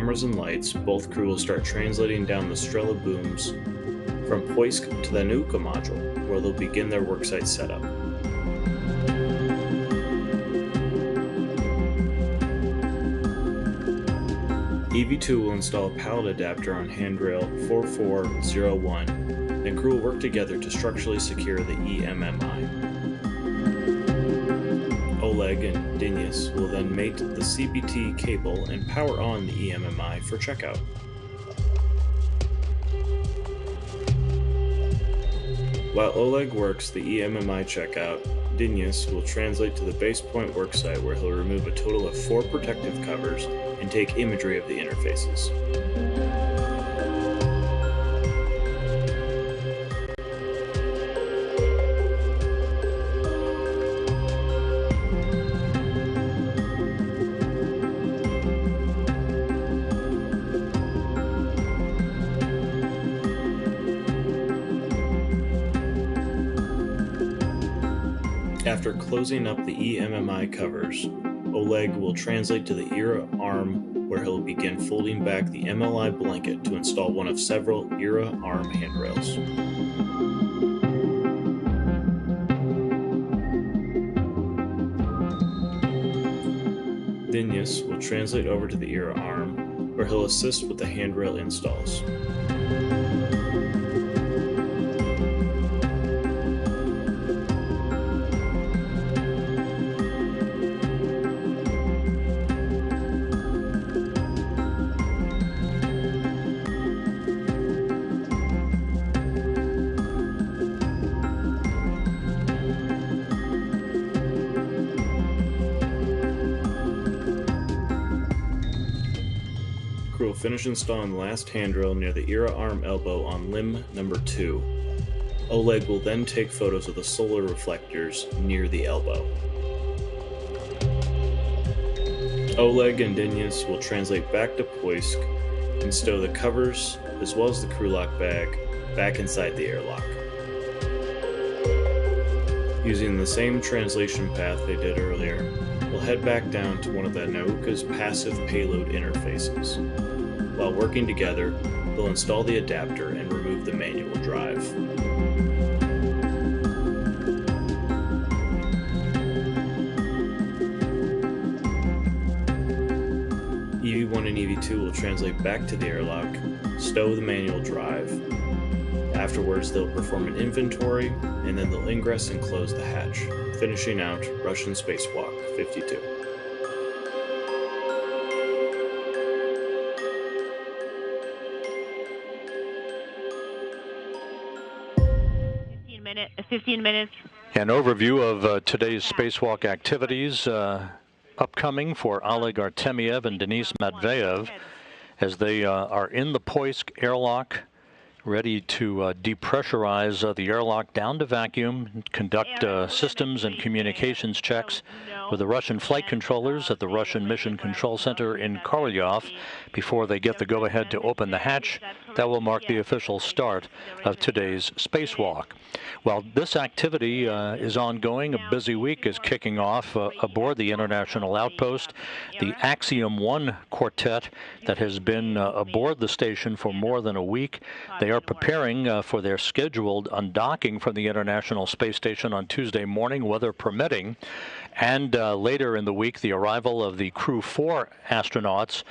cameras and lights, both crew will start translating down the Strela booms from Poisk to the Nuka module, where they'll begin their worksite setup. EV2 will install a pallet adapter on handrail 4401, and crew will work together to structurally secure the EMMI. Oleg and Denis will then mate the CBT cable and power on the EMMI for checkout. While Oleg works the EMMI checkout, Denis will translate to the base point worksite, where he'll remove a total of 4 protective covers and take imagery of the interfaces. After closing up the EMMI covers, Oleg will translate to the ERA arm, where he'll begin folding back the MLI blanket to install one of several ERA arm handrails. Denis will translate over to the ERA arm, where he'll assist with the handrail installs. Crew will finish installing the last handrail near the ERA arm elbow on limb number 2. Oleg will then take photos of the solar reflectors near the elbow. Oleg and Denis will translate back to Poisk and stow the covers as well as the crew lock bag back inside the airlock. Using the same translation path they did earlier, we'll head back down to one of the Nauka's passive payload interfaces. While working together, they'll install the adapter and remove the manual drive. EV1 and EV2 will translate back to the airlock, stow the manual drive. Afterwards, they'll perform an inventory, and then they'll ingress and close the hatch, finishing out Russian Spacewalk 52. An overview of today's spacewalk activities upcoming for Oleg Artemyev and Denis Matveyev as they are in the Poisk airlock, ready to depressurize the airlock down to vacuum, conduct systems and communications checks with the Russian flight controllers at the Russian Mission Control Center in Korolyov before they get the go-ahead to open the hatch. That will mark the official start of today's spacewalk. While this activity is ongoing, a busy week is kicking off aboard the International Outpost. The Axiom 1 quartet that has been aboard the station for more than a week, they are preparing for their scheduled undocking from the International Space Station on Tuesday morning, weather permitting. And later in the week, the arrival of the Crew 4 astronauts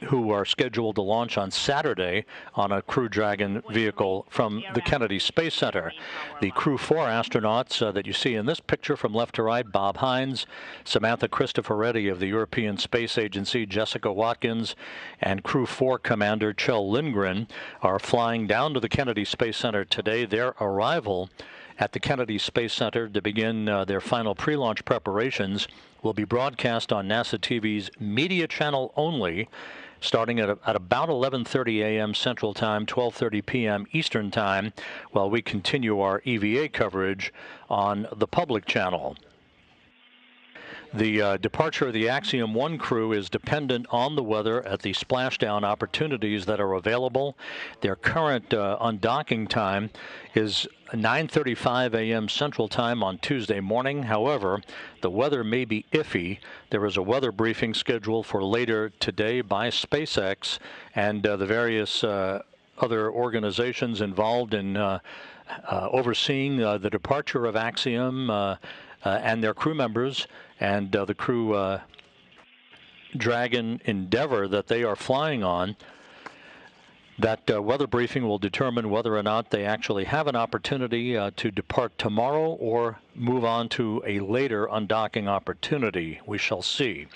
who are scheduled to launch on Saturday on a Crew Dragon vehicle from the Kennedy Space Center. The Crew 4 astronauts that you see in this picture from left to right, Bob Hines, Samantha Cristoforetti of the European Space Agency, Jessica Watkins, and Crew 4 Commander Kjell Lindgren are flying down to the Kennedy Space Center today. Their arrival at the Kennedy Space Center to begin their final pre-launch preparations will be broadcast on NASA TV's media channel only, starting at about 11:30 a.m. Central Time, 12:30 p.m. Eastern Time, while we continue our EVA coverage on the public channel. The departure of the Axiom 1 crew is dependent on the weather at the splashdown opportunities that are available. Their current undocking time is 9:35 a.m. Central Time on Tuesday morning. However, the weather may be iffy. There is a weather briefing scheduled for later today by SpaceX and the various other organizations involved in overseeing the departure of Axiom and their crew members and the crew Dragon Endeavour that they are flying on. That weather briefing will determine whether or not they actually have an opportunity to depart tomorrow or move on to a later undocking opportunity. We shall see.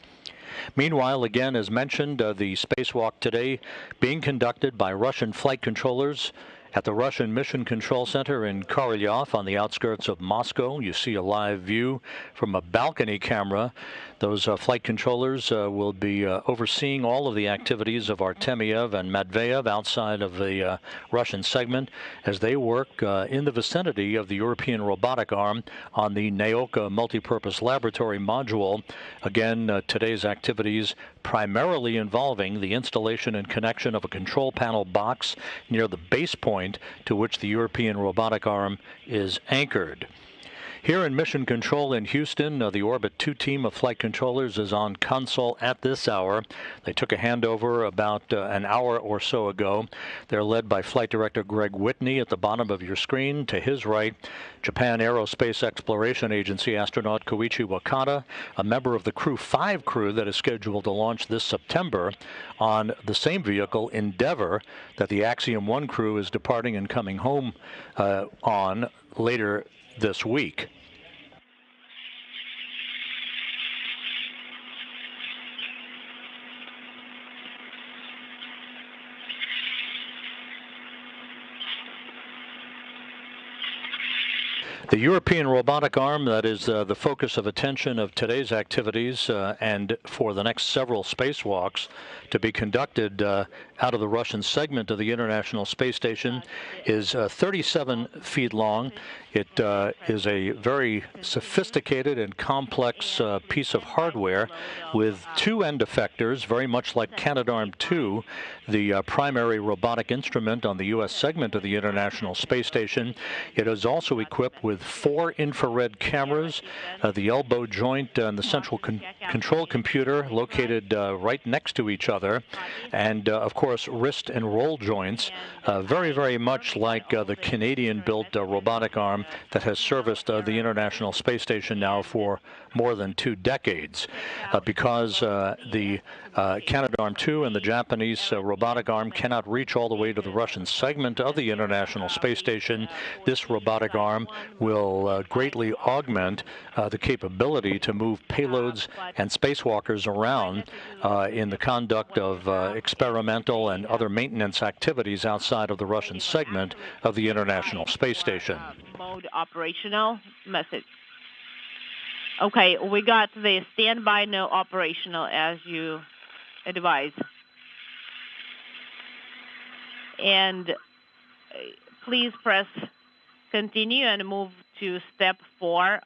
Meanwhile, again, as mentioned, the spacewalk today being conducted by Russian flight controllers at the Russian Mission Control Center in Korolyov on the outskirts of Moscow. You see a live view from a balcony camera. Those flight controllers will be overseeing all of the activities of Artemyev and Matveyev outside of the Russian segment as they work in the vicinity of the European Robotic Arm on the Naoka Multipurpose Laboratory module. Again, today's activities primarily involving the installation and connection of a control panel box near the base point to which the European Robotic Arm is anchored. Here in Mission Control in Houston, the Orbit 2 team of flight controllers is on console at this hour. They took a handover about an hour or so ago. They're led by Flight Director Greg Whitney at the bottom of your screen. To his right, Japan Aerospace Exploration Agency astronaut Koichi Wakata, a member of the Crew 5 crew that is scheduled to launch this September on the same vehicle, Endeavour, that the Axiom 1 crew is departing and coming home on later this week. The European Robotic Arm, that is the focus of attention of today's activities and for the next several spacewalks to be conducted out of the Russian segment of the International Space Station, is 37 feet long. It is a very sophisticated and complex piece of hardware with two end effectors, very much like Canadarm2, the primary robotic instrument on the U.S. segment of the International Space Station. It is also equipped with 4 infrared cameras, the elbow joint and the central control computer located right next to each other, and of course wrist and roll joints, very, very much like the Canadian-built robotic arm that has serviced the International Space Station now for more than 2 decades. Because the Canadarm2 and the Japanese robotic arm cannot reach all the way to the Russian segment of the International Space Station, this robotic arm will greatly augment the capability to move payloads and spacewalkers around in the conduct of experimental and other maintenance activities outside of the Russian segment of the International Space Station. Mode operational message. Okay, we got the standby no operational as you advised. And please press continue and move to step 4.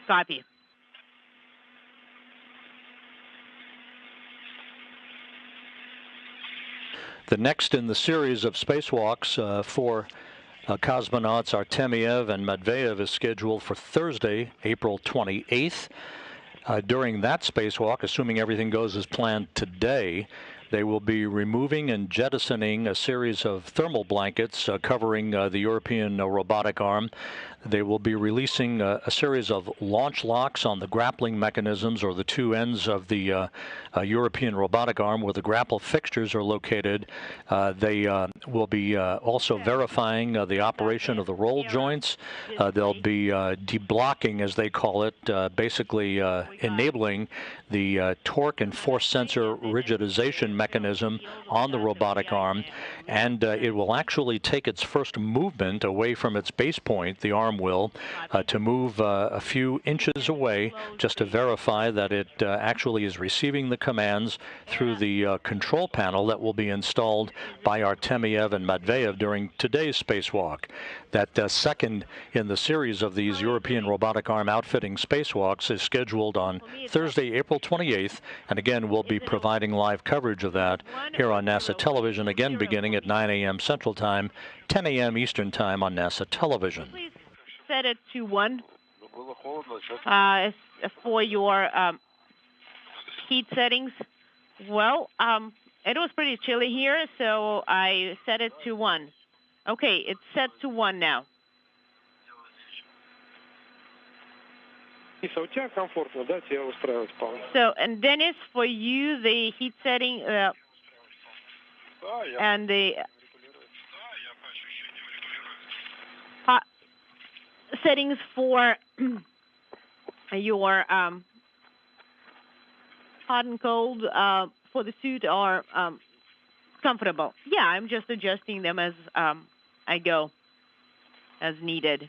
Copy. The next in the series of spacewalks for cosmonauts Artemyev and Matveyev is scheduled for Thursday, April 28th. During that spacewalk, assuming everything goes as planned today, they will be removing and jettisoning a series of thermal blankets covering the European robotic arm. They will be releasing a series of launch locks on the grappling mechanisms, or the 2 ends of the European robotic arm where the grapple fixtures are located. They will be also verifying the operation of the roll joints. They'll be deblocking, as they call it, basically enabling the torque and force sensor rigidization mechanism on the robotic arm, and it will actually take its first movement away from its base point. The arm will, to move a few inches away just to verify that it actually is receiving the commands through the control panel that will be installed by Artemyev and Matveyev during today's spacewalk. That second in the series of these European Robotic Arm outfitting spacewalks is scheduled on Thursday, April 28th, and again, we'll be providing live coverage of that here on NASA television, again beginning at 9 a.m. Central Time, 10 a.m. Eastern Time on NASA television. Please set it to 1 for your heat settings. Well, it was pretty chilly here, so I set it to 1. Okay, it's set to 1 now. So, and Dennis, for you, the heat setting and the hot settings for your hot and cold for the suit are comfortable. Yeah, I'm just adjusting them as I go, as needed.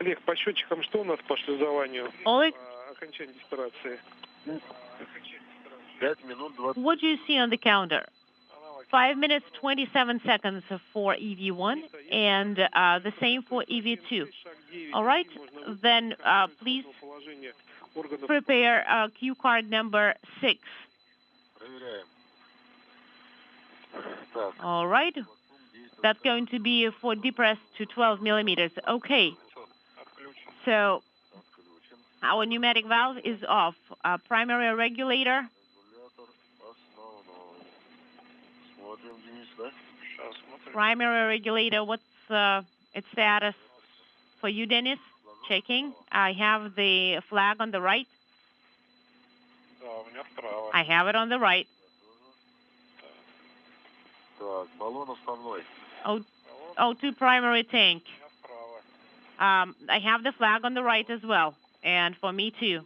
Олег, по счетчикам что у нас по шлюзованию? Окончание деспирации. 5 минут 20. What do you see on the counter? 5 minutes 27 seconds for EV1 and the same for EV2. All right, then please prepare cue card number 6. All right, that's going to be for depress to 12 millimeters. Okay, so our pneumatic valve is off. Primary regulator. Primary regulator, what's its status for you, Dennis? Checking. I have the flag on the right. I have it on the right. O2 primary tank. I have the flag on the right as well, and for me too.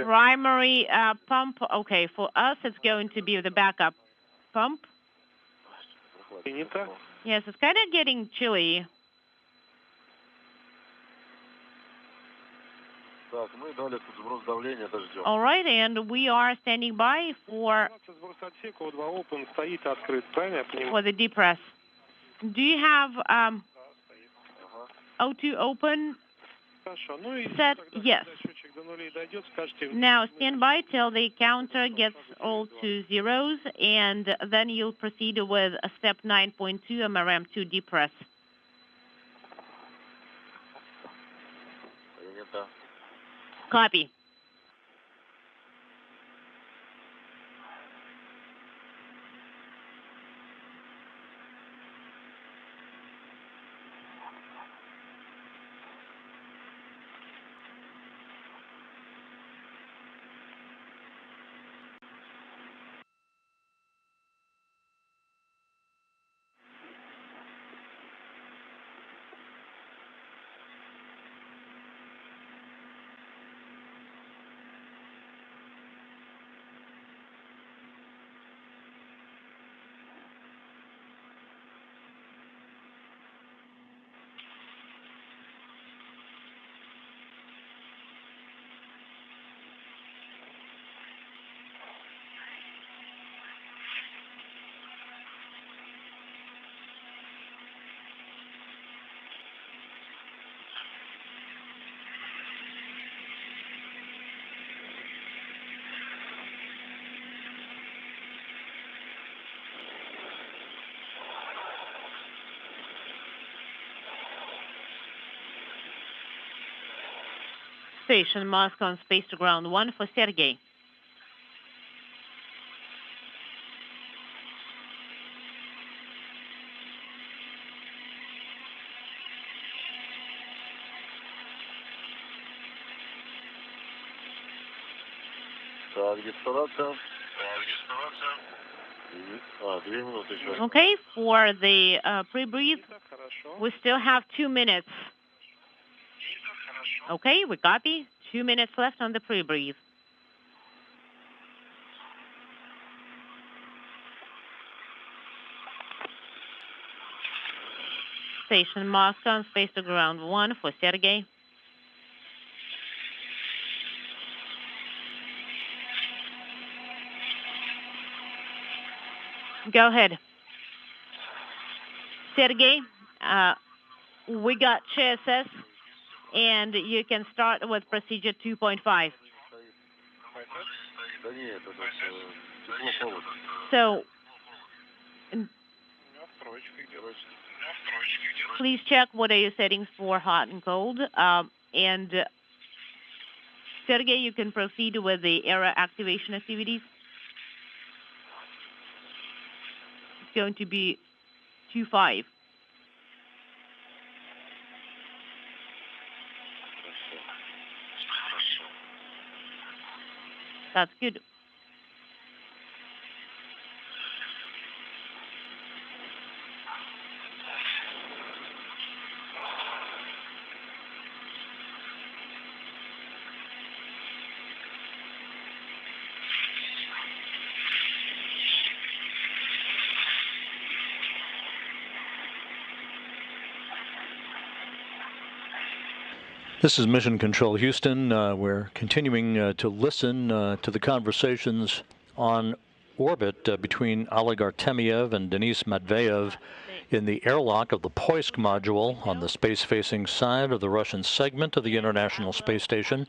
Primary pump, okay, for us it's going to be the backup pump. Yes, it's kind of getting chilly. All right, and we are standing by for the depress. Do you have O2 open? Set? Yes. Now stand by till the counter gets all to zeros, and then you'll proceed with a step 9.2 MRM2 depress. Copy. Station Moscow on space to ground 1 for Sergey. Okay, for the pre-breathe, we still have 2 minutes. Okay, we copy. 2 minutes left on the pre-breathe. Station Moscow on space to ground 1 for Sergey. Go ahead. Sergey, we got CSS, and you can start with procedure 2.5. So, please check what are your settings for hot and cold. And Sergey, you can proceed with the error activation activities. It's going to be 2.5. That's good. This is Mission Control Houston. We're continuing to listen to the conversations on orbit between Oleg Artemyev and Denis Matveyev in the airlock of the Poisk module on the space-facing side of the Russian segment of the International Space Station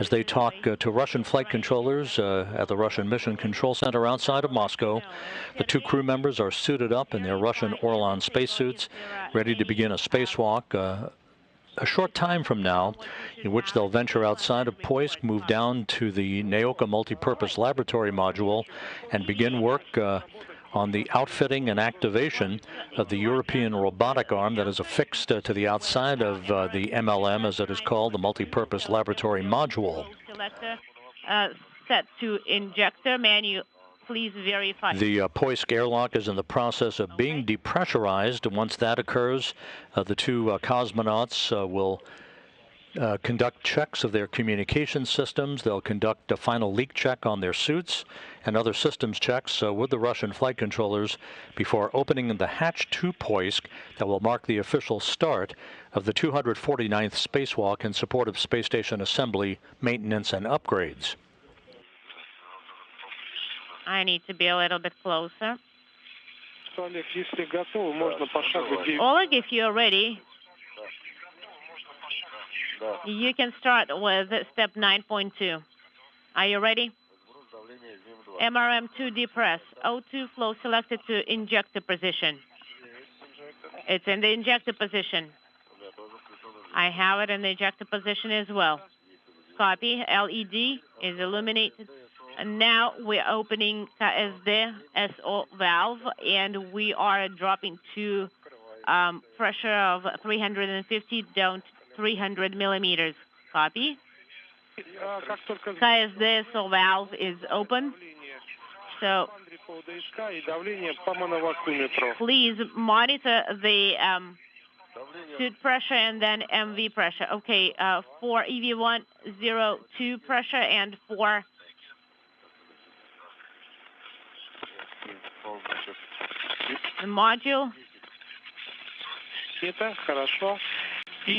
as they talk to Russian flight controllers at the Russian Mission Control Center outside of Moscow. The two crew members are suited up in their Russian Orlan spacesuits, ready to begin a spacewalk a short time from now, in which they'll venture outside of Poisk, move down to the Naoka multipurpose laboratory module, and begin work on the outfitting and activation of the European Robotic Arm that is affixed to the outside of the MLM, as it is called, the multipurpose laboratory module. Set to injector menu. Please verify. The Poisk airlock is in the process of being depressurized. Once that occurs, the two cosmonauts will conduct checks of their communication systems. They'll conduct a final leak check on their suits and other systems checks with the Russian flight controllers before opening the hatch to Poisk that will mark the official start of the 249th spacewalk in support of space station assembly, maintenance, and upgrades. I need to be a little bit closer. Oleg, if you're ready, you can start with step 9.2. Are you ready? MRM2 depress. O2 flow selected to injector position. It's in the injector position. I have it in the ejector position as well. Copy. LED is illuminated. And now we're opening KSD SO valve, and we are dropping to pressure of 350 down to 300 millimeters. Copy. KSD SO valve is open. So please monitor the suit pressure and then MV pressure. Okay, for EV102 pressure and for the module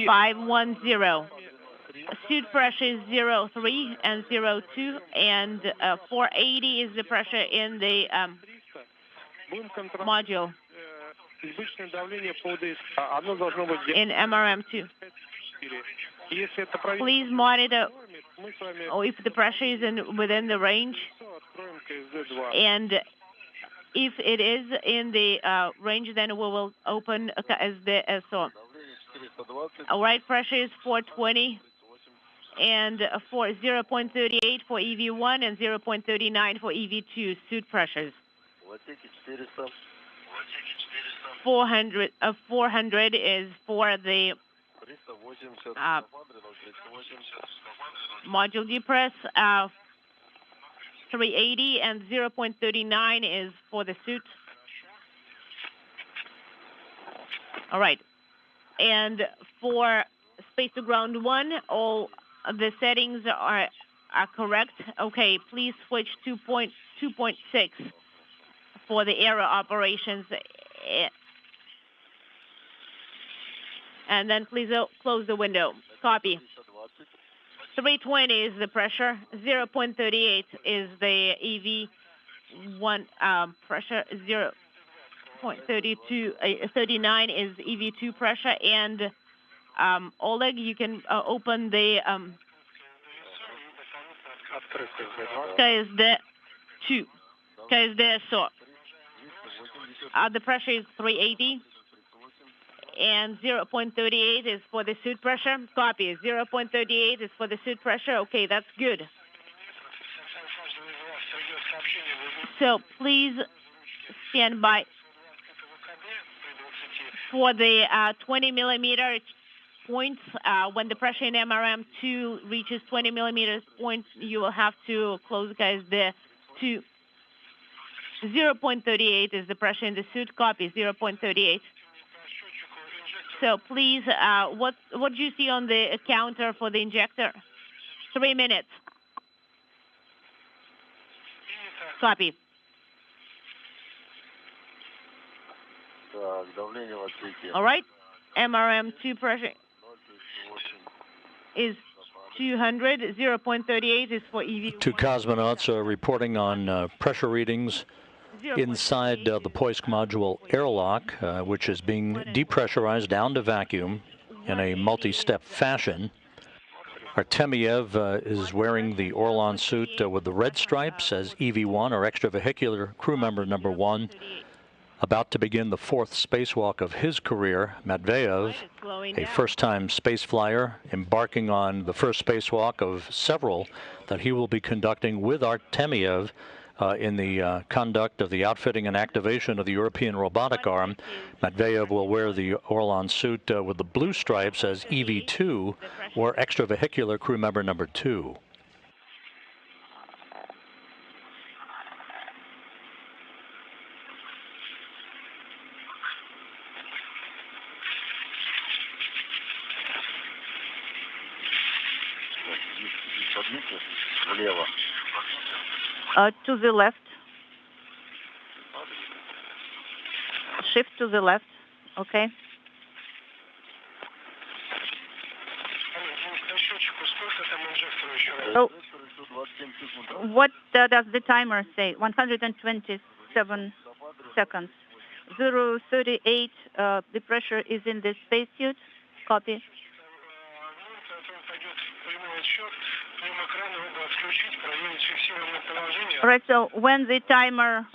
510. Suit pressure is 03 and 02, and 480 is the pressure in the module in MRM2. Please monitor if the pressure is within the range, and if it is in the range, then we will open as the SO. All right, pressure is 420, and for 0.38 for EV1 and 0.39 for EV2 suit pressures. 400 is for the module depress, 380 and 0.39 is for the suit. All right. And for space to ground 1, all the settings are correct. Okay, please switch to 2.6 for the aero operations. And then please close the window. Copy. 320 is the pressure. 0.38 is the EV1 pressure. 0.39 is EV2 pressure. And Oleg, you can open the KSD 2. KSD so. The pressure is 380. And 0.38 is for the suit pressure. Copy. 0.38 is for the suit pressure. Okay, that's good. So please stand by for the 20 millimeter points. When the pressure in MRM2 reaches 20 millimeters points, you will have to close, guys, the 2. 0.38 is the pressure in the suit. Copy. 0.38. So please, what do you see on the counter for the injector? 3 minutes. Copy. All right. MRM2 pressure is 200. 0.38 is for EV. 2 cosmonauts are reporting on pressure readings inside the Poisk module airlock, which is being depressurized down to vacuum in a multi-step fashion. Artemyev is wearing the Orlan suit with the red stripes as EV1, or extravehicular crew member number 1, about to begin the 4th spacewalk of his career. Matveyev, a first-time space flyer, embarking on the first spacewalk of several that he will be conducting with Artemyev in the conduct of the outfitting and activation of the European Robotic Arm. Matveyev will wear the Orlan suit with the blue stripes as EV2, or extravehicular crew member number 2. To the left. Shift to the left. Okay. So, what does the timer say? 127 seconds. 038, the pressure is in the spacesuit. Copy. All right, so when the timer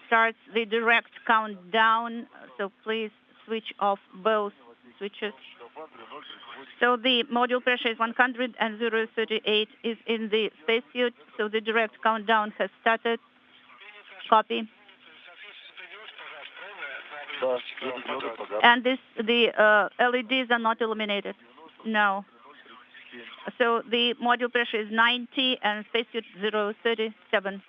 starts the direct countdown, so please switch off both switches. So the module pressure is 100 and 038 is in the spacesuit, so the direct countdown has started. Copy. And the LEDs are not illuminated. No. So the module pressure is 90 and spacesuit 037.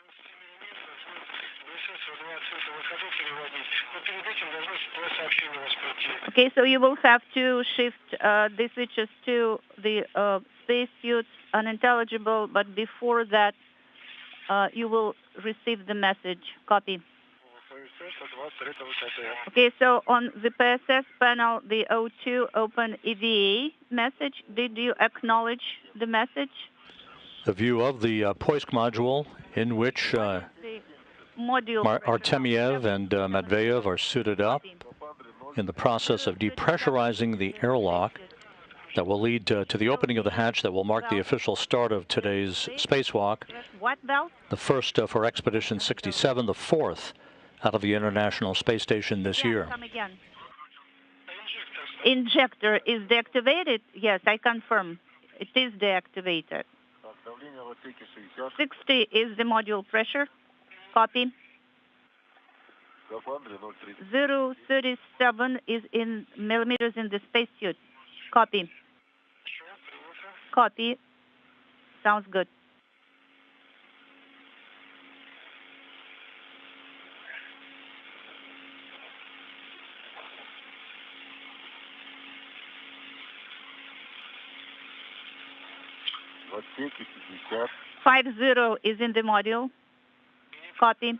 Okay, so you will have to shift the switches to the spacesuit unintelligible, but before that, you will receive the message. Copy. Okay, so on the PSS panel, the O2 open EVA message. Did you acknowledge the message? The view of the Poisk module, in which Artemyev and Matveyev are suited up in the process of depressurizing the airlock that will lead to the opening of the hatch that will mark the official start of today's spacewalk. The first for Expedition 67, the 4th out of the International Space Station this year. Come again. Injector is deactivated? Yes, I confirm. It is deactivated. 60 is the module pressure. Copy. 037 is in millimeters in the spacesuit. Copy. Copy. Sounds good. $50. 50 is in the module. Copy.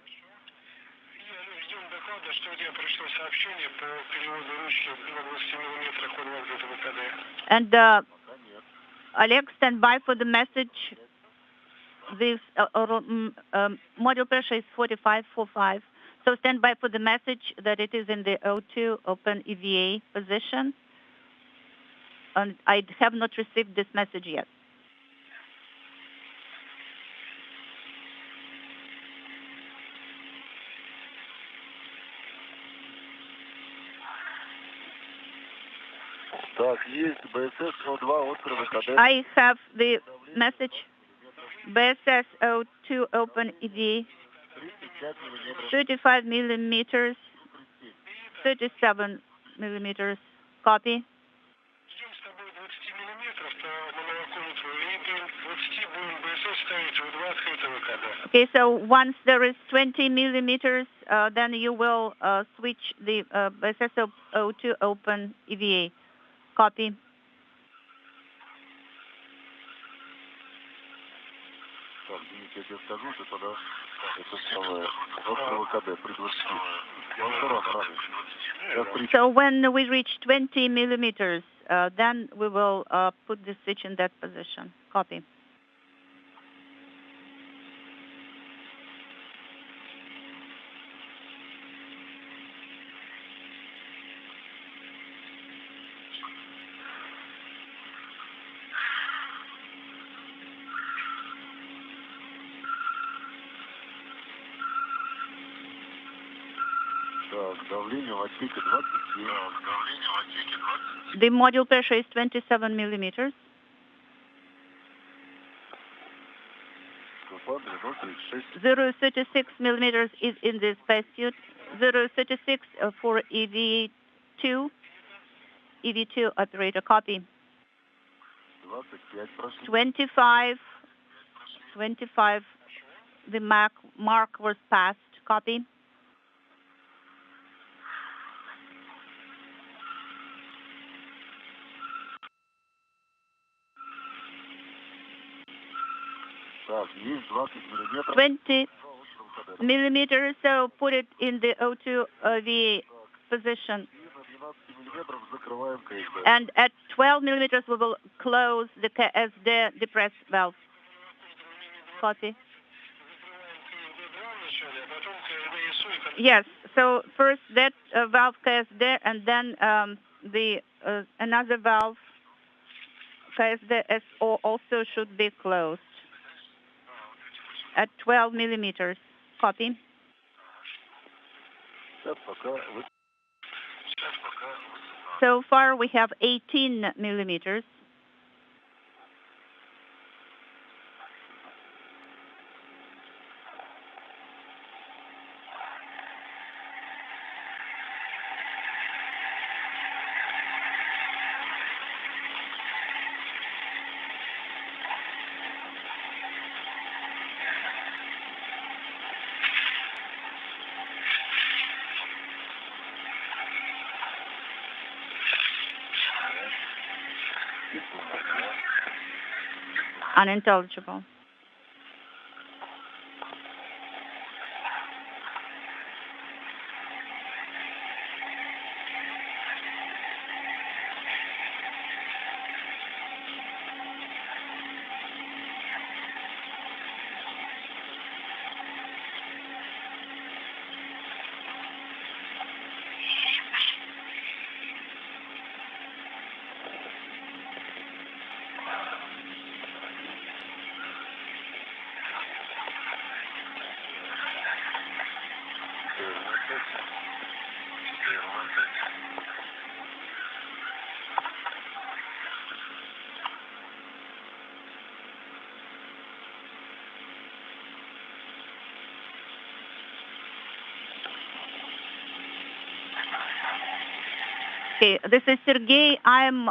And Oleg, stand by for the message. This module pressure is 4545. So stand by for the message that it is in the O2 open EVA position. And I have not received this message yet. I have the message. BSS O2 open EVA. 35 millimeters. 37 millimeters. Copy. Okay, so once there is 20 millimeters, then you will switch the BSS O2 open EVA. Copy. So when we reach 20 millimeters, then we will put the switch in that position. Copy. The module pressure is 27 millimeters. 036 millimeters is in the spacesuit. 036 for EV2. EV2 operator, copy. 25. 25. The mark was passed. Copy. Так, есть 20 миллиметров. 20 millimeters, so put it in the O2 VA position. And at 12 millimeters, we will close the KSD depress valve. Copy. Yes, so first that valve KSD, and then the another valve KSD SO also should be closed at 12 millimeters. Copy. So far we have 18 millimeters. Unintelligible. Okay, this is Sergey. I'm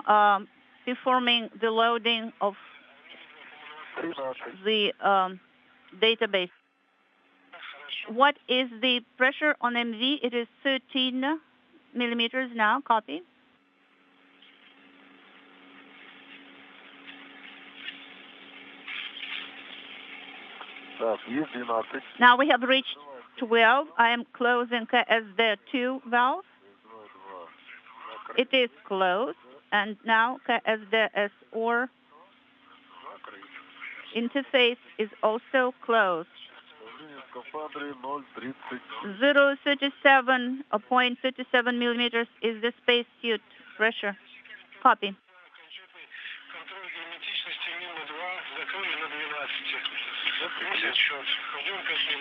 performing the loading of the database. What is the pressure on MV? It is 13 millimeters now. Copy. Now we have reached 12. I am closing KSD2 valve. It is closed, and now KSDS-OR interface is also closed. 037.37 millimeters is the spacesuit pressure. Copy.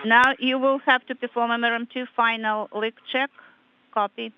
Now you will have to perform MRM2 final leak check. Copy.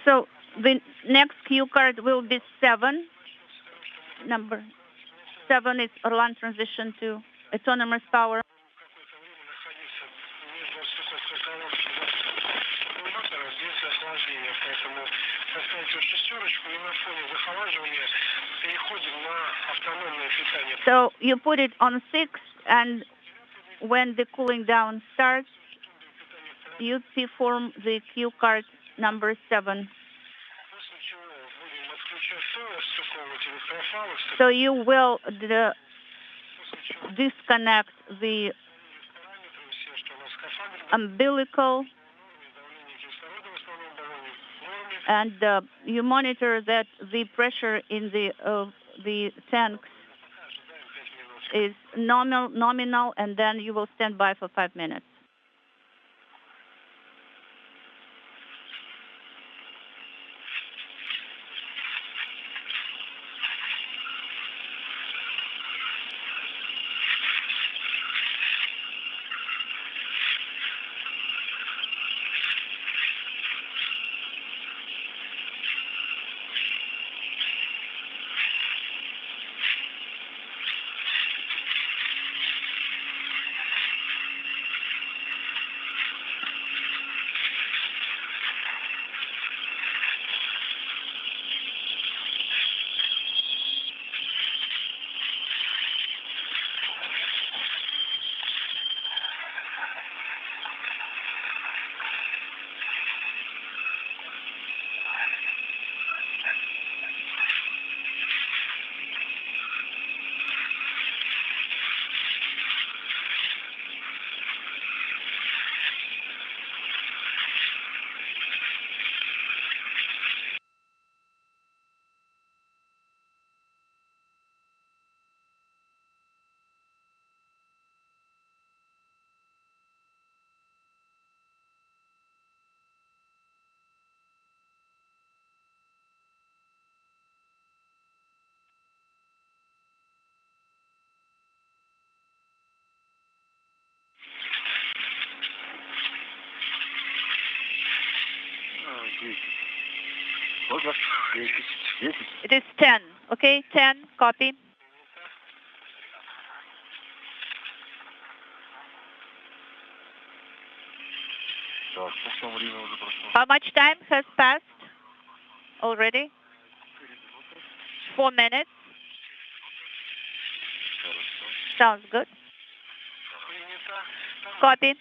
So the next cue card will be 7. Number 7 is Orlan transition to autonomous power. So you put it on 6, and when the cooling down starts, you perform the cue card number 7. So you will disconnect the umbilical, and you monitor that the pressure in the tanks is nominal, and then you will stand by for 5 minutes. It is 10. Okay, 10. Copy. How much time has passed already? 4 minutes. Sounds good. Copy.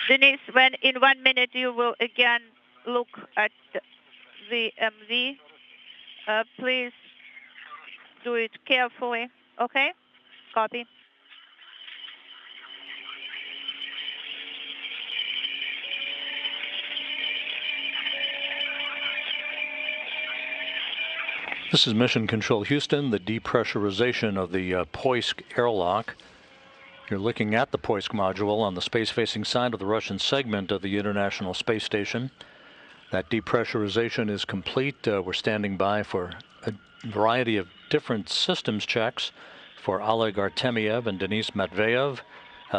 Denise, when in 1 minute you will again look at the MV, please do it carefully, okay? Copy. This is Mission Control Houston, the depressurization of the Poisk airlock. You're looking at the Poisk module on the space-facing side of the Russian segment of the International Space Station. That depressurization is complete. We're standing by for a variety of different systems checks for Oleg Artemyev and Denis Matveyev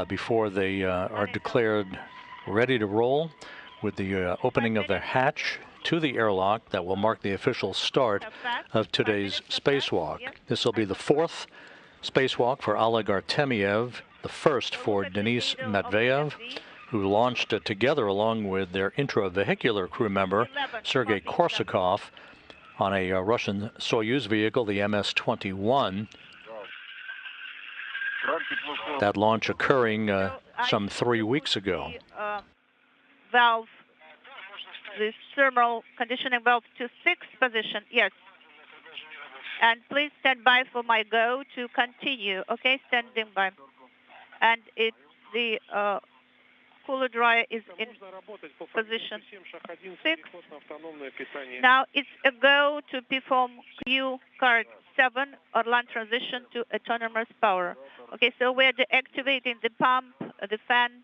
before they are declared ready to roll with the opening of their hatch to the airlock that will mark the official start of today's spacewalk. This will be the fourth spacewalk for Oleg Artemyev, the first for Denis Matveyev, who launched together along with their intravehicular crew member, Sergei Korsakov, on a Russian Soyuz vehicle, the MS-21. That launch occurring some 3 weeks ago. Valve, the thermal conditioning valve to 6th position, yes. And please stand by for my go to continue, okay? Standing by. And it's the cooler dryer is in position 6. Now it's a go to perform Q card 7 or land transition to autonomous power. Okay, so we're deactivating the pump, the fan.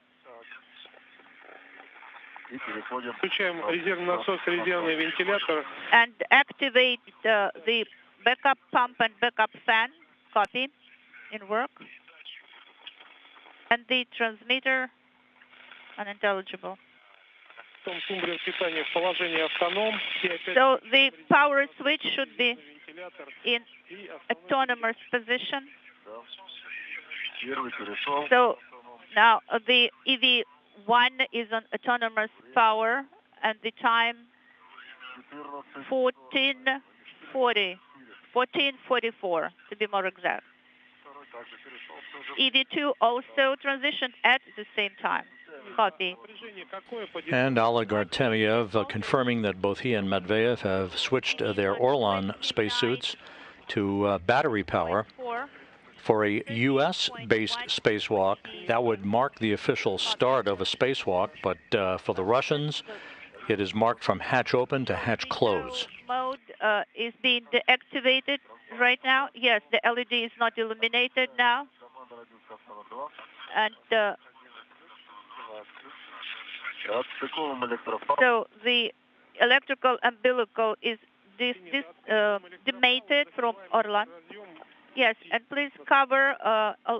And activate the backup pump and backup fan. Copy. In work. And the transmitter unintelligible. So the power switch should be in autonomous position. So now the EV1 is on autonomous power, and the time 14:44 to be more exact. EV2 also transitioned at the same time. Copy. And Oleg Artemyev confirming that both he and Matveyev have switched their Orlan spacesuits to battery power. For a U.S.-based spacewalk, that would mark the official start of a spacewalk, but for the Russians, it is marked from hatch open to hatch close. Mode is being deactivated right now. Yes, the LED is not illuminated now. And so the electrical umbilical is demated from Orlan. Yes, and please cover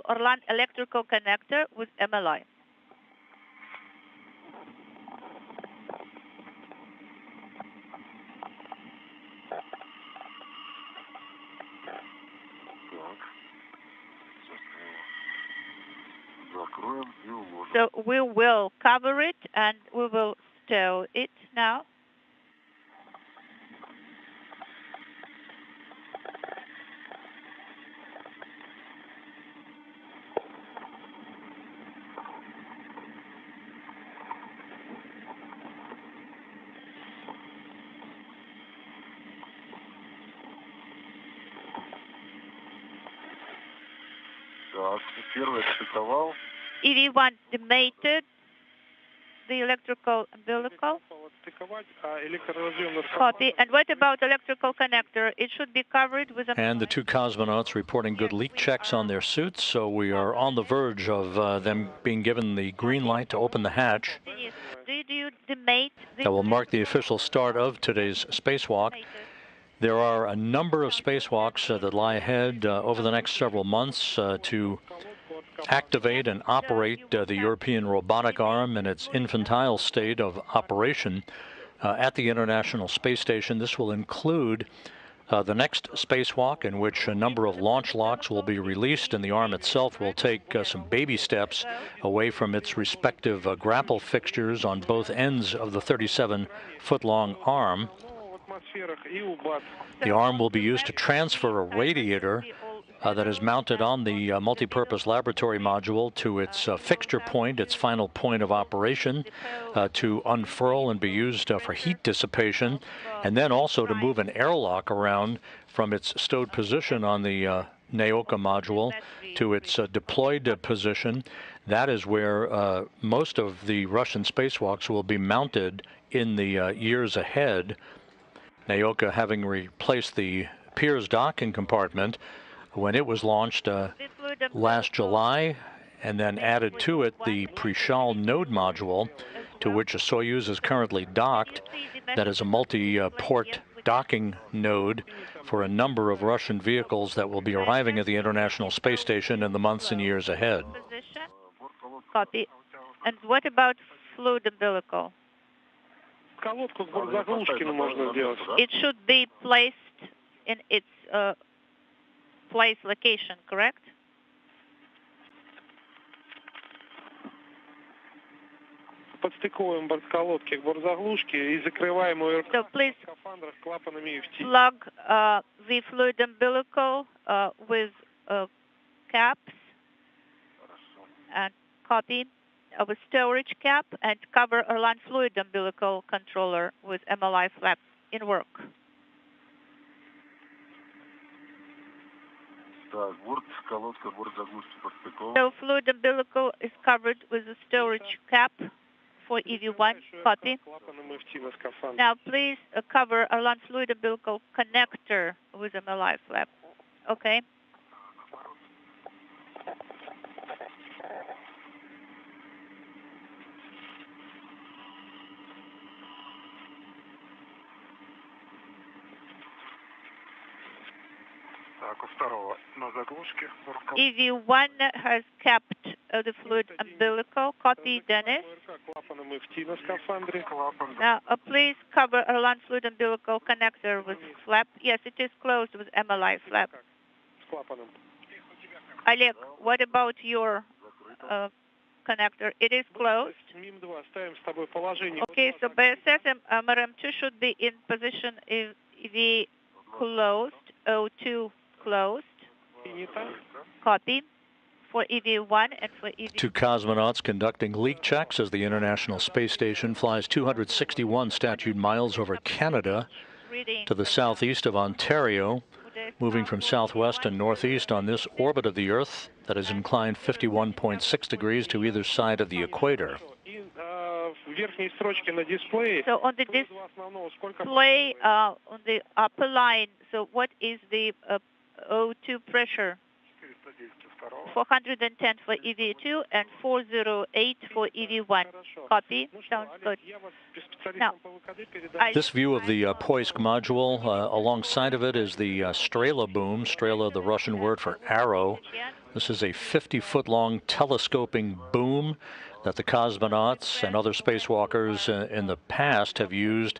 Orlan electrical connector with MLI. So we will cover it and we will stow it now. EV1 demated the electrical umbilical. Copy. And what about electrical connector? It should be covered with a... And the two cosmonauts reporting good leak checks on their suits, so we are on the verge of them being given the green light to open the hatch. Did you demate? That will mark the official start of today's spacewalk. There are a number of spacewalks that lie ahead over the next several months to activate and operate the European Robotic Arm in its infantile state of operation at the International Space Station. This will include the next spacewalk, in which a number of launch locks will be released, and the arm itself will take some baby steps away from its respective grapple fixtures on both ends of the 37-foot-long arm. The arm will be used to transfer a radiator that is mounted on the multi-purpose laboratory module to its fixture point, its final point of operation, to unfurl and be used for heat dissipation, and then also to move an airlock around from its stowed position on the NAOKA module to its deployed position. That is where most of the Russian spacewalks will be mounted in the years ahead. NAOKA having replaced the Pirs docking compartment when it was launched last July, and then added to it the Prishal node module, to which a Soyuz is currently docked. That is a multi-port docking node for a number of Russian vehicles that will be arriving at the International Space Station in the months and years ahead. Copy. And what about fluid umbilical? It should be placed in its place location, correct? So please plug the fluid umbilical with caps and copy of a storage cap, and cover Erlang fluid umbilical controller with MLI flap in work. So fluid umbilical is covered with a storage cap for EV1. Copy. Now please cover Erlang fluid umbilical connector with MLI flap. Okay. EV1 has kept the fluid umbilical. Copy, Dennis. Now, please cover Erlang fluid umbilical connector with flap. Yes, it is closed with MLI flap. Oleg, what about your connector? It is closed. Okay, so BSS MRM2 should be in position EV closed, O2 closed. Copy for EV1 and for EV. 2 cosmonauts conducting leak checks as the International Space Station flies 261 statute miles over Canada to the southeast of Ontario, moving from southwest and northeast on this orbit of the Earth that is inclined 51.6 degrees to either side of the equator. So on the display, on the upper line, so what is the O2 pressure? 410 for EV2 and 408 for EV1. Copy. Sounds good. Now, this view of the Poisk module, alongside of it is the Strela boom. Strela, the Russian word for arrow. This is a 50-foot-long telescoping boom that the cosmonauts and other spacewalkers in the past have used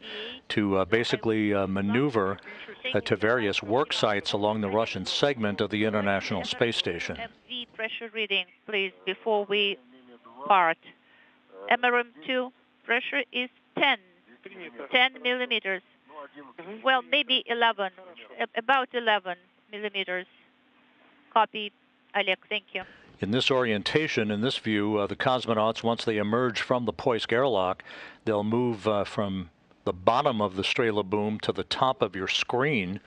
to basically maneuver to various work sites along the Russian segment of the International Space Station. MV pressure reading, please, before we part. MRM2 pressure is 10 millimeters. Well, maybe 11, about 11 millimeters. Copy, Oleg, thank you. In this orientation, in this view, the cosmonauts, once they emerge from the Poisk airlock, they'll move from the bottom of the Strela boom to the top of your screen,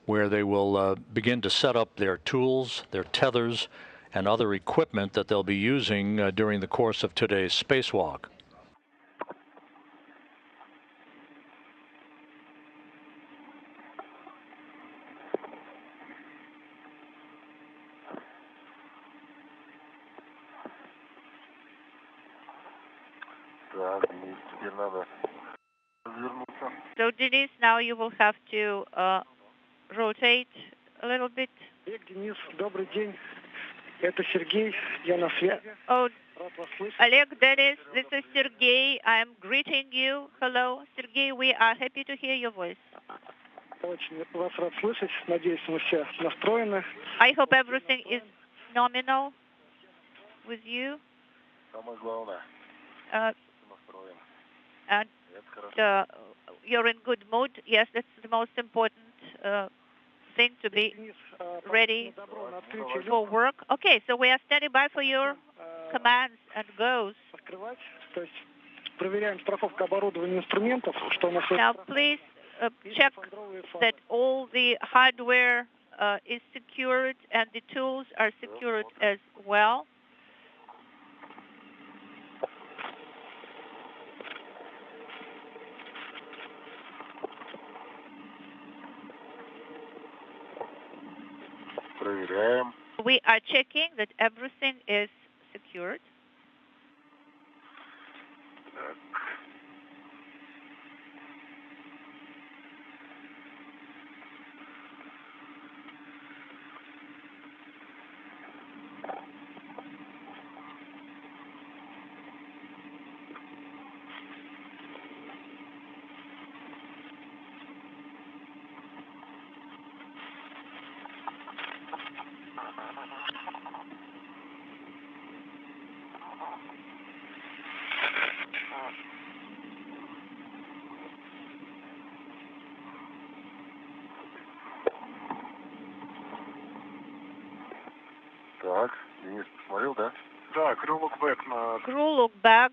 where they will begin to set up their tools, their tethers, and other equipment that they'll be using during the course of today's spacewalk. So, Denise, now you will have to rotate a little bit. Денис, добрый день. Это Сергей. Я на связи. Oh, Oleg, Dennis, this is Sergey. I'm greeting you. Hello, Sergey. We are happy to hear your voice. Очень вас рад слышать. Надеюсь, мы все настроены. I hope everything is nominal with you. Самое главное. You're in good mood. Yes, that's the most important thing, to be ready for work. Okay, so we are standing by for your commands and goes. Now, please check that all the hardware is secured and the tools are secured as well. We are checking that everything is secured. Так, Денис, посмотрел, да? Да, Crew look back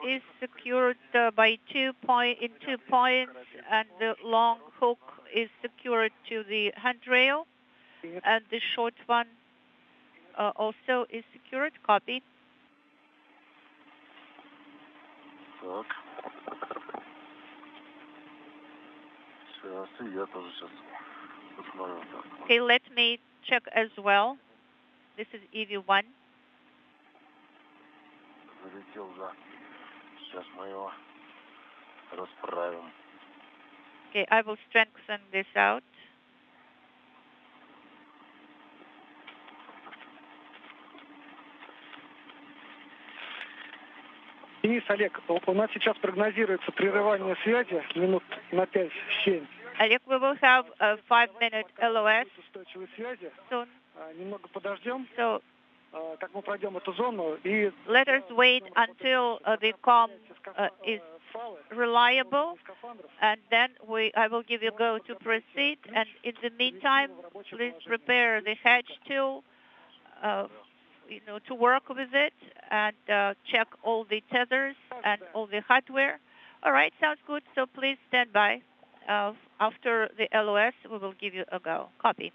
is secured by 2 points, and the long hook is secured to the handrail, and the short one also is secured. Copy. Так. Сейчас, и я тоже сейчас посмотрю. Okay, let me check as well. This is EV1. Залетел, да. Сейчас мы его расправим. Okay, I will strengthen this out. Денис, Олег, у нас сейчас прогнозируется прерывание связи минут на 5-7. Олег, we will have a 5-minute LOS Устойчивой связи. soon. Немного подождем, So как мы пройдем эту зону, и let us wait until the comm is reliable, and then I will give you go to proceed. And in the meantime, please prepare the hatch tool, to work with it, and check all the tethers and all the hardware. All right, sounds good. So please stand by. After the LOS, we will give you a go. Copy.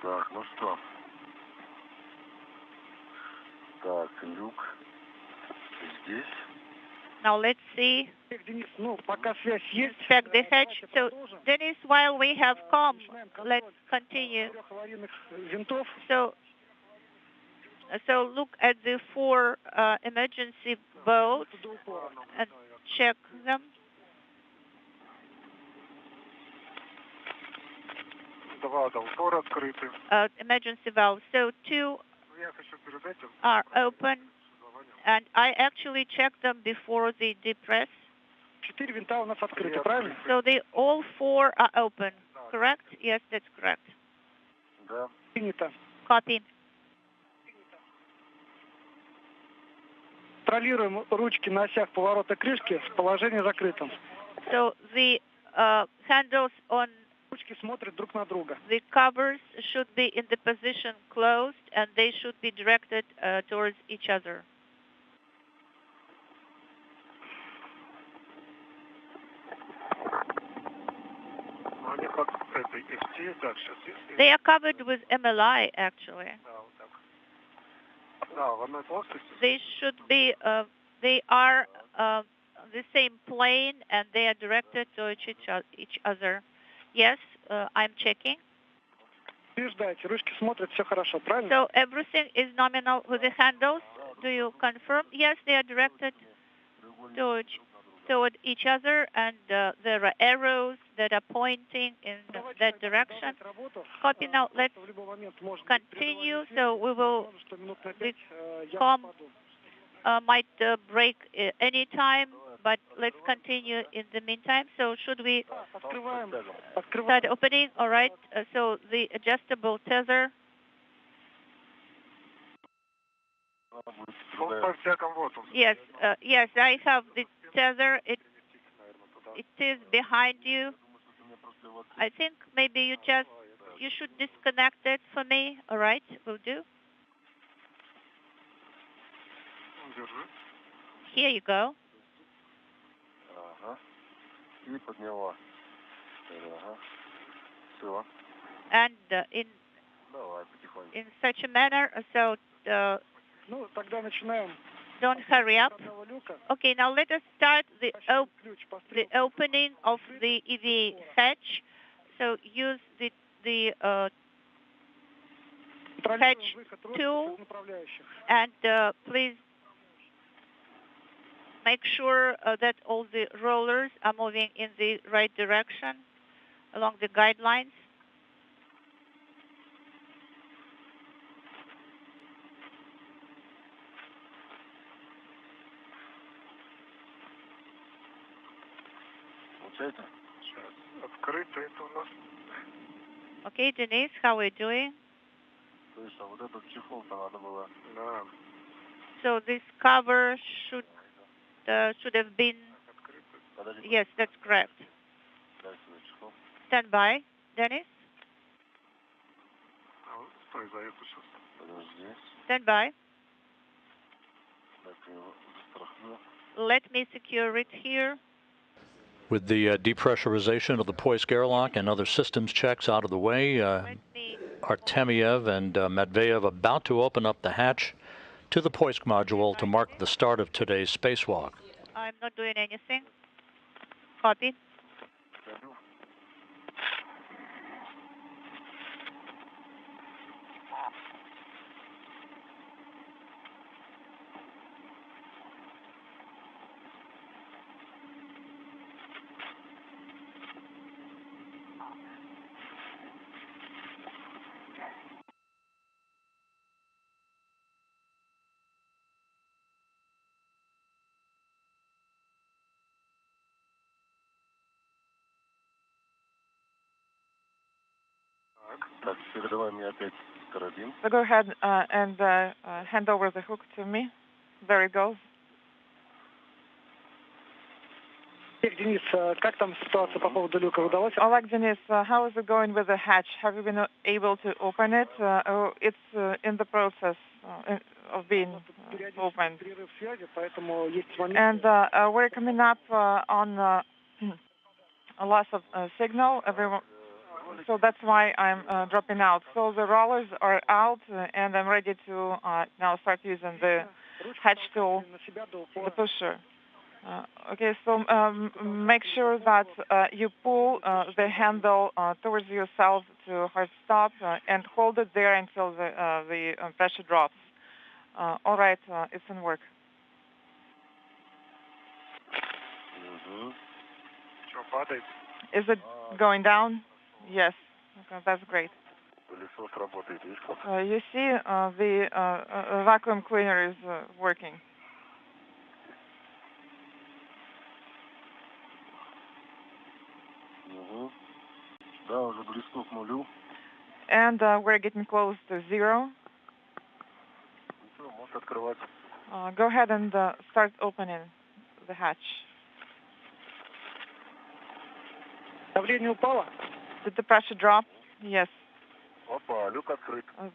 Так, ну что? Так, люк здесь. Now let's see. Денис, пока связь есть. Inspect the hatch. So, Dennis, while we have comm, let's continue. So look at the 4 emergency bolts and check them. Emergency valves. So 2 are open, and I actually checked them before the depress. So all 4 are open, correct? Yes, that's correct. Copy. Контролируем ручки на осях поворота крышки в положении закрытом. So the handles on ручки смотрят друг на друга. The covers should be in the position closed, and they should be directed towards each other. They are covered with MLI, actually. They should be. They are the same plane, and they are directed to each other. Yes, I'm checking. Ручки смотрят, все хорошо, правильно? So everything is nominal with the handles. Do you confirm? Yes, they are directed to toward each other, and there are arrows that are pointing in that direction. Copy. Now let's continue. So we will, the com might break any time, but let's continue in the meantime. So should we start opening? All right. So the adjustable tether. Yes, yes, I have the tether. It is behind you. I think maybe you should disconnect it for me. All right, will do. Here you go. And in such a manner, so don't hurry up. Okay, now let us start the opening of the EV hatch. So use the hatch tool, and please make sure that all the rollers are moving in the right direction along the guidelines. Okay, Denise, how are you doing? So this cover should have been. Yes, that's correct. Stand by, Dennis. Stand by. Let me secure it here. With the depressurization of the Poisk airlock and other systems checks out of the way, Artemiev and Matveyev about to open up the hatch to the Poisk module to mark the start of today's spacewalk. I'm not doing anything. Copy. So go ahead and hand over the hook to me. There it goes. Денис, как там ситуация по поводу люка? Удалось? Oleg, Denise, how is it going with the hatch? Have you been able to open it? It's in the process of being opened. And we're coming up on a loss of signal. So that's why I'm dropping out. So the rollers are out, and I'm ready to now start using the hatch tool, the pusher. Okay, so make sure that you pull the handle towards yourself to hard stop and hold it there until the pressure drops. All right, it's in work. Is it going down? Yes. Okay, that's great. You see, the vacuum cleaner is working. And we're getting close to zero. Go ahead and start opening the hatch. Did the pressure drop? Yes.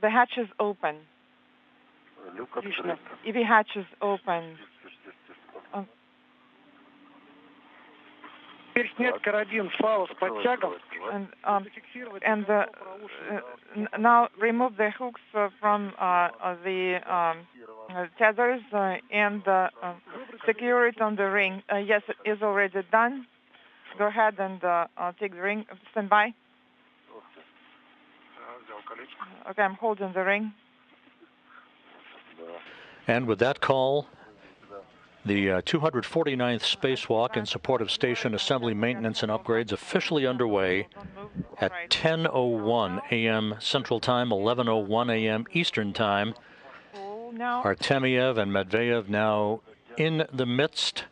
The hatch is open. EV hatch is open. And now remove the hooks from the tethers and secure it on the ring. Yes, it is already done. Go ahead and take the ring. Stand by. Okay, I'm holding the ring. And with that call, The 249th Spacewalk in support of station assembly maintenance and upgrades officially underway at 10:01 a.m. Central Time, 11:01 a.m. Eastern Time. Artemyev and Medvedev now in the midst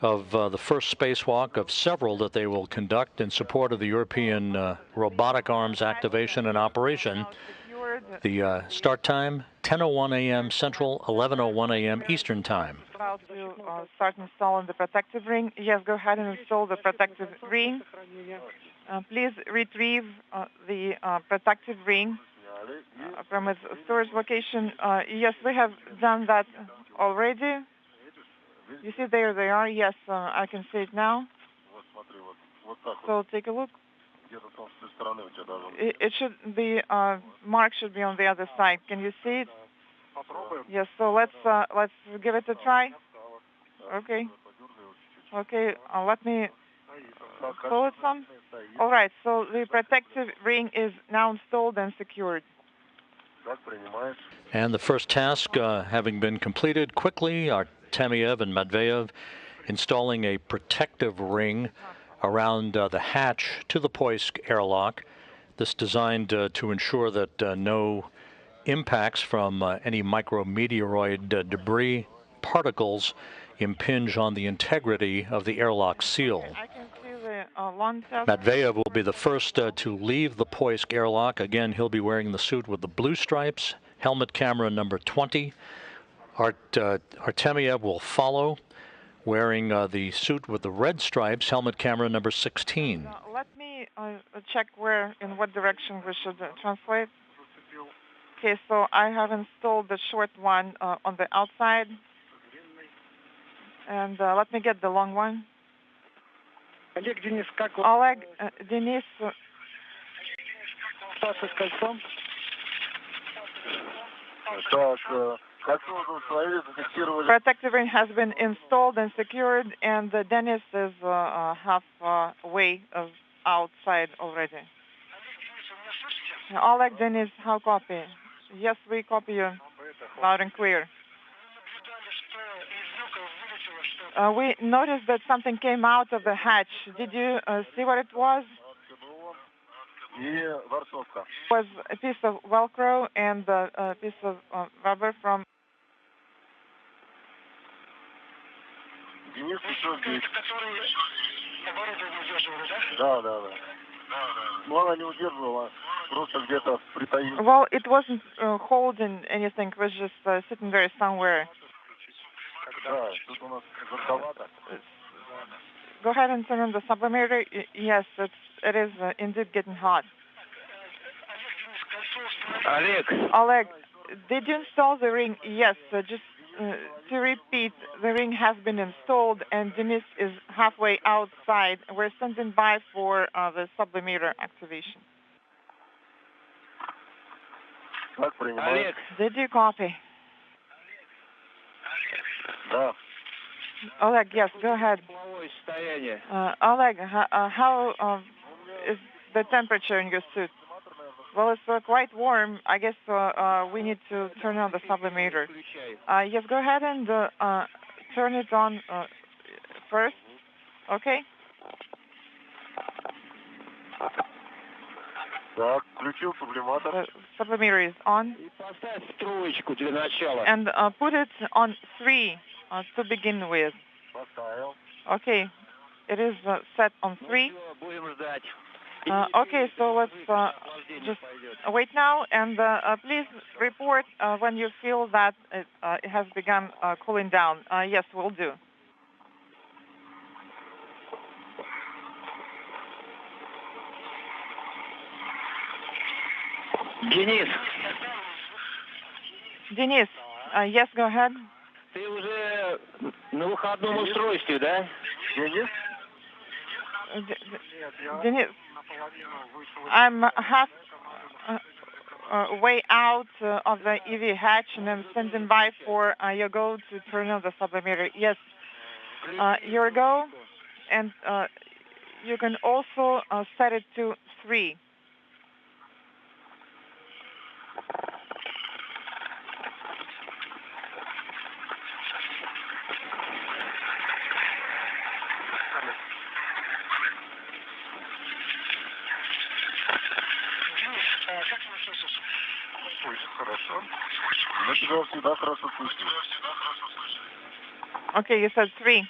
of the first spacewalk of several that they will conduct in support of the European Robotic Arm's activation and operation. The start time, 10:01 a.m. Central, 11:01 a.m. Eastern Time. About to start installing the protective ring. Yes, go ahead and install the protective ring. Please retrieve the protective ring from its storage location. Yes, we have done that already. You see, there they are. Yes, I can see it now. So take a look. It should, the mark should be on the other side. Can you see it? Yes. So let's give it a try. Okay. Okay. Let me pull it some. All right. So the protective ring is now installed and secured. And the first task having been completed quickly, Artemyev and Medvedev installing a protective ring around the hatch to the Poisk airlock. This designed to ensure that no impacts from any micrometeoroid debris particles impinge on the integrity of the airlock seal. I can see the launch test. Medvedev will be the first to leave the Poisk airlock. Again, he'll be wearing the suit with the blue stripes, helmet camera number 20. Artemyev will follow, wearing the suit with the red stripes, helmet camera number 16. Let me check where, in what direction we should translate. Okay, so I have installed the short one on the outside. And let me get the long one. Олег, Денис, как вы? Oleg, Denis. Саша с кольцом? Protective ring has been installed and secured, and Dennis is halfway outside already. Oleg, Denis, how copy? Yes, we copy you loud and clear. We noticed that something came out of the hatch. Did you see what it was? It was a piece of Velcro and a piece of rubber from... Well, it wasn't holding anything. It was just sitting there somewhere. Go ahead and turn on the sublimator. Yes, it is indeed getting hot. Oleg, did you install the ring? Yes, just to repeat, the ring has been installed and Denis is halfway outside. We're standing by for the sublimator activation. Did you copy? Oleg, yes, go ahead. Oleg, how is the temperature in your suit? Well, it's quite warm. I guess we need to turn on the sublimator. Yes, go ahead and turn it on first. Okay? Так, включил сублиматор. The sublimator is on. And put it on 3 to begin with. Поставил. Okay, it is set on 3. Okay, so let's just wait now, and please report when you feel that it has begun cooling down. Yes, we'll do. Денис, yes, go ahead. Ты уже на выходном устройстве, да? Денис? Денис, I'm half way out of the EV hatch, and I'm standing by for your go to turn on the sublimator. Yes, your go, and you can also set it to 3. Okay, you said 3.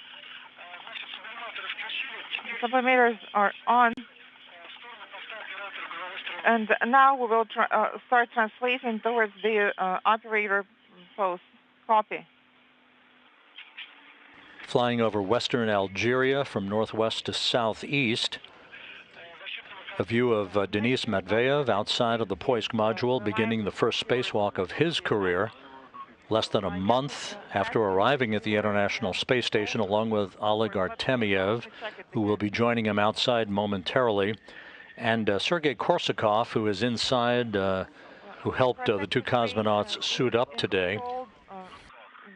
Sublimators are on. And now we will start translating towards the operator post. Copy. Flying over western Algeria from northwest to southeast. A view of Denis Medvedev outside of the Poisk module, beginning the first spacewalk of his career. Less than a month after arriving at the International Space Station, along with Oleg Artemyev, who will be joining him outside momentarily, and Sergei Korsakov, who is inside, who helped the 2 cosmonauts suit up today.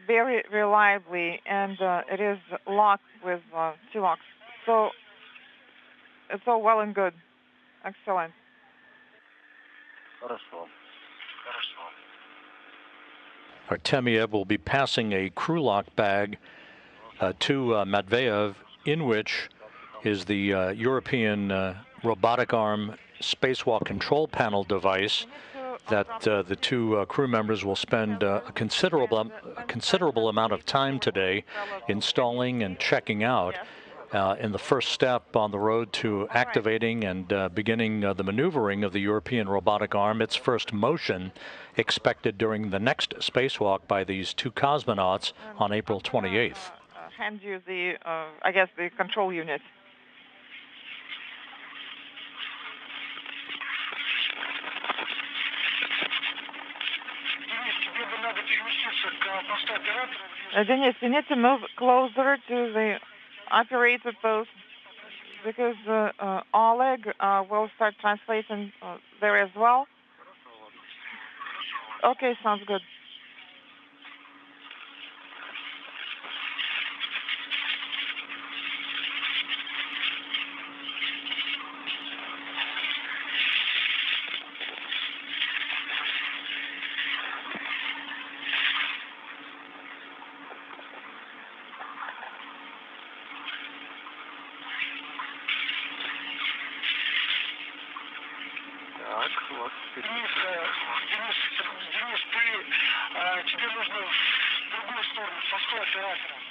Very reliably, and it is locked with 2 locks. So it's all well and good. Excellent. Artemyev will be passing a crew lock bag to Medvedev, in which is the European Robotic Arm Spacewalk control panel device that the 2 crew members will spend a considerable amount of time today installing and checking out in the first step on the road to activating and beginning the maneuvering of the European Robotic Arm, its first motion expected during the next spacewalk by these 2 cosmonauts on April 28th. Hand you the, I guess, the control unit. Denis, you need to move closer to the operator post because Oleg will start translating there as well. Okay, sounds good.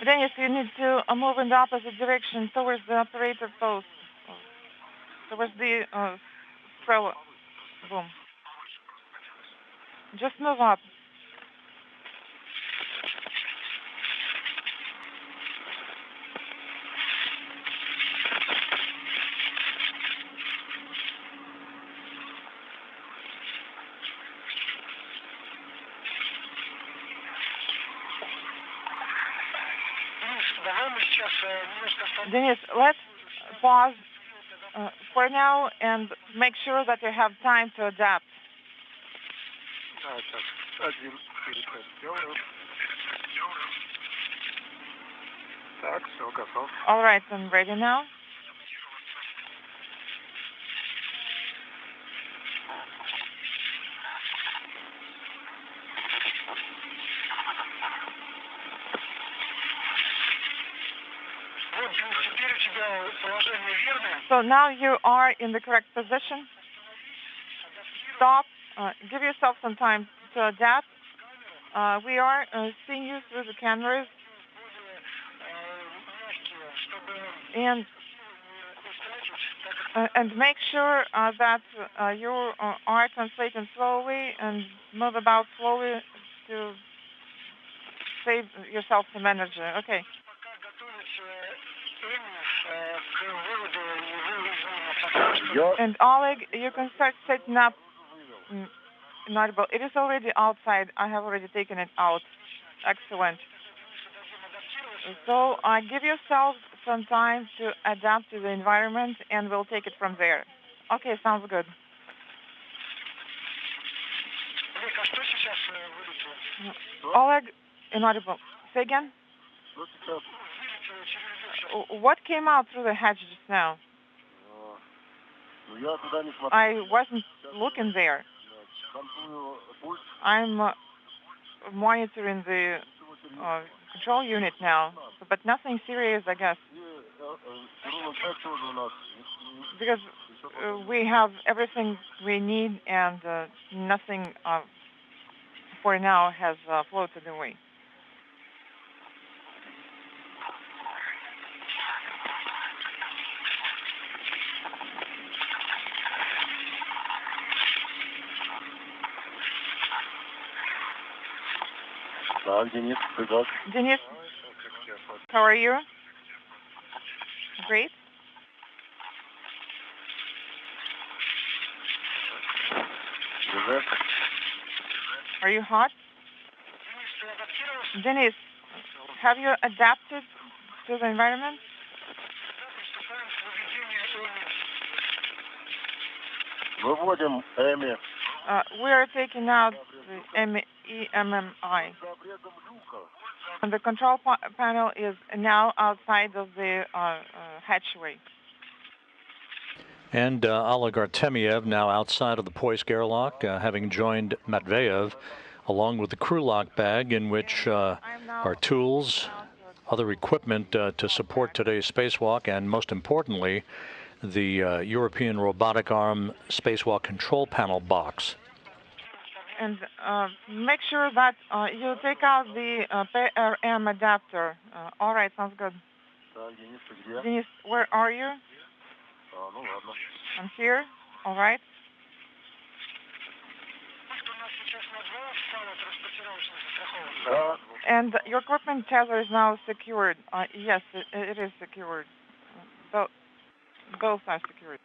Denis, you need to move in the opposite direction towards the operator post, towards the control room. Just move up. Denis, let's pause for now and make sure that you have time to adapt. All right, I'm ready now. So now you are in the correct position. Stop. Give yourself some time to adapt. We are seeing you through the cameras. And make sure that you are translating slowly and move about slowly to save yourself some energy. Okay. And Oleg, you can start setting up Inaudible. It is already outside. I have already taken it out. Excellent. So give yourself some time to adapt to the environment, and we'll take it from there. Okay, sounds good. Oleg, Inaudible. Say again? What came out through the hatch just now? I wasn't looking there. I'm monitoring the control unit now, but nothing serious, I guess. Because we have everything we need, and nothing for now has floated away. Denis, how are you? Great. Are you hot? Denis, have you adapted to the environment? We are taking out the EMMI. And the control panel is now outside of the hatchway. And Oleg Artemyev now outside of the Poisk airlock, having joined Matveyev, along with the crew lock bag in which are tools, other equipment to support today's spacewalk, and most importantly, the European Robotic Arm Spacewalk control panel box. And make sure that you take out the PRM adapter. All right, sounds good. Denis, where are you? I'm here. All right. And your equipment tether is now secured. Yes, it is secured. Both are secured.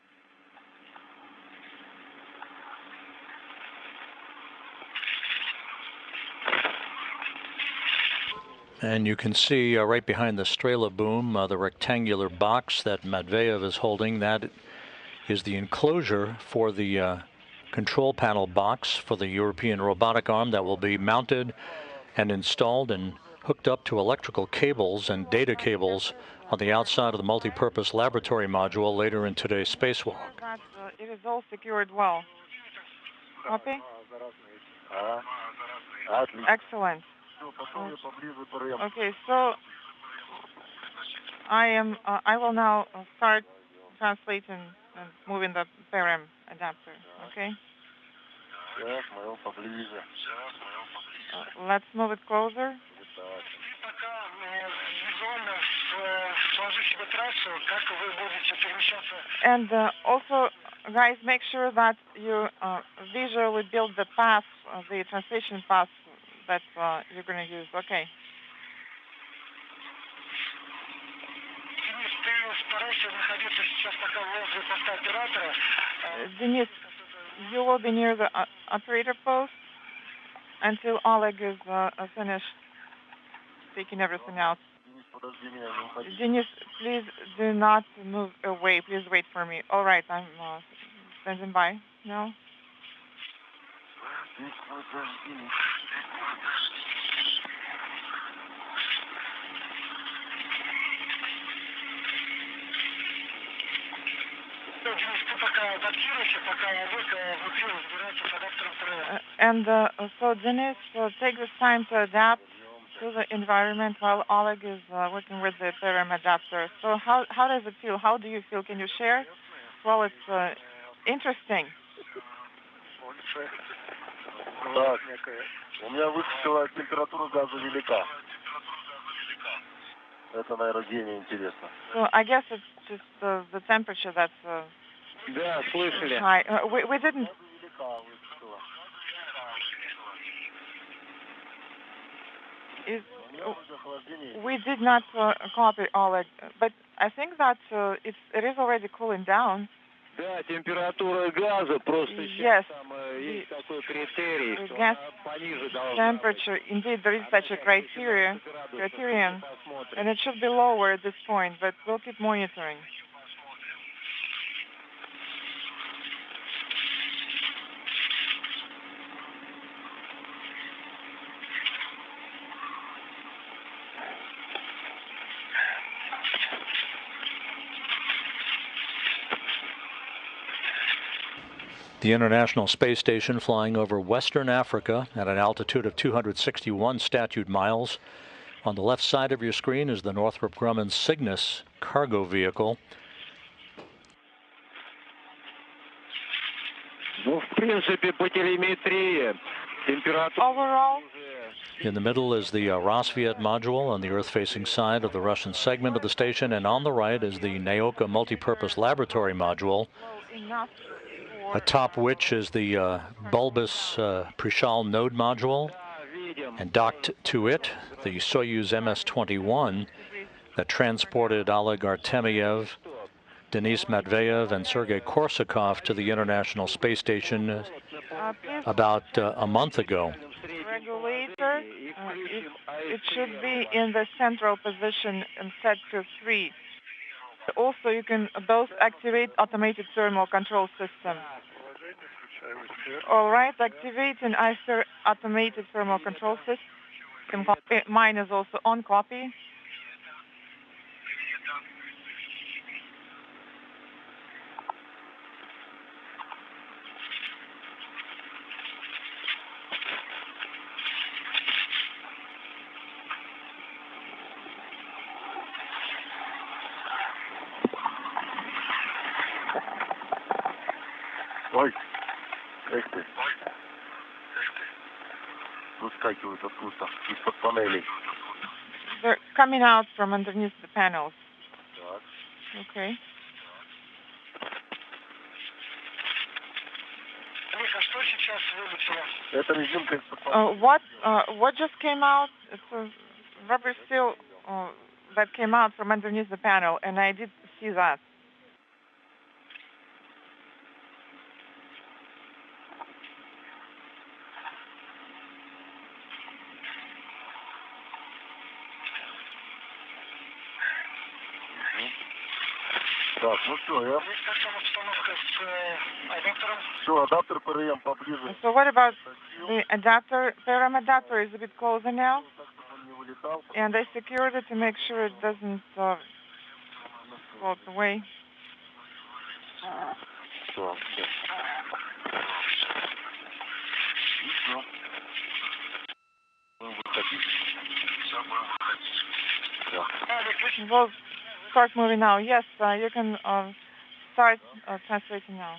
And you can see right behind the Strela boom, the rectangular box that Matveyev is holding. That is the enclosure for the control panel box for the European Robotic Arm that will be mounted and installed and hooked up to electrical cables and data cables on the outside of the multi-purpose laboratory module later in today's spacewalk. It is all secured well. Copy? Excellent. Okay, so I will now start translating and moving the PRM adapter. Okay. Let's move it closer. And also, guys, make sure that you visually build the path, the translation path that you're going to use. Okay. Denis, you will be near the operator post until Oleg is finished taking everything out. Denis, please do not move away. Please wait for me. All right, I'm standing by now. And so, Denis, take this time to adapt to the environment while Oleg is working with the PRM adapter. So how does it feel? How do you feel? Can you share? Well, it's interesting. Так, у меня высокая температура газа велика. Это, наверное, гению интересно. So I guess it's just the temperature that's Да, слышали. high. We didn't. We did not copy Oleg, but I think that it is already cooling down. Да, температура газа просто Yes, там есть такой критерий, что gas пониже должна temperature. Indeed, there is such a criterion, and it should be lower at this point, but we'll keep monitoring. The International Space Station flying over Western Africa at an altitude of 261 statute miles. On the left side of your screen is the Northrop Grumman Cygnus cargo vehicle. в принципе, по телеметрии температура... Overall, In the middle is the Rosviet module on the Earth-facing side of the Russian segment of the station, and on the right is the Naoka multipurpose laboratory module, enough for, atop which is the bulbous Prishal node module, and docked to it, the Soyuz MS-21 that transported Oleg Artemyev, Denis Matveyev, and Sergei Korsakov to the International Space Station about a month ago. Regulator, it should be in the central position and set to 3. Also, you can both activate automated thermal control system. All right, activating ISR automated thermal control system. Mine is also on copy. Ой, эх ты. Выскакивают откуда-то, из-под панелей. They're coming out from underneath the panels. Так. Okay. Что сейчас вылетело? Это резинка из-под панелей. What just came out? It's a rubber seal that came out from underneath the panel, and I did see that. Так, ну все, я... Все, адаптер ПРМ поближе. So what about the adapter? PRM adapter is a bit closer now, and I secured it to make sure it doesn't float away. Все, все. Будем выходить. We'll start moving now. Yes, you can start translating now.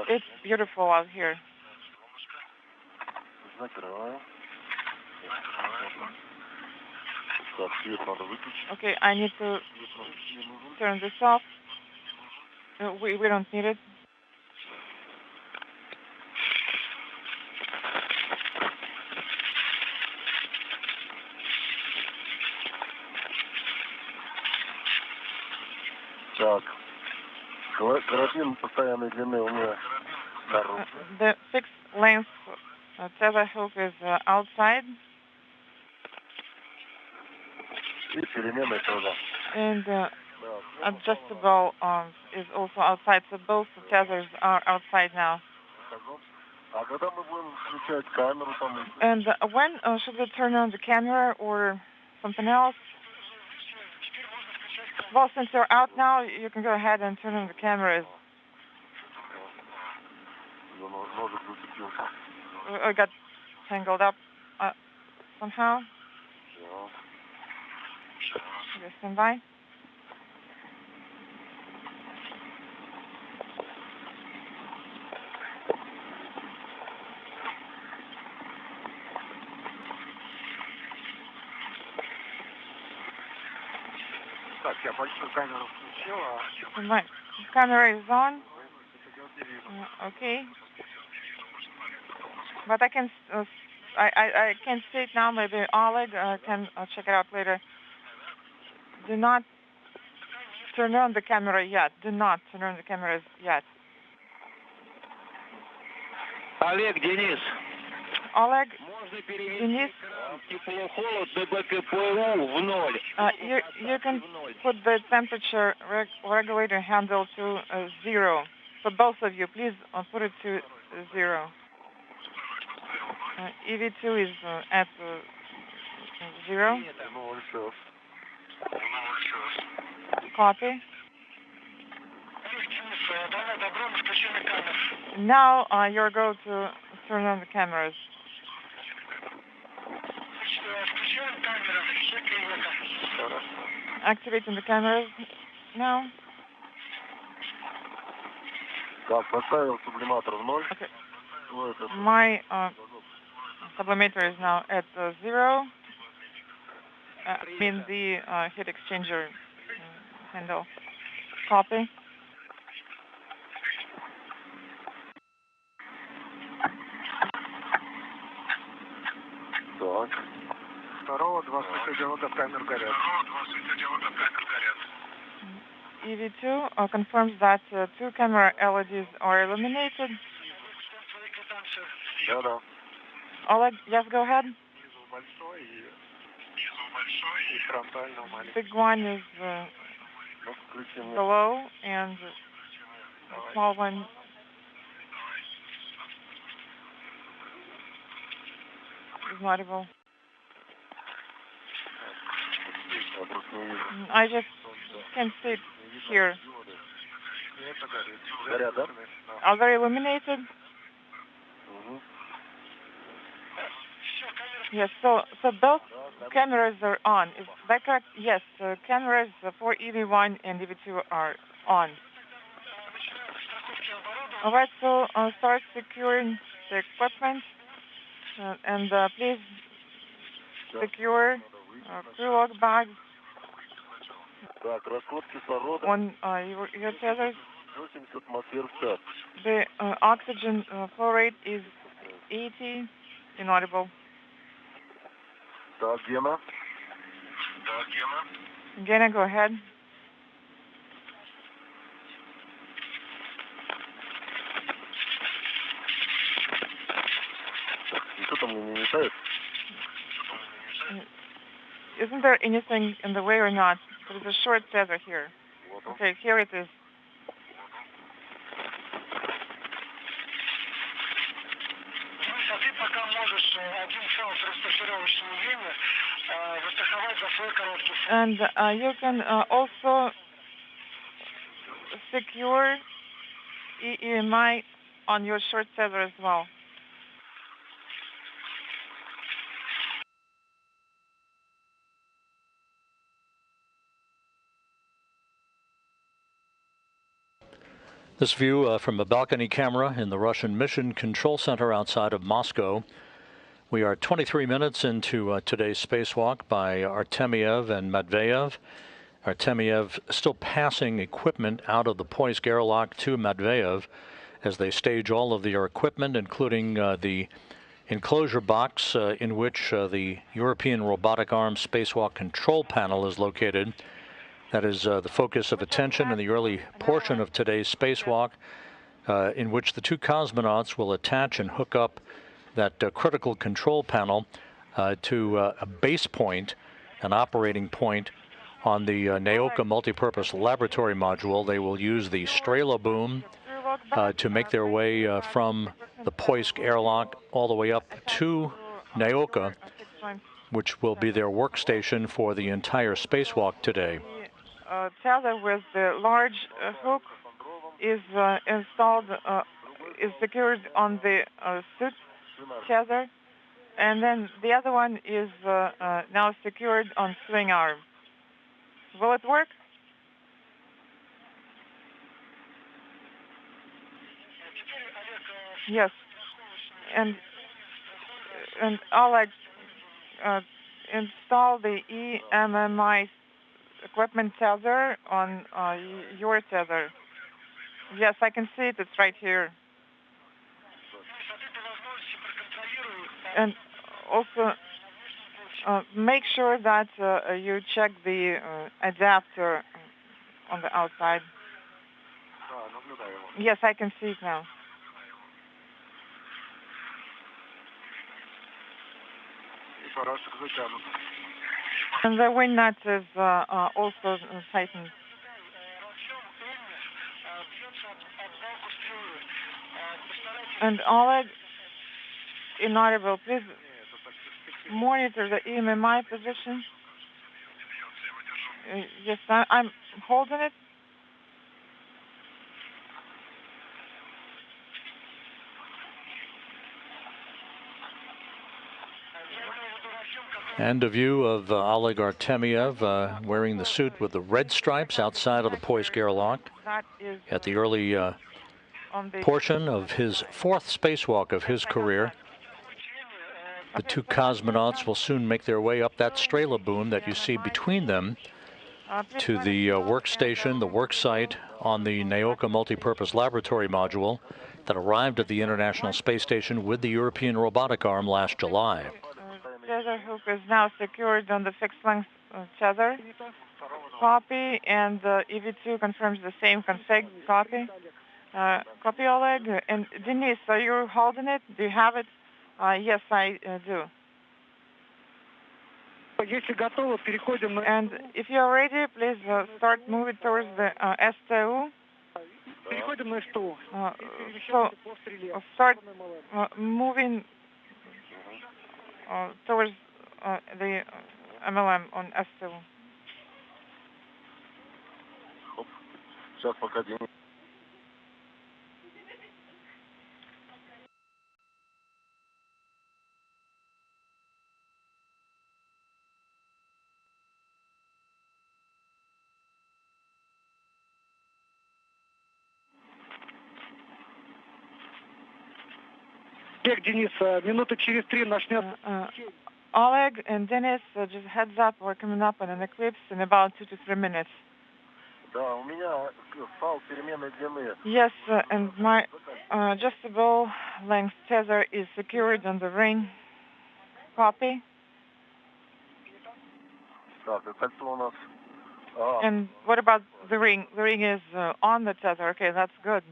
It's beautiful out here. Закрываю. Так, свет надо выключить. Okay, I need to turn this off. We don't need it. Так, карабин постоянной длины у меня наружу. The fixed length tether hook is outside. И переменной тоже. And adjustable is also outside, so both tethers are outside now. А когда мы будем включать камеру там? And when should we turn on the camera or something else? Well, since you're out now, you can go ahead and turn on the cameras. I got tangled up somehow. Okay, stand by. Так, я большую камеру включила. Right. The camera is on. Okay. But I can I can see it now. Maybe Oleg can check it out later. Do not turn on the camera yet. Do not turn on the cameras yet. Олег, Денис. Oleg, Можно перевести Денис, тепло-холод ДБКПУ в 0. you can put the temperature regulator handle to 0. For both of you, please put it to 0. EV2 is at 0. Copy. Now you're going to turn on the cameras. Activating the cameras now. Okay. My sublimator is now at 0. I mean the heat exchanger handle. Copy. Так. Второго, 25 диодов таймер горят. EV2 confirms that 2 camera LEDs are illuminated. Да. Oleg, yes, go ahead. Большой и фронтально маленький. Big one is below, and the small one is audible. I just can't see it here. Are they illuminated? Yes, so both cameras are on. Is that correct? Yes, cameras for EV1 and EV2 are on. All right, so start securing the equipment, and please secure crew lock bags on your tethers. The oxygen flow rate is 80, inaudible. Gena, go ahead. Isn't there anything in the way or not? There's a short tether here. Okay, here it is. And you can also secure EMI on your short tether as well. This view from a balcony camera in the Russian Mission Control Center outside of Moscow. We are 23 minutes into today's spacewalk by Artemyev and Matveyev. Artemyev still passing equipment out of the Poisk airlock to Matveyev as they stage all of their equipment, including the enclosure box in which the European Robotic Arm Spacewalk control panel is located. That is the focus of attention in the early portion of today's spacewalk, in which the two cosmonauts will attach and hook up that critical control panel to a base point, an operating point on the Naoka multipurpose laboratory module. They will use the Strela boom to make their way from the Poisk airlock all the way up to Naoka, which will be their workstation for the entire spacewalk today. Tether with the large hook is installed, is secured on the suit tether, and then the other one is now secured on swing arm. Will it work? Yes. And Oleg, install the EMMI equipment tether on your tether. Yes, I can see it. It's right here. And also make sure that you check the adapter on the outside. Yes, I can see it now. And the wing nut is also tightened. And Oleg, inaudible, please monitor the EMMI position. Yes, I'm holding it. And a view of Oleg Artemyev wearing the suit with the red stripes outside of the Poisk airlock at the early on the portion of his fourth spacewalk of his career. The two cosmonauts will soon make their way up that Strela-boom that you see between them to the workstation, the work site on the Naoka Multipurpose Laboratory Module that arrived at the International Space Station with the European Robotic Arm last July. tether hook is now secured on the fixed-length tether. Copy, and EV2 confirms the same config. Copy. Copy, Oleg. And Denise, are you holding it? Do you have it? Yes, I do. And if you're ready, please start moving towards the STU. So start moving towards the MLM on STU. Сейчас пока денег. Денис, минуты через 3 начнет. Oleg and Dennis, just heads up, we're coming up on an eclipse in about 2 to 3 minutes. Да, у меня фал переменной длины. Yes, and my adjustable length tether is secured on the ring. Copy. Так, кольцо у нас. And what about the ring? The ring is on the tether. Okay, that's good.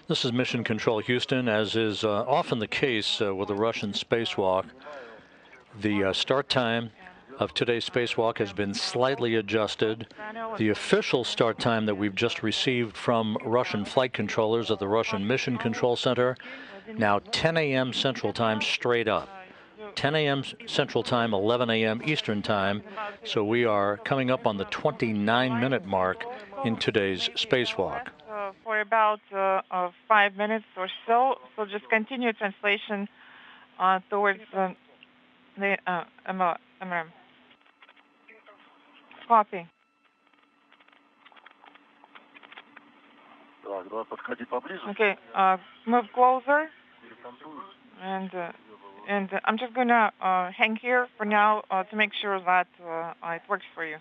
This is Mission Control Houston. As is often the case with the Russian spacewalk, the start time of today's spacewalk has been slightly adjusted. The official start time that we've just received from Russian flight controllers at the Russian Mission Control Center, now 10 a.m. Central Time straight up. 10 a.m. Central Time, 11 a.m. Eastern Time. So we are coming up on the 29-minute mark in today's spacewalk. For about 5 minutes or so. So just continue translation towards the MRM. Copy. Так, давай подходи поближе. Okay, move closer. And I'm just gonna hang here for now to make sure that it works for you.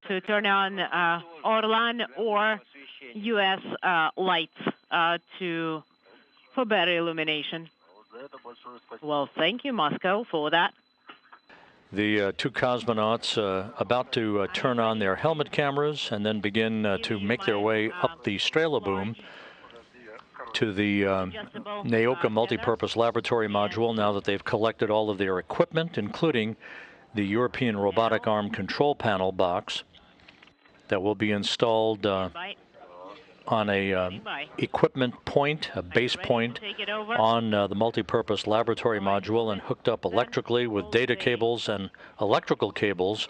To turn on Orlan or U.S. lights for better illumination. Well, thank you, Moscow, for that. The two cosmonauts about to turn on their helmet cameras and then begin to make their way up the Strela-boom to the Naoka Multipurpose Laboratory Module now that they've collected all of their equipment, including the European Robotic Arm control panel box that will be installed on a equipment point, a base point on the multipurpose laboratory module and hooked up electrically with data cables and electrical cables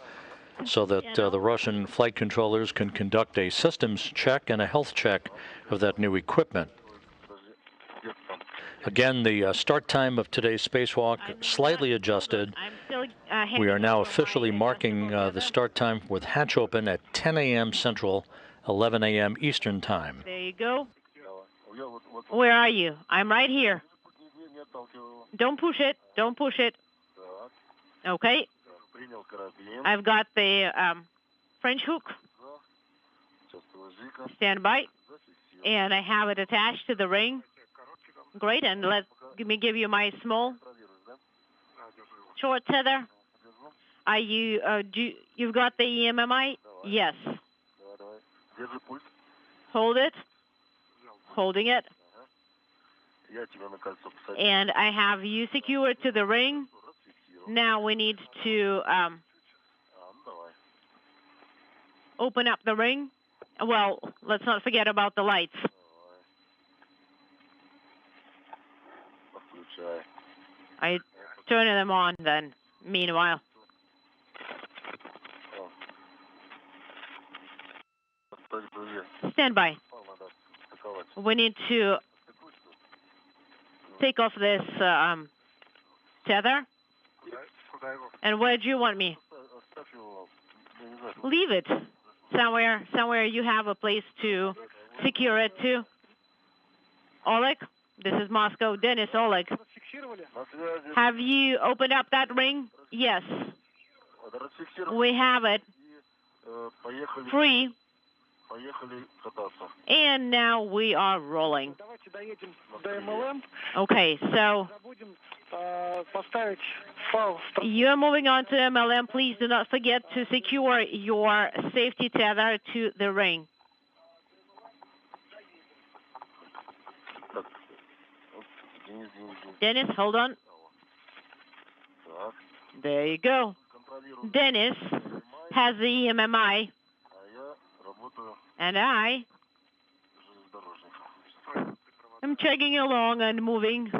so that the Russian flight controllers can conduct a systems check and a health check of that new equipment. Again, the start time of today's spacewalk slightly adjusted. We are now officially marking the start time with hatch open at 10 a.m. Central, 11 a.m. Eastern Time. There you go. Where are you? I'm right here. Don't push it. Don't push it. Okay. I've got the French hook. Stand by. And I have it attached to the ring. Great, and let me give you my small short tether. Are you? You've got the EMMI? Yes. Hold it. Holding it. And I have you secured to the ring. Now we need to open up the ring. Well, let's not forget about the lights. I turn them on then, meanwhile. Stand by. We need to take off this tether. And where do you want me? Leave it. Somewhere you have a place to secure it to. Oleg, this is Moscow. Dennis, Oleg. Have you opened up that ring? Yes. We have it. Free. And now we are rolling. Okay, so you're moving on to MLM. Please do not forget to secure your safety tether to the ring. Dennis, hold on. There you go. Dennis has the EMMI. And I am chugging along and moving.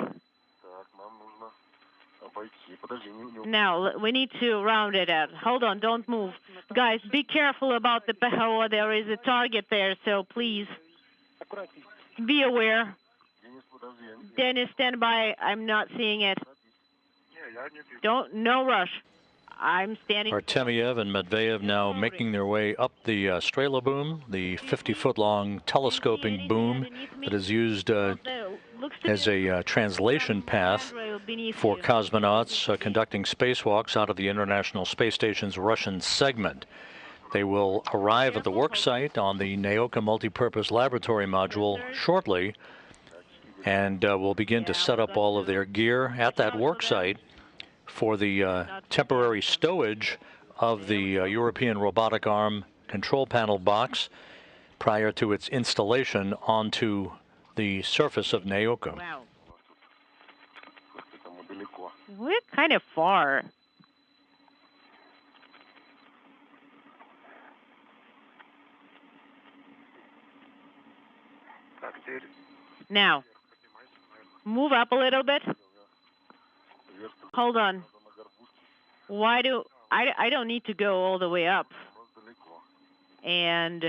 Now, we need to round it out. Hold on, don't move. Guys, be careful about the PHO. There is a target there, so please be aware. Dennis, stand by. I'm not seeing it. No rush. I'm standing. Artemyev and Medvedev now making their way up the Strela boom, the 50-foot-long telescoping boom that is used as a translation path for cosmonauts conducting spacewalks out of the International Space Station's Russian segment. They will arrive at the work site on the Naoka Multipurpose Laboratory Module shortly and will begin to set up all of their gear at that work site for the temporary stowage of the European Robotic Arm control panel box prior to its installation onto the surface of Naoka. Wow. We're kind of far. Now, move up a little bit. Hold on. Why do I don't need to go all the way up. And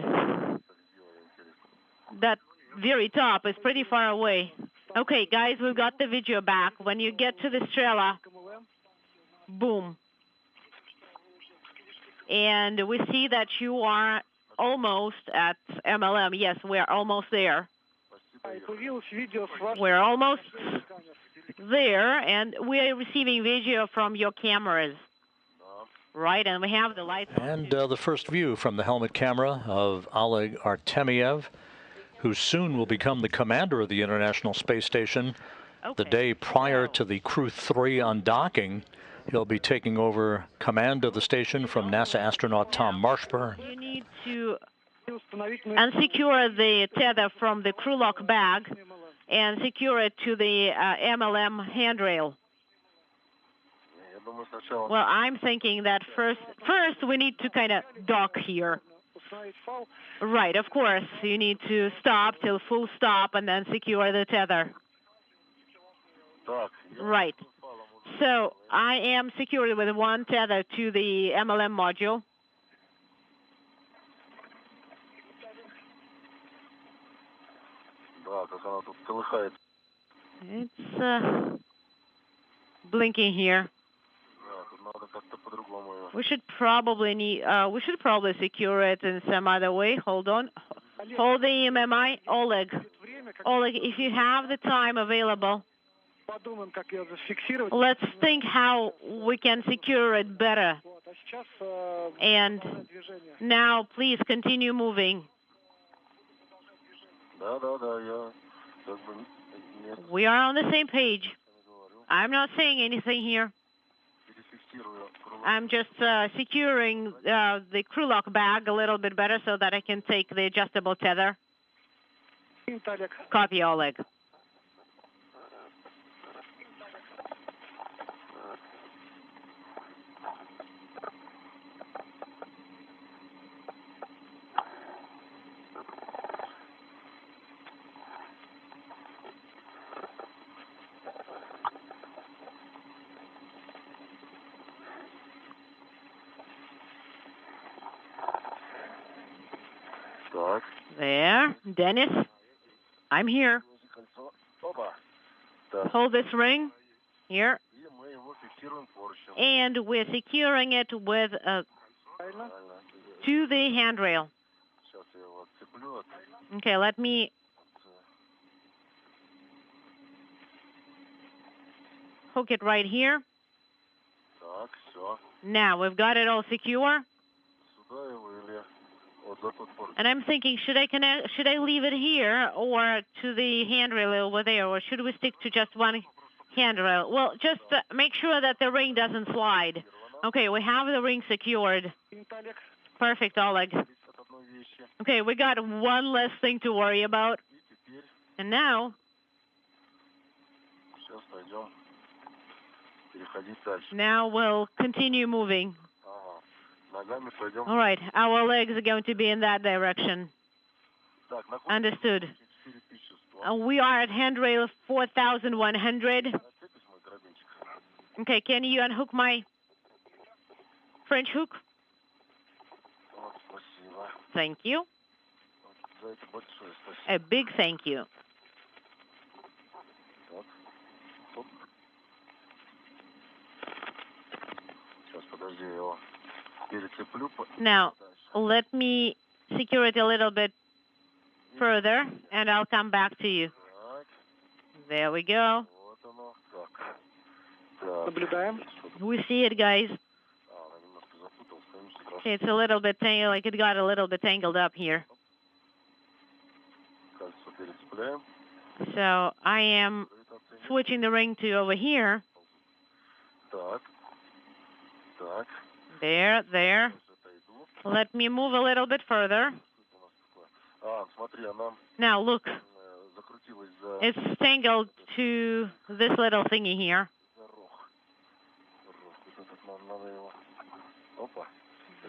that very top is pretty far away. Okay, guys, we've got the video back. When you get to the Strela, boom. And we see that you are almost at MLM. Yes, we're almost there. We're almost there, and we are receiving video from your cameras. Right, and we have the lights on. And the first view from the helmet camera of Oleg Artemyev, who soon will become the commander of the International Space Station. The day prior to the Crew 3 undocking, he'll be taking over command of the station from NASA astronaut Tom Marshburn. You need to unsecure the tether from the crew lock bag and secure it to the MLM handrail. Well, I'm thinking that first we need to kind of dock here. Right, of course. You need to stop till full stop and then secure the tether. Right. So I am secured with one tether to the MLM module. It's blinking here. We should probably secure it in some other way. Hold on. Hold the EMMI. Oleg, if you have the time available, let's think how we can secure it better. And now, please continue moving. We are on the same page. I'm not saying anything here. I'm just securing the crew lock bag a little bit better so that I can take the adjustable tether. Copy, Oleg. There. Dennis, I'm here. Hold this ring. Here. And we're securing it with to the handrail. Okay, let me hook it right here. Now we've got it all secure. And I'm thinking, should I leave it here or to the handrail over there, or should we stick to just one handrail? Well, just make sure that the ring doesn't slide. Okay, we have the ring secured. Perfect, Oleg. Okay, we got one less thing to worry about. And now, we'll continue moving. All right, our legs are going to be in that direction. Understood. We are at handrail 4,100. Okay, can you unhook my French hook? Thank you. A big thank you. Now, let me secure it a little bit further, and I'll come back to you. There we go. We see it, guys. Okay, it's a little bit like it got a little bit tangled up here. So I am switching the ring to over here. There. Let me move a little bit further. Now look, it's tangled to this little thingy here.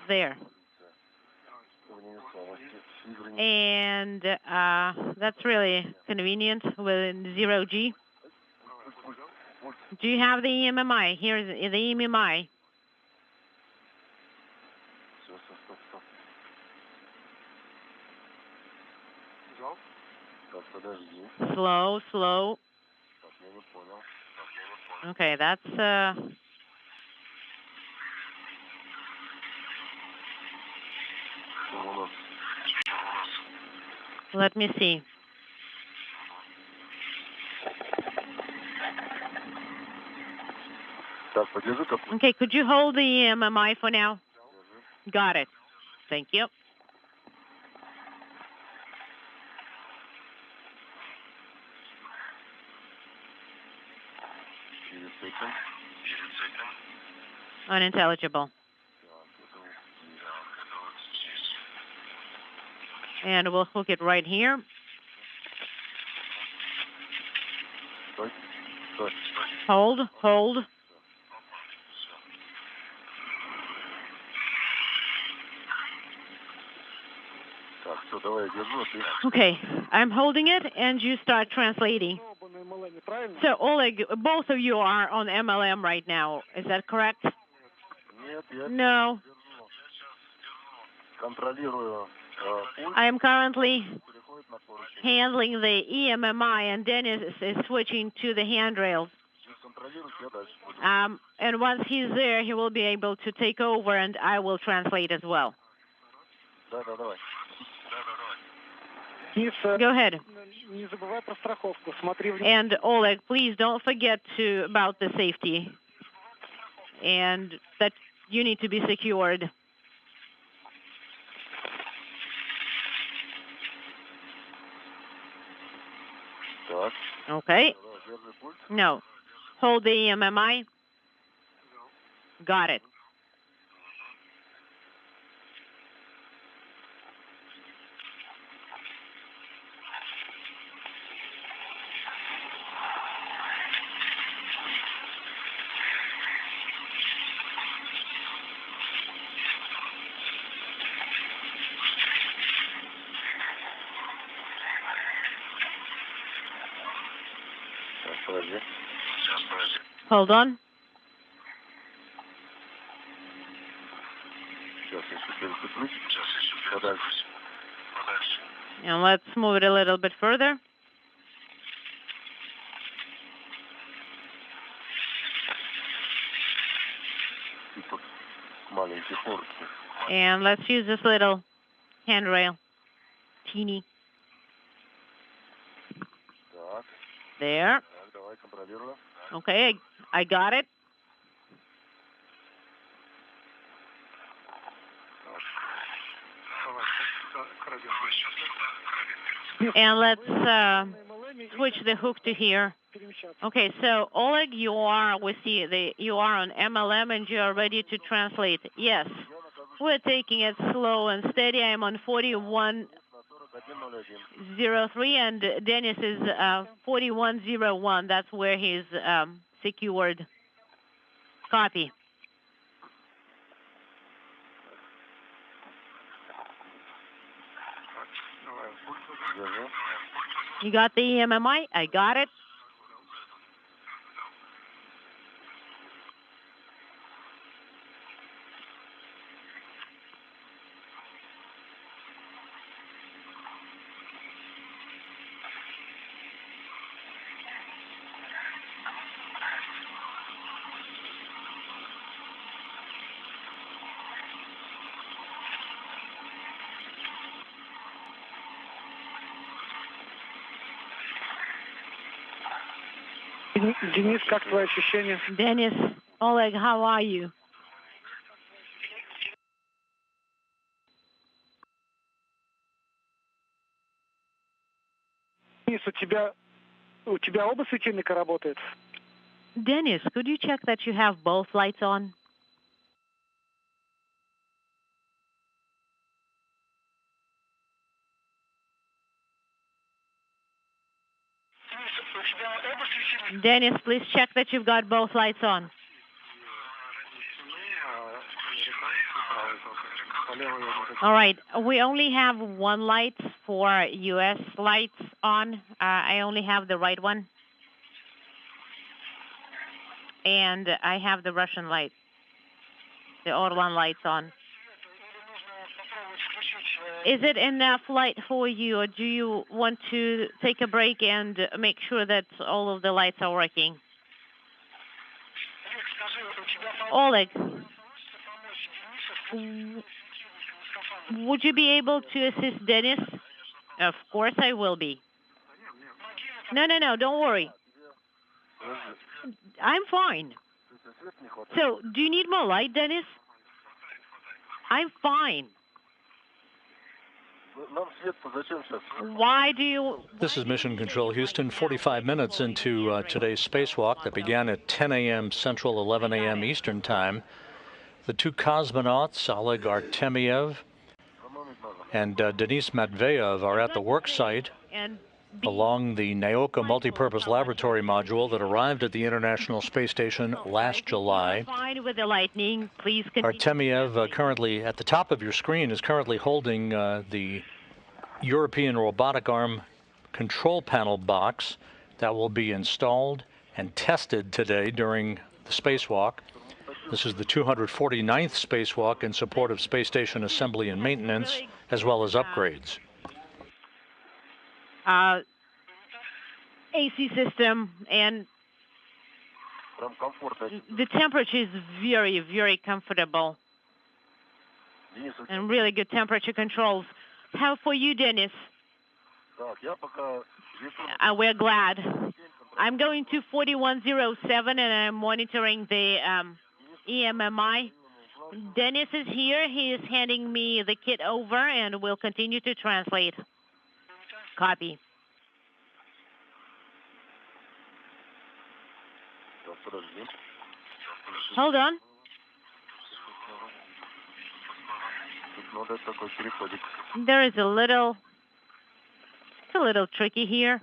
There. And that's really convenient with 0G. Do you have the EMMI? Here's the EMMI. Slow. Okay, that's let me see. Okay, could you hold the EMMI for now? Got it. Thank you. Unintelligible. And we'll hook it right here. Hold. Okay, I'm holding it, and you start translating. So, Oleg, both of you are on MLM right now. Is that correct? No. I am currently handling the EMMI, and Dennis is switching to the handrails. And once he's there, he will be able to take over, and I will translate as well. Go ahead. And Oleg, please don't forget about the safety, and that you need to be secured. Okay. No. Hold the EMMI. Got it. Hold on. And let's move it a little bit further. And let's use this little handrail. Teeny. There. Okay, I got it. And let's switch the hook to here. Okay, so Oleg, you are on MLM and you are ready to translate. Yes, we're taking it slow and steady. I'm on 4103 and Dennis is 4101. That's where he's secured. Copy. You got the EMMI? I got it. Денис, как твои ощущения? Dennis, Oleg, how are you? Денис, у тебя оба светильника работают? Dennis, could you check that you have both lights on? Dennis, please check that you've got both lights on. All right, we only have one light for U.S. lights on. I only have the right one. And I have the Russian light, the Orlan lights on. Is it enough light for you, or do you want to take a break and make sure that all of the lights are working? Oleg, would you be able to assist Dennis? Of course I will be. No, don't worry. I'm fine. So, do you need more light, Dennis? I'm fine. Why do you... This is Mission Control Houston, 45 minutes into today's spacewalk that began at 10 a.m. Central, 11 a.m. Eastern Time. The two cosmonauts, Oleg Artemyev and Denis Matveyev, are at the work site along the Naoka Multipurpose Laboratory module that arrived at the International Space Station last July. Fine with the lightning, please continue. Artemyev, currently at the top of your screen, is currently holding the European Robotic Arm control panel box that will be installed and tested today during the spacewalk. This is the 249th spacewalk in support of space station assembly and maintenance, as well as upgrades. AC system, and the temperature is very, very comfortable and really good temperature controls. How for you, Dennis? We're glad. I'm going to 4107 and I'm monitoring the EMMI. Dennis is here. He is handing me the kit over and will continue to translate. Copy. Hold on. There is it's a little tricky here.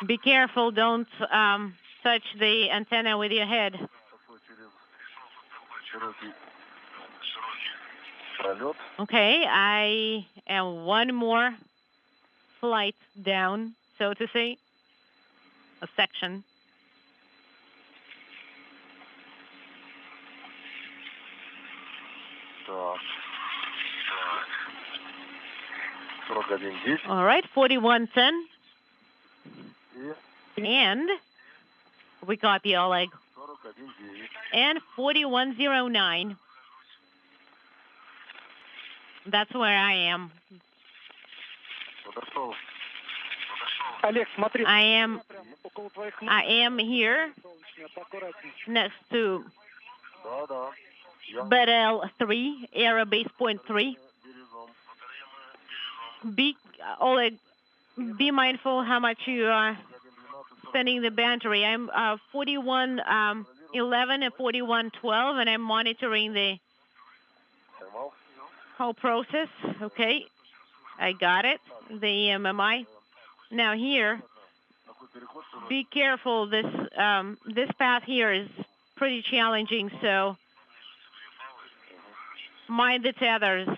Be careful, don't touch the antenna with your head. Okay, I am one more flight down, so to say, a section. All right, 4110. And we copy Oleg. And 4109. That's where I am. I am here next to BL 3, Aero Base Point 3. Oleg, be mindful how much you are spending the battery. I'm 4111 and 4112, and I'm monitoring the whole process. Okay, I got it. The EMMI. Now here, be careful. This path here is pretty challenging, so mind the tethers.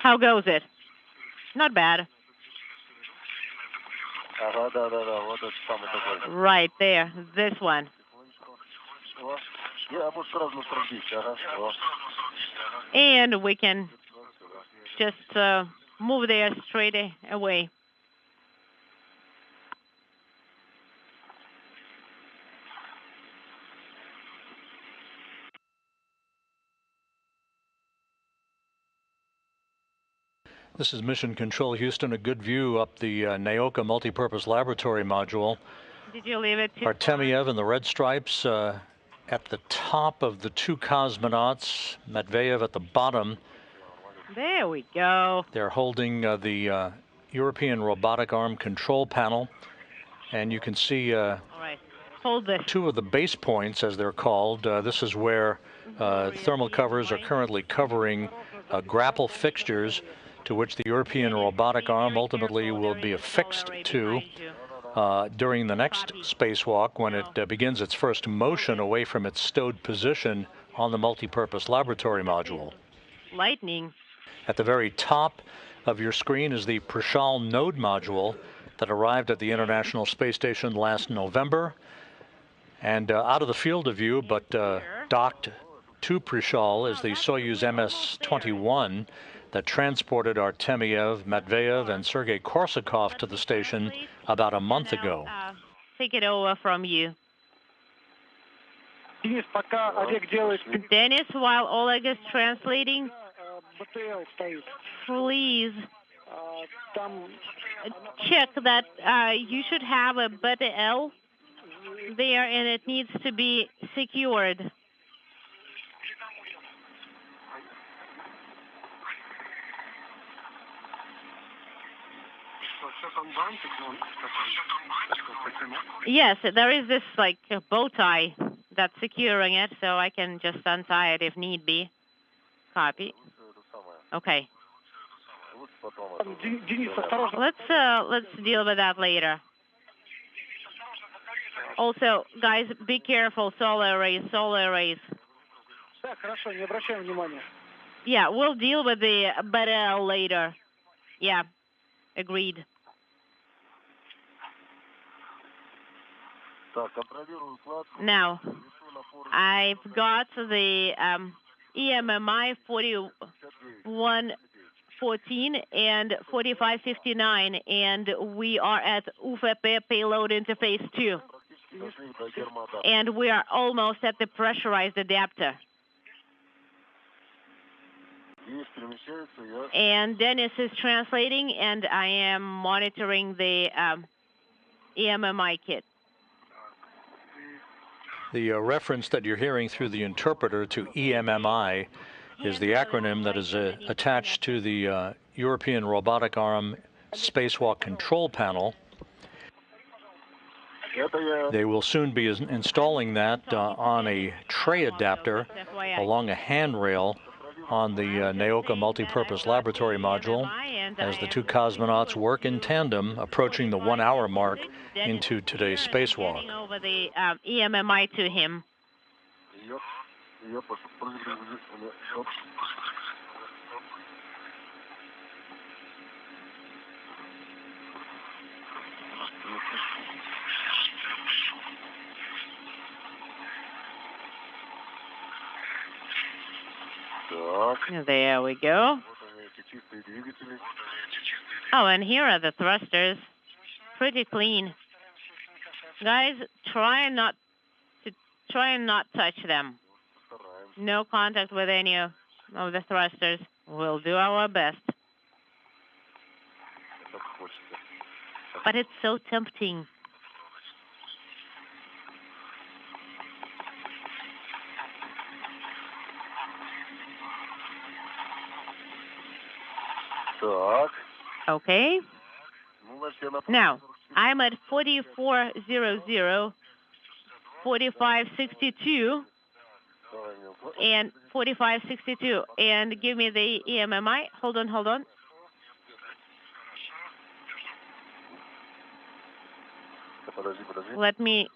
How goes it? Not bad. Right there, this one. And we can just move there straight away. This is Mission Control Houston, a good view up the Naoka Multipurpose Laboratory Module. Did you leave it? Artemiev and the red stripes at the top of the two cosmonauts, Matveyev at the bottom. There we go. They're holding the European Robotic Arm control panel, and you can see all right. Hold this. Two of the base points, as they're called. This is where thermal covers are currently covering grapple fixtures to which the European Robotic Arm ultimately will be affixed to during the next spacewalk when it begins its first motion away from its stowed position on the multipurpose laboratory module. Lightning. At the very top of your screen is the Prishal node module that arrived at the International Space Station last November. And out of the field of view, but docked to Prishal, is the Soyuz MS-21 that transported Artemiev, Matveyev, and Sergei Korsakov to the station about a month ago. Take it over from you. Dennis, while Oleg is translating, please check that you should have a BTL there, and it needs to be secured. Yes, there is this like a bow tie that's securing it, so I can just untie it if need be. Copy. Okay. Let's deal with that later. Also, guys, be careful. Solar arrays. Yeah, we'll deal with the BTL later. Yeah, agreed. Now, I've got the EMMI 4114 and 4559, and we are at UFP payload interface 2. And we are almost at the pressurized adapter. And Dennis is translating, and I am monitoring the EMMI kit. The reference that you're hearing through the interpreter to EMMI is the acronym that is attached to the European Robotic Arm Spacewalk control panel. They will soon be installing that on a tray adapter along a handrail on the Naoka Multipurpose Laboratory Module as the two cosmonauts work in tandem, approaching the 1 hour mark into today's spacewalk. Over the EMMI to him. There we go. Oh, and here are the thrusters. Pretty clean. Guys, try and not touch them. No contact with any of the thrusters. We'll do our best. But it's so tempting. Okay. Now, I'm at 4400, 4562, and 4562. And give me the EMMI. Hold on. Let me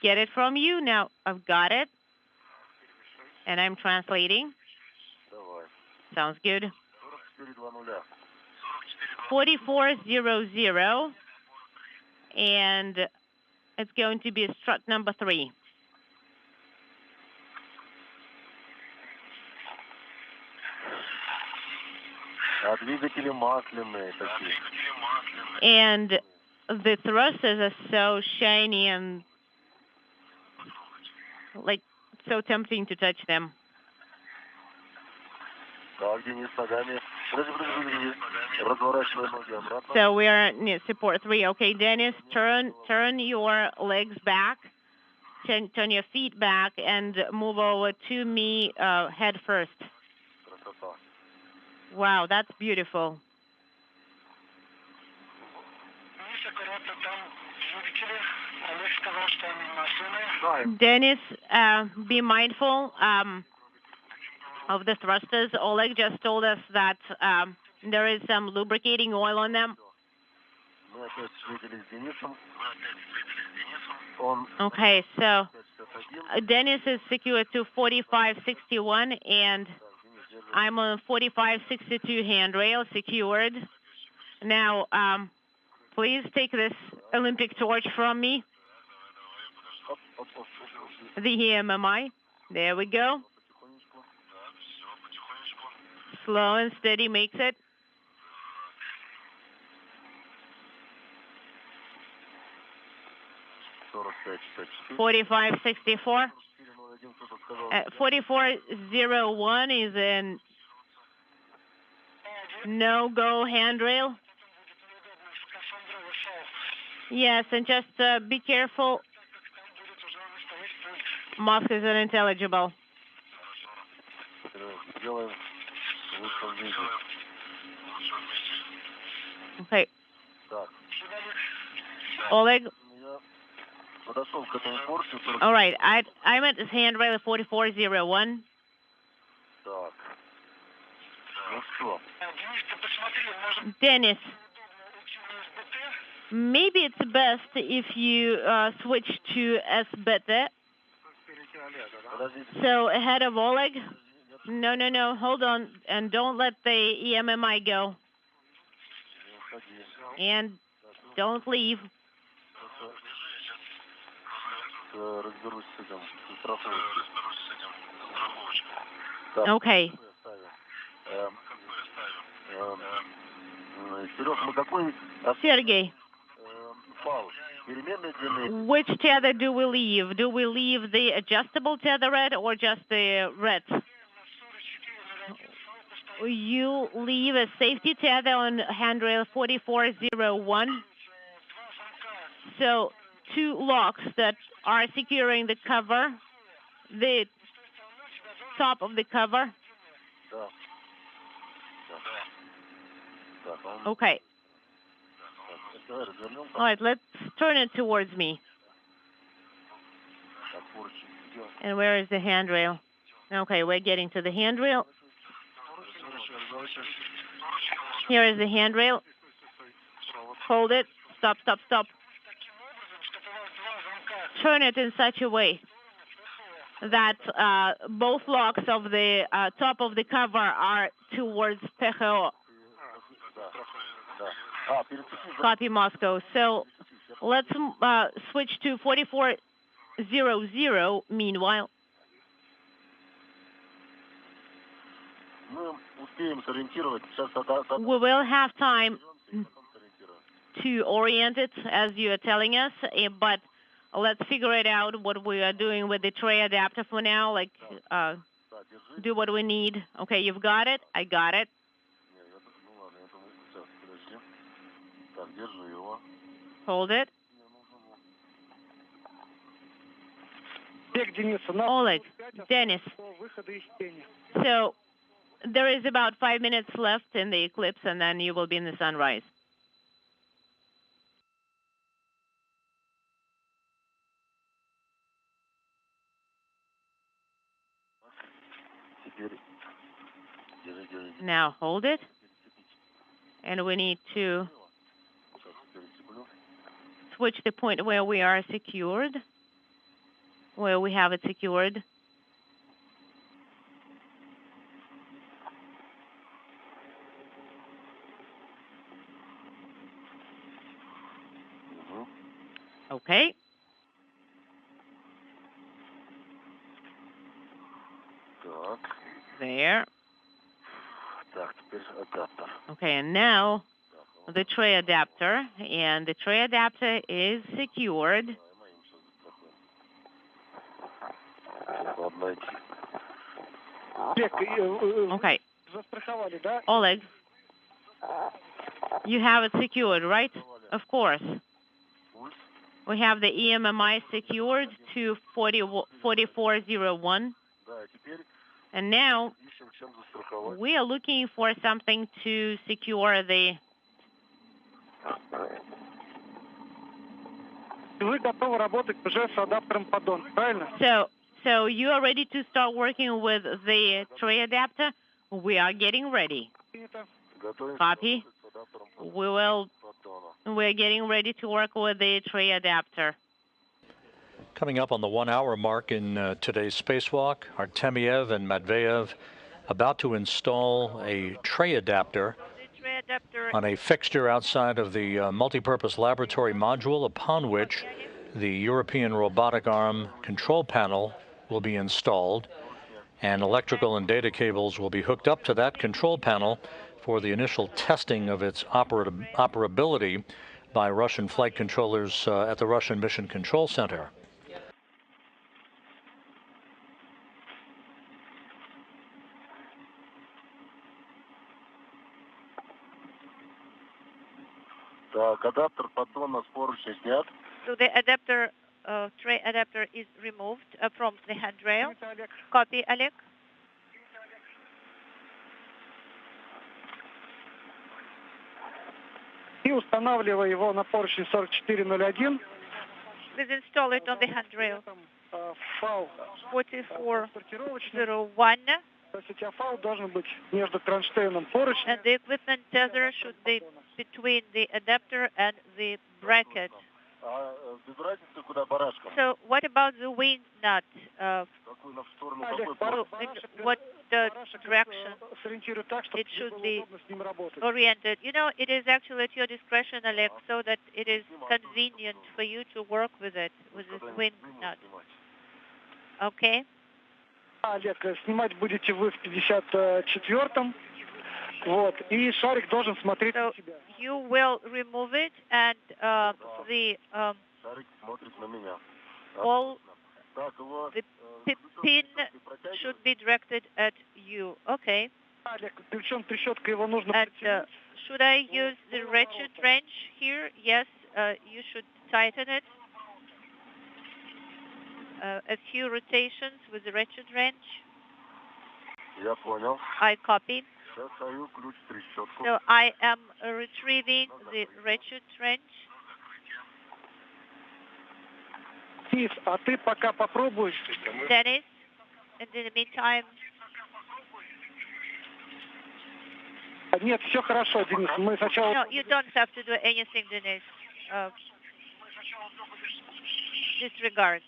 get it from you. Now, I've got it. And I'm translating. Sounds good. 4400, and it's going to be strut number 3. And the thrusters are so shiny and like so tempting to touch them. So we are near support 3. Okay, Dennis, turn your legs back, turn your feet back, and move over to me head first. Wow, that's beautiful. Dennis, be mindful of the thrusters. Oleg just told us that there is some lubricating oil on them. Okay, so Dennis is secure to 4561, and I'm on 4562 handrail, secured. Now, please take this Olympic torch from me. The EMMI. There we go. Slow and steady makes it. $45.64. 4401 is in no-go handrail. Yes, and just be careful. Mask is unintelligible. Okay. Oleg. All right, I'm at this handrail 4401. Dennis, maybe it's best if you switch to S-beta. So ahead of Oleg. No, hold on, and don't let the EMMI go. And don't leave. Okay. Sergey, which tether do we leave? Do we leave the adjustable tether or just the red? You leave a safety tether on handrail 4401. So 2 locks that are securing the cover, the top of the cover. Okay. All right, let's turn it towards me. And where is the handrail? Okay, we're getting to the handrail. Here is the handrail. Hold it. Stop. Turn it in such a way that both locks of the top of the cover are towards PHO. Copy Moscow. So let's switch to 4400 meanwhile. We will have time to orient it as you are telling us, but let's figure it out what we are doing with the tray adapter for now, like do what we need. Okay, you've got it? I got it. Hold it. Oleg, Dennis. So there is about 5 minutes left in the eclipse, and then you will be in the sunrise. Now hold it. And we need to switch the point where we are secured, where we have it secured. Okay. There. Okay, and now the tray adapter, and the tray adapter is secured. Okay. Oleg, you have it secured, right? Of course. We have the EMMI secured to 4401. And now we are looking for something to secure the... So you are ready to start working with the tray adapter? We are getting ready. Copy. We're getting ready to work with the tray adapter. Coming up on the 1 hour mark in today's spacewalk, Artemyev and Matveyev about to install a tray adapter on a fixture outside of the multipurpose laboratory module, upon which the European Robotic Arm control panel will be installed, and electrical and data cables will be hooked up to that control panel for the initial testing of its operability by Russian flight controllers at the Russian Mission Control Center. Так, адаптер поддона с поручня снят. So the adapter, tray adapter is removed from the handrail. Copy, Oleg. И устанавливая его на поручень 4401. Please install it on the handrail. Фау. 4401. То есть у тебя фау должен быть между кронштейном поручня. And the equipment tether should be between the adapter and the bracket. So what about the wing nut? What direction it should be oriented? You know, it is actually at your discretion, Oleg, so that it is convenient for you to work with it, with this wing nut. Okay? Олег, снимать будете вы в 54-м. Вот, и шарик должен смотреть на себя. You will remove it, and the pin should be directed at you. Okay. Олег, причем трещотка его нужно and should I use the ratchet wrench here? Yes, you should tighten it. A few rotations with the ratchet wrench. Я понял. I copy. Сейчас даю ключ трещотку. So I am retrieving the ratchet wrench. Денис, а ты пока попробуй. Dennis, and in the meantime. Нет, все хорошо, Денис. Мы сначала. No, you don't have to do anything, Dennis. Disregard.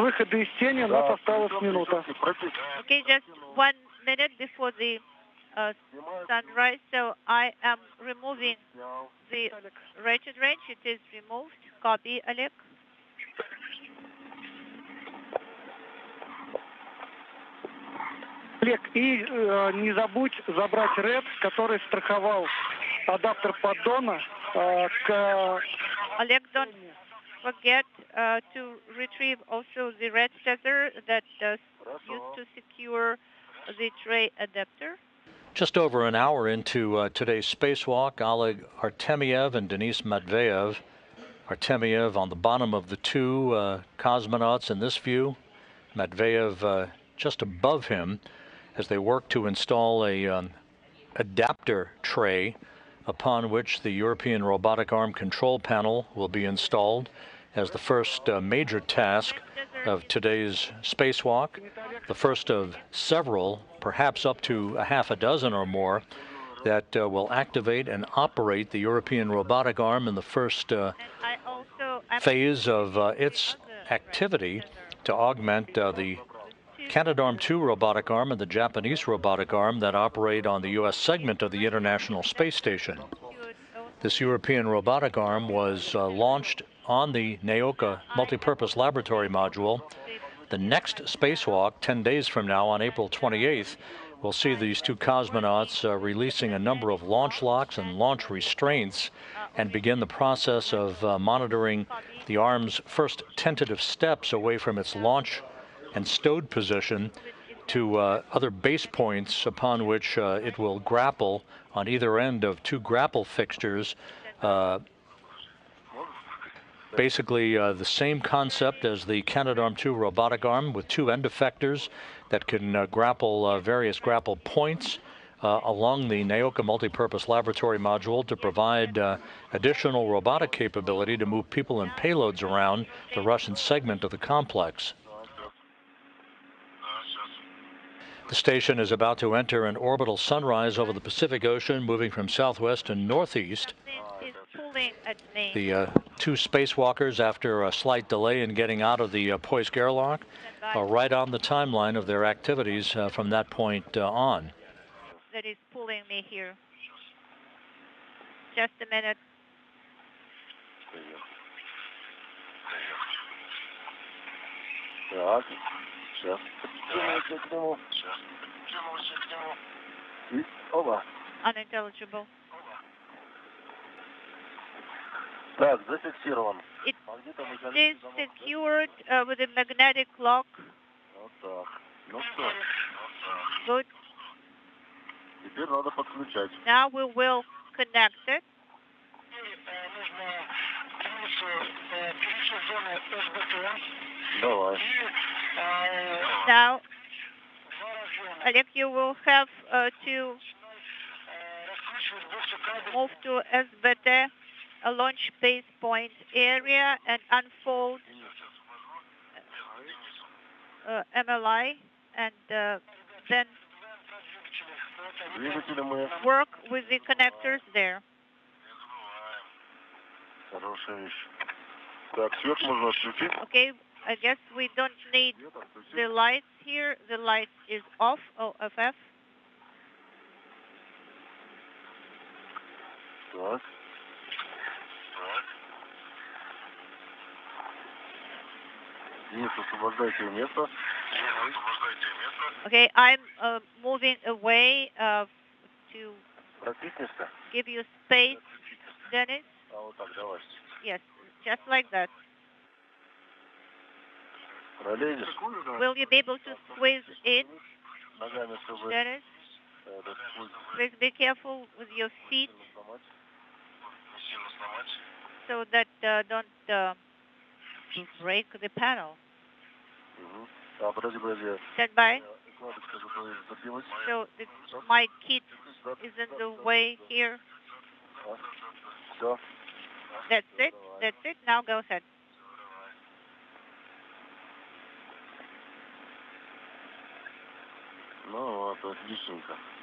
выхода из тени у нас осталась минута. Okay, just 1 minute before the sunrise, so I am removing the ratchet wrench. It is removed. Copy, Oleg. Олег, и не забудь забрать РЭД, который страховал адаптер поддона к... Oleg, don't forget to retrieve also the red tether that used to secure the tray adapter. Just over an hour into today's spacewalk, Oleg Artemyev and Denis Matveyev. Artemyev on the bottom of the two cosmonauts in this view. Matveyev just above him as they work to install a adapter tray upon which the European Robotic Arm control panel will be installed as the first major task of today's spacewalk, the first of several, perhaps up to a half a dozen or more, that will activate and operate the European Robotic Arm in the first phase of its activity to augment the Canadarm2 robotic arm and the Japanese robotic arm that operate on the U.S. segment of the International Space Station. This European robotic arm was launched on the Naoka Multipurpose Laboratory Module. The next spacewalk, 10 days from now on April 28th, will see these two cosmonauts releasing a number of launch locks and launch restraints and begin the process of monitoring the arm's first tentative steps away from its launch and stowed position to other base points upon which it will grapple on either end of two grapple fixtures. Basically the same concept as the Canadarm2 robotic arm with two end effectors that can grapple various grapple points along the Naoka Multipurpose Laboratory Module to provide additional robotic capability to move people and payloads around the Russian segment of the complex. The station is about to enter an orbital sunrise over the Pacific Ocean, moving from southwest to northeast. The two spacewalkers, after a slight delay in getting out of the Poisk airlock, are right on the timeline of their activities from that point on. That is pulling me here. Just a minute. Unintelligible. It is secured with a magnetic lock. Good. Now we will connect it. Now, Oleg, you will have to move to SBT, a launch base point area, and unfold MLI, and then work with the connectors there. Okay, I guess we don't need the lights here. The light is off, OFF. Okay, I'm moving away to give you space, Dennis. Yes, just like that. Will you be able to squeeze in, Dennis? Please be careful with your feet so that don't break the panel. Stand by. So my kit is in the way here. That's it. That's it. Now go ahead.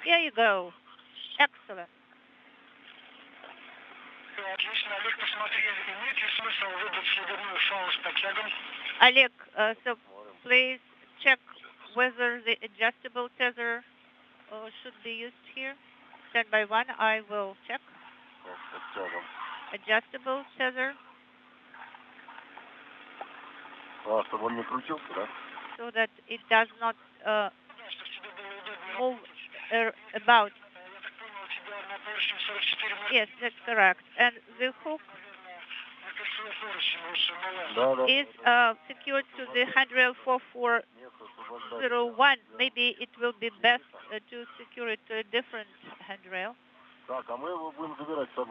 Here you go. Excellent. Отлично, Олег, посмотри, имеет ли смысл выдать следовую фау с подтягом? Oleg, so please check whether the adjustable tether should be used here. Standby 1, I will check. Adjustable tether. So that it does not move about. Yes, that's correct. And the hook is secured to the handrail 4401. Maybe it will be best to secure it to a different handrail.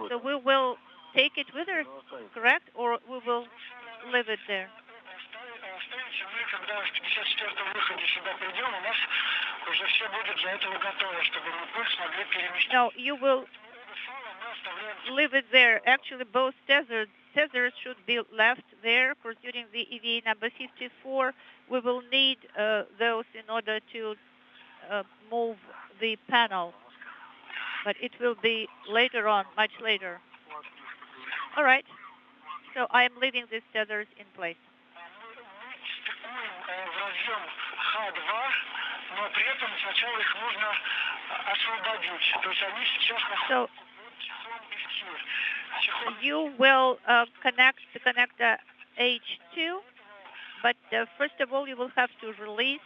So we will take it with us, correct? Or we will leave it there? No, you will leave it there. Actually, both tethers should be left there. Of course, during the EVA number 54, we will need those in order to move the panel. But it will be later on, much later. All right. So I am leaving these tethers in place. So you will connect the connector H2, but first of all, you will have to release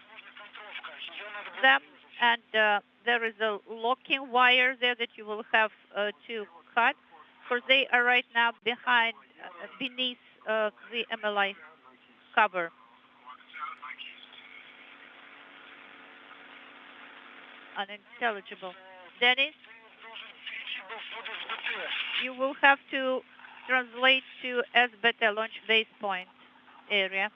them, and there is a locking wire there that you will have to cut, because they are right now beneath the MLI cover. Unintelligible. Dennis, you will have to translate to S-beta launch base point area.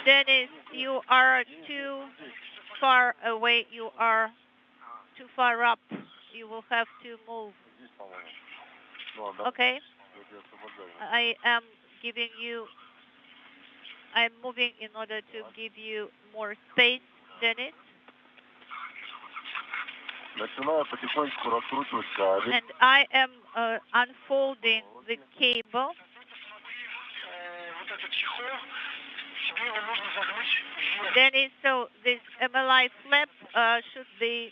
Dennis, you are too far away. You are too far up. You will have to move. Okay. I am giving you. I'm moving in order to give you more space, Dennis. And I am unfolding the cable. Dennis, so this MLI flap should be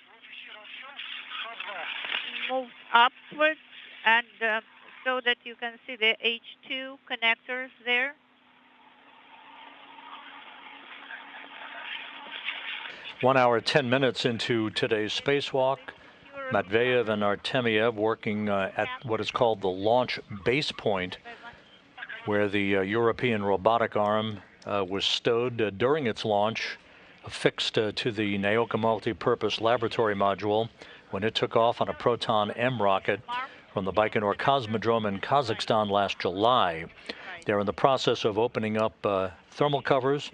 moved upwards, and so that you can see the H2 connectors there. One hour, 10 minutes into today's spacewalk. Matveyev and Artemyev working at what is called the launch base point, where the European Robotic Arm was stowed during its launch, affixed to the Naoka Multi-Purpose Laboratory Module when it took off on a Proton M rocket from the Baikonur Cosmodrome in Kazakhstan last July. They're in the process of opening up thermal covers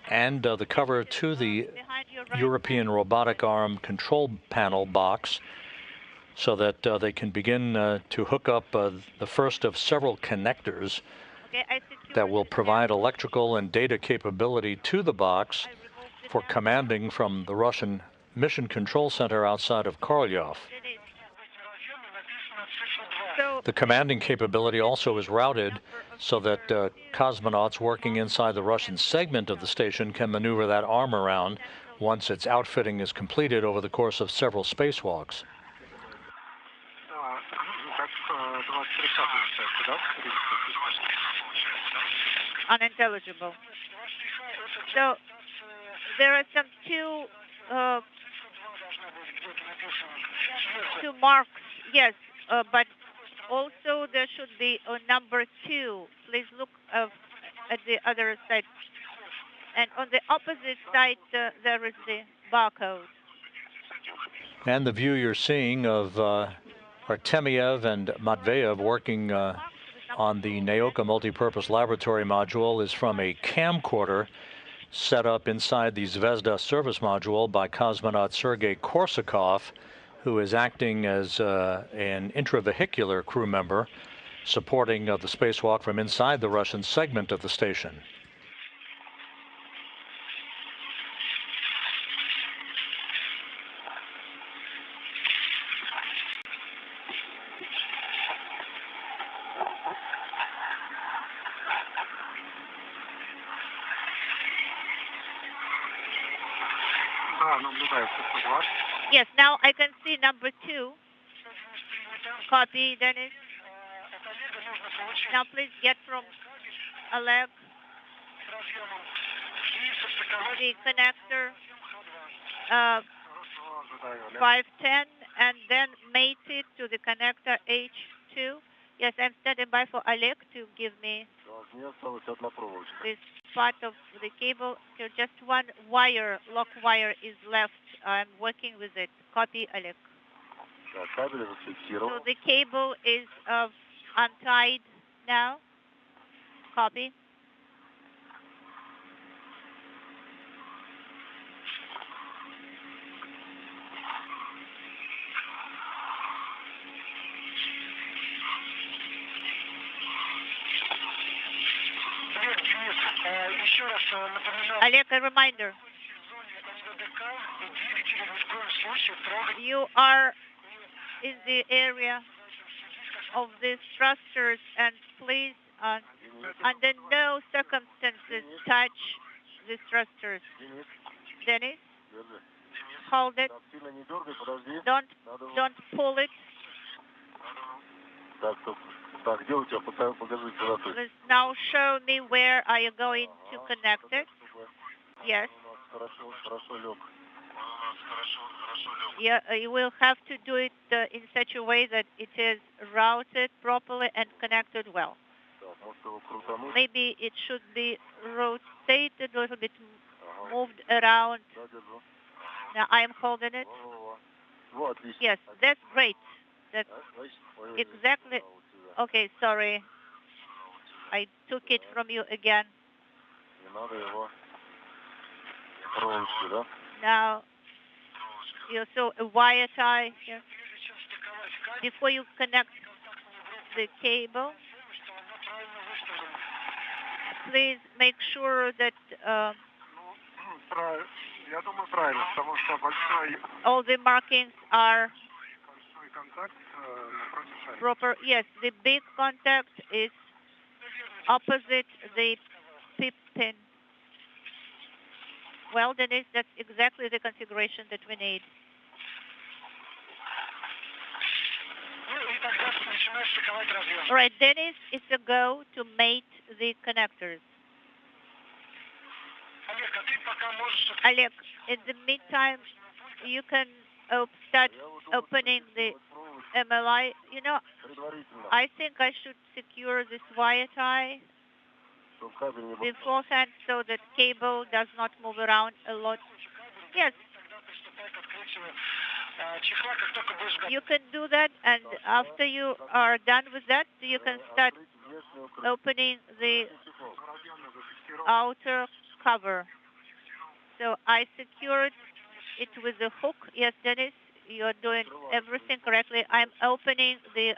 and the cover to the European Robotic Arm control panel box, so that they can begin to hook up the first of several connectors that will provide electrical and data capability to the box for commanding from the Russian Mission Control Center outside of Korolyov. The commanding capability also is routed so that cosmonauts working inside the Russian segment of the station can maneuver that arm around once its outfitting is completed over the course of several spacewalks. Unintelligible. So there are some two marks, yes, but also there should be a number 2. Please look at the other side. And on the opposite side, there is the barcode. And the view you're seeing of Artemyev and Matveyev working on the Naoka Multipurpose Laboratory Module is from a camcorder set up inside the Zvezda service module by cosmonaut Sergei Korsakov, who is acting as an intravehicular crew member supporting the spacewalk from inside the Russian segment of the station. Yes, now I can see number 2. Copy, Dennis. Now please get from Oleg the connector 510 and then mate it to the connector H2. Yes, I'm standing by for Oleg to give me this part of the cable. So just one wire, lock wire is left. I'm working with it. Copy, Oleg. So the cable is untied now. Copy. Oleg, a reminder. You are in the area of these thrusters, and please, under no circumstances, touch these thrusters. Dennis, hold it. Don't pull it. Please now show me where are you going to connect it. Yes. Yeah, you will have to do it in such a way that it is routed properly and connected well. Maybe it should be rotated a little bit, moved around. Now I am holding it. Yes, that's great. That's exactly. Okay, sorry. I took it from you again. Now, you saw a wire tie here. Before you connect the cable, please make sure that all the markings are proper. Yes, the big contact is opposite the PIP pin. Well, Dennis, that's exactly the configuration that we need. All right, Dennis, it's a go to mate the connectors. Oleg, in the meantime, you can start opening the MLI. You know, I think I should secure this wire tie beforehand so that cable does not move around a lot. Yes. You can do that, and after you are done with that, you can start opening the outer cover. So I secured it with the hook. Yes, Dennis, you're doing everything correctly. I'm opening the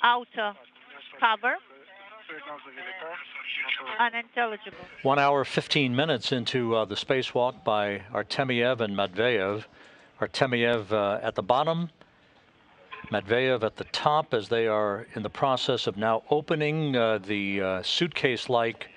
outer cover. Unintelligible. 1 hour, 15 minutes into the spacewalk by Artemyev and Matveyev. Artemyev at the bottom, Matveyev at the top, as they are in the process of now opening the suitcase-like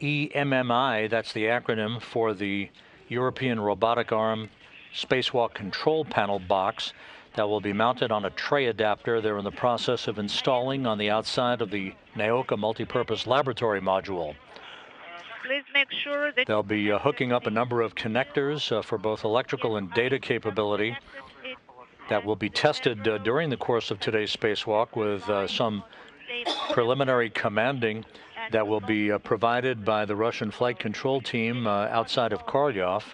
EMMI, that's the acronym for the European Robotic Arm Spacewalk Control Panel box that will be mounted on a tray adapter they're in the process of installing on the outside of the NAOCA multipurpose laboratory module. Please make sure that they'll be hooking up a number of connectors for both electrical and data capability that will be tested during the course of today's spacewalk with some preliminary commanding that will be provided by the Russian flight control team outside of Korolyov.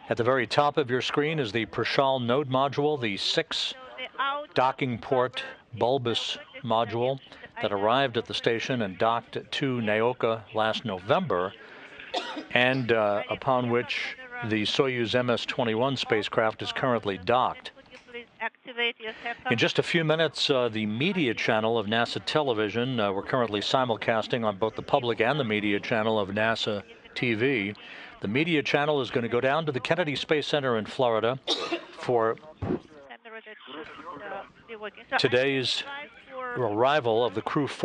At the very top of your screen is the Prashal node module, the 6 docking port bulbous module that arrived at the station and docked to NAOCA last November, and upon which the Soyuz MS-21 spacecraft is currently docked. In just a few minutes, the media channel of NASA television, we're currently simulcasting on both the public and the media channel of NASA TV. The media channel is going to go down to the Kennedy Space Center in Florida for today's arrival of the Crew 4.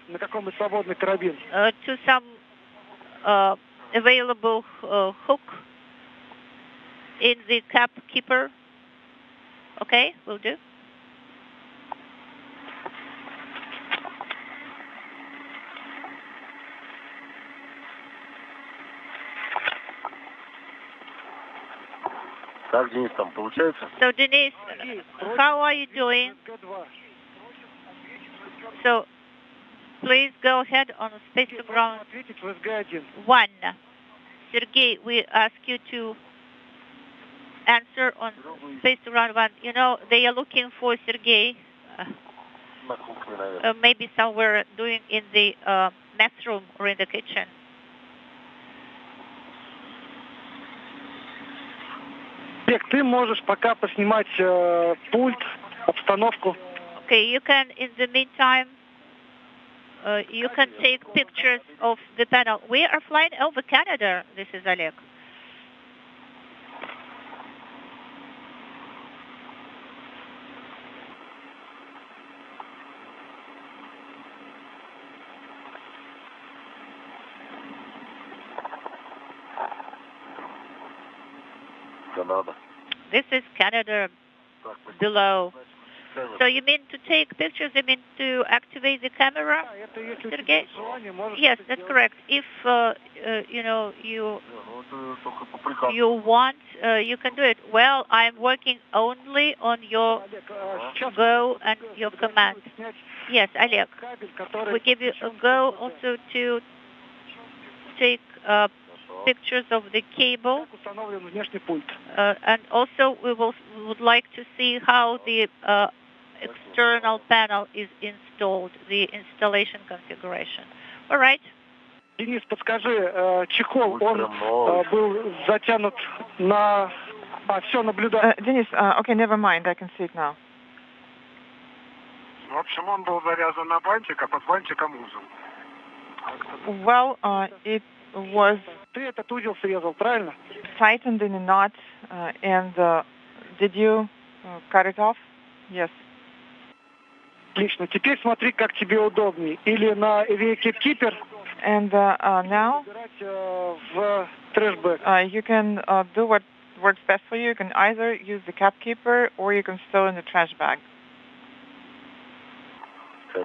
На каком-нибудь свободный карабин. To some available hook in the cap keeper. Okay, will do. Как, Денис, там получается? So, Denise, how are you doing? So, please go ahead on space to ground 1. Sergey, we ask you to answer on space to ground 1. You know, they are looking for Sergey, maybe somewhere doing in the mess room or in the kitchen. Олег, ты можешь пока поснимать пульт, обстановку. Okay, you can, in the meantime, you can take pictures of the panel. We are flying over Canada. This is Oleg. Canada. This is Canada below. So you mean to take pictures? You mean to activate the camera, Sergey? Yes, that's correct. If you know you want, you can do it. Well, I'm working only on your go and your command. Yes, Oleg. We give you a go also to take pictures of the cable, and also we would like to see how the external panel is installed, the installation configuration. All right. Денис, подскажи, чехол, он был затянут на... все, наблюдаю. Денис, okay, never mind, I can see it now. В общем, он был завязан на бантик, а под бантиком узел. Well, it was... Ты этот узел срезал, правильно? Tightened in a knot, and did you cut it off? Yes. Отлично. Теперь смотри, как тебе удобнее. Или на Aviation Keeper. And now в трэшбэк. You can do what works best for you. You can either use the cap keeper or you can stow in the trash bag.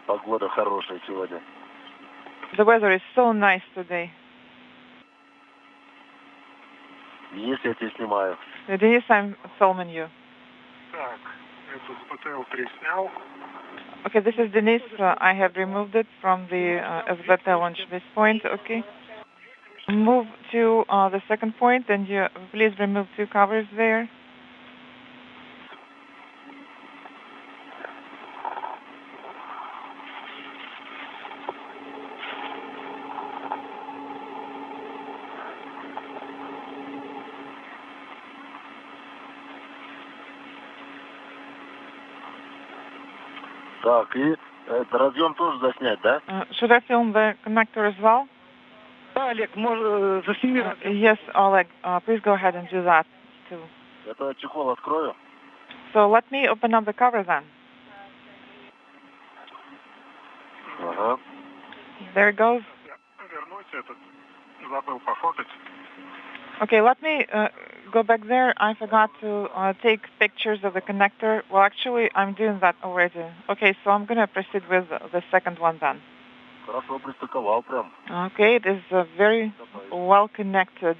Погода хорошая сегодня. The weather is so nice today. Есть, я тебя снимаю. Денис, I'm filming you. Так, эту с БТЛ-3 снял. Okay, this is Denise. I have removed it from the SBT launch base point. Okay. Move to the second point, and you please remove 2 covers there. Так, и разъем тоже заснять, да? Should I film the connector as well? Да, Олег, засними. Yes, Oleg, please go ahead and do that too. Это чехол открою. So let me open up the cover then. Ага. There it goes. Вернусь, этот забыл пофотать. Okay, let me go back there. I forgot to take pictures of the connector. Well, actually, I'm doing that already. Okay, so I'm going to proceed with the second one then. Хорошо пристыковал прям. Okay, it is very well connected.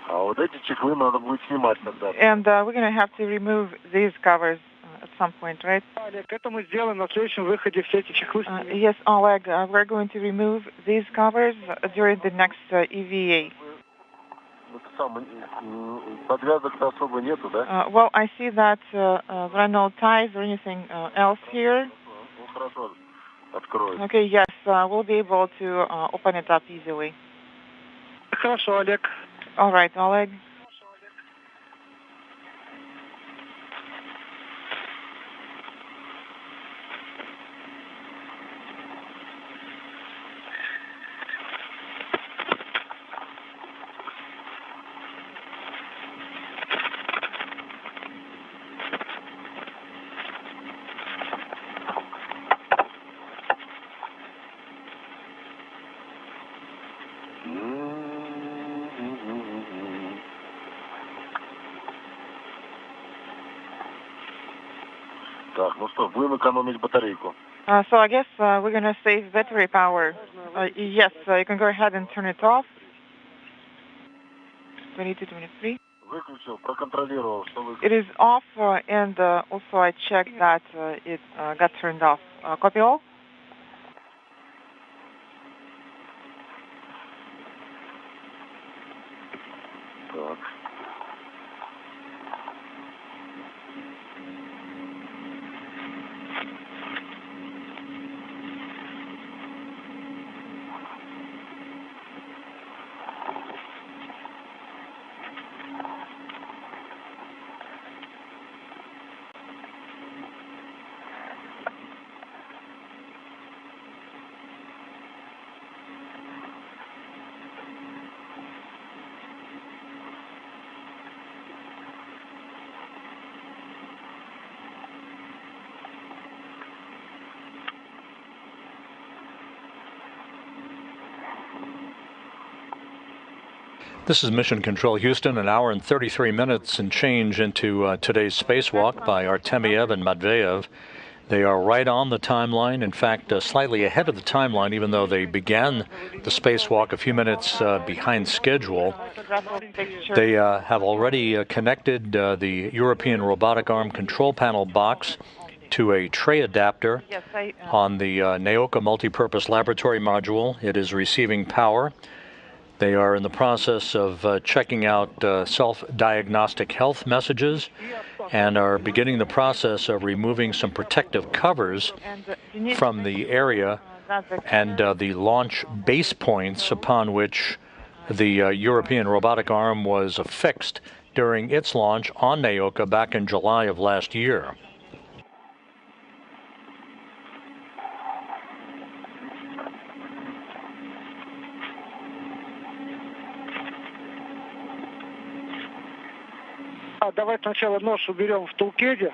А вот эти чехлы надо будет снимать тогда. And we're going to have to remove these covers at some point, right? Олег, это мы сделаем на следующем выходе, все эти чехлы. Yes, Oleg, we're going to remove these covers during the next EVA. Подвязок-то особо нету, да? Well, I see that there are no ties or anything else here. Ну, хорошо, открою. Okay, yes, we'll be able to open it up easily. Хорошо, Олег. All right, Oleg. Так, ну что, будем экономить батарейку. So I guess we're going to save battery power. Yes, you can go ahead and turn it off. 22, 23. Выключил, проконтролировал, что выключил. It is off, and also I checked that it got turned off. Copy all? Так. This is Mission Control Houston, an hour and 33 minutes and change into today's spacewalk by Artemyev and Matveyev. They are right on the timeline, in fact, slightly ahead of the timeline, even though they began the spacewalk a few minutes behind schedule. They have already connected the European Robotic Arm control panel box to a tray adapter on the NAOCA multipurpose laboratory module. It is receiving power. They are in the process of checking out self-diagnostic health messages and are beginning the process of removing some protective covers from the area and the launch base points upon which the European Robotic Arm was affixed during its launch on NAOCA back in July of last year. Давай сначала нож уберем в toolkit,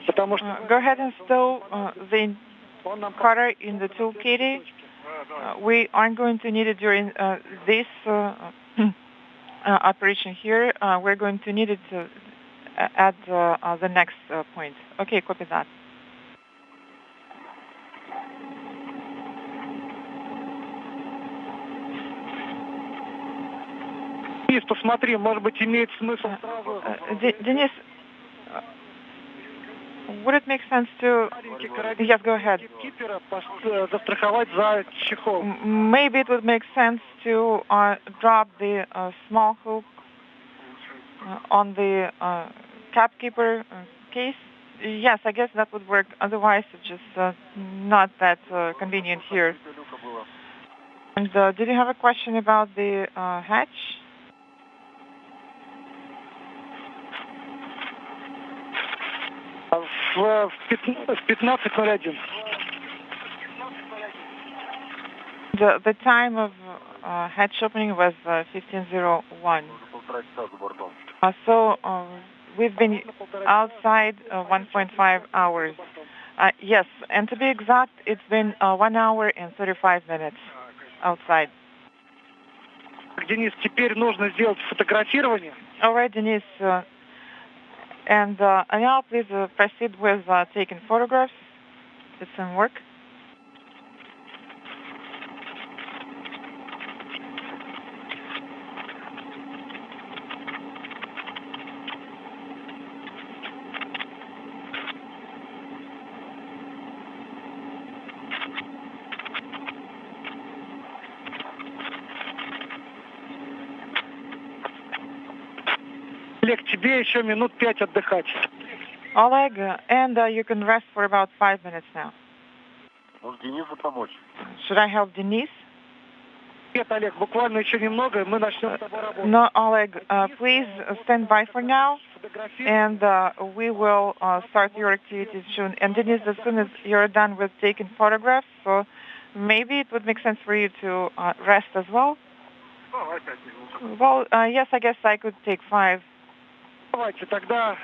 потому что... Go ahead and stow the cutter in the toolkit. We aren't going to need it during this operation here. We're going to need it at the next point. Okay, copy that. Денис, посмотри, может быть, имеет смысл сразу... Денис, would it make sense to... Yes, go ahead. Застраховать за чехол. Maybe it would make sense to drop the small hook on the capkeeper case. Yes, I guess that would work. Otherwise, it's just not that convenient here. And did you have a question about the hatch? В 15:01. The time of hatch opening was 15:01. So we've been outside 1.5 hours. Yes, and to be exact, it's been 1 hour and 35 minutes outside. Денис, теперь нужно сделать фотографирование. All right, Denise. And now please proceed with taking photographs. It's some work. Олег, тебе еще минут 5 отдыхать. Oleg, and you can rest for about 5 minutes now. Может, Денису помочь? Should I help Denise? Нет, Олег, буквально еще немного, и мы начнем с тобой работать. No, Oleg, please stand by for now, and we will start your activities soon. And Denise, as soon as you're done with taking photographs, so maybe it would make sense for you to rest as well. Well, yes, I guess I could take 5. Давайте тогда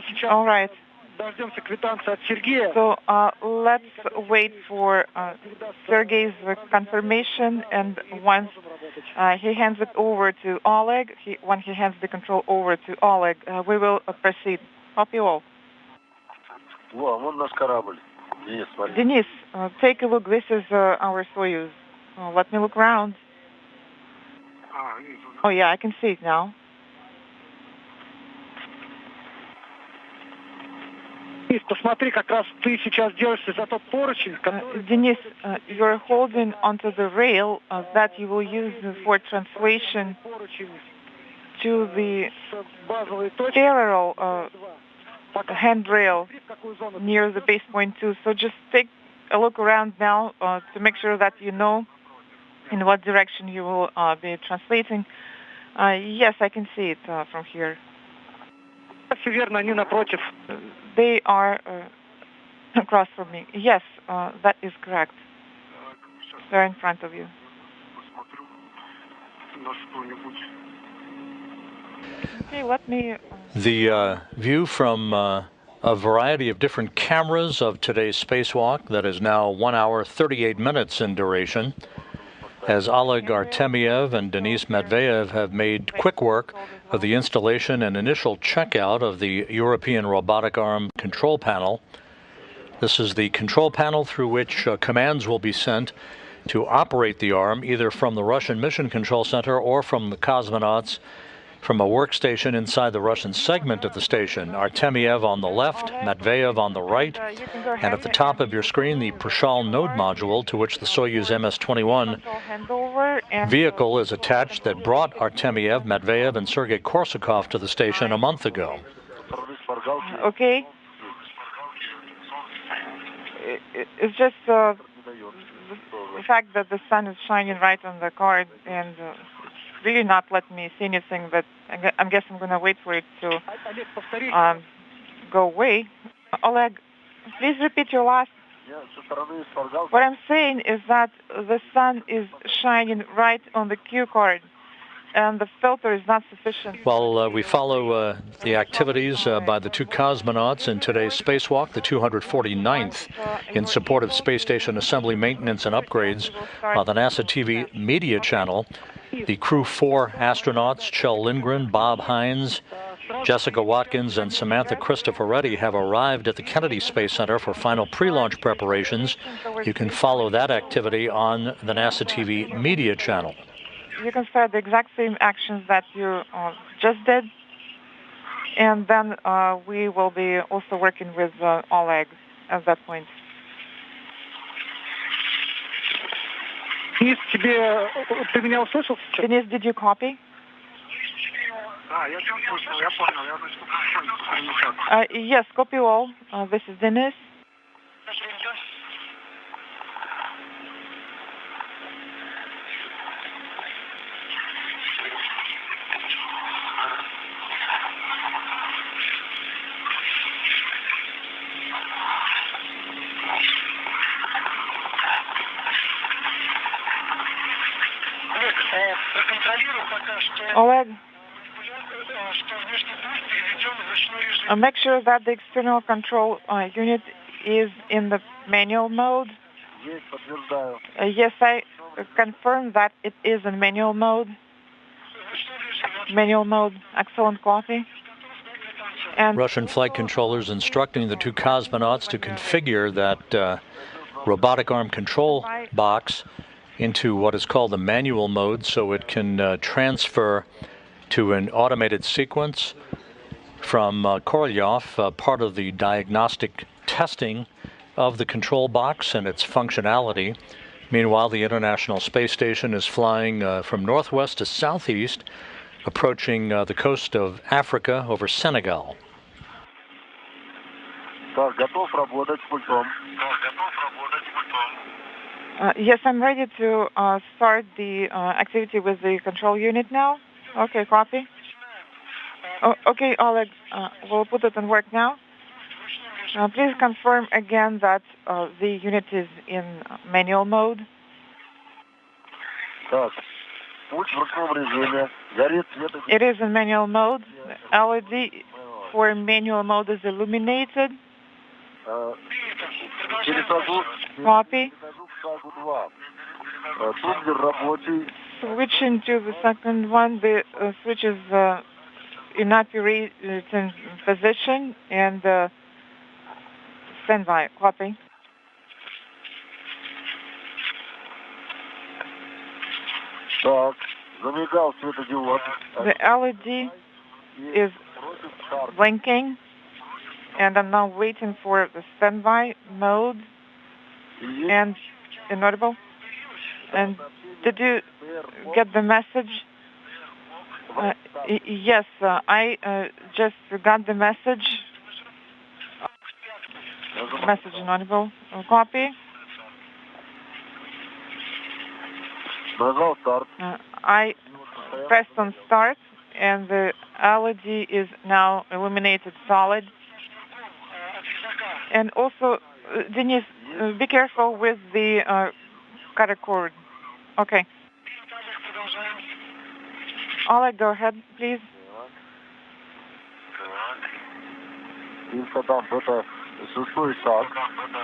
сейчас All right. дождемся квитанции от Сергея. So let's wait for Sergey's confirmation, and once he hands it over to Oleg, when he hands the control over to Oleg, we will proceed. Hope you all. Во, вон наш корабль. Денис, смотри. Denis, take a look. This is our Soyuz. Let me look around. Oh, yeah, I can see it now. Посмотри, как раз ты сейчас держишься за тот поручень, Denis, you're holding onto the rail that you will use for translation to the parallel handrail near the base point 2. So just take a look around now to make sure that you know in what direction you will be translating. Yes, I can see it from here. They are across from me. Yes, that is correct. They're in front of you. Okay, let me... The view from a variety of different cameras of today's spacewalk that is now 1 hour, 38 minutes in duration, as Oleg Artemyev and Denis Matveyev have made quick work of the installation and initial checkout of the European Robotic Arm control panel. This is the control panel through which commands will be sent to operate the arm, either from the Russian Mission Control Center or from the cosmonauts from a workstation inside the Russian segment of the station. Artemyev on the left, Matveyev on the right, and at the top of your screen, the Prashal node module to which the Soyuz MS-21 vehicle is attached that brought Artemyev, Matveyev, and Sergei Korsakov to the station a month ago. Okay. It's just the fact that the sun is shining right on the card and really not letting me see anything, but I guess I'm going to wait for it to go away. Oleg, please repeat your last. What I'm saying is that the sun is shining right on the cue card, and the filter is not sufficient. Well, we follow the activities by the two cosmonauts in today's spacewalk, the 249th, in support of space station assembly, maintenance, and upgrades on the NASA TV media channel. The crew 4 astronauts, Kjell Lindgren, Bob Hines, Jessica Watkins, and Samantha Cristoforetti have arrived at the Kennedy Space Center for final pre-launch preparations. You can follow that activity on the NASA TV media channel. You can start the exact same actions that you just did, and then we will be also working with Oleg at that point. Denis, did you copy? Yes, copy all. This is Denis. Oleg, make sure that the external control unit is in the manual mode. Yes, I confirm that it is in manual mode. Manual mode, excellent copy. And Russian flight controllers instructing the two cosmonauts to configure that robotic arm control box into what is called the manual mode so it can transfer to an automated sequence from Korolyov, part of the diagnostic testing of the control box and its functionality. Meanwhile, the International Space Station is flying from northwest to southeast, approaching the coast of Africa over Senegal. Yes, I'm ready to start the activity with the control unit now. Okay, copy. Oh, okay, Oleg, we'll put it in work now. Please confirm again that the unit is in manual mode. It is in manual mode. LED for manual mode is illuminated. Copy. Switching to the second one, the switch is in operating position, and Standby. Copy. Так, замигал светодиод. The LED is blinking, and I'm now waiting for the standby mode and inaudible. And did you get the message? Yes, I just got the message. Message inaudible. Copy. I pressed on start, and the LED is now illuminated solid. And also, Denise, be careful with the cutter cord. Okay. Oleg, go ahead, please. Это шестой шаг.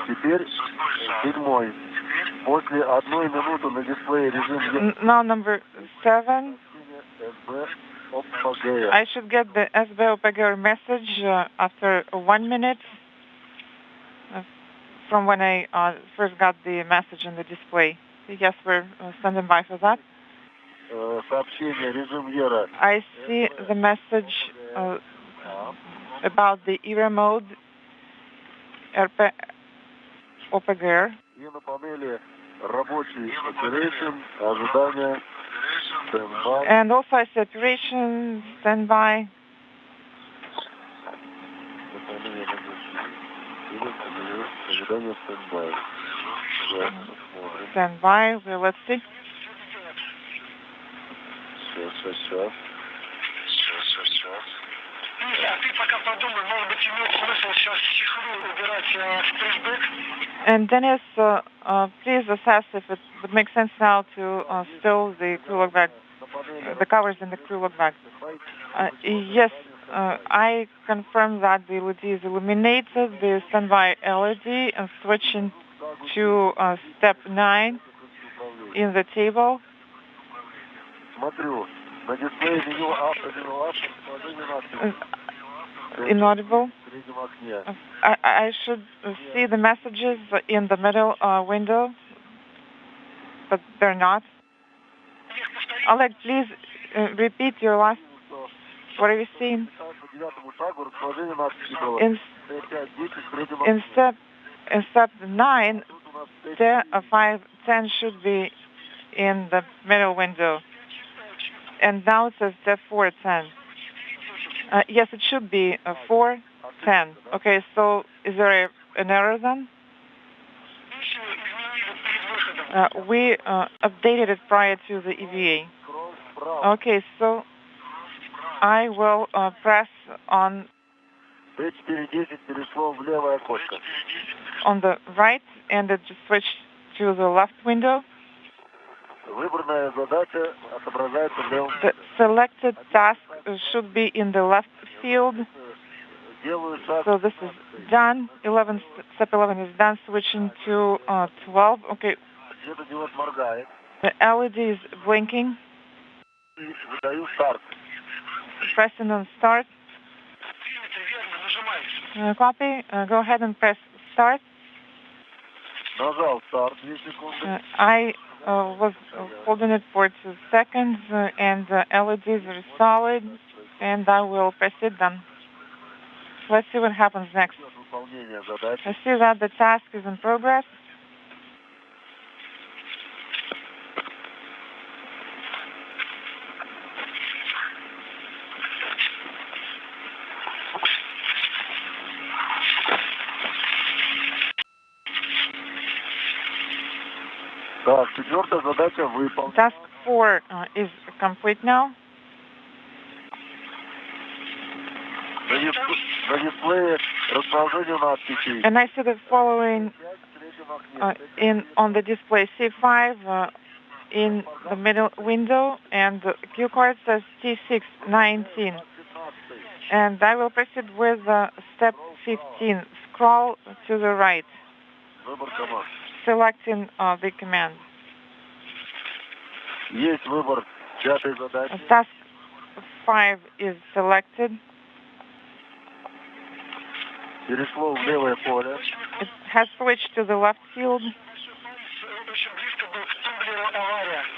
Теперь седьмой. После 1 минуты на дисплее режим... Now number 7. I should get the SB OPGR message after 1 minute from when I first got the message on the display. Yes, we're standing by for that. Сообщение, режим ERA. I see the message about the ERA mode, RP OPGR. И на панели рабочий operation, ожидание, standby. And also I see operation, standby. Ожидание, standby. Standby, well, let's see. Сейчас. And Dennis, please assess if it would make sense now to stow the crew log bag, the covers in the crew log bag. Yes, I confirm that the LED is illuminated, the standby LED, and switching to step 9 in the table. Inaudible. I should see the messages in the middle window, but they're not. Oleg, please repeat your last. What are you seeing? In step 9, 5, 10 should be in the middle window. And now it says step 4, 10. Yes, it should be 4, 10. Okay, so is there an error then? We updated it prior to the EVA. Okay, so I will press on the right, and it just switched to the left window. The selected task should be in the left field. So this is done. Step 11 is done. Switching to 12. Okay. The LED is blinking. Pressing on start. Copy. Go ahead and press start. I was holding it for 2 seconds, and the LEDs are solid, and I will press it then. Let's see what happens next. I see that the task is in progress. Task 4 is complete now. And I see the following on the display: C5 in the middle window, and the cue card says T619. And I will proceed with step 15. Scroll to the right, selecting the command. Task 5 is selected. It has switched to the left field.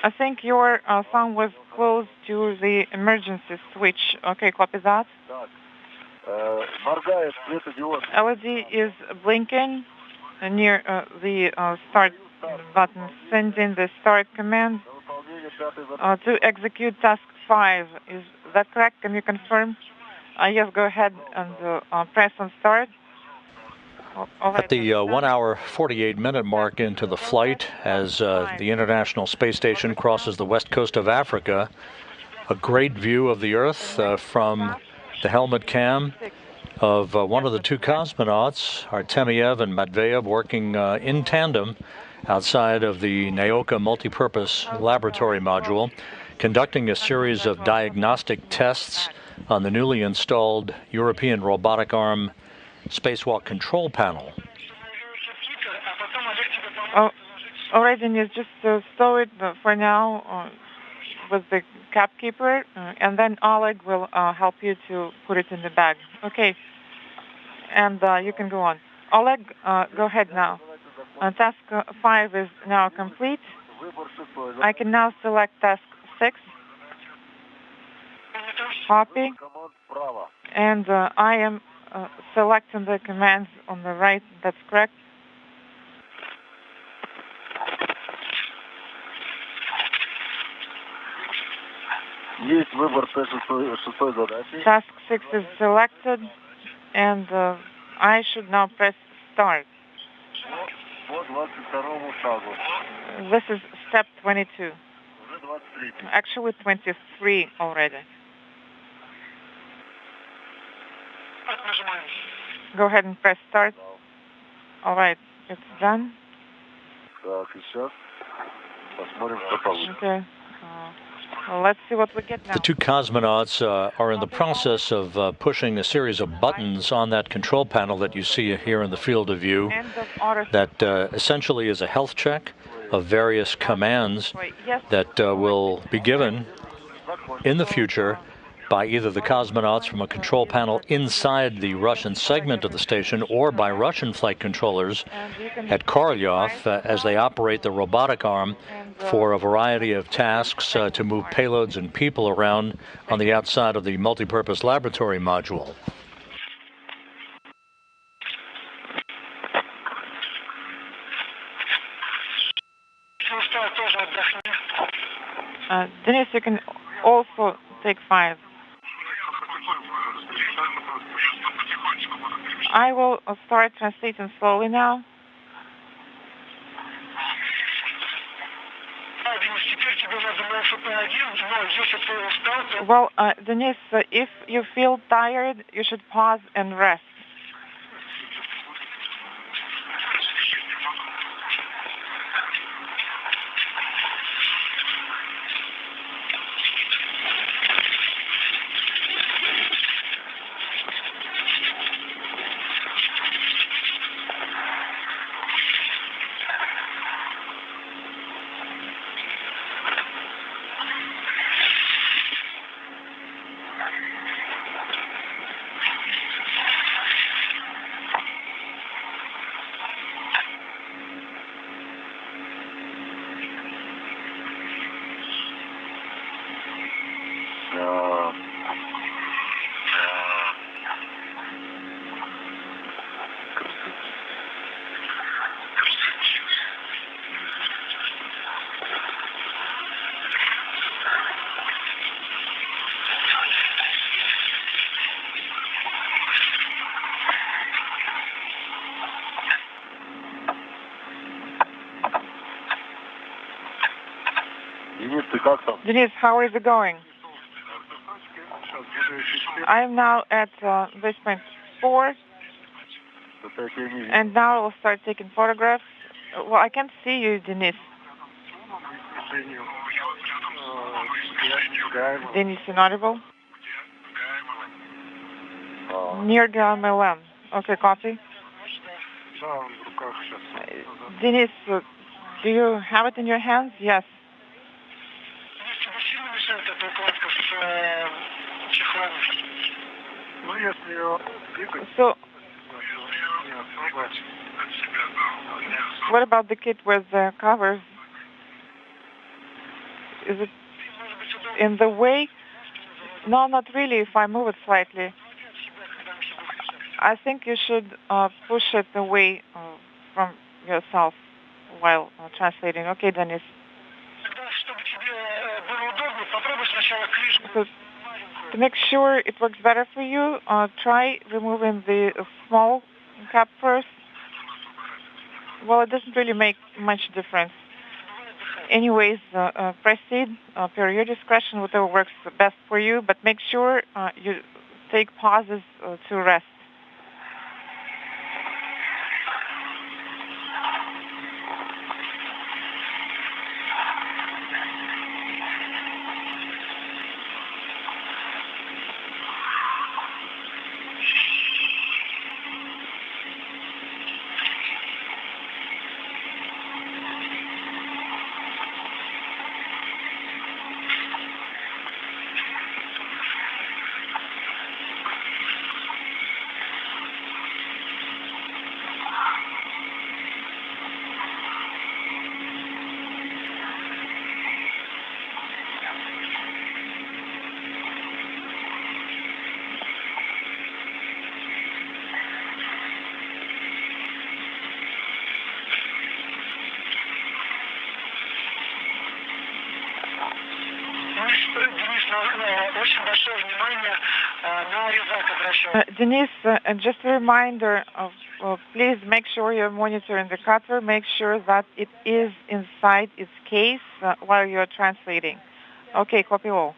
I think your thumb was close to the emergency switch. Okay, copy that. LED is blinking near the start button, sending the start command to execute task 5. Is that correct? Can you confirm? Yes, go ahead and press on start. At the 1 hour 48-minute mark into the flight, as the International Space Station crosses the west coast of Africa, a great view of the Earth from the helmet cam of one of the two cosmonauts, Artemyev and Matveyev, working in tandem outside of the Naoka multipurpose laboratory module, conducting a series of diagnostic tests on the newly installed European Robotic Arm Spacewalk control panel. Oh, all right, then you just stow it for now with the cap keeper, and then Oleg will help you to put it in the bag. Okay, and you can go on. Oleg, go ahead now. Task 5 is now complete. I can now select task 6. Copy. And I am selecting the commands on the right. That's correct. Task 6 is selected, and I should now press start. This is step 22. Actually 23 already. Go ahead and press start. All right, it's done. Okay. Well, let's see what we get now. The two cosmonauts are in the process of pushing a series of buttons on that control panel that you see here in the field of view. That essentially is a health check of various commands that will be given in the future by either the cosmonauts from a control panel inside the Russian segment of the station or by Russian flight controllers at Korolyov as they operate the robotic arm for a variety of tasks to move payloads and people around on the outside of the multipurpose laboratory module. Denis, you can also take 5. I will start translating slowly now. Well, Denis, if you feel tired, you should pause and rest. Denis, how is it going? I am now at base point 4, and now I'll start taking photographs. Well, I can't see you, Denis. Denis, inaudible? Near the MLM. Okay, copy. Denis, do you have it in your hands? Yes. So, What about the kit with the covers? Is it in the way? No, not really, if I move it slightly. I think you should push it away from yourself while translating. Okay, Denis. So to make sure it works better for you, try removing the small cap first. Well, it doesn't really make much difference. Anyways, proceed per your discretion, whatever works best for you, but make sure you take pauses to rest. Denise, just a reminder of please make sure you're monitoring the cutter. Make sure that it is inside its case while you're translating. Okay, copy all.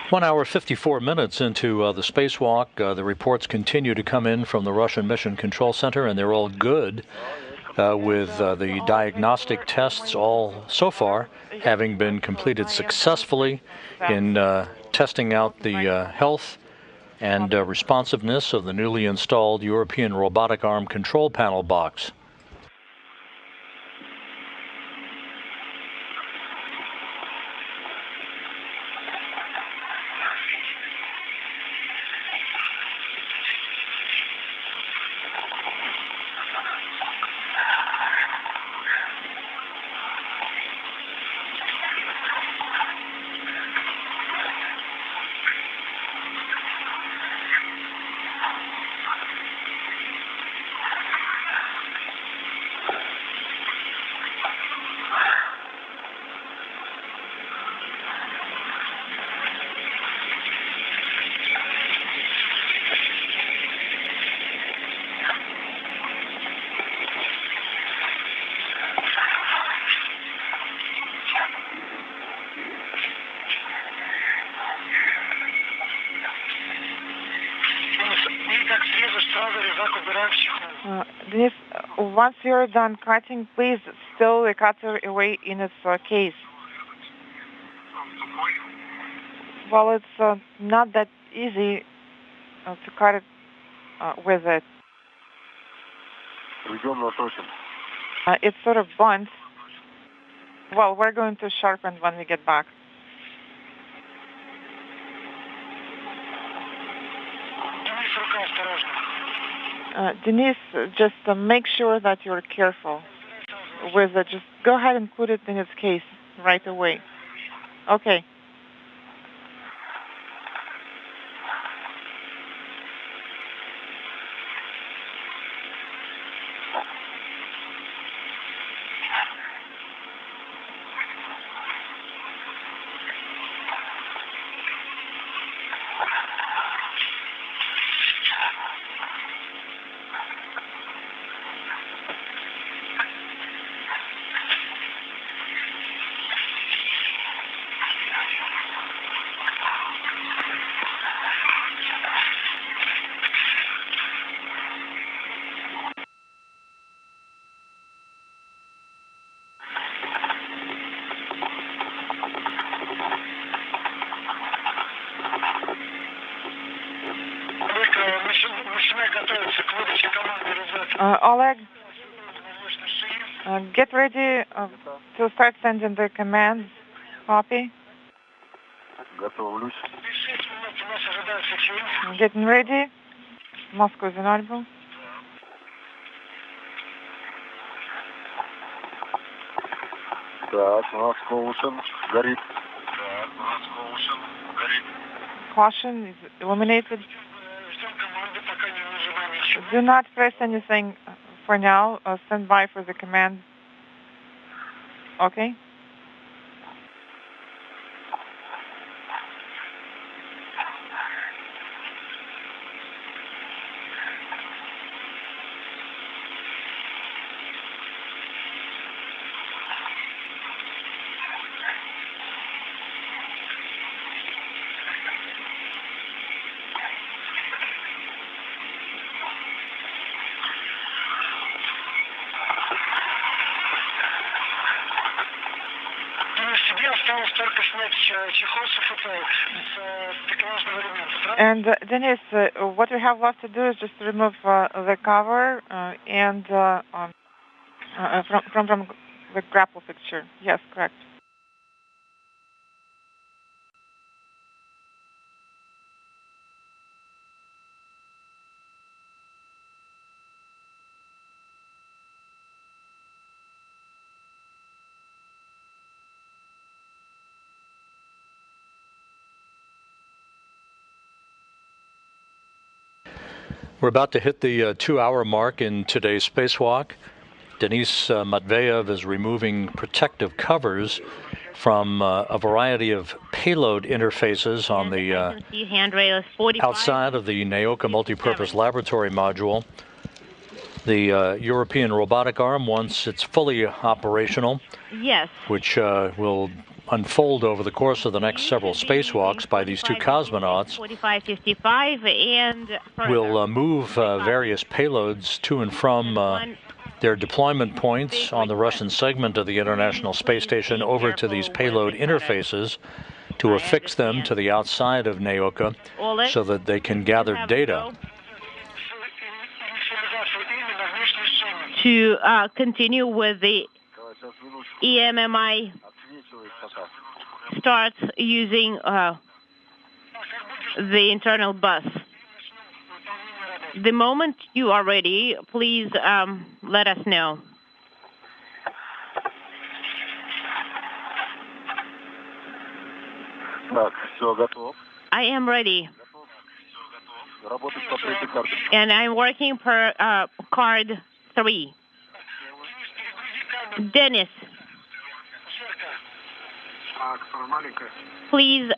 One hour, 54 minutes into the spacewalk. The reports continue to come in from the Russian Mission Control Center, and they're all good with the diagnostic tests all so far having been completed successfully in testing out the health and responsiveness of the newly installed European Robotic Arm control panel box. Denise, once you're done cutting, please stow the cutter away in its case. Well, it's not that easy to cut it with it. It's sort of blunt. Well, we're going to sharpen when we get back. Denise, just make sure that you're careful with it. Just go ahead and put it in its case right away. Okay. Oleg, get ready to start sending the commands. Copy. Готовлюсь. Getting ready. Moscow is inaudible. Так, у нас Коушен горит. Caution is illuminated. Do not press anything for now. Stand by for the command. Okay. And Dennis, what we have left to do is just remove the cover and from the grapple fixture. Yes, correct. We're about to hit the 2-hour mark in today's spacewalk. Denis Matveyev is removing protective covers from a variety of payload interfaces on the outside of the Naoka Multipurpose Laboratory Module. The European Robotic Arm, once it's fully operational, yes, which will unfold over the course of the next several spacewalks by these two cosmonauts, 4555 and will move various payloads to and from their deployment points on the Russian segment of the International Space Station over to these payload interfaces to affix them to the outside of Naoka so that they can gather data. To continue with the EMMI starts using the internal bus. The moment you are ready, please let us know. Так, все, готов. I am ready. And I'm working per card 3. Dennis, please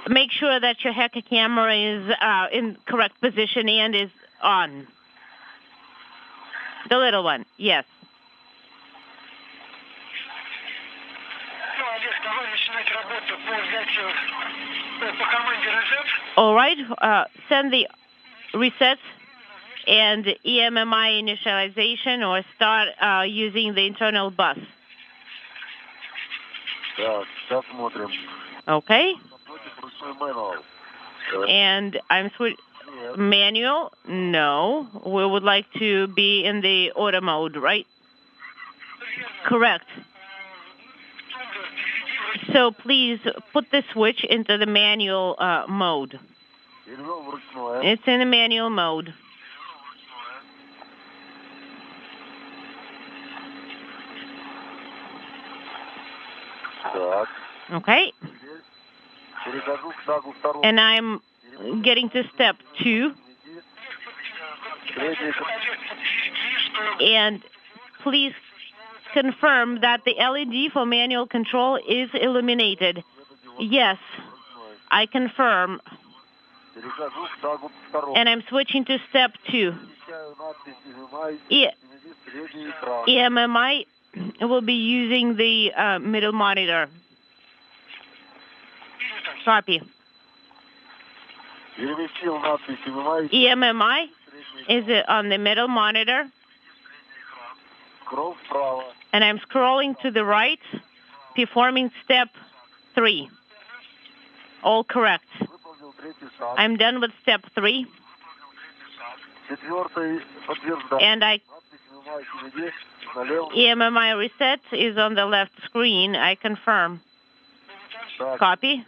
make sure that your hacker camera is in correct position and is on. The little one, yes. All right, send the reset and EMMI initialization or start using the internal bus. Okay. And I'm manual? No. We would like to be in the auto mode, right? Correct. So please put the switch into the manual mode. It's in the manual mode. Okay. And I'm getting to step 2. And please confirm that the LED for manual control is illuminated. Yes, I confirm. And I'm switching to step 2. EMMI will be using the middle monitor. Copy. EMMI is on the middle monitor. And I'm scrolling to the right, performing step 3. All correct. I'm done with step 3. And EMMI reset is on the left screen. I confirm. Copy.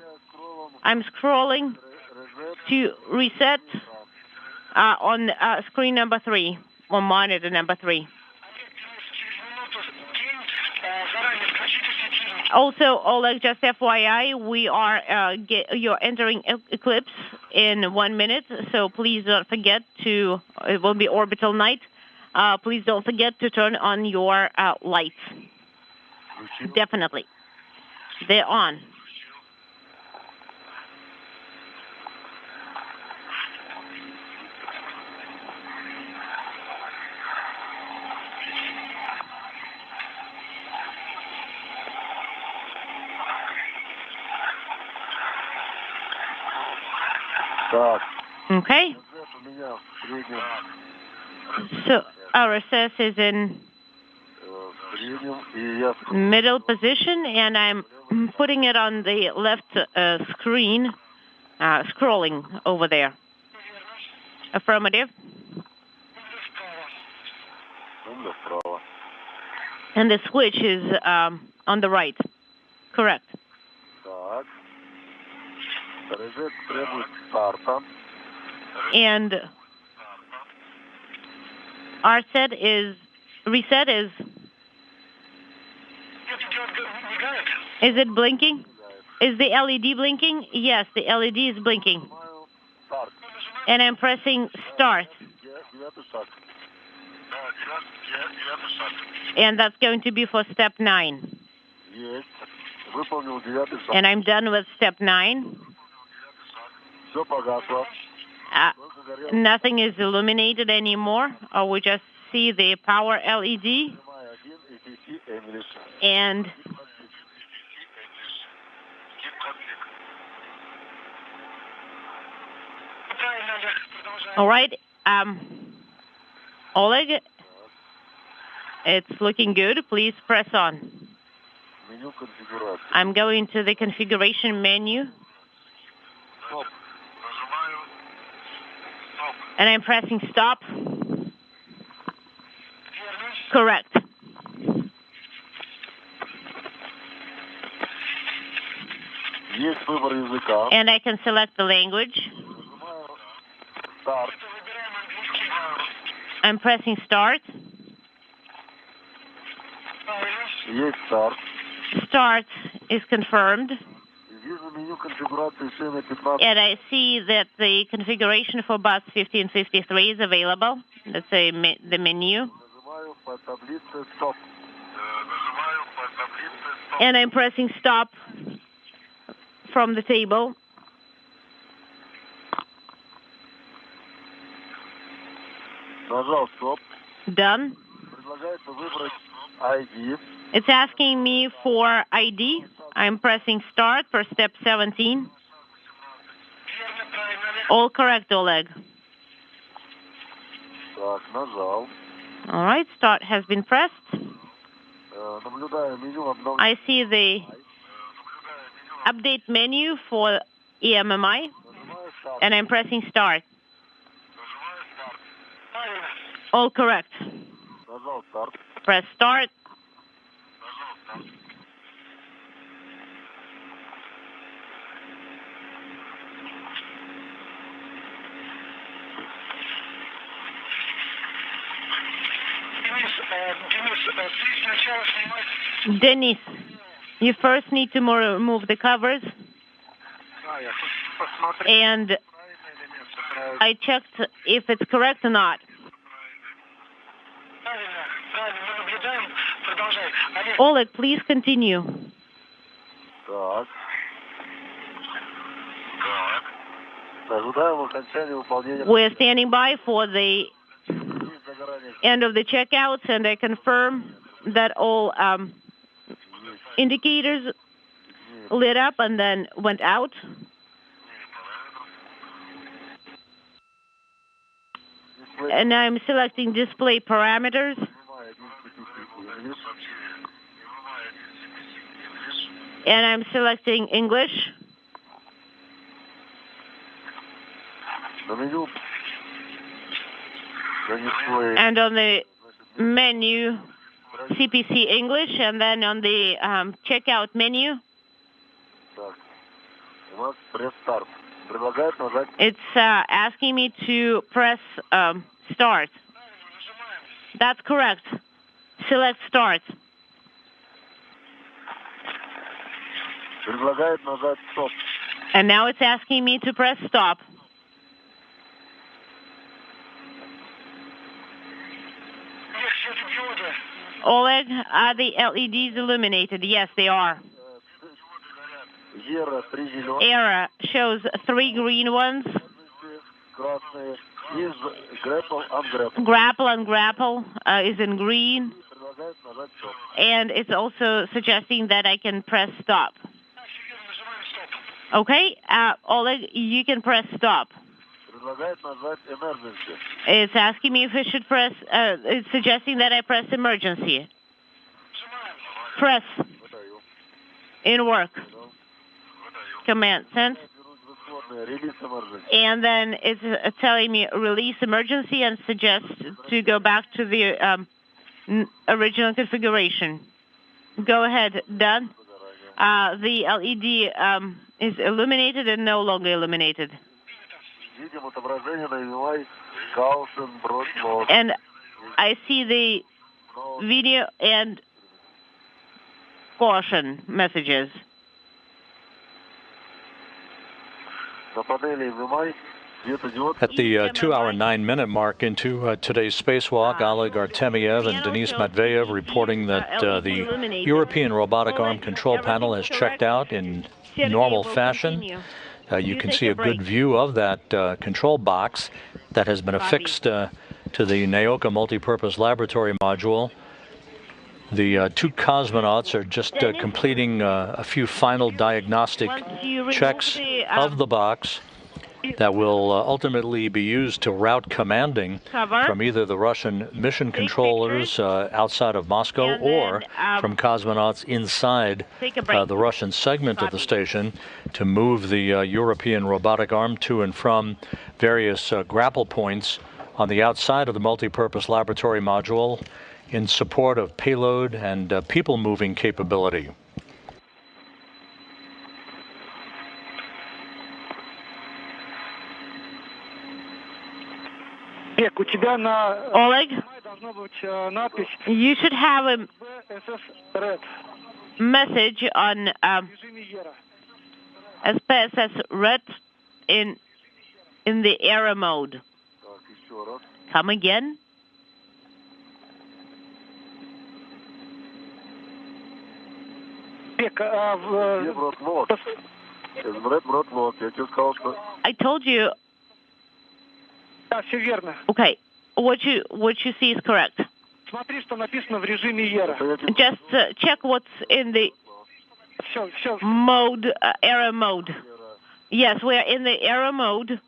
I'm scrolling to reset on screen number 3, or monitor number 3. Also, Oleg, just FYI, we are you're entering eclipse in 1 minute, so please don't forget to. It will be orbital night. Please don't forget to turn on your lights. Definitely, they're on. Okay. So RSS is in middle position, and I'm putting it on the left screen, scrolling over there. Affirmative. And the switch is on the right. Correct. And reset is it blinking? Is the LED blinking? Yes, the LED is blinking. And I'm pressing start. And that's going to be for step 9. And I'm done with step 9. Nothing is illuminated anymore. We just see the power LED. And all right, Oleg, it's looking good. Please press on. I'm going to the configuration menu. And I'm pressing stop. Correct. And I can select the language. I'm pressing start. Start is confirmed. And I see that the configuration for bus 1553 is available. That's the menu. And I'm pressing stop from the table. Done. It's asking me for ID. I'm pressing start for step 17. All correct, Oleg. All right, start has been pressed. I see the update menu for EMMI, and I'm pressing start. All correct. Press start. Denis, you first need to remove the covers. And I checked if it's correct or not. Oleg, please continue. We're standing by for the end of the checkouts, and I confirm that all indicators lit up and then went out. And I'm selecting display parameters. And I'm selecting English. And on the menu, CPC English, and then on the checkout menu, it's asking me to press start. That's correct. Select start. And now it's asking me to press stop. Oleg, are the LEDs illuminated? Yes, they are. Error shows 3 green ones. Grapple and grapple is in green. And it's also suggesting that I can press stop. Okay, Oleg, you can press stop. It's asking me if I should press, it's suggesting that I press emergency. Press. In work. Command sent. And then it's telling me release emergency and suggests to go back to the original configuration. Go ahead, done. The LED is illuminated and no longer illuminated. And I see the video and caution messages. At the 2-hour 9-minute mark into today's spacewalk, Oleg Artemyev and Denis Matveyev reporting that the European Robotic Arm control panel has checked out in normal fashion. You can see a good view of that control box that has been affixed to the Naoka multipurpose laboratory module. The 2 cosmonauts are just completing a few final diagnostic checks of the box that will ultimately be used to route commanding from either the Russian mission controllers outside of Moscow or from cosmonauts inside the Russian segment of the station to move the European robotic arm to and from various grapple points on the outside of the multipurpose laboratory module in support of payload and people-moving capability. Oleg, you should have a message on SPSS red in the error mode. Come again? I told you. Okay, what you see is correct. Just check what's in the mode, error mode. Yes, we are in the error mode.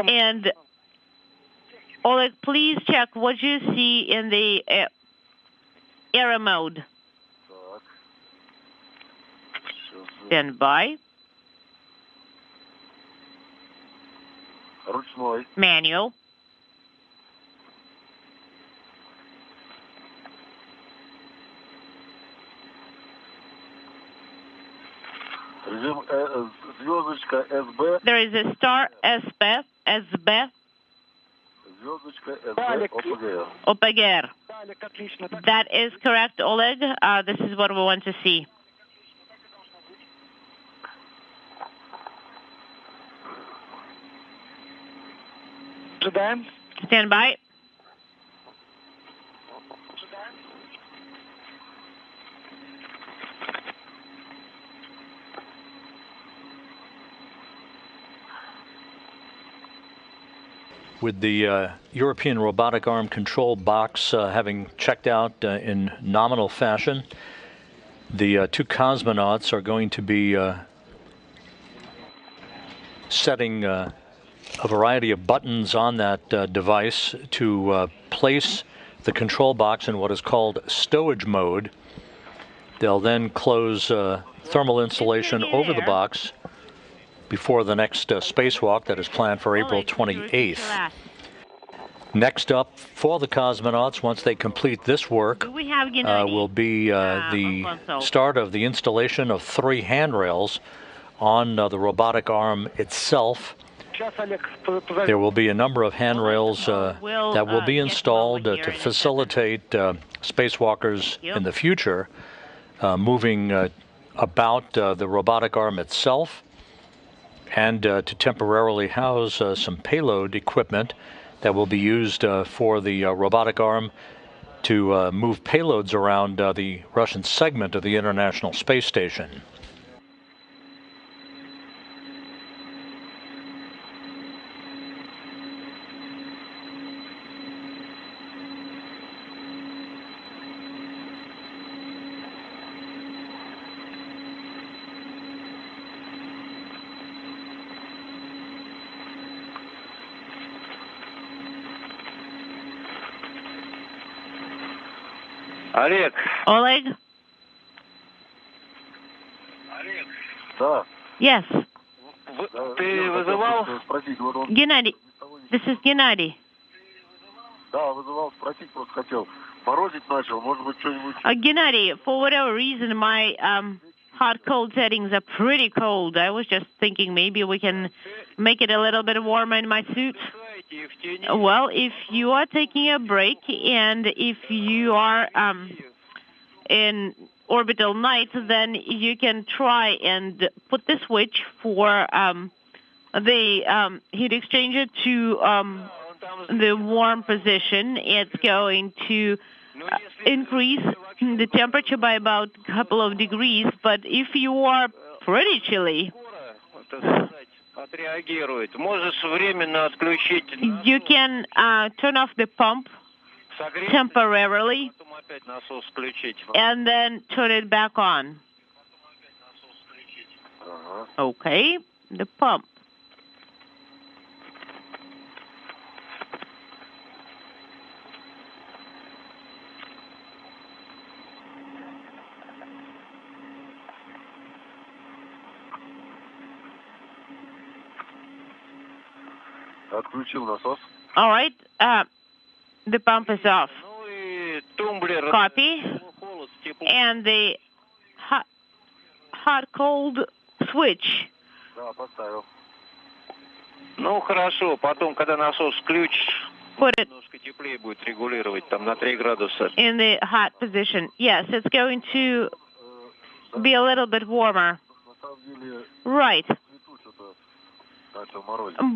And Oleg, please check what you see in the error mode. Stand by. Manual. There is a star SB, OPGR. That is correct, Oleg. This is what we want to see. Stand by. With the European Robotic Arm control box having checked out in nominal fashion, the 2 cosmonauts are going to be setting a variety of buttons on that device to place the control box in what is called stowage mode. They'll then close thermal insulation over the box before the next spacewalk that is planned for April 28th. Next up for the cosmonauts, once they complete this work, will be the start of the installation of 3 handrails on the robotic arm itself. There will be a number of handrails that will be installed to facilitate spacewalkers in the future moving about the robotic arm itself, and to temporarily house some payload equipment that will be used for the robotic arm to move payloads around the Russian segment of the International Space Station. Олег. Oleg? Да. Yes. Ты вызывал? Gennady. This is Gennady. Да, вызывал, спросить просто хотел. Морозить начал, может быть, что-нибудь... Gennady, for whatever reason, my hot-cold settings are pretty cold. I was just thinking maybe we can make it a little bit warmer in my suit. Well, if you are taking a break and if you are in orbital night, then you can try and put the switch for the heat exchanger to the warm position. It's going to increase the temperature by about a couple of degrees, but if you are pretty chilly, you can turn off the pump temporarily and then turn it back on. Okay, the pump. Отключил насос. All right, the pump is off. Copy. And the hot-cold switch. Да, поставил. Ну, хорошо. Потом, когда насос включишь, Put it немножко теплее будет регулировать, там на 3 градуса. in the hot position. Yes, it's going to be a little bit warmer. Right.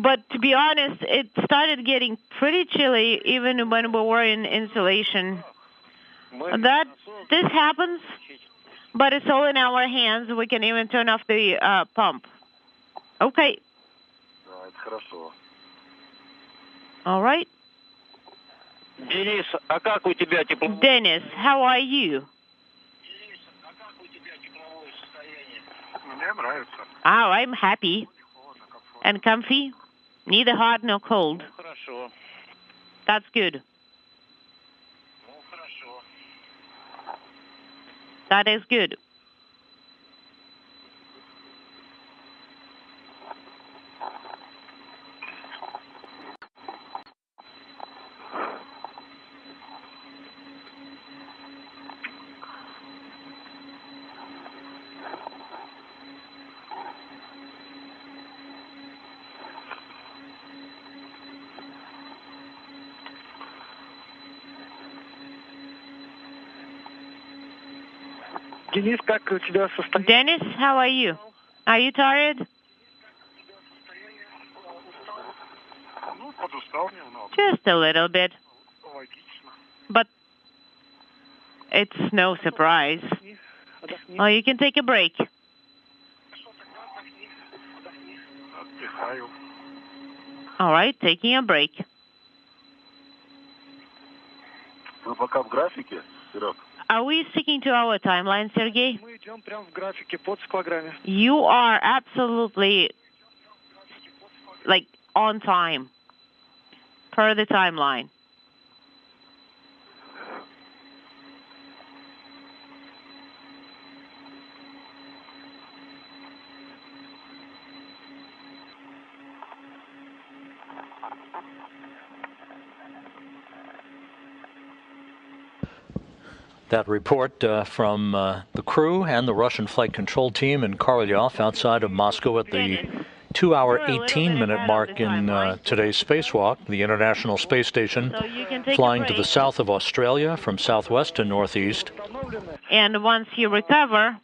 But to be honest, it started getting pretty chilly even when we were in insulation. This happens, but it's all in our hands. We can even turn off the pump. Okay. All right. Денис, а как у тебя тепло? Dennis, how are you? Мне нравится. Oh, I'm happy and comfy, neither hot nor cold. Хорошо. That's good. That is good. Денис, как у тебя состояние? Dennis, how are you? Are you tired? Ну, подустал немного. Just a little bit. Логично. But it's no surprise. Well, you can take a break. Отдыхаю. All right, taking a break. Вы пока в графике, Серег? Are we sticking to our timeline, Sergey? Мы идем прямо в графике, по циклограмме. You are absolutely like on time, per the timeline. That report from the crew and the Russian flight control team in Korolyov outside of Moscow at the 2-hour, 18-minute mark in today's spacewalk, the International Space Station, flying to the south of Australia from southwest to northeast. And once you recover,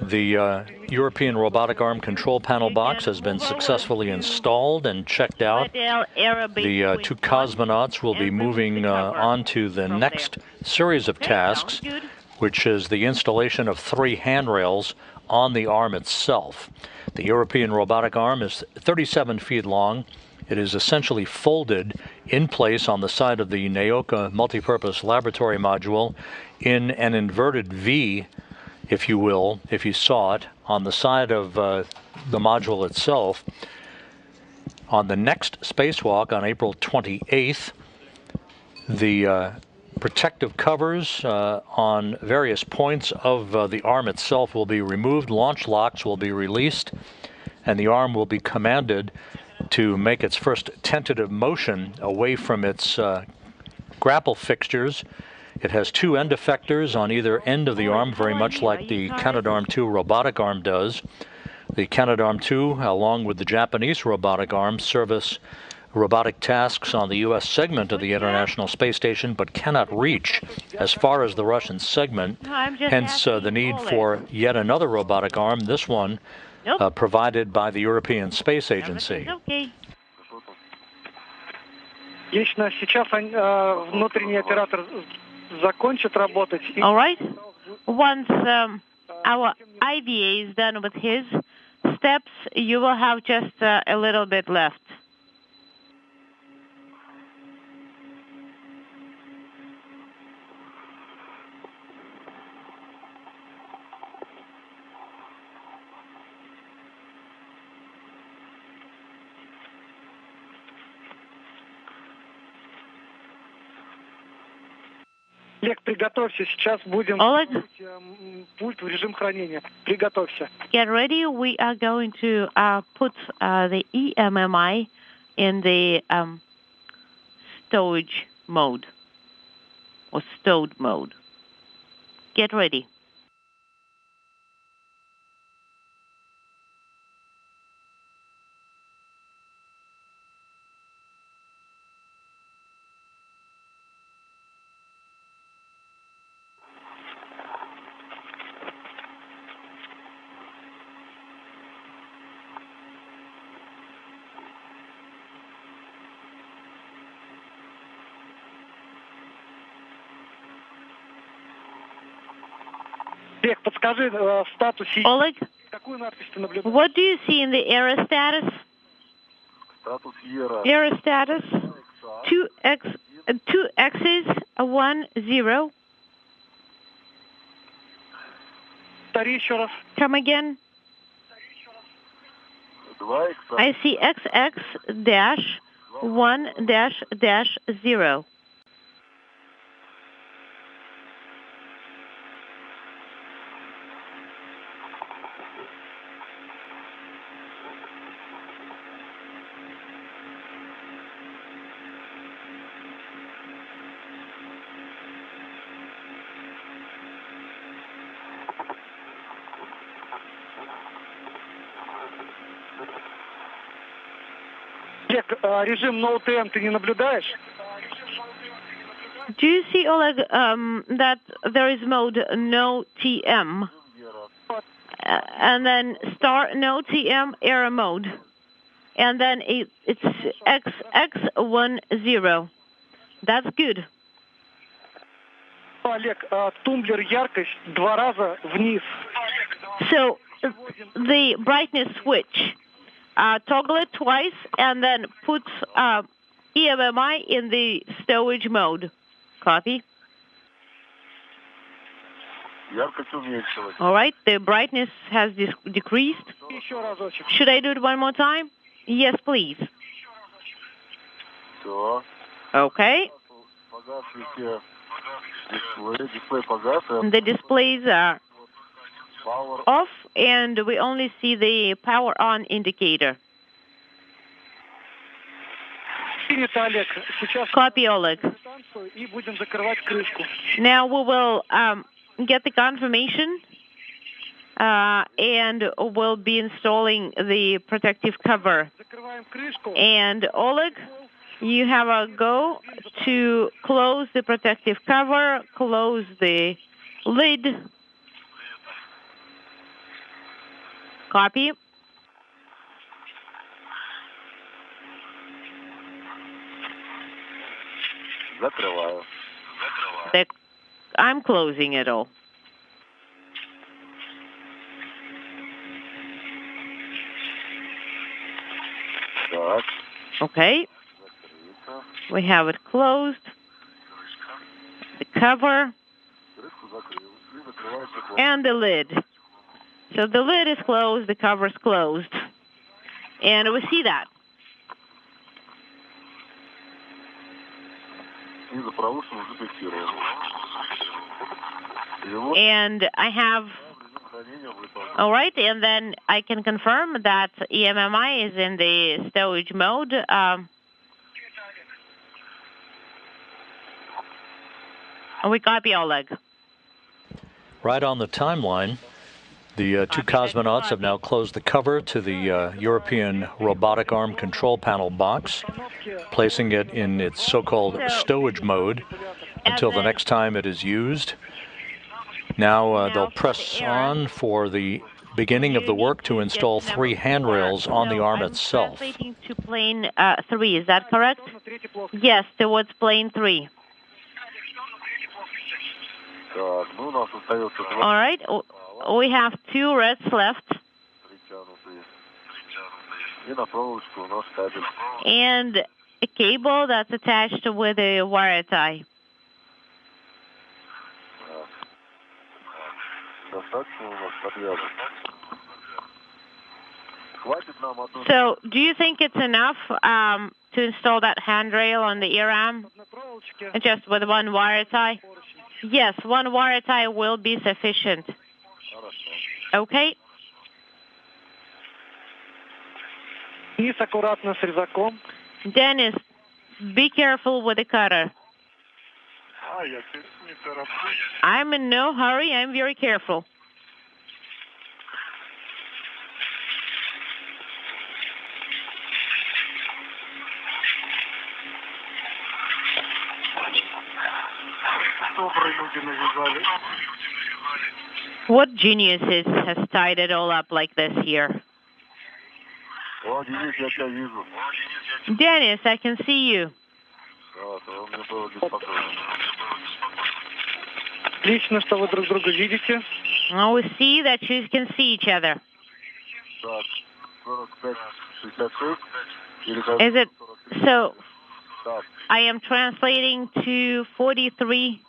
the European Robotic Arm control panel box has been successfully installed and checked out. The two cosmonauts will be moving on to the next series of tasks, which is the installation of 3 handrails on the arm itself. The European Robotic Arm is 37 feet long. It is essentially folded in place on the side of the Naoka multipurpose laboratory module in an inverted V, if you will, if you saw it, on the side of the module itself. On the next spacewalk on April 28th, the protective covers on various points of the arm itself will be removed, launch locks will be released, and the arm will be commanded to make its first tentative motion away from its grapple fixtures. It has 2 end effectors on either end of the arm, very much like the Canadarm2 robotic arm does. The Canadarm2, along with the Japanese robotic arm, service robotic tasks on the U.S. segment of the International Space Station, but cannot reach as far as the Russian segment, hence the need for yet another robotic arm, this one provided by the European Space Agency. Лично сейчас внутренний оператор закончит работать. All right. Once our IVA is done with his steps, you will have just a little bit left. Олег, приготовься, сейчас будем пульт в режим хранения. Приготовься. Get ready. We are going to put the EMMI in the stowage mode or stowed mode. Get ready. Олег, подскажи в статусе. Oleg, Какую надпись ты наблюдаешь? what do you see in the error status? Статус ERA. Error status 2 X's 1 0. Повтори еще раз. Come again. 2X. I see XX dash 1 dash dash 0. Олег, режим NowThis ты не наблюдаешь? Do you see, Oleg, that there is mode no TM, and then start no TM error mode, and then it's XX10. That's good. Олег, тумблер яркость 2 раза вниз. So the brightness switch, toggle it twice, and then put EMMI in the stowage mode. Copy. Яркость уменьшилась. All right, the brightness has decreased. Еще разочек. Should I do it one more time? Yes, please. Okay. The displays are off, and we only see the power on indicator. Copy, Oleg. Now we will get the confirmation, and we'll be installing the protective cover. And Oleg, you have a go to close the protective cover, close the lid. Copy. I'm closing it all. Okay. We have it closed. The cover. And the lid. So the lid is closed, the cover is closed. And we see that. And I have, all right, and then I can confirm that EMMI is in the stowage mode. We copy, Oleg. Right on the timeline, the two cosmonauts have now closed the cover to the European Robotic Arm control panel box, placing it in its so-called stowage mode until the next time it is used. Now they'll press on for the beginning of the work to install 3 handrails on the arm itself. Translating to plane 3, is that correct? Yes, towards plane 3. All right, we have 2 reds left. And a cable that's attached with a wire tie. So, do you think it's enough to install that handrail on the ear arm? Just with 1 wire tie? Yes, 1 wire tie will be sufficient. Okay. Dennis, be careful with the cutter. I'm in no hurry. I'm very careful. What geniuses has tied it all up like this here? Dennis, I can see you. Oh, we see that you can see each other. Is it so? I am translating to 43.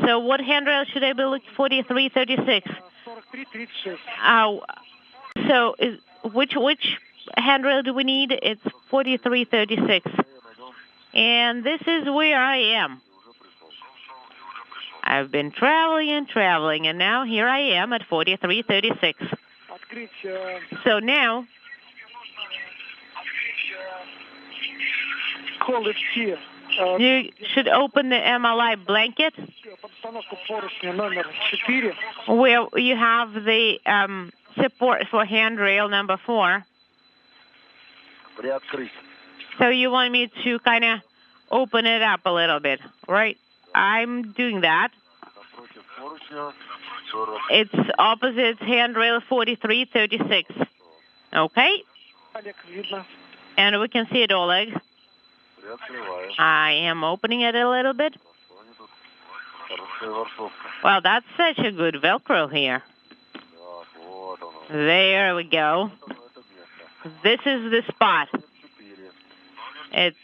So what handrail should I be looking? 4336. So which handrail do we need? It's 4336. And this is where I am. I've been traveling, and now here I am at 4336. So now, you should open the MLI blanket where you have the support for handrail number 4. So you want me to kind of open it up a little bit, right? I'm doing that. It's opposite handrail 4336. Okay? And we can see it, Oleg. I am opening it a little bit. Well, that's such a good Velcro here. There we go. This is the spot. It's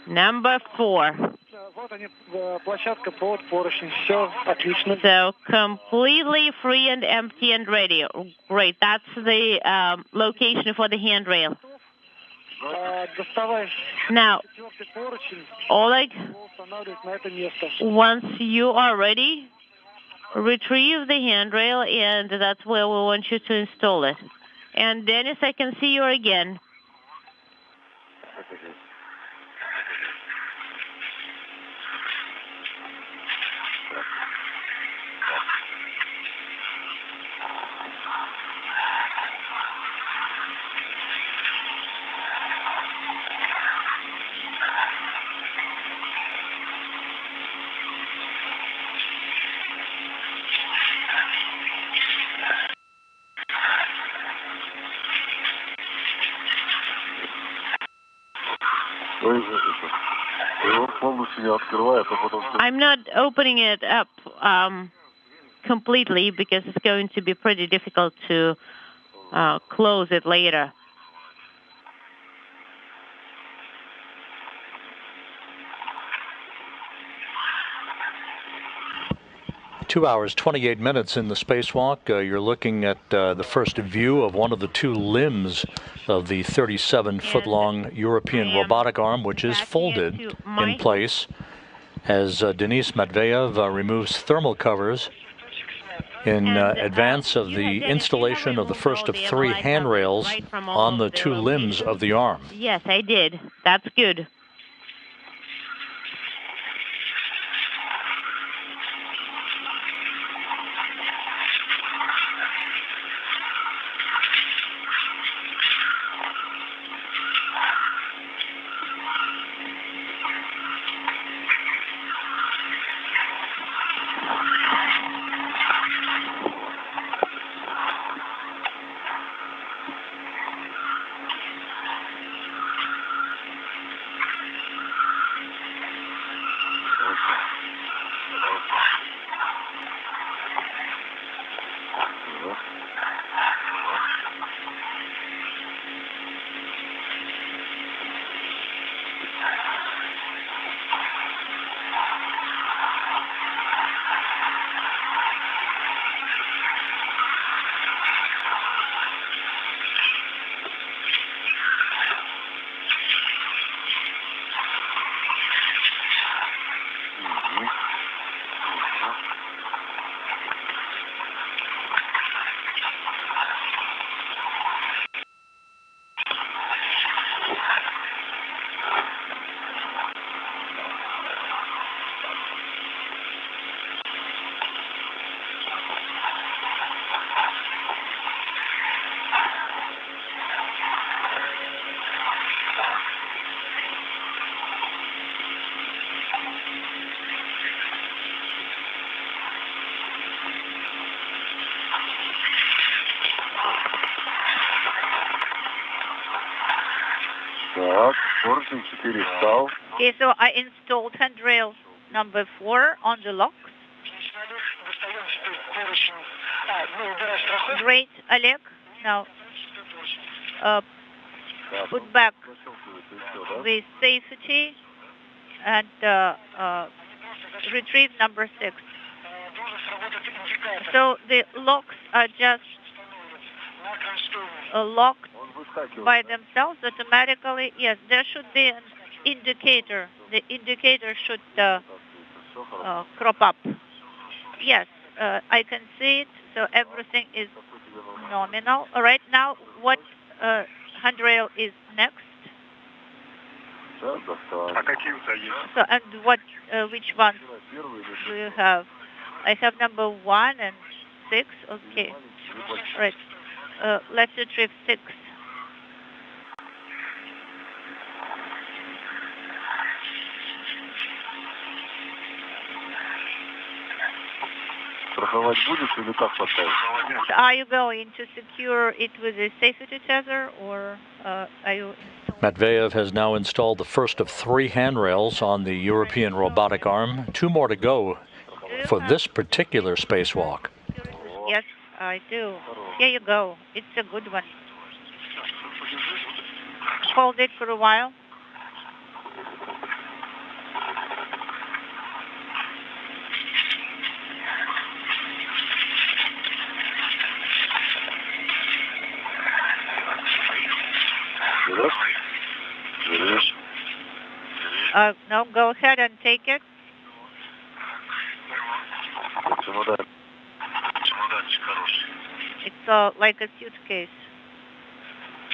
number 4. So completely free and empty and ready. Great. That's the location for the handrail. Now, Oleg, once you are ready, retrieve the handrail, and that's where we want you to install it. And Dennis, I can see you again. I'm not opening it up completely because it's going to be pretty difficult to close it later. 2 hours, 28 minutes in the spacewalk. You're looking at the first view of one of the two limbs of the 37-foot-long European Robotic Arm, which is folded in place as Denis Matveyev removes thermal covers in advance of the installation of the first of 3 handrails on the 2 limbs of the arm. Yes, I did. That's good. Okay, so I installed handrail number 4 on the locks. Great, Oleg. Now, put back the safety and retrieve number 6. So the locks are just locked by themselves automatically. Yes, there should be an indicator. The indicator should crop up. Yes, I can see it. So everything is nominal. All right, now what handrail is next? So and what? Which ones do you have? I have number 1 and 6. Okay, right. Let's retrieve 6. Are you going to secure it with a safety tether, or are you? Matveyev has now installed the first of 3 handrails on the European Robotic Arm. 2 more to go for this particular spacewalk. Yes, I do. Here you go. It's a good one. Hold it for a while. No, go ahead and take it. It's like a suitcase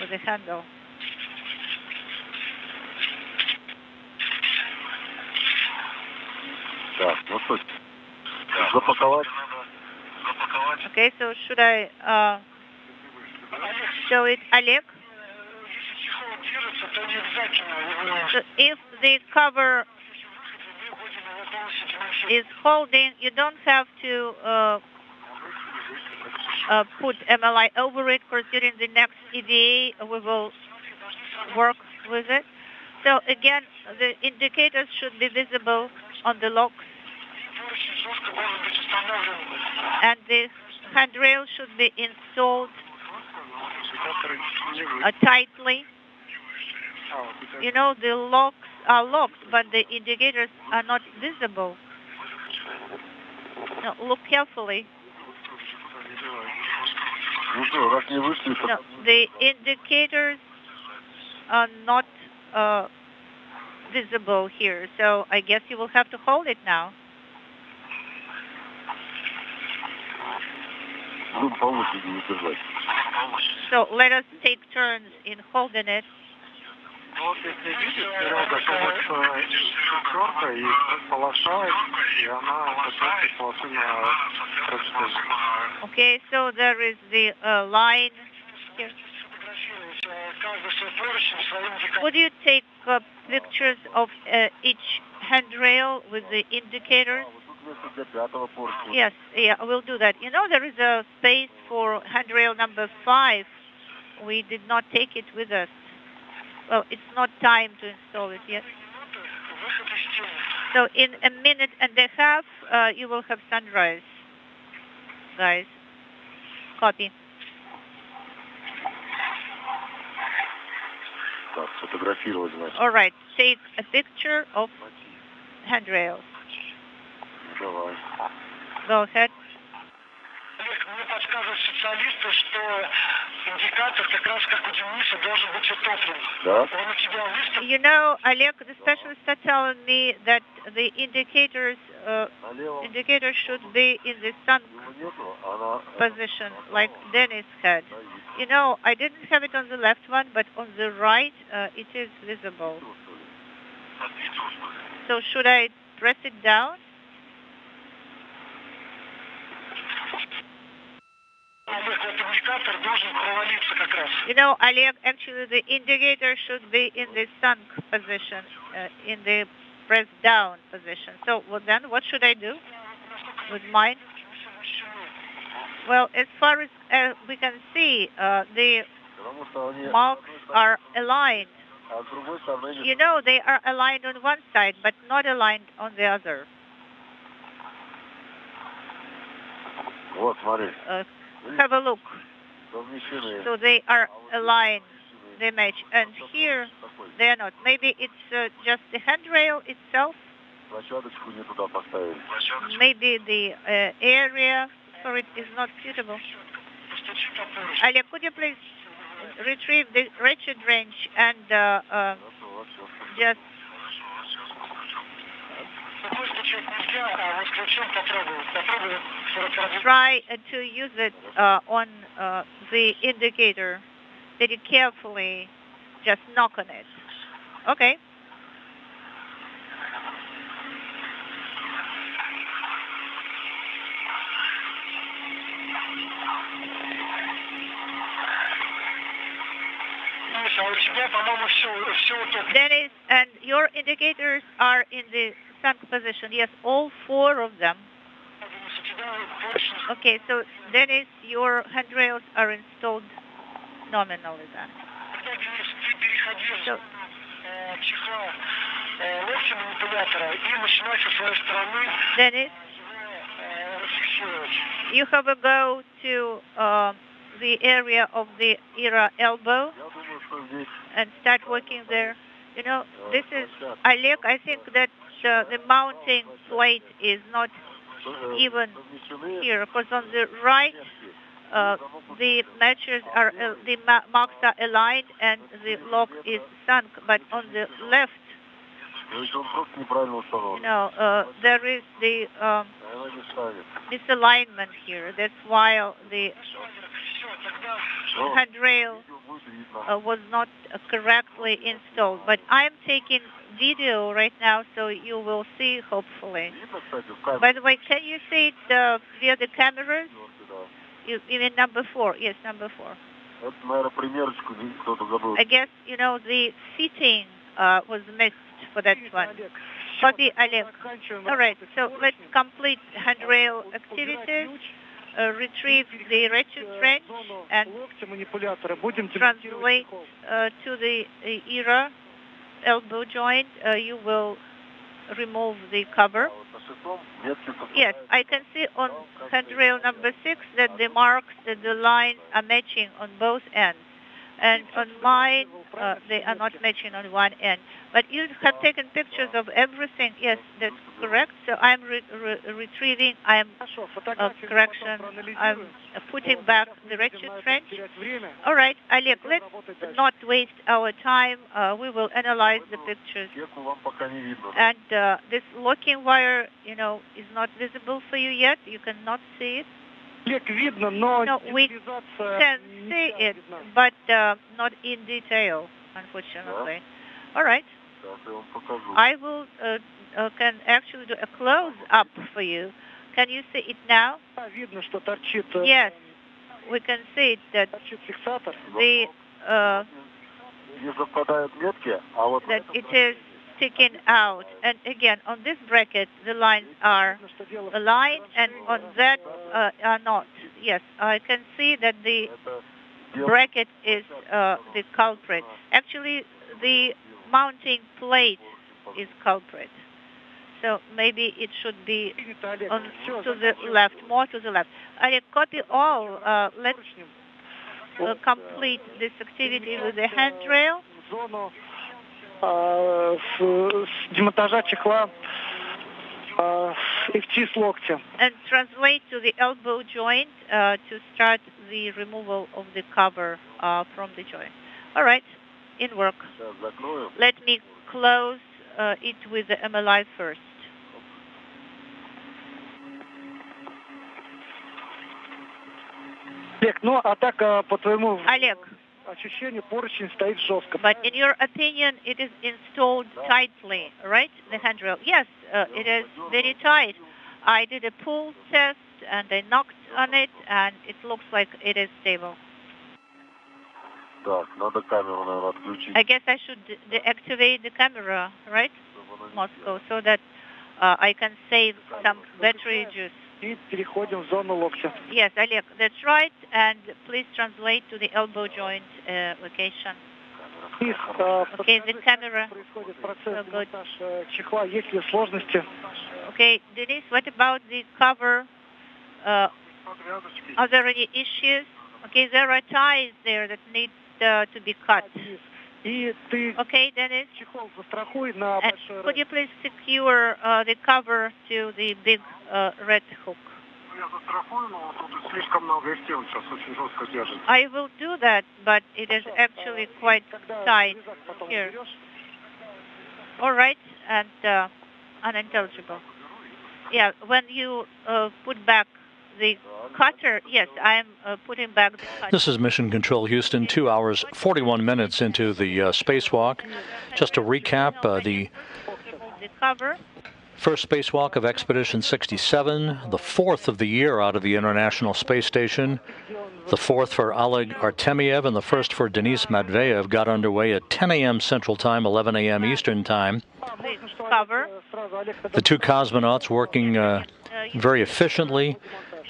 with a handle. Okay, so should I show it, Oleg? So if the cover is holding, you don't have to put MLI over it, because during the next EVA we will work with it. So again, the indicators should be visible on the locks, and the handrail should be installed tightly. You know, the locks are locked, but the indicators are not visible. No, look carefully. No, the indicators are not visible here, so I guess you will have to hold it now. So let us take turns in holding it. Okay, so there is the line here. Would you take pictures of each handrail with the indicators? Yes, yeah, we'll do that. You know, there is a space for handrail number 5. We did not take it with us. Well, it's not time to install it yet. So in a minute and a half, you will have sunrise, guys. Copy. All right, take a picture of handrails. Go ahead. You know, Oleg, the specialists are telling me that the indicators should be in the sunk position, like Dennis had. You know, I didn't have it on the left one, but on the right, it is visible. So should I press it down? You know, Oleg, actually the indicator should be in the sunk position, in the press down position. So well, then what should I do with mine? Well, as far as we can see, the marks are aligned. You know, they are aligned on one side, but not aligned on the other. Have a look. So they are aligned, they match. And here, they are not. Maybe it's just the handrail itself. Maybe the area for it is not suitable. Alia, could you please retrieve the ratchet wrench and just try to use it on the indicator. Very carefully, just knock on it. Okay. Dennis, and your indicators are in the sunk position. Yes, all 4 of them. Okay, so Dennis, your handrails are installed nominally then. So, Dennis, you have a go to the area of the ERA elbow and start working there. You know, this is, Oleg, I think that the mounting plate is not even here, because on the right, the matches are, the marks are aligned and the lock is sunk, but on the left, There is the misalignment here. That's why the handrail was not correctly installed. But I'm taking video right now, so you will see, hopefully. By the way, can you see it via the cameras? You mean number 4? Yes, number 4. I guess, the fitting was missed for that one. Copy, Oleg. All right, so let's complete handrail activities. Retrieve the ratchet wrench and translate to the ERA elbow joint. You will remove the cover. Yes, I can see on handrail number 6 that the marks, the lines are matching on both ends. And on mine, they are not matching on one end. But you have taken pictures of everything. Yes, that's correct. So I'm retrieving, I'm putting back the ratchet wrench. All right, Oleg, let's not waste our time. We will analyze the pictures. And this locking wire, is not visible for you yet. You cannot see it. No, we can see it, but not in detail, unfortunately. All right. I will can actually do a close-up for you. Can you see it now? Yes, we can see it, that that it is sticking out. And again, on this bracket, the lines are aligned, and on that are not. Yes, I can see that the bracket is the culprit. Actually, the mounting plate is culprit. So maybe it should be on to the left, more to the left. I copy all. Let's complete this activity with the handrail. Демонтажа чехла FT с локтя. And translate to the elbow joint to start the removal of the cover from the joint. All right, in work. Let me close it with the MLI first. Олег, ну а так по твоему Олег, ощущению поручень стоит жестко. But in your opinion, it is installed tightly, right? The handrail. Yes, it is very tight. I did a pull test and I knocked on it, and it looks like it is stable. I guess I should deactivate the camera, right, Moscow, so that I can save some battery juice. Yes, Oleg, that's right. And please translate to the elbow joint location. Okay, the camera. So good. Okay, Denis, what about the cover? Are there any issues? Okay, there are ties there that need to be cut. Okay, Dennis. And could you please secure the cover to the big red hook? I will do that, but it is actually quite tight here. All right, and unintelligible. Yeah, when you put back the cutter, yes, I'm putting back the cutter. This is Mission Control Houston, 2 hours, 41 minutes into the spacewalk. Just to recap, the cover. First spacewalk of Expedition 67, the fourth of the year out of the International Space Station. The fourth for Oleg Artemyev and the first for Denis Matveyev got underway at 10 a.m. Central Time, 11 a.m. Eastern Time. Cover. The two cosmonauts working very efficiently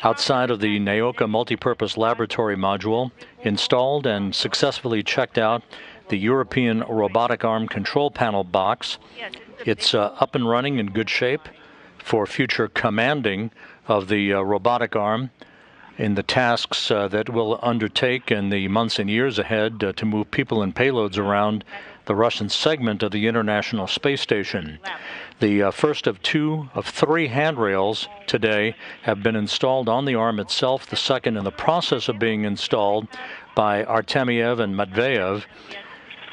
outside of the Naoka Multipurpose Laboratory Module, installed and successfully checked out the European Robotic Arm control panel box. It's up and running in good shape for future commanding of the robotic arm in the tasks that we'll undertake in the months and years ahead to move people and payloads around the Russian segment of the International Space Station. The first of three handrails today have been installed on the arm itself, the second in the process of being installed by Artemyev and Matveyev.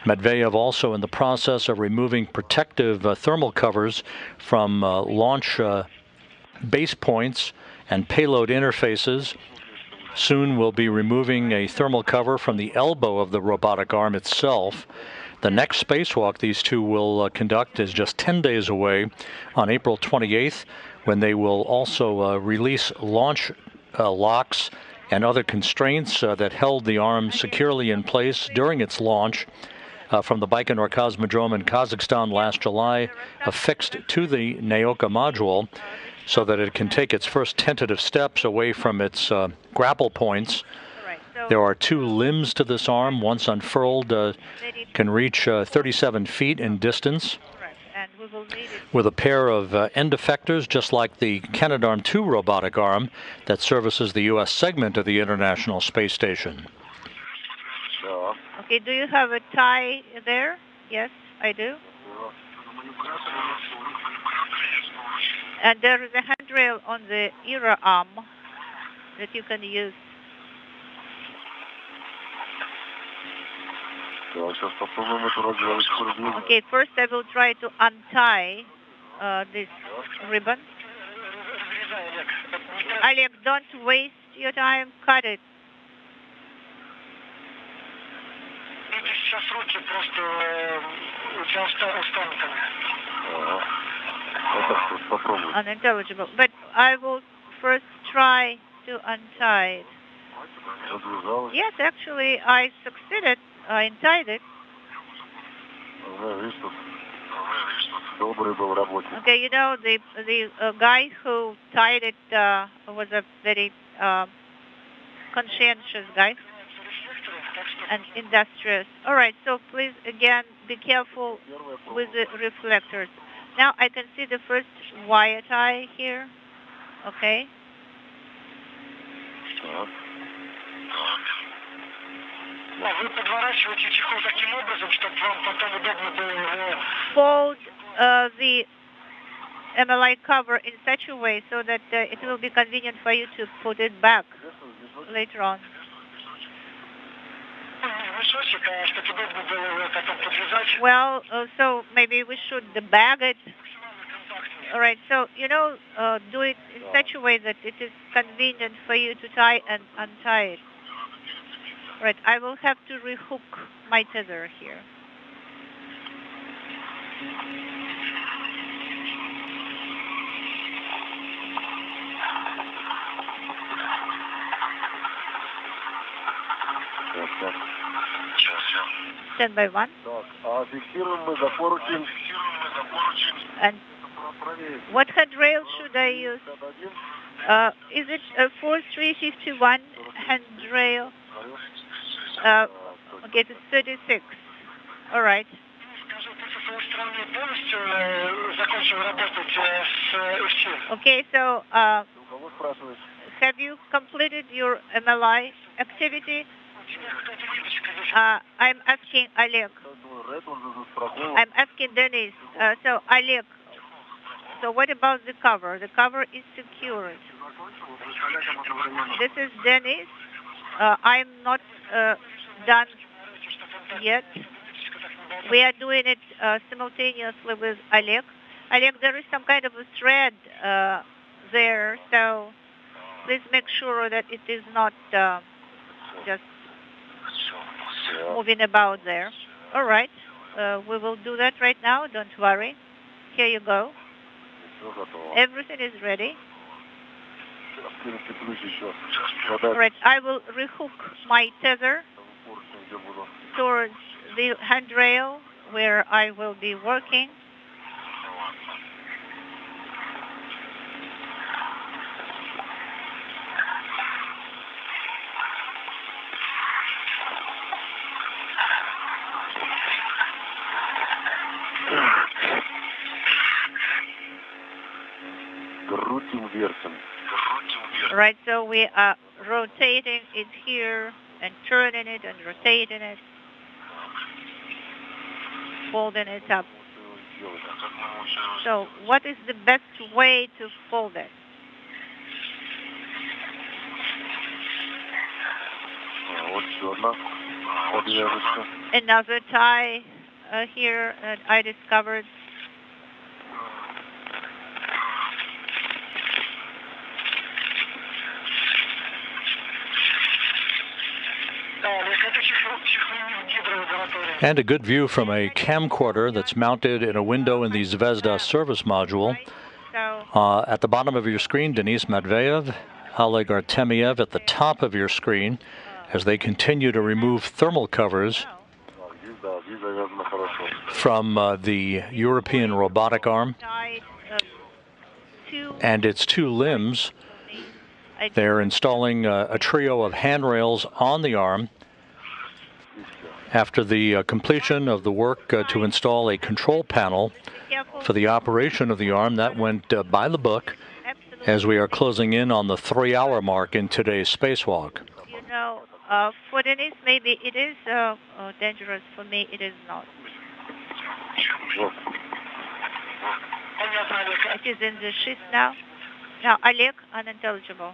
Medvedev also in the process of removing protective thermal covers from launch base points and payload interfaces. Soon we'll be removing a thermal cover from the elbow of the robotic arm itself. The next spacewalk these two will conduct is just 10 days away on April 28th, when they will also release launch locks and other constraints that held the arm securely in place during its launch from the Baikonur Cosmodrome in Kazakhstan last July, affixed to the Naoka module so that it can take its first tentative steps away from its grapple points. There are two limbs to this arm. Once unfurled, can reach 37 feet in distance, with a pair of end effectors, just like the Canadarm2 robotic arm that services the U.S. segment of the International Space Station. Okay, do you have a tie there? Yes, I do. And there is a handrail on the ERA arm that you can use. Okay, first I will try to untie this ribbon. Oleg, don't waste your time, cut it. Unintelligible. But I will first try to untie it. Yes, actually, I succeeded. I untied it. Okay, you know, the guy who tied it was a very conscientious guy and industrious. All right, so please, again, be careful with the reflectors. Now I can see the first wire tie here. Okay. Fold the MLI cover in such a way so that it will be convenient for you to put it back later on. Well, so maybe we should bag it. All right, so, you know, do it in such a way that it is convenient for you to tie and untie it. Right, I will have to rehook my tether here. Stand by one. And what handrail should I use? Is it a 4351 handrail? Okay, it's 36. All right. Okay, so have you completed your MLI activity? I'm asking Oleg. I'm asking Dennis. So Oleg, so what about the cover? The cover is secured. This is Dennis. I'm not done yet. We are doing it simultaneously with Oleg. Oleg, there is some kind of a thread there, so please make sure that it is not just moving about there. All right, we will do that right now. Don't worry. Here you go. Everything is ready. All right, I will rehook my tether towards the handrail where I will be working. Right, so we are rotating it here and turning it and rotating it, folding it up. So what is the best way to fold it? Another tie here that I discovered. And a good view from a camcorder that's mounted in a window in the Zvezda service module. At the bottom of your screen, Denis Matveyev, Oleg Artemyev at the top of your screen as they continue to remove thermal covers from the European Robotic Arm and its two limbs. They're installing a trio of handrails on the arm after the completion of the work to install a control panel for the operation of the arm. That went by the book as we are closing in on the 3-hour mark in today's spacewalk. You know, for Denise, maybe it is dangerous. For me, it is not. It is in the shift now. Now, Oleg, unintelligible.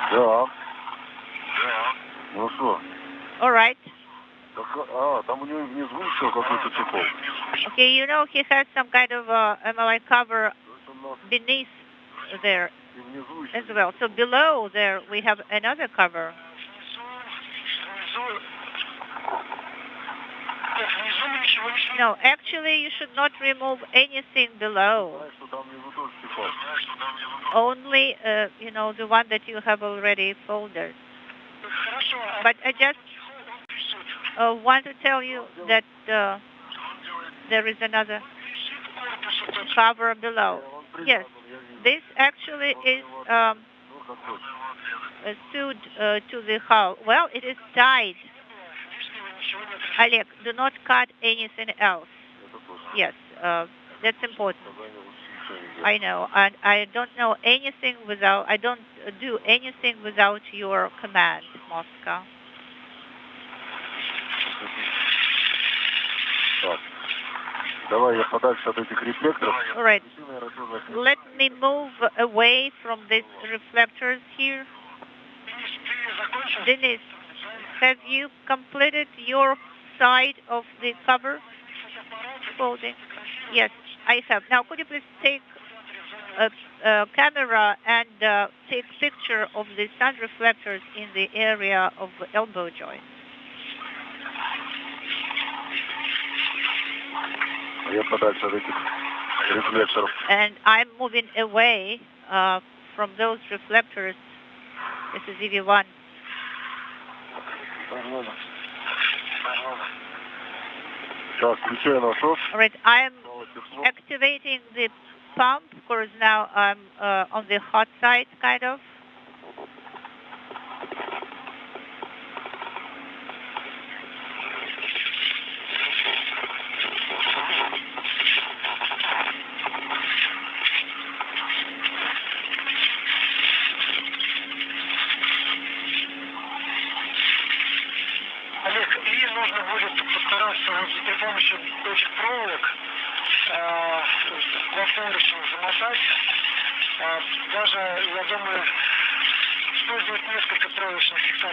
Да. Ну что? All right. Там у него внизу еще какой-то чехол. Okay, you know he has some kind of MRI cover beneath there as well. So below there we have another cover. No, actually you should not remove anything below. Only, you know, the one that you have already folded. But I just want to tell you that there is another cover below. Yes, this actually is sewed to the hull. Well, it is tied. Oleg, do not cut anything else. Yes, that's important. I know, and I don't know anything without, I don't do anything without your command, Moscow. All right, let me move away from these reflectors here. Denis, have you completed your side of the cover folding? Yes, I have. Now, could you please take a camera and take picture of the sun reflectors in the area of the elbow joint? And I'm moving away from those reflectors. This is EV1. All right, I'm activating the pump. Of course, now I'm on the hot side, kind of.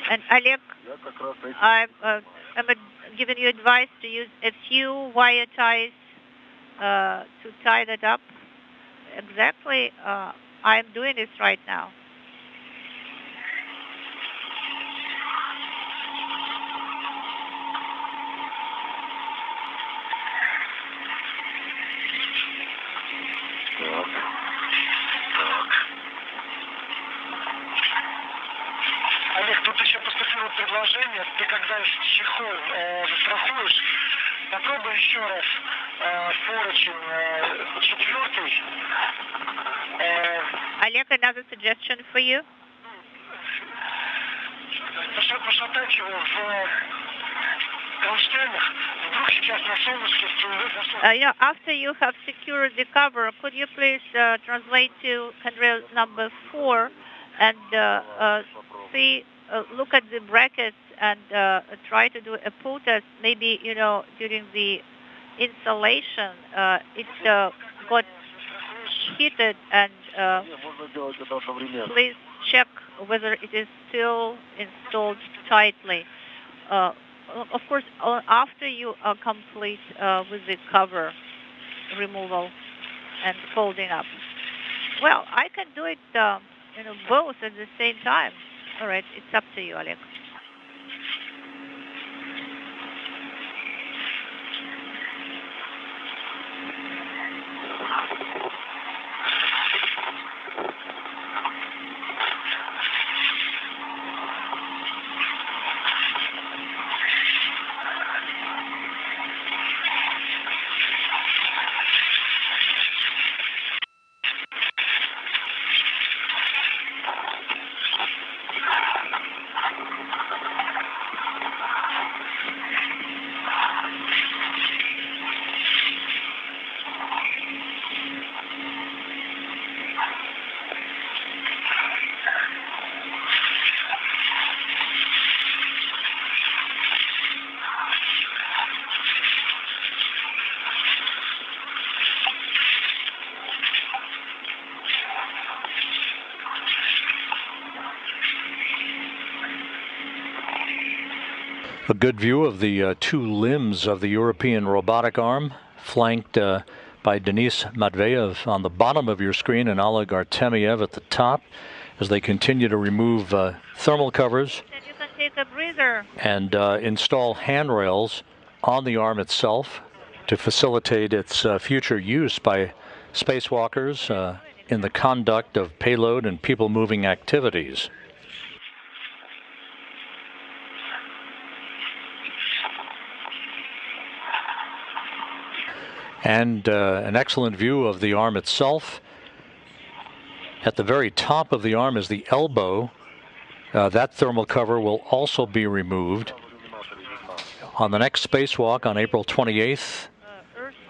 And Oleg, I'm giving you advice to use a few wire ties to tie that up. Exactly, I'm doing this right now. Предложение, ты когда чехол застрахуешь, попробуй еще раз поручень четвертый. Oleg, another suggestion for you. Пошатать его в кронштейнах, вдруг сейчас на солнышке всплывет. After you have secured the cover, could you please translate to handrail number 4 and see. Look at the brackets and try to do a pull test. Maybe, you know, during the installation, it got heated, and please check whether it is still installed tightly. Of course, after you complete with the cover removal and folding up. Well, I can do it, both at the same time. All right, it's up to you, Alex. A good view of the two limbs of the European Robotic Arm, flanked by Denis Matveyev on the bottom of your screen and Oleg Artemyev at the top, as they continue to remove thermal covers You can take a breather. and install handrails on the arm itself to facilitate its future use by spacewalkers in the conduct of payload and people-moving activities. And an excellent view of the arm itself. At the very top of the arm is the elbow. That thermal cover will also be removed. On the next spacewalk on April 28th,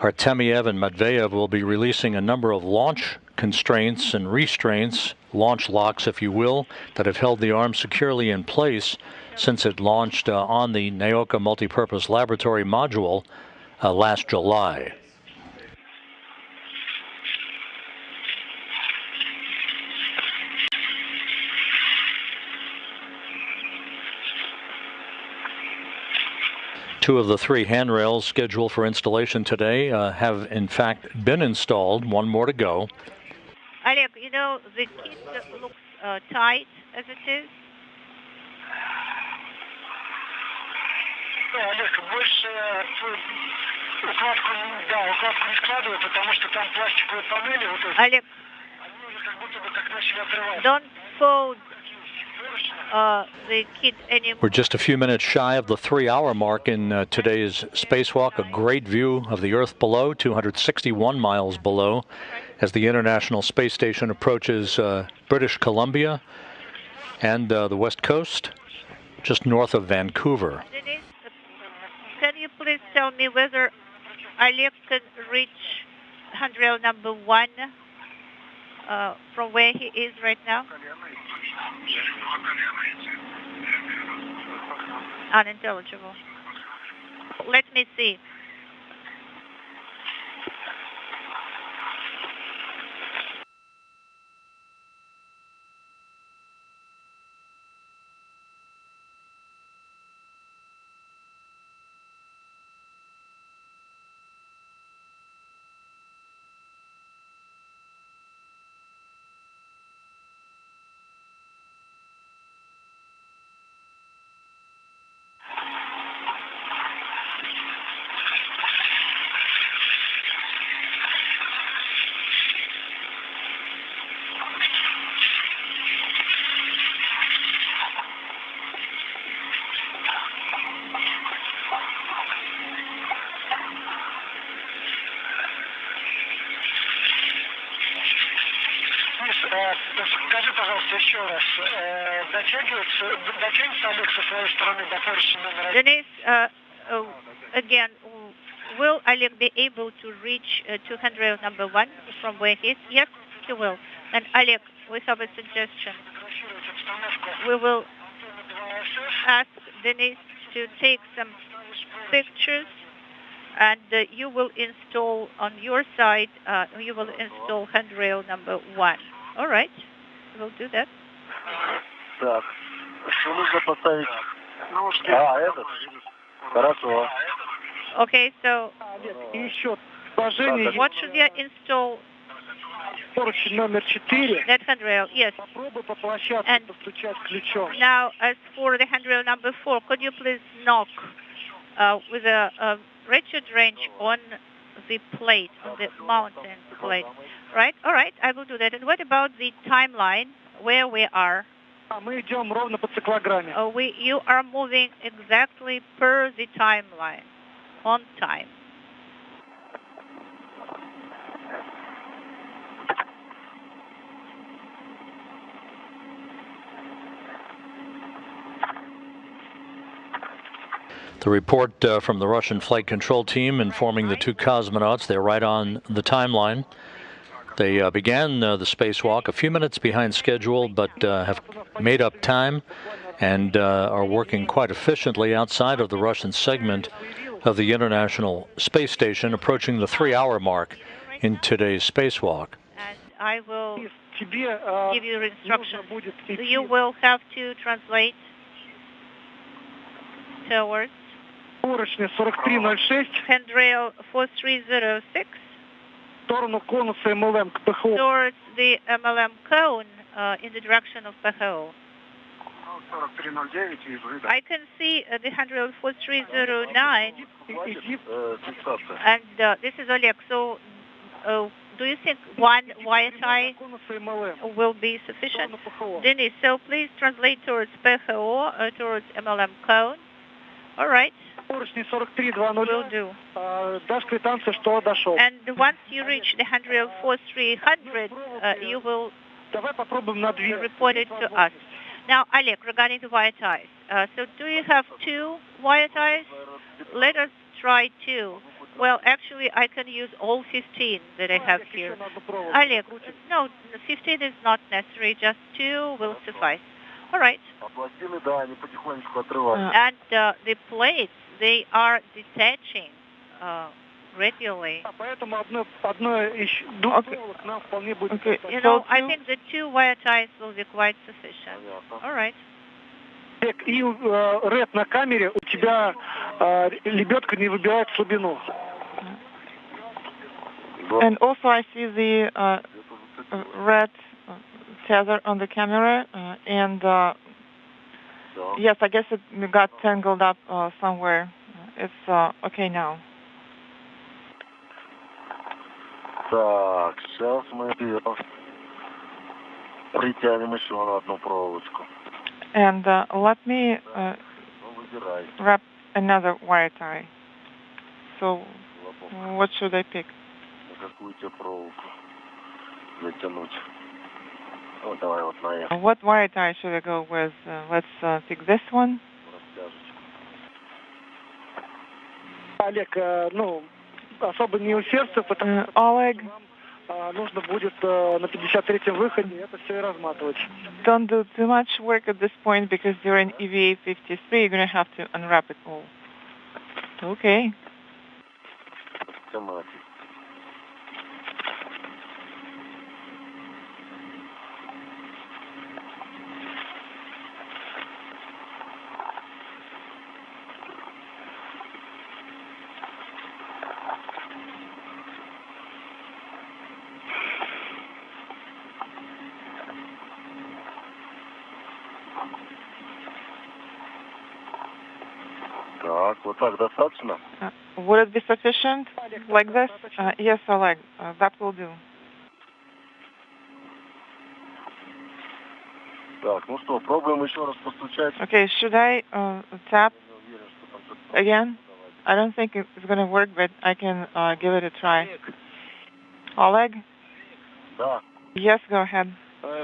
Artemyev and Matveyev will be releasing a number of launch constraints and restraints, launch locks if you will, that have held the arm securely in place since it launched on the Naoka Multipurpose Laboratory module last July. Two of the three handrails scheduled for installation today have in fact been installed. One more to go. Oleg, the kit looks tight as it is. Олег, больше укладку не складывай, потому что там пластиковые панели, вот эти, Oleg, они как будто бы как начали отрываться. don't fold the kit anymore. We're just a few minutes shy of the 3-hour mark in today's spacewalk. A great view of the Earth below, 261 miles below, as the International Space Station approaches British Columbia and the West Coast, just north of Vancouver. Denise, can you please tell me whether Oleg can reach handrail number 1 from where he is right now? Unintelligible. Let me see. Скажи, пожалуйста, еще раз, дотянется Олег со своей стороны до поручня номер 1? Denise, again, will Oleg be able to reach to handrail number 1 from where he is? Yes, he will. And Oleg, we have a suggestion. We will ask Denise to take some pictures, and you will install on your side, you will install handrail number 1. All right, we'll do that. Так, что нужно поставить? Этот? Хорошо. Okay, so И еще положение what should you install? поручень номер 4. That handrail, yes. Попробуй по площадке And постучать ключом. now, as for the handrail number 4, could you please knock with a ratchet wrench on the plate, on the mounting plate? Right? All right, I will do that. And what about the timeline, where we are? Мы идем ровно по циклограмме. You are moving exactly per the timeline, on time. The report from the Russian flight control team informing the two cosmonauts they're right on the timeline. They began the spacewalk a few minutes behind schedule, but have made up time and are working quite efficiently outside of the Russian segment of the International Space Station, approaching the 3-hour mark in today's spacewalk. And I will give you instructions. You will have to translate towards Поручня 4306. Handrail 4306. В сторону конуса МЛМ к ПХО. Towards the MLM cone in the direction of PHO. I can see the handrail 4309. And this is Oleg. So, do you think one wire tie will be sufficient? Denis, so please translate towards PHO, towards MLM cone. All right. Поручни 4320. Will do. Дашь квитанцию, что дошел. And once you reach the handrail 4300, you will report it to us. Now, Oleg, regarding the wire ties. So do you have 2 wire ties? Let us try 2. Well, actually, I can use all 15 that I have here. Oleg, no, 15 is not necessary. Just 2 will suffice. All right. And the plates, they are detaching gradually. Okay. You know, I think the 2 wire ties will be quite sufficient. All right. И Ред на камере у тебя лебедка не выбирает слабину. And also I see the red tether on the camera, and yes, I guess it got tangled up somewhere. It's okay now. Так, сейчас мы притянем еще на одну проволочку. And let me wrap another wire tie. So, what should I pick? Какую тебе проволоку затянуть? Вот давай вот на это. What wire tie should I go with? Let's pick this one. Олег, ну, особо не усердствуй, потому что Oleg, нужно будет на 53-м выходе это все и разматывать. don't do too much work at this point because during EVA 53 you're going to have to unwrap it all. Okay. Так, вот так достаточно? Would it be sufficient like this? Yes, Oleg, that will do. Так, ну что, пробуем еще раз постучать. Okay, should I tap again? I don't think it's going to work, but I can give it a try. Oleg? Да. Yes, go ahead.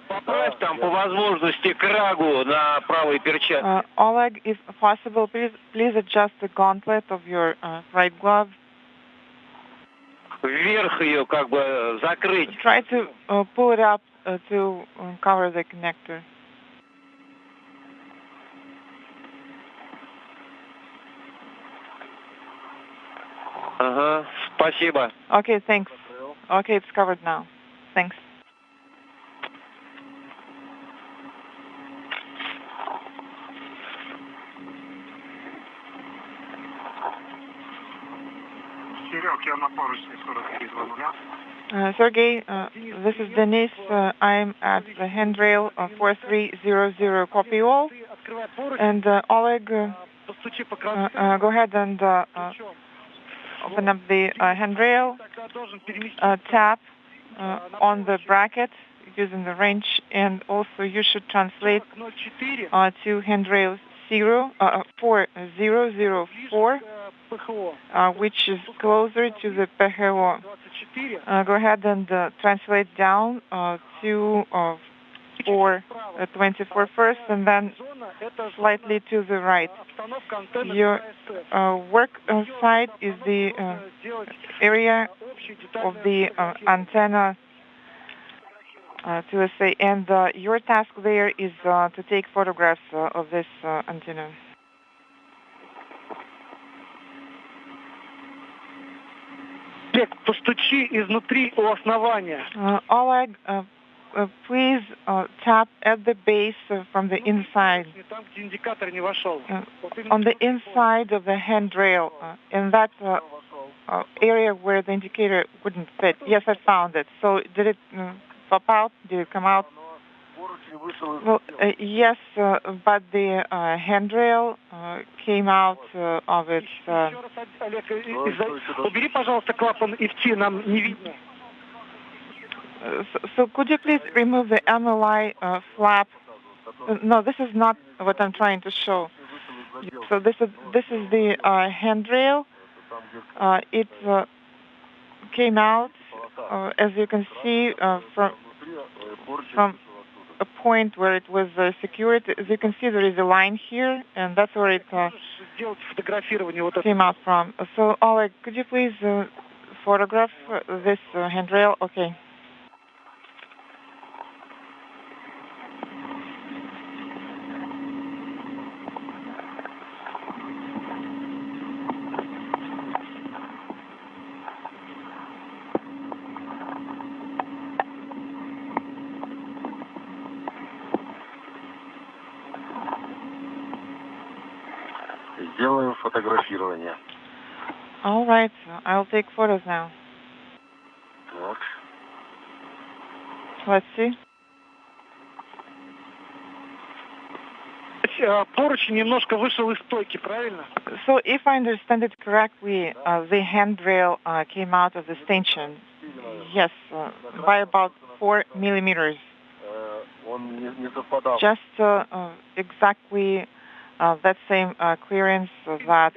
Поправь там по возможности крагу на правой перчатке. Oleg, if possible, please adjust the gauntlet of your right glove. Вверх ее как бы закрыть. Try to pull it up to cover the connector. Ага, спасибо. Okay, thanks. Okay, it's covered now. Thanks. Sergey, this is Denise. I'm at the handrail 4300, copy all. And Oleg, go ahead and open up the handrail, tap on the bracket using the wrench, and also you should translate to handrail 4004, which is closer to the PHO. Go ahead and translate down to 424 first, and then slightly to the right. Your work site is the area of the antenna to say, and your task there is to take photographs of this antenna. Oleg, please tap at the base from the inside, on the inside of the handrail, in that area where the indicator wouldn't fit. Yes, I found it. So did it pop out? Did it come out? Well, yes, but the handrail came out of its... So could you please remove the MLI flap? No, this is not what I'm trying to show. So this is the handrail. It came out, as you can see, from a point where it was secured. As you can see, there is a line here, and that's where it came out from. So, Oleg, could you please photograph this handrail? Okay. Сделаем фотографирование. All right, I'll take photos now. Так. Let's see. Поручень немножко вышел из стойки, правильно? So if I understand it correctly, the handrail came out of the stanchion. Yes, by about 4 millimeters. Just exactly that same clearance that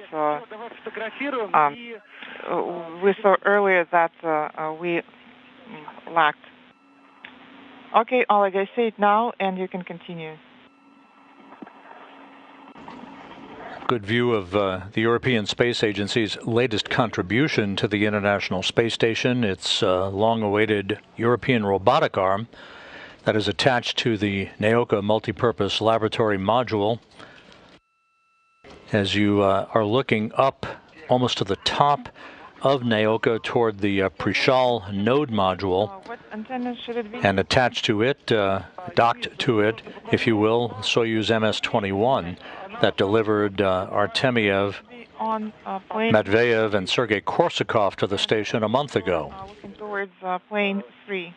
we saw earlier that we lacked. Okay, Oleg, I see it now, and you can continue. Good view of the European Space Agency's latest contribution to the International Space Station. Its long-awaited European Robotic Arm that is attached to the NAOCA multipurpose laboratory module. As you are looking up almost to the top of NAOCA toward the Prishal node module, What antenna should it be? and attached to it, docked to it, if you will, Soyuz MS-21 that delivered Artemyev, Matveyev, and Sergei Korsakov to the station a month ago. Looking towards plane 3.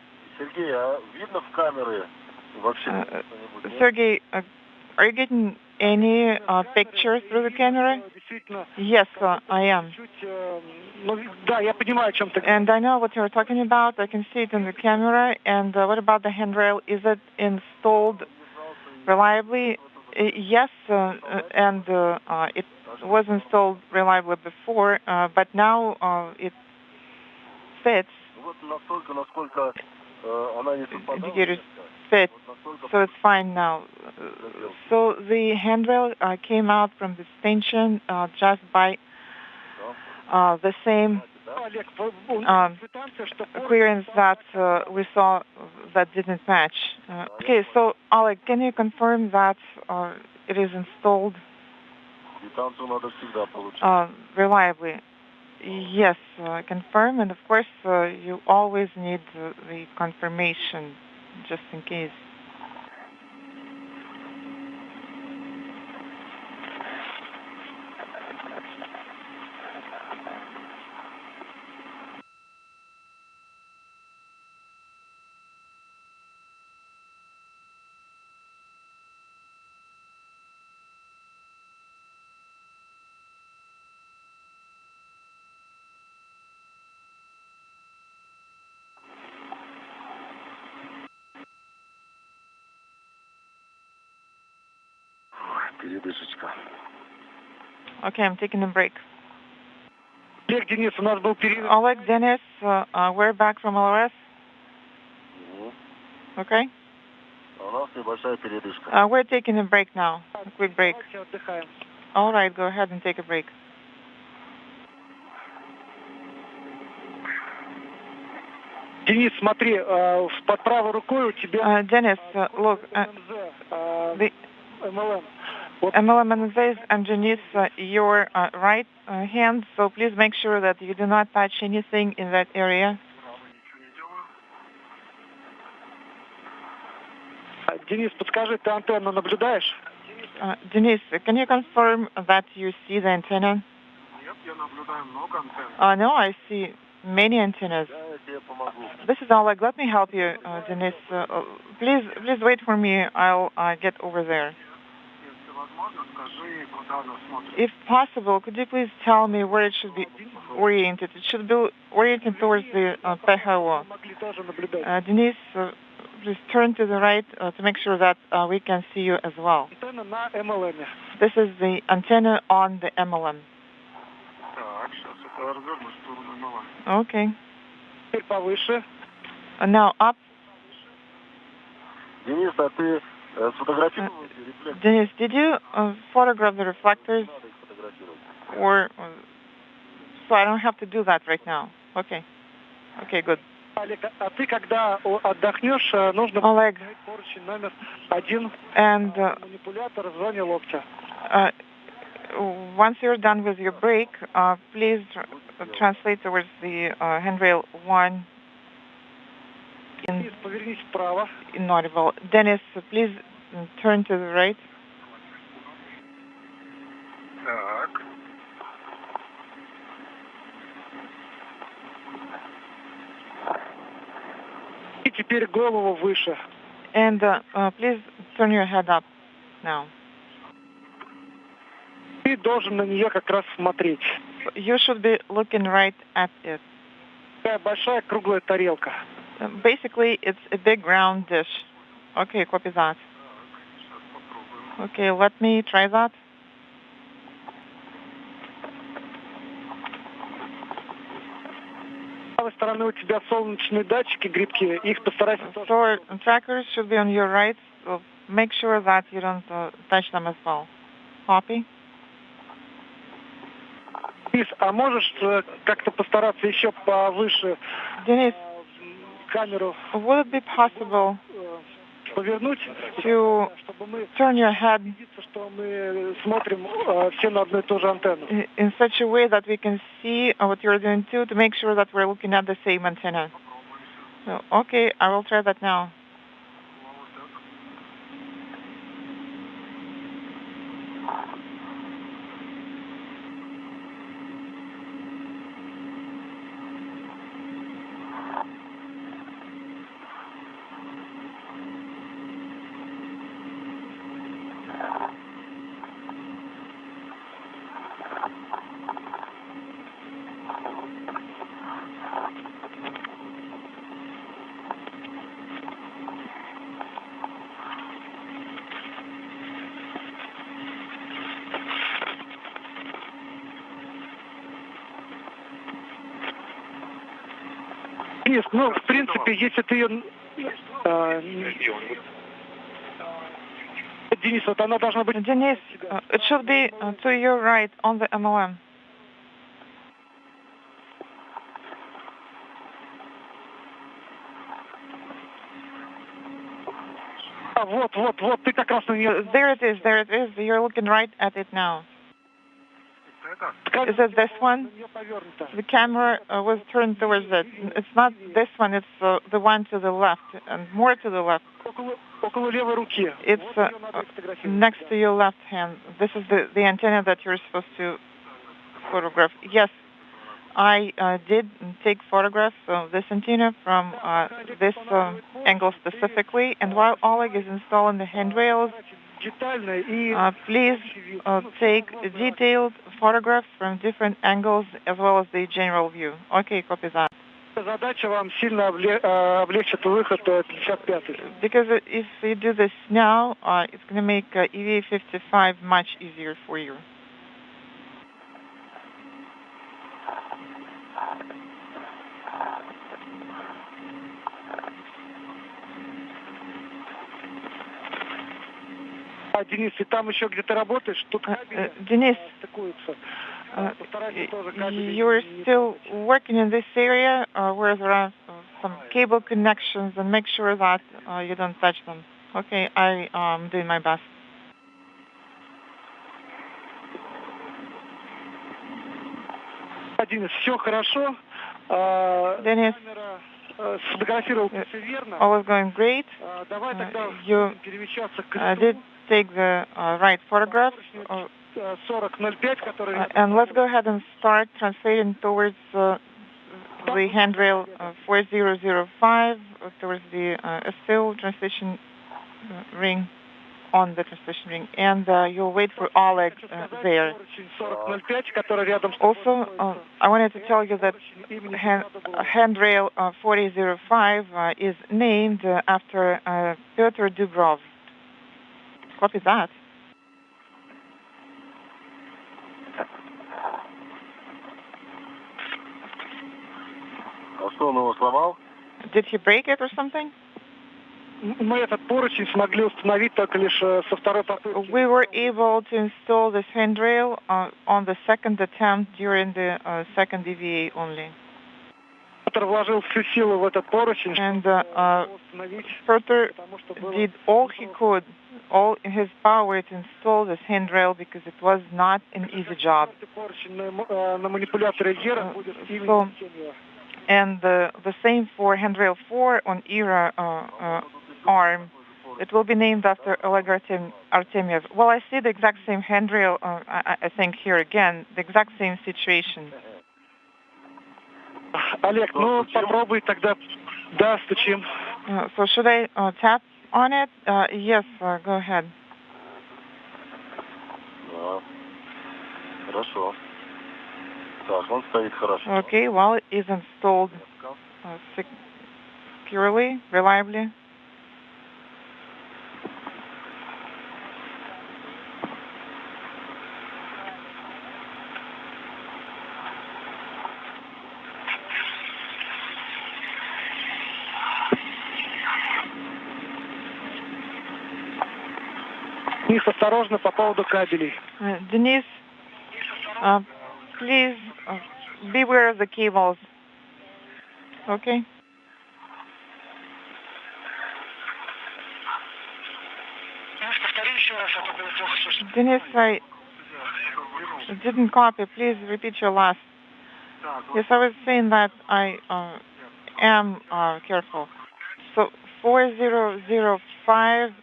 Sergey, are you getting any picture through the camera? Yes, I am. And I know what you're talking about. I can see it in the camera. And what about the handrail? Is it installed reliably? Yes, and it was installed reliably before, but now it fits. Indicators fit, so it's fine now. So the handrail came out from the stanchion just by the same clearance that we saw that didn't match. Okay, so Oleg, can you confirm that it is installed reliably? Yes, I confirm, and of course you always need the confirmation just in case. передышечка. Okay, I'm taking a break. Олег, Денис, у нас был перерыв. Oleg, Dennis, we're back from LOS. Okay? У нас небольшая передышка. We're taking a break now. A quick break. Давайте отдыхаем. All right, go ahead and take a break. Денис, смотри, под правой рукой у тебя Dennis, look, the MLM. MLM is underneath your right hand, so please make sure that you do not touch anything in that area. Денис, подскажи, ты антенну наблюдаешь? Denise, can you confirm that you see the antenna? Нет, я наблюдаю много антенн. No, I see many antennas. Да, я тебе помогу. This is Oleg. Let me help you, Denise. Please wait for me. I'll get over there. Если возможно, скажи, куда она смотрит. If possible, could you please tell me where it should be oriented? It should be oriented towards the PHO. Могли тоже наблюдать. Denise, please turn to the right to make sure that we can see you as well. Антенна на MLM. This is the antenna on the MLM. Так, сейчас это разверну в сторону МЛМ. Okay. Теперь повыше. Now up. Денис, а ты сфотографировал эти рефлекторы? Denise, did you photograph the reflectors? Надо их фотографировать. Or so I don't have to do that right now. Okay. Okay, good. Олег, а ты когда отдохнешь, нужно Oleg, поручень номер 1, and манипулятор в зоне локтя. once you're done with your break, please translate towards the handrail 1 Денис, повернись вправо. inaudible. Dennis, please turn to the right. Так. И теперь голову выше. And please turn your head up now. Ты должен на нее как раз смотреть. You should be looking right at it. Такая большая круглая тарелка. Basically, it's a big round dish. Okay, copy that. Okay, let me try that. С правой стороны у тебя солнечные датчики, грибки. Их постарайся тоже. So trackers should be on your right. So make sure that you don't touch them as well. Copy. Денис, а можешь как-то постараться еще повыше Dennis, камеру would it be possible повернуть, to чтобы мы turn your head убедиться, что мы смотрим все на одну и ту же антенну? in such a way that we can see what you're doing too, to make sure that we're looking at the same antenna? So, okay, I will try that now. Денис, ну, в принципе, если ты ее... Денис, вот она должна быть... Denise, it should be to your right on the MLM. Вот, ты как раз на нее... There it is. You're looking right at it now. Is it this one? The camera was turned towards it. It's not this one, it's the one to the left, and more to the left. Около левой руки. It's next to your left hand. This is the antenna that you're supposed to photograph. Yes, I did take photographs of this antenna from this angle specifically, and while Oleg is installing the handrails, please take detailed photographs from different angles as well as the general view. Okay, copy that. задача вам сильно облегчит выход 55-й. Because if you do this now, it's going to make EV-55 much easier for you. Денис, ты там еще где-то работаешь? Тут кабели Денис, стыкуются. you're still working in this area where there are some cable connections, and make sure that you don't touch them. Okay, I am doing my best. Денис, все хорошо. Денис, сфотографировал все верно. all was going great. Давай тогда перемещаться к I did take the right photograph. 40.05, который... And let's go ahead and start translating towards the handrail 4005, towards the STO translation ring, on the translation ring. And you'll wait for Oleg there. Also, I wanted to tell you that handrail 4005 is named after Pyotr Dubrov. Copy that. Что он его сломал? Did he break it or something? Мы этот поручень смогли установить только лишь со второй попытки. We were able to install this handrail on the second attempt during the second EVA only. Петр вложил всю силу в этот поручень, and Peter did all he could, all in his power, to install this handrail because it was not an easy job. And the same for handrail 4 on ERA arm. It will be named after Oleg Artemyev. Well, I see the exact same handrail, I think, here again, the exact same situation. Олег, ну попробуй тогда, да, стучим. So should I tap on it? Yes, go ahead. Хорошо. Так, он стоит хорошо. Okay, well, it is installed securely, reliably. Денис, осторожно по поводу кабелей. Denise, please beware of the cables. Okay? Denise, I didn't copy. Please repeat your last. Yes, I was saying that I am careful. So 4005.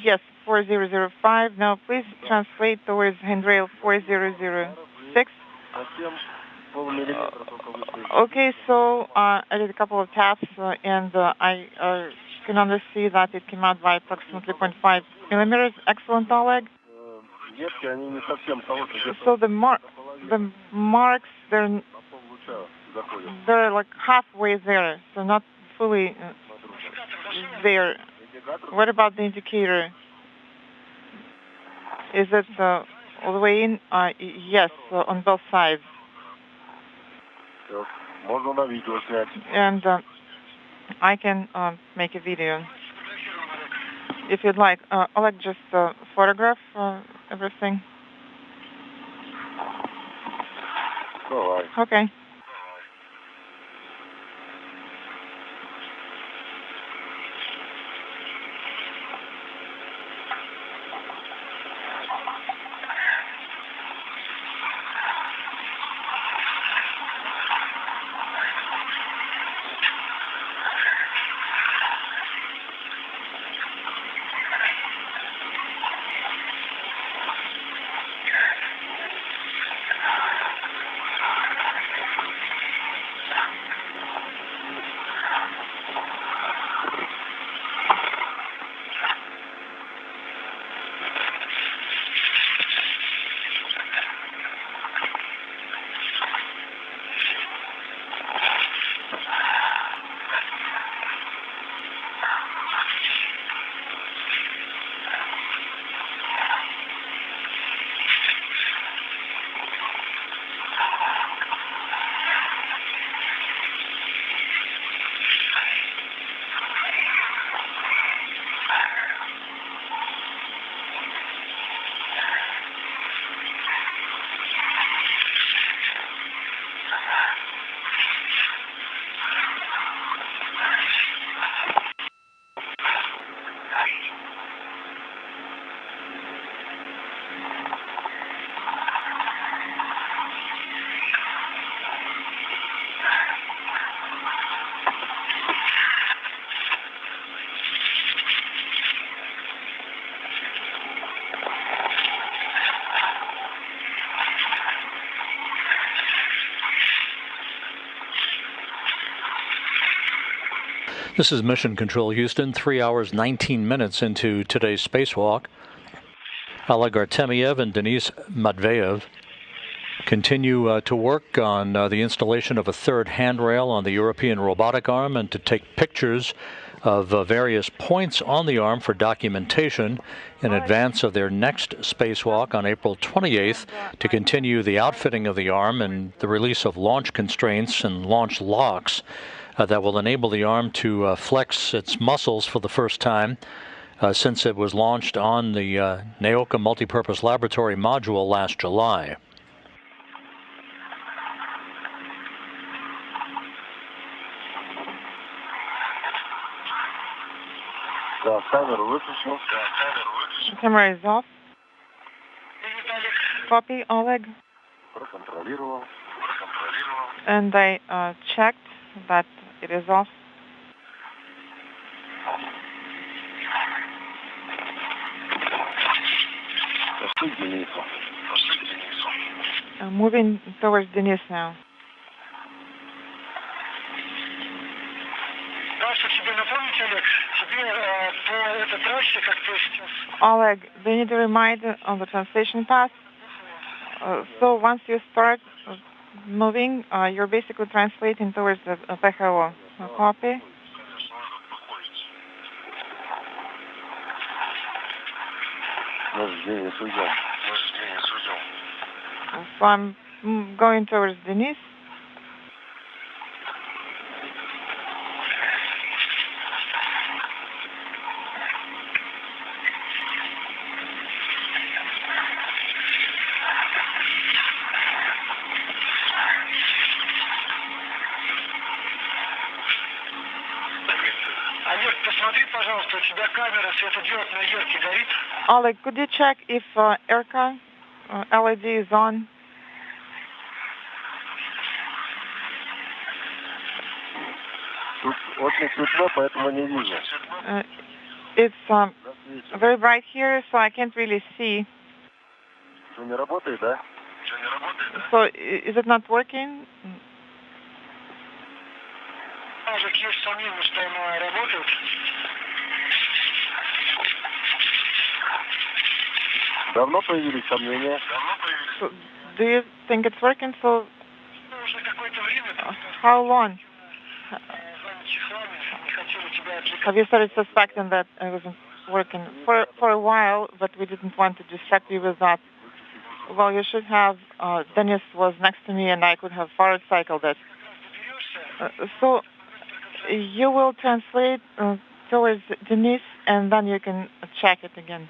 Yes, 4005. Now, please translate towards handrail 4006. Okay, so I did a couple of taps, and I can only see that it came out by approximately 0.5 millimeters. Excellent, Oleg. So the marks, they're like halfway there, so not fully there. What about the indicator? Is it all the way in? Yes, on both sides. And I can make a video if you'd like. Oleg, just photograph everything. Okay. This is Mission Control Houston, 3 hours, 19 minutes into today's spacewalk. Oleg Artemyev and Denis Matveyev continue to work on the installation of a third handrail on the European Robotic Arm and to take pictures of various points on the arm for documentation in advance of their next spacewalk on April 28th to continue the outfitting of the arm and the release of launch constraints and launch locks that will enable the arm to flex its muscles for the first time since it was launched on the Naoka Multipurpose Laboratory module last July. Camera is off. Copy, Oleg. And I checked that it is off. Moving towards Denis now. Oleg, they need a reminder on the translation path. So once you start moving, you're basically translating towards the PHO. Copy. So I'm going towards Denis. Oleg, could you check if ERCA LED is on? It's very bright here, so I can't really see. So is it not working? So, do you think it's working? So, how long? Have you started suspecting that it wasn't working? For a while, but we didn't want to distract you with that. Well, you should have, Denis was next to me and I could have forward cycled it. So, you will translate towards Denis and then you can check it again.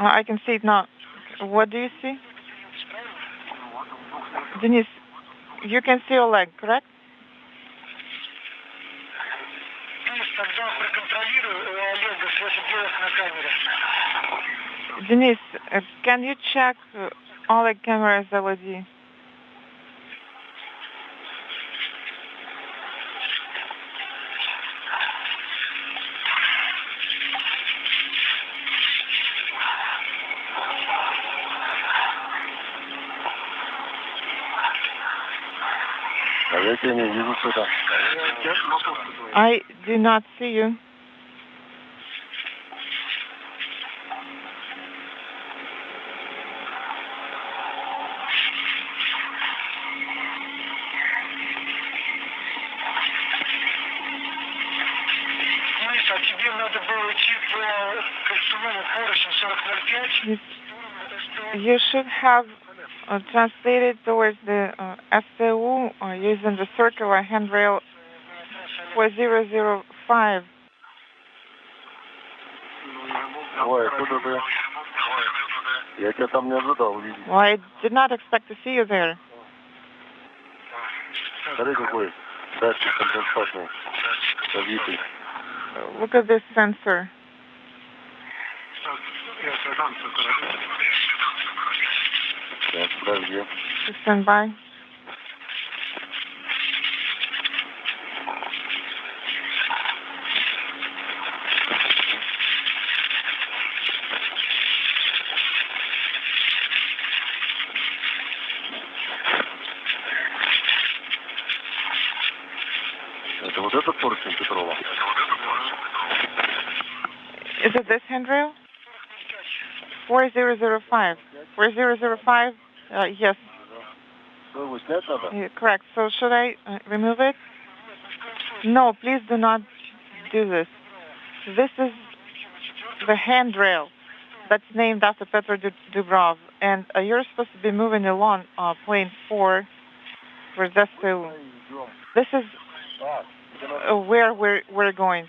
I can see it now. What do you see? Denis, you can see your leg, correct? Denis, can you check Oleg camera's LED? I do not see you. You should have translated towards the STU using the circular handrail 4005. Well, I did not expect to see you there. Look at this sensor. Stand by. Is it this handrail? 4005. 4005? Yes. Correct. So should I remove it? No, please do not do this. This is the handrail that's named after Petro Dubrov, and you're supposed to be moving along plane 4. We're just this is where we're going.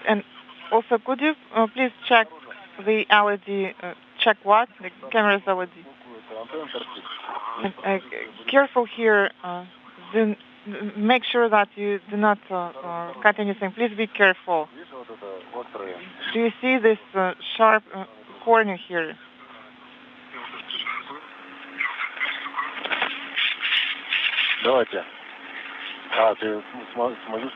And also, could you please check the LED? Check what? The camera's LED. Careful here. Make sure that you do not cut anything. Please be careful. Do you see this sharp corner here? Давайте. Ты смотришь?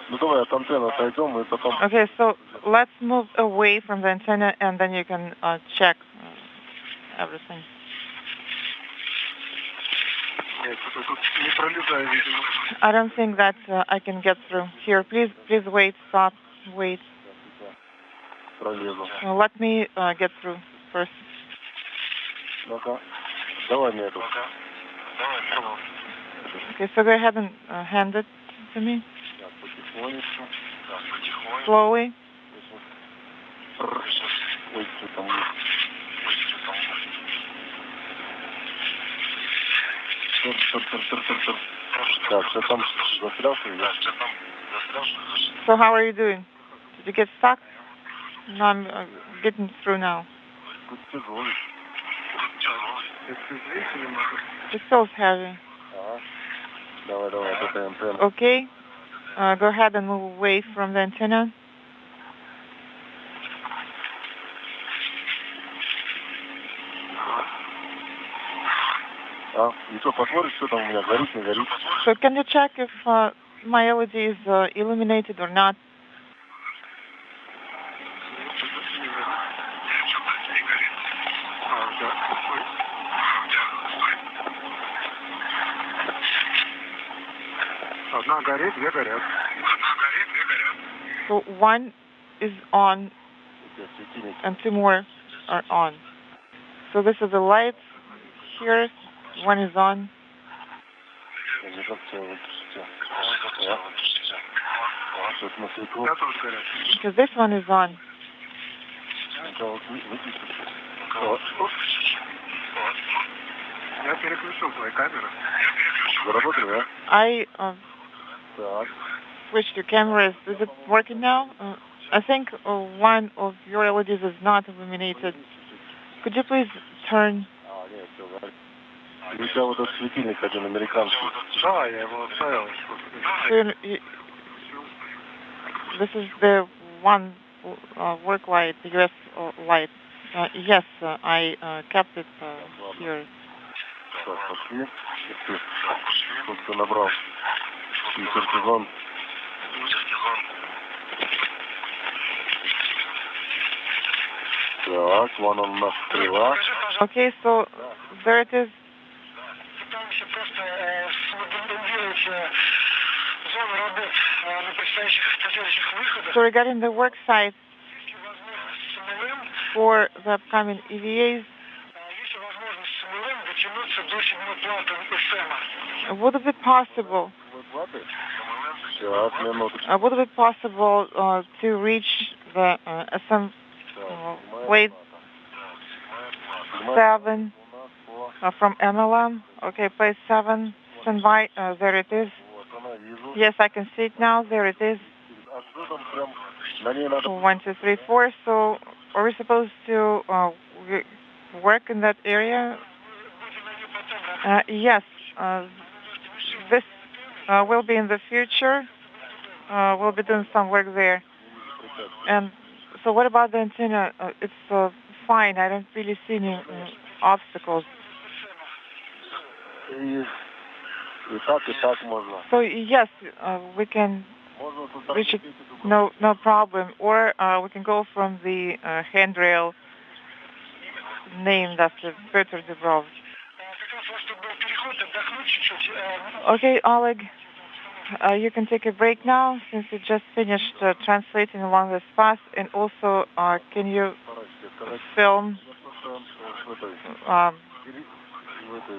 Ну давай от антенны отойдем и потом... Okay, so let's move away from the antenna and then you can check everything. I don't think that I can get through. Here, please wait, stop, wait. Let me get through first. Okay, so go ahead and hand it to me. Slowly. So how are you doing? Did you get stuck? No, I'm getting through now. It feels heavy. Okay. Go ahead and move away from the antenna. So can you check if my LED is illuminated or not? So one is on and two more are on. So this is the light here. One is on. Because this one is on. I switched to cameras. Is it working now? I think one of your LEDs is not illuminated. Could you please turn? This is the one work light, the US light. Yes, I kept it here. Okay, so there it is. So regarding the work site for the upcoming EVAs, would it be possible? Would it be possible to reach the SM weight 7 from MLM? Okay, place 7, stand by. There it is. Yes, I can see it now. There it is. 1, 2, 3, 4. So are we supposed to work in that area? Yes. This will be in the future. We'll be doing some work there. And so what about the antenna? It's fine. I don't really see any obstacles. So yes, we can reach it, no problem. Or we can go from the handrail named after Petro Dubrov. Okay, Oleg, you can take a break now since you just finished translating along this path. And also, can you film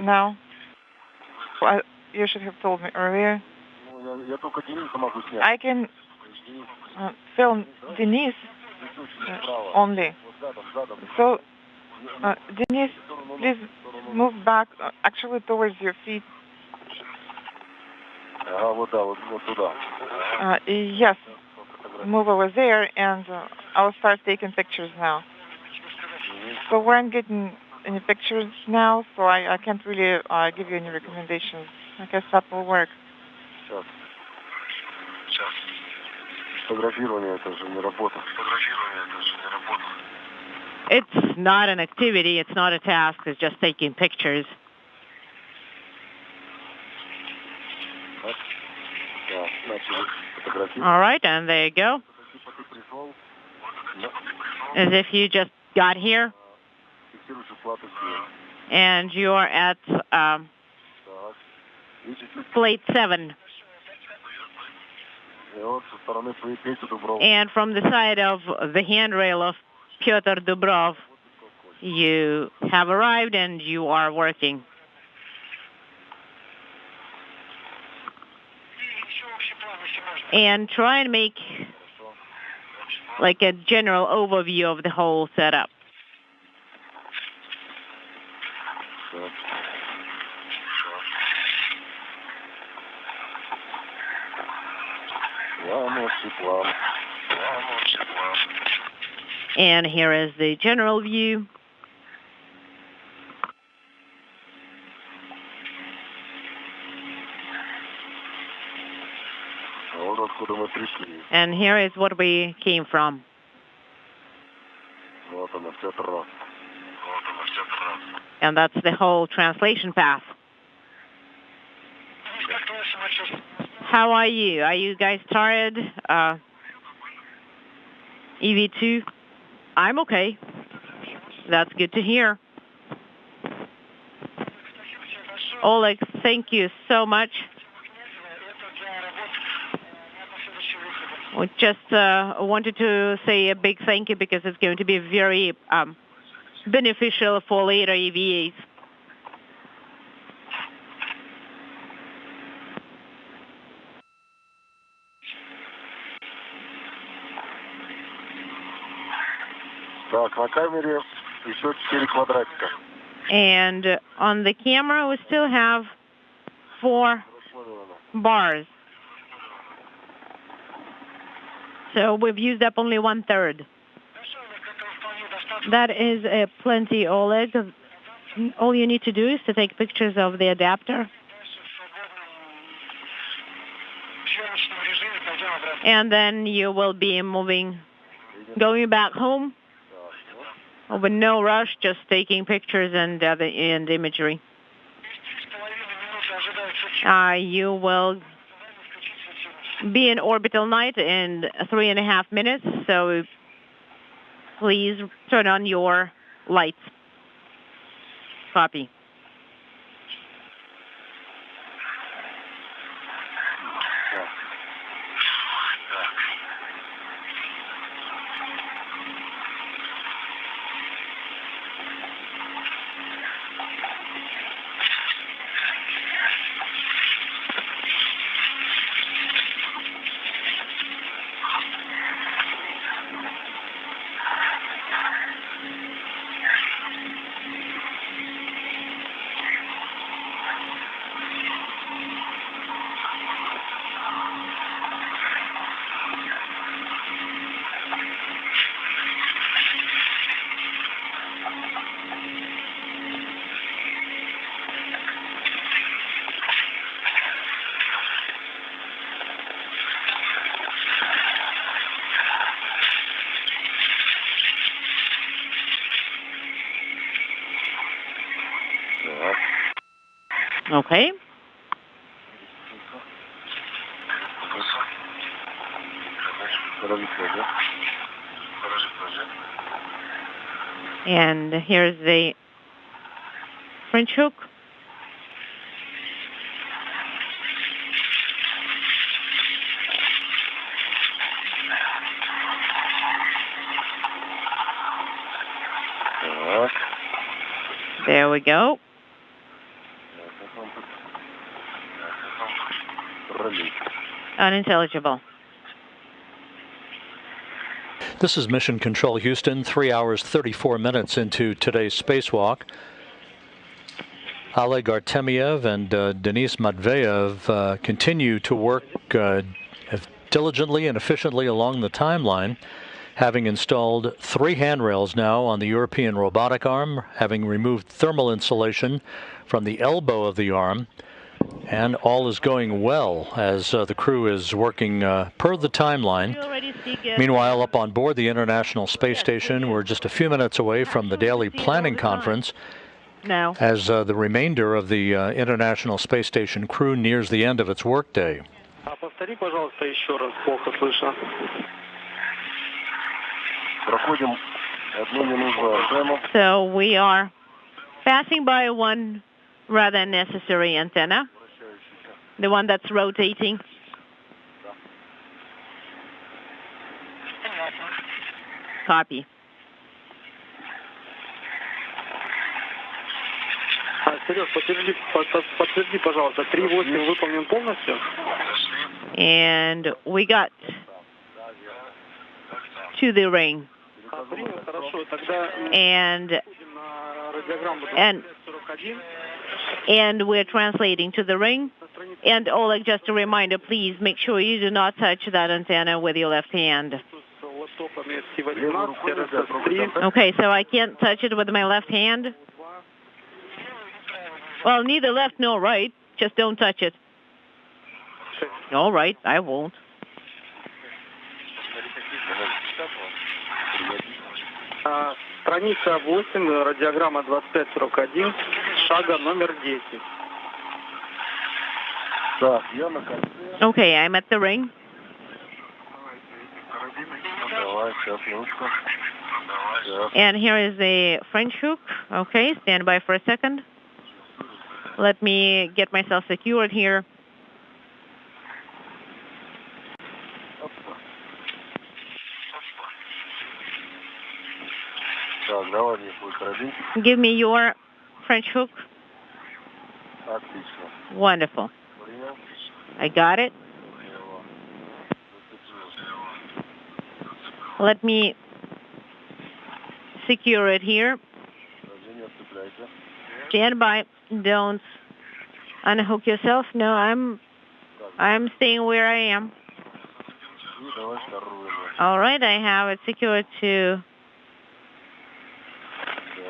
now? You should have told me earlier. I can film Denise only. So, Denise, please move back, actually towards your feet. Yes, move over there, and I'll start taking pictures now. So we aren't getting any pictures now, so I can't really give you any recommendations. I guess that will work. It's not an activity, it's not a task, it's just taking pictures. All right, and there you go. As if you just got here. And you're at plate 7. And from the side of the handrail of Pyotr Dubrov, you have arrived and you are working. And try and make like a general overview of the whole setup. And here is the general view. And here is what we came from. And that's the whole translation path. How are you? Are you guys tired? EV2? I'm okay. That's good to hear. Oleg, thank you so much. We just wanted to say a big thank you because it's going to be very beneficial for later EVAs. And on the camera, we still have 4 bars. So we've used up only 1/3. That is plenty, Oleg. All you need to do is to take pictures of the adapter. And then you will be going back home with no rush, just taking pictures and imagery. You will be in orbital night in 3.5 minutes, so please turn on your lights. Copy. Okay. And here's the French hook. we go. Unintelligible. This is Mission Control Houston, 3 hours, 34 minutes into today's spacewalk. Oleg Artemyev and Denis Matveyev continue to work diligently and efficiently along the timeline, having installed 3 handrails now on the European Robotic Arm, having removed thermal insulation from the elbow of the arm, and all is going well as the crew is working per the timeline. Meanwhile, up on board the International Space Station, we're just a few minutes away from the daily planning conference as the remainder of the International Space Station crew nears the end of its workday. So we are passing by one rather necessary antenna, the one that's rotating. Copy. And we got to the ring. And we're translating to the ring. And Oleg, just a reminder, please make sure you do not touch that antenna with your left hand. Okay, so I can't touch it with my left hand? Well, neither left nor right. Just don't touch it. All right, I won't. Страница 8, радиограмма 2541, шага номер 10. Okay, I'm at the ring. And here is the French hook. Okay, stand by for a second. Let me get myself secured here. Give me your French hook. Wonderful. I got it. Let me secure it here. Stand by. Don't unhook yourself. No, I'm staying where I am. All right, I have it secured to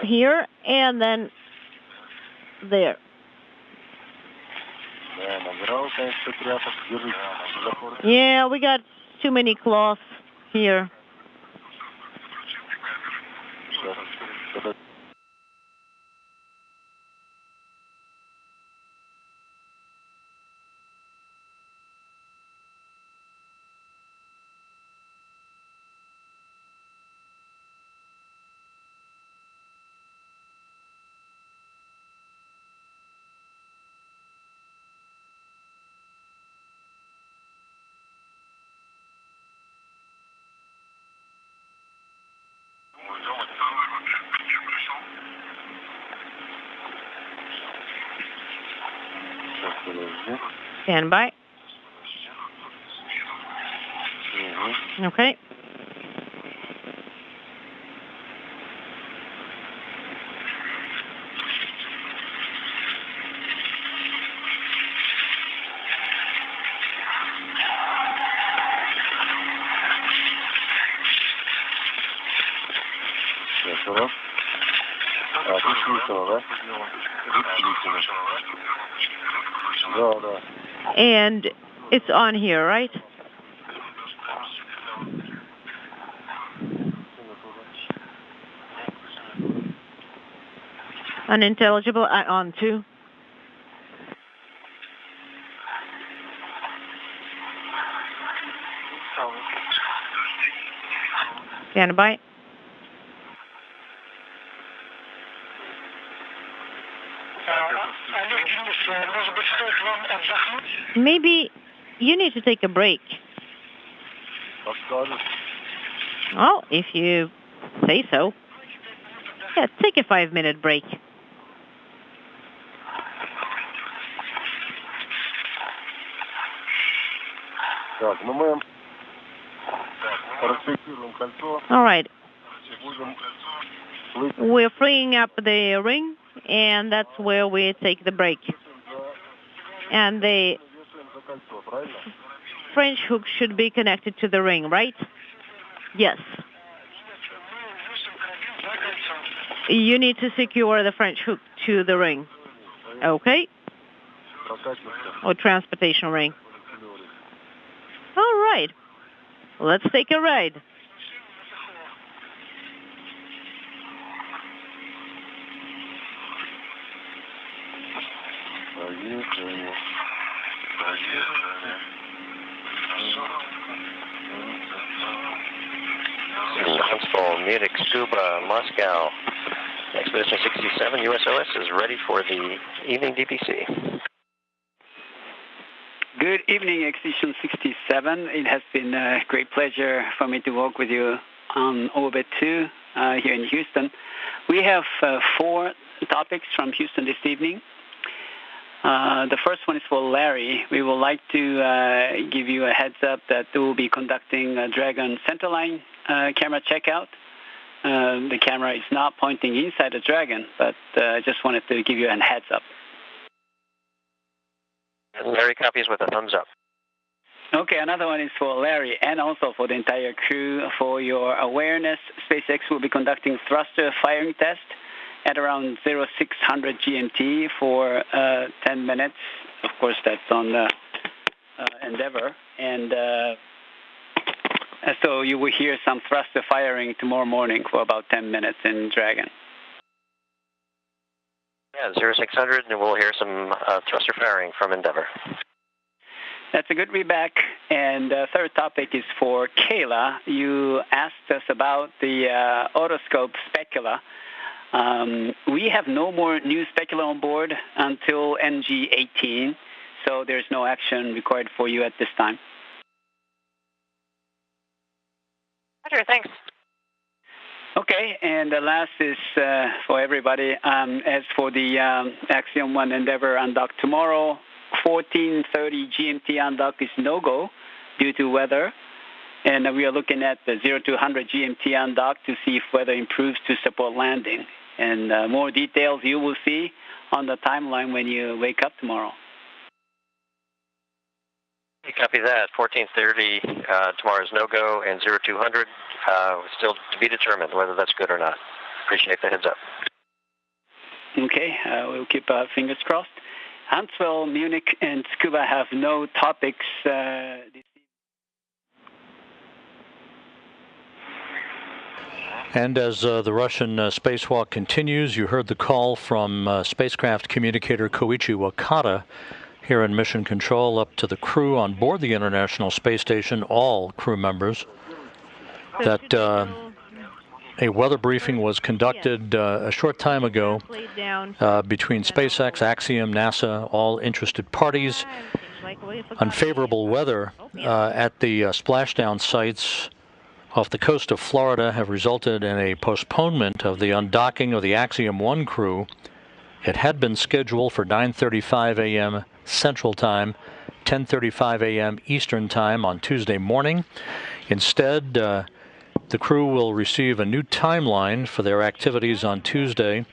here and then there. Yeah, we got too many cloths here. Stand by. Okay. And it's on here, right? Unintelligible, on too. Stand by. Maybe you need to take a break. Well, if you say so. Yeah, take a 5-minute break. All right. We're freeing up the ring, and that's where we take the break. And the French hook should be connected to the ring, right? Yes. You need to secure the French hook to the ring. Okay? Or transportation ring. All right. Let's take a ride. Huntsville, Munich, Scuba, Moscow. Expedition 67 USOS is ready for the evening DPC. Good evening, Expedition 67. It has been a great pleasure for me to work with you on Orbit 2 here in Houston. We have 4 topics from Houston this evening. The first one is for Larry. We would like to give you a heads up that we will be conducting a Dragon centerline camera checkout. The camera is not pointing inside the Dragon, but I just wanted to give you a heads up. And Larry copies with a thumbs up. Okay, another one is for Larry and also for the entire crew. For your awareness, SpaceX will be conducting thruster firing test at around 0600 GMT for 10 minutes. Of course, that's on Endeavour. And so you will hear some thruster firing tomorrow morning for about 10 minutes in Dragon. Yeah, 0600, and we'll hear some thruster firing from Endeavour. That's a good readback. And the third topic is for Kayla. You asked us about the otoscope specula. We have no more new specula on board until NG18, so there's no action required for you at this time. Roger, thanks. Okay, and the last is for everybody. As for the Axiom 1 Endeavour undock tomorrow, 14:30 GMT undock is no-go due to weather. And we are looking at the 0200 GMT undock to see if weather improves to support landing. And more details you will see on the timeline when you wake up tomorrow. You copy that. 14:30 tomorrow is no-go, and 0200 still to be determined whether that's good or not. Appreciate the heads up. Okay, we'll keep our fingers crossed. Huntsville, Munich, and Scuba have no topics this evening. And as the Russian spacewalk continues, you heard the call from spacecraft communicator Koichi Wakata here in Mission Control up to the crew on board the International Space Station, all crew members, that a weather briefing was conducted a short time ago between SpaceX, Axiom, NASA, all interested parties. Unfavorable weather at the splashdown sites off the coast of Florida have resulted in a postponement of the undocking of the Axiom 1 crew. It had been scheduled for 9:35 a.m. Central Time, 10:35 a.m. Eastern Time on Tuesday morning. Instead, the crew will receive a new timeline for their activities on Tuesday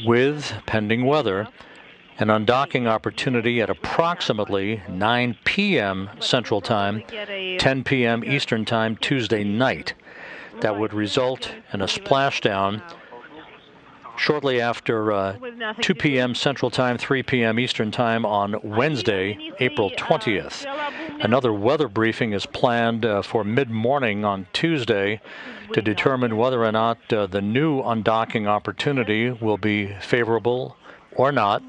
with, pending weather, an undocking opportunity at approximately 9 p.m. Central Time, 10 p.m. Eastern Time Tuesday night. That would result in a splashdown shortly after 2 p.m. Central Time, 3 p.m. Eastern Time on Wednesday, April 20th. Another weather briefing is planned for mid-morning on Tuesday to determine whether or not the new undocking opportunity will be favorable or not,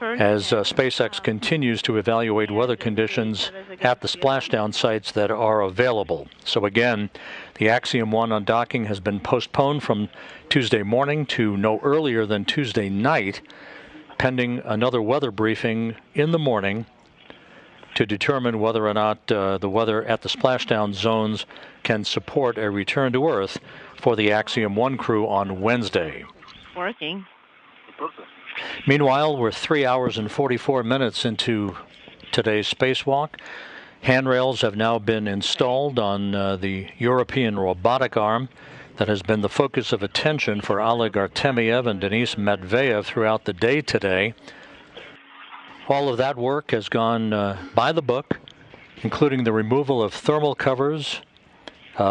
as SpaceX continues to evaluate weather conditions at the splashdown sites that are available. So again, the Axiom 1 undocking has been postponed from Tuesday morning to no earlier than Tuesday night, pending another weather briefing in the morning to determine whether or not the weather at the splashdown zones can support a return to Earth for the Axiom 1 crew on Wednesday. Working. Meanwhile, we're 3 hours and 44 minutes into today's spacewalk, Handrails have now been installed on the European Robotic Arm that has been the focus of attention for Oleg Artemyev and Denis Medvedev throughout the day today. All of that work has gone by the book, including the removal of thermal covers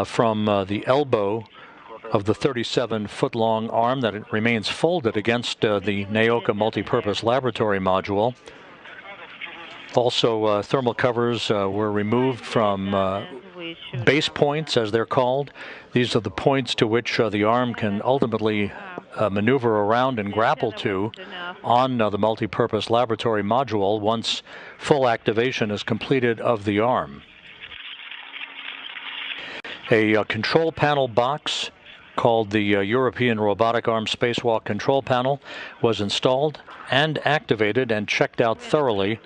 from the elbow of the 37-foot-long arm that remains folded against the Naoka multipurpose laboratory module. Also, thermal covers were removed from base points, as they're called. These are the points to which the arm can ultimately maneuver around and grapple to on the multipurpose laboratory module once full activation is completed of the arm. A control panel box called the European Robotic Arm Spacewalk Control Panel was installed and activated and checked out thoroughly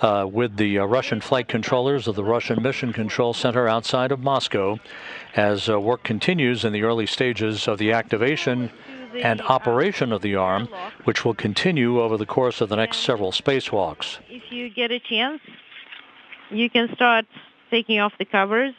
with the Russian flight controllers of the Russian Mission Control Center outside of Moscow as work continues in the early stages of the activation and operation of the arm, which will continue over the course of the next several spacewalks. If you get a chance, you can start taking off the covers.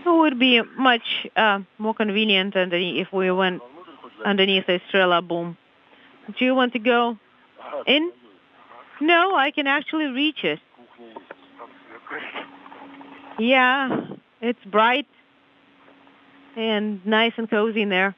It would be much more convenient if we went underneath the Estrella boom. Do you want to go in? No, I can actually reach it. Yeah, it's bright and nice and cozy in there.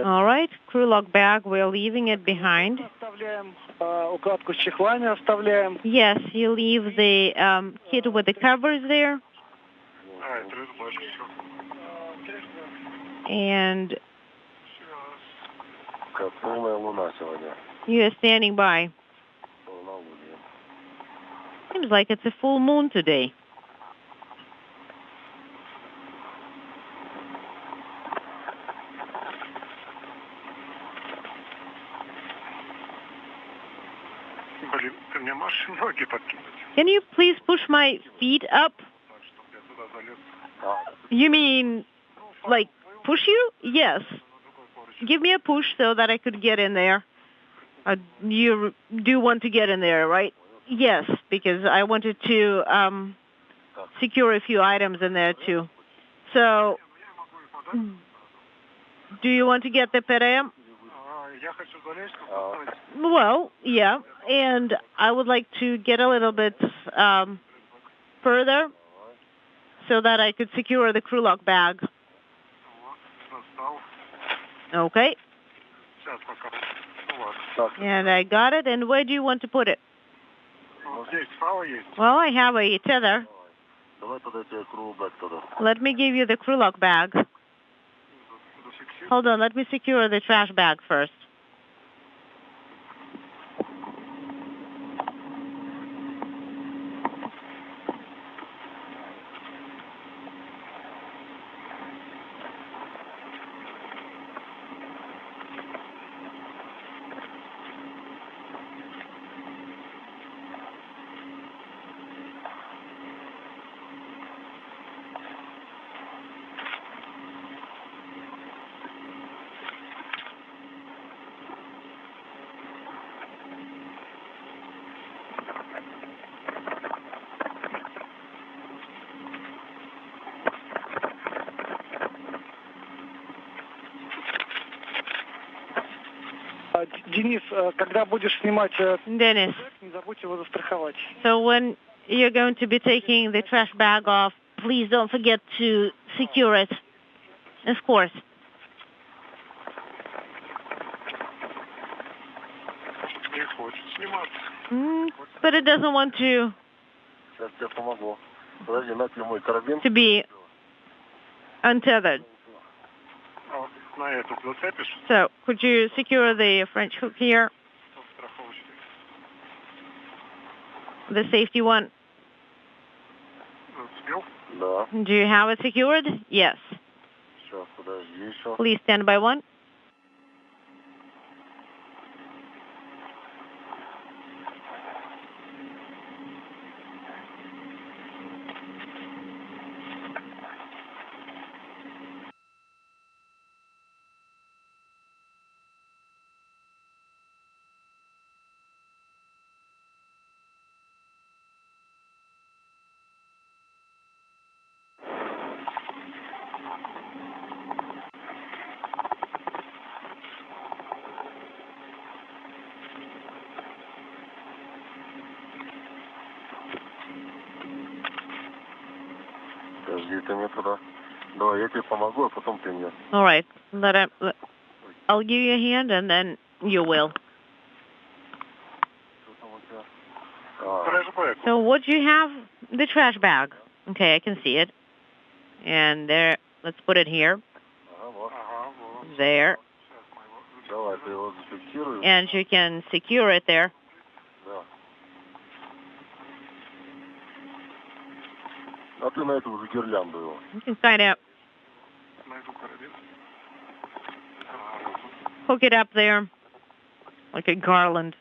All right, crew lock bag, we're leaving it behind. Yes, you leave the kit with the covers there. And you are standing by. Seems like it's a full moon today. Can you please push my feet up? You mean, like, push you? Yes. Give me a push so that I could get in there. You do want to get in there, right? Yes, because I wanted to secure a few items in there, too. So, do you want to get the PRM? Well, yeah, and I would like to get a little bit further so that I could secure the crew lock bag. Okay. And I got it, and where do you want to put it? Well, I have a tether. Let me give you the crew lock bag. Hold on, let me secure the trash bag first. Денис, когда будешь снимать, Dennis, не забудь его застраховать. so when you're going to be taking the trash bag off, please don't forget to secure it. Of course. Не хочет сниматься. But it doesn't want Сейчас тебе помогу. Подожди, на тебе мой карабин. to be untethered. Вот, на этот зацепишь. So could you secure the French hook here, Страховочный. the safety one? Зацепил? Да. Do you have it secured? Yes. Сейчас, подожди еще. Please stand by one. Подожди, ты мне туда. Давай, я тебе помогу, а потом ты мне. All right. I'll give you a hand and then you will. Что там у тебя? So what do you have? The trash bag. Okay, I can see it. And there, let's put it here. Ага, вот. There. Давай, ты его зафиксируешь. And you can secure it there. Да. А ты на эту уже гирлянду его. You can kind of hook it up there like a garland.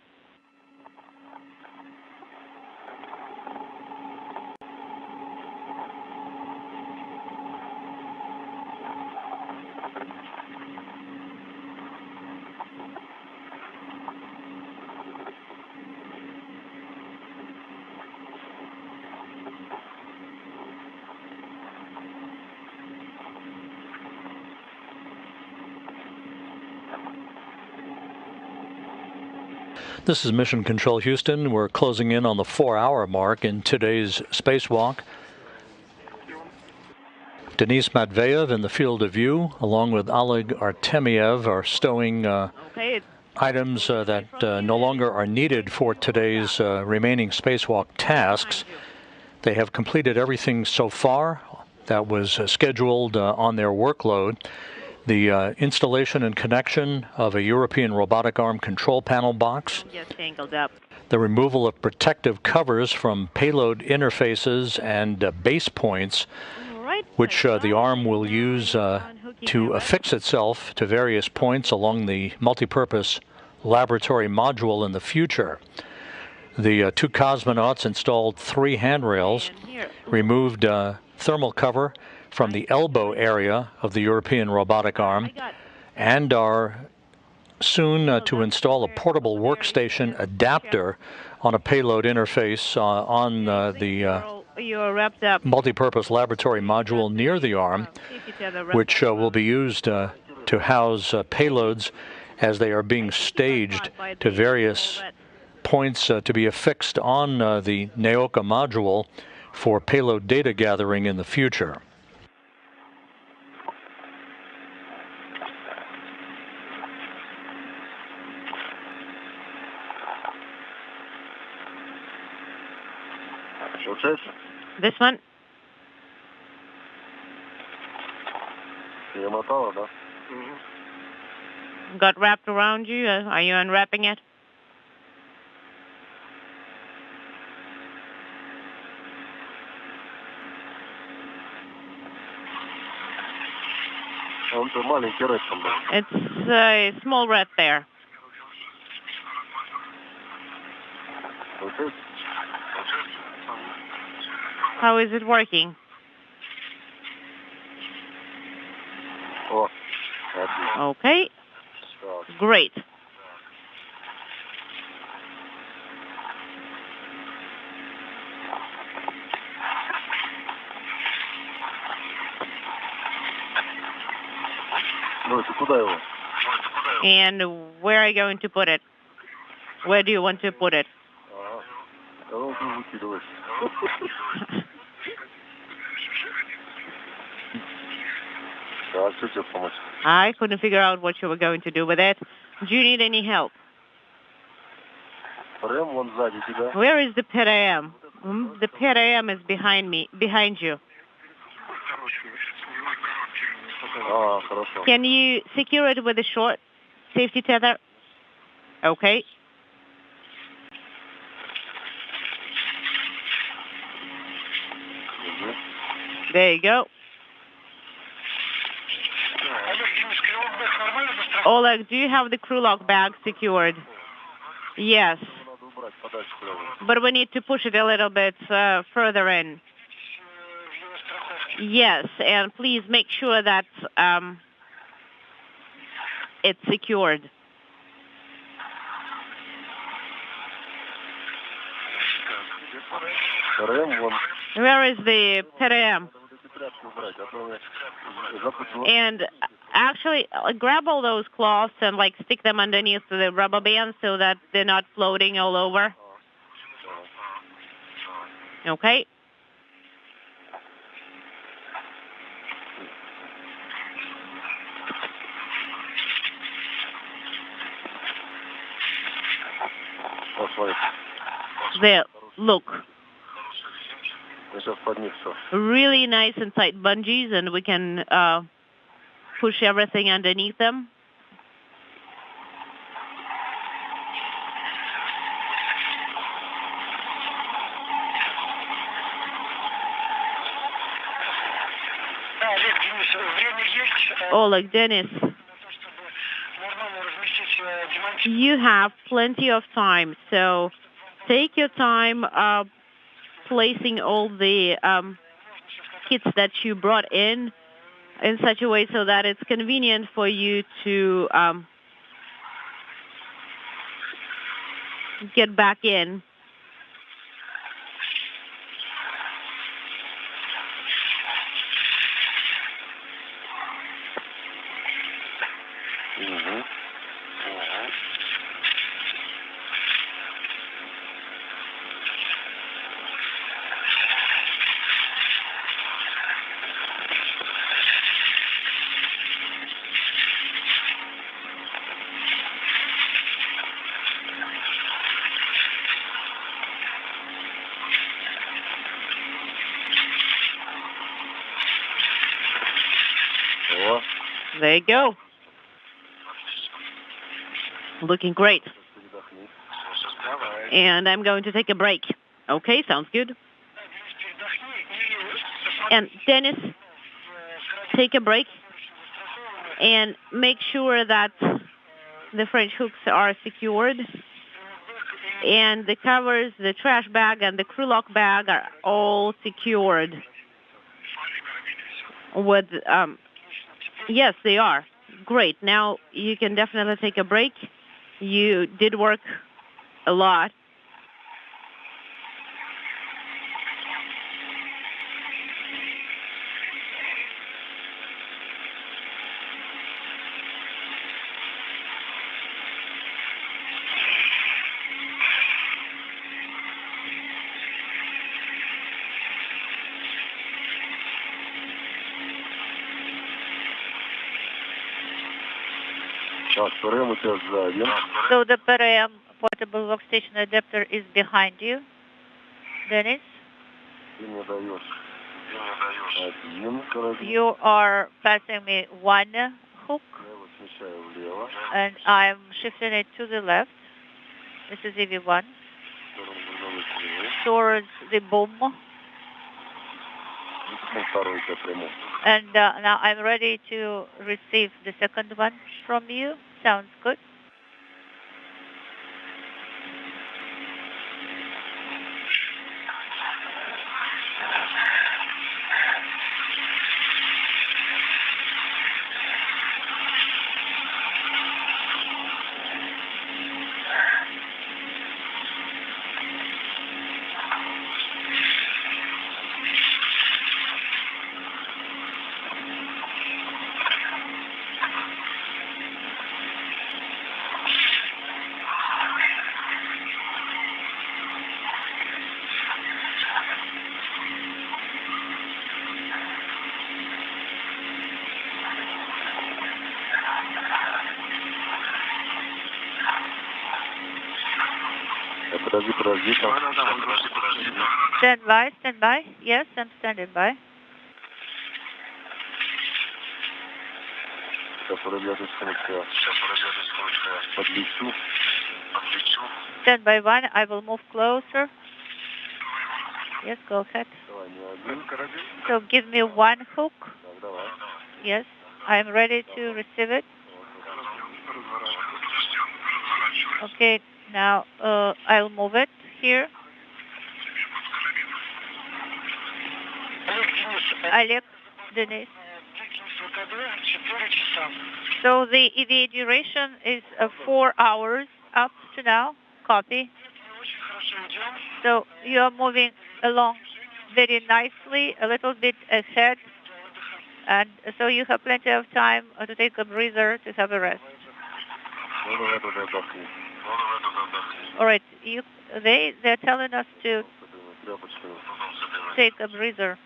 This is Mission Control Houston. We're closing in on the 4-hour mark in today's spacewalk. Denis Matveyev in the field of view, along with Oleg Artemyev, are stowing items that no longer are needed for today's remaining spacewalk tasks. They have completed everything so far that was scheduled on their workload. The installation and connection of a European Robotic Arm control panel box, the removal of protective covers from payload interfaces and base points, which the arm will use to affix itself to various points along the multipurpose laboratory module in the future. The two cosmonauts installed 3 handrails, removed thermal cover from the elbow area of the European Robotic Arm, and are soon to install a portable workstation adapter on a payload interface on the multipurpose laboratory module near the arm, which will be used to house payloads as they are being staged to various points to be affixed on the NEOCA module for payload data gathering in the future. This one? Got wrapped around you? Are you unwrapping it? It's a small red there. How is it working? Okay. Great. And where are you going to put it? Where do you want to put it? I couldn't figure out what you were going to do with it. Do you need any help? Where is the PRM? The PRM is behind me, behind you. Can you secure it with a short safety tether? Okay. There you go. Oleg, do you have the crew lock bag secured? Yes. But we need to push it a little bit further in. Yes, and please make sure that it's secured. Where is the PRM? And actually, grab all those cloths and stick them underneath the rubber band so that they're not floating all over. Okay. There, look. Really nice and tight bungees, and we can push everything underneath them. Oleg, Dennis, you have plenty of time, so take your time placing all the kits that you brought in such a way so that it's convenient for you to get back in. There you go. Looking great. And I'm going to take a break. Okay, sounds good. And Dennis, take a break and make sure that the French hooks are secured and the covers, the trash bag, and the crew lock bag are all secured with yes, they are. Great. Now you can definitely take a break. You did work a lot. So the PRM portable workstation adapter is behind you, Dennis? You are passing me one hook, and I'm shifting it to the left. This is EV1. Towards the boom. And now I'm ready to receive the second one from you. Sounds good. Stand by, stand by. Yes, I'm standing by. Stand by 1, I will move closer. Yes, go ahead. So give me 1 hook. Yes, I'm ready to receive it. Okay, now I'll move it here. Oleg, Denis. So the EVA duration is 4 hours up to now. Copy. So you are moving along very nicely, a little bit ahead, and so you have plenty of time to take a breather, to have a rest. All right, they're telling us to take a breather.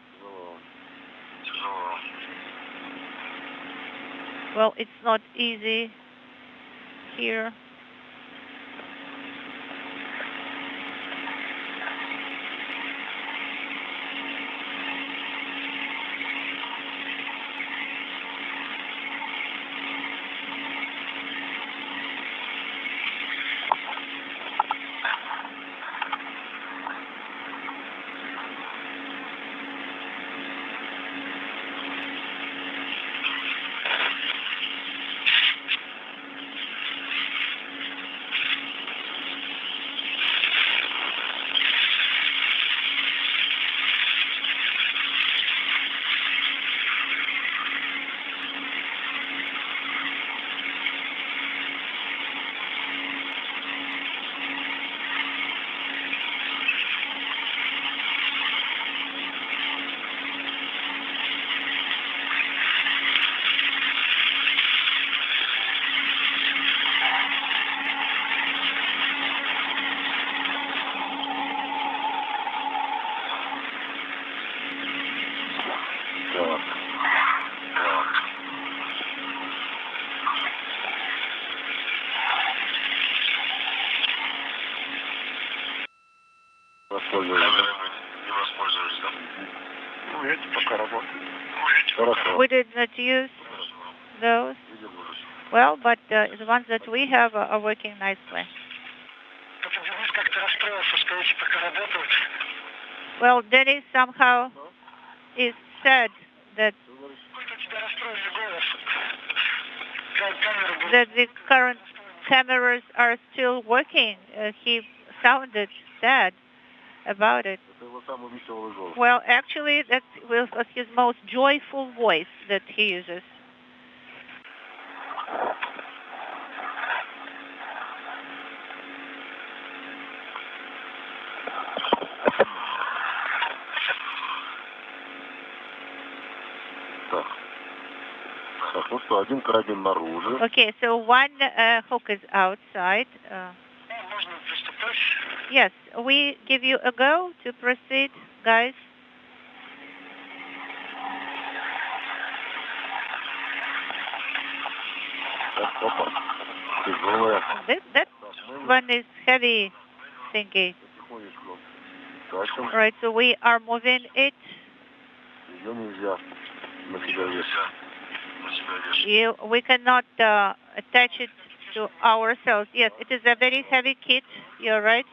Well, it's not easy here. We did not use those. Well, but the ones that we have are working nicely. Well, Dennis somehow is sad that the current cameras are still working. He sounded sad about it. Well, actually, that was his most joyful voice that he uses. Okay, so 1 hook is outside. Yes, we give you a go to proceed, guys. That one is heavy thingy. All right, so we are moving it. We cannot attach it to ourselves. Yes, it is a very heavy kit. You're right.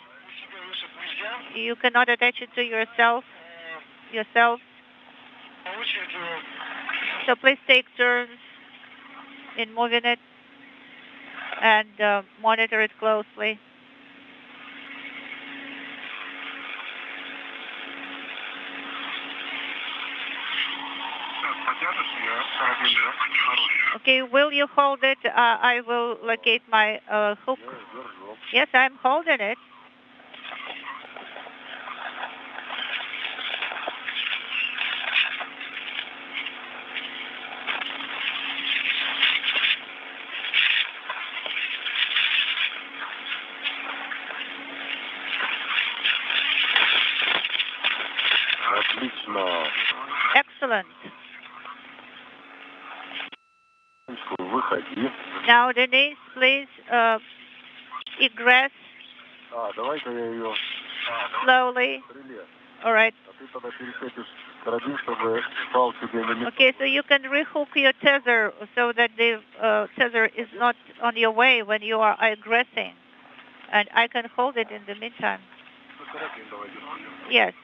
You cannot attach it to yourself. So please take turns in moving it and monitor it closely. Okay, will you hold it? I will locate my hook. Yes, I'm holding it. Excellent. Now, Denise, please egress Slowly. All right. Okay, so you can rehook your tether so that the tether is not on your way when you are egressing. And I can hold it in the meantime. Yes.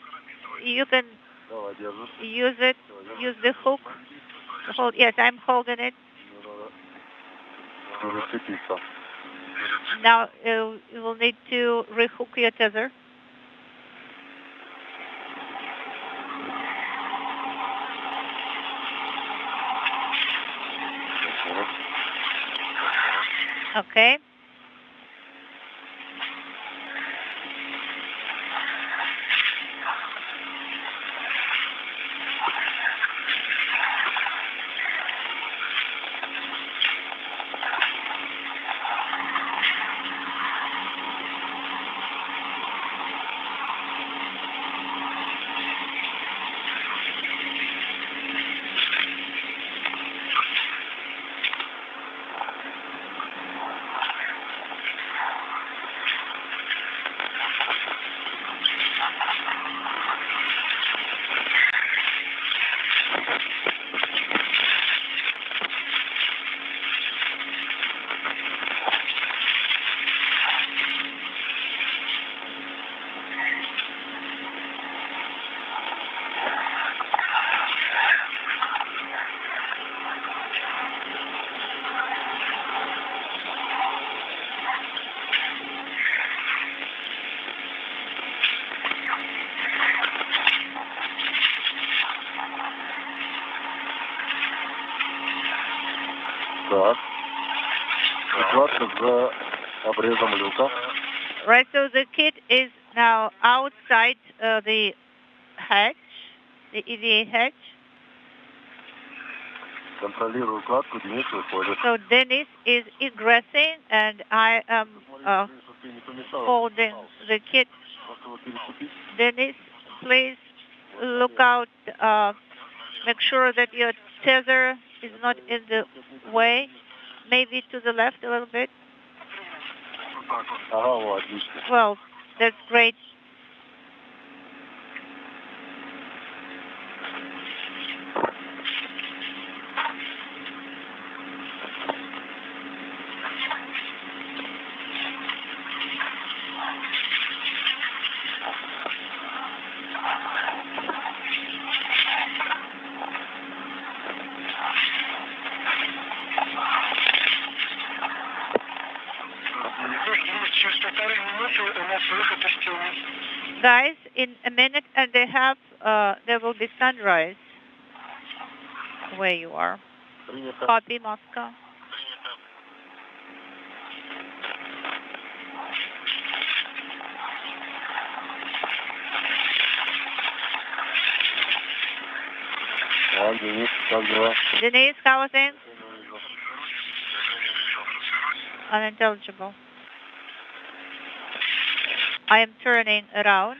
You can use it, use the hook. Hold, yes, I'm holding it. Now you will need to rehook your tether. Okay. Right, so the kit is now outside the hatch, the EVA hatch. So Dennis is egressing and I am holding the kit. Dennis, please look out, make sure that your tether is not in the way, maybe to the left a little bit. Well, that's great. Guys, in a minute and a half, there will be sunrise where you are. Copy, Moscow. Denise, how are things? Unintelligible. I am turning around.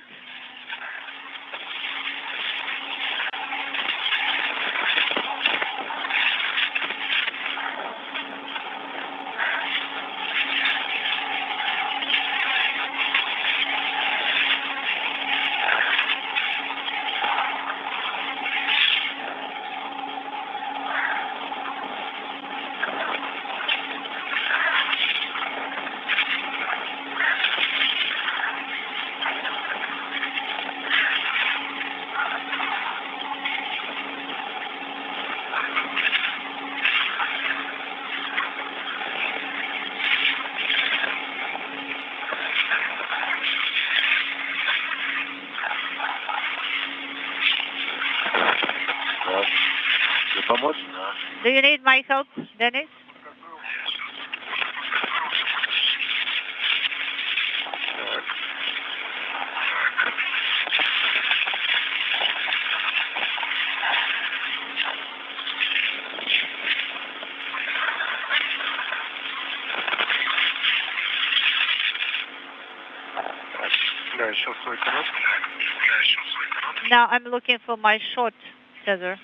Do you need my help, Dennis? Now I'm looking for my short tether.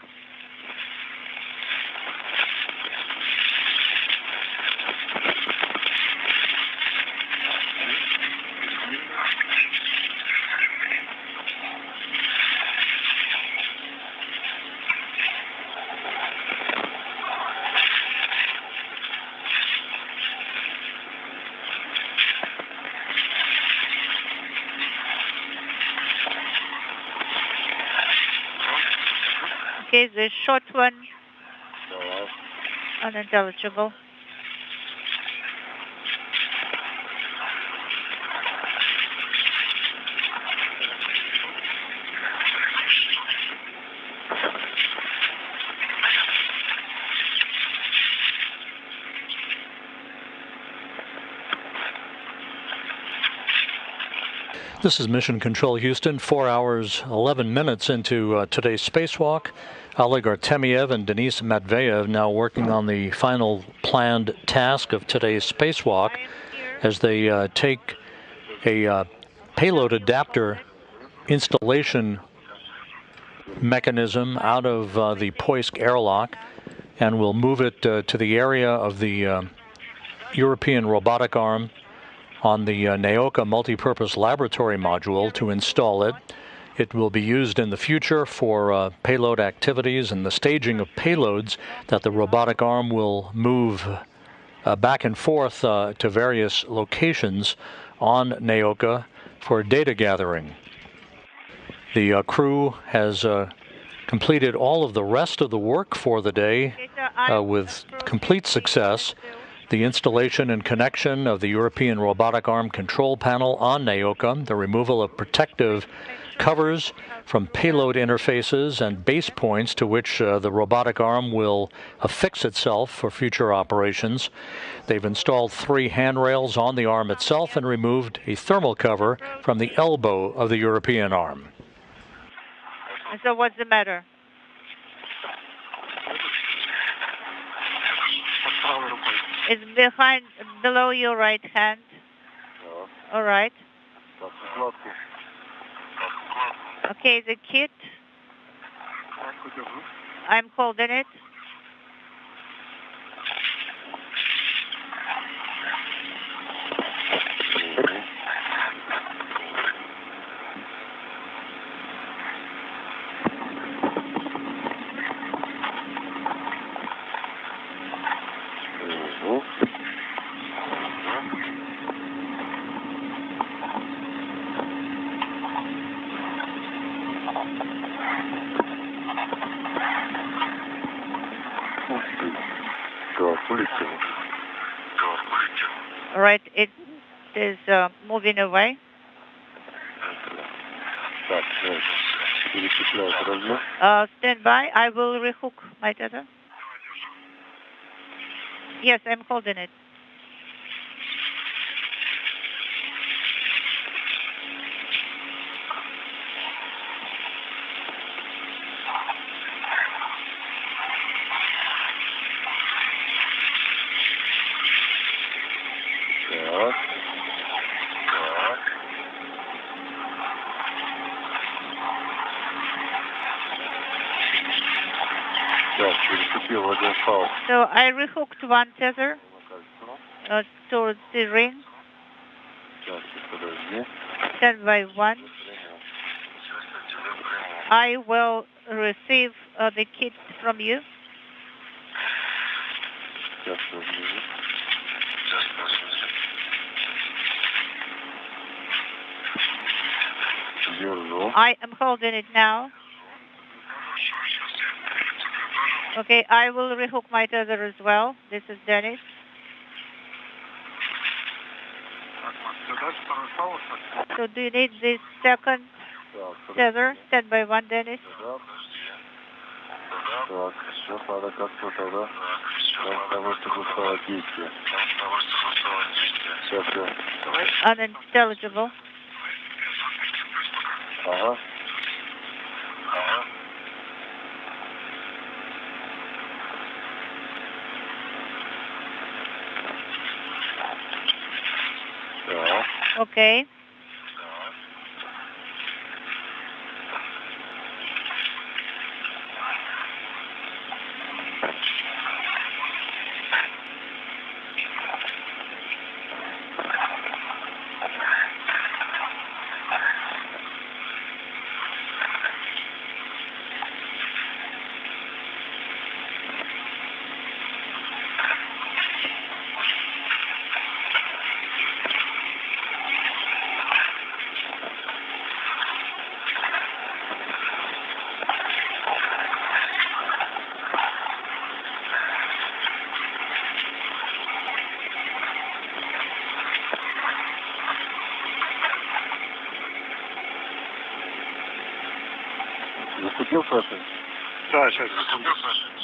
Okay, the short one, unintelligible. This is Mission Control Houston, 4 hours, 11 minutes into today's spacewalk. Oleg Artemyev and Denis Matveyev now working on the final planned task of today's spacewalk as they take a payload adapter installation mechanism out of the Poisk airlock and will move it to the area of the European Robotic Arm on the NAOCA multipurpose laboratory module to install it. It will be used in the future for payload activities and the staging of payloads that the robotic arm will move back and forth to various locations on NAOCA for data gathering. The crew has completed all of the rest of the work for the day with complete success. The installation and connection of the European Robotic Arm control panel on NAOCA, the removal of protective covers from payload interfaces and base points to which the robotic arm will affix itself for future operations. They've installed 3 handrails on the arm itself and removed a thermal cover from the elbow of the European arm. So what's the matter? It's below your right hand. All right. Okay, the kit. I'm holding it. All right, it is moving away. Stand by. I will rehook my tether. Yes, I'm holding it. So I rehooked one tether towards the ring. Stand by 1. I will receive the kit from you. I am holding it now. Okay, I will rehook my tether as well. This is Denis. So do you need this second tether? Stand by 1, Denis. Unintelligible. Okay.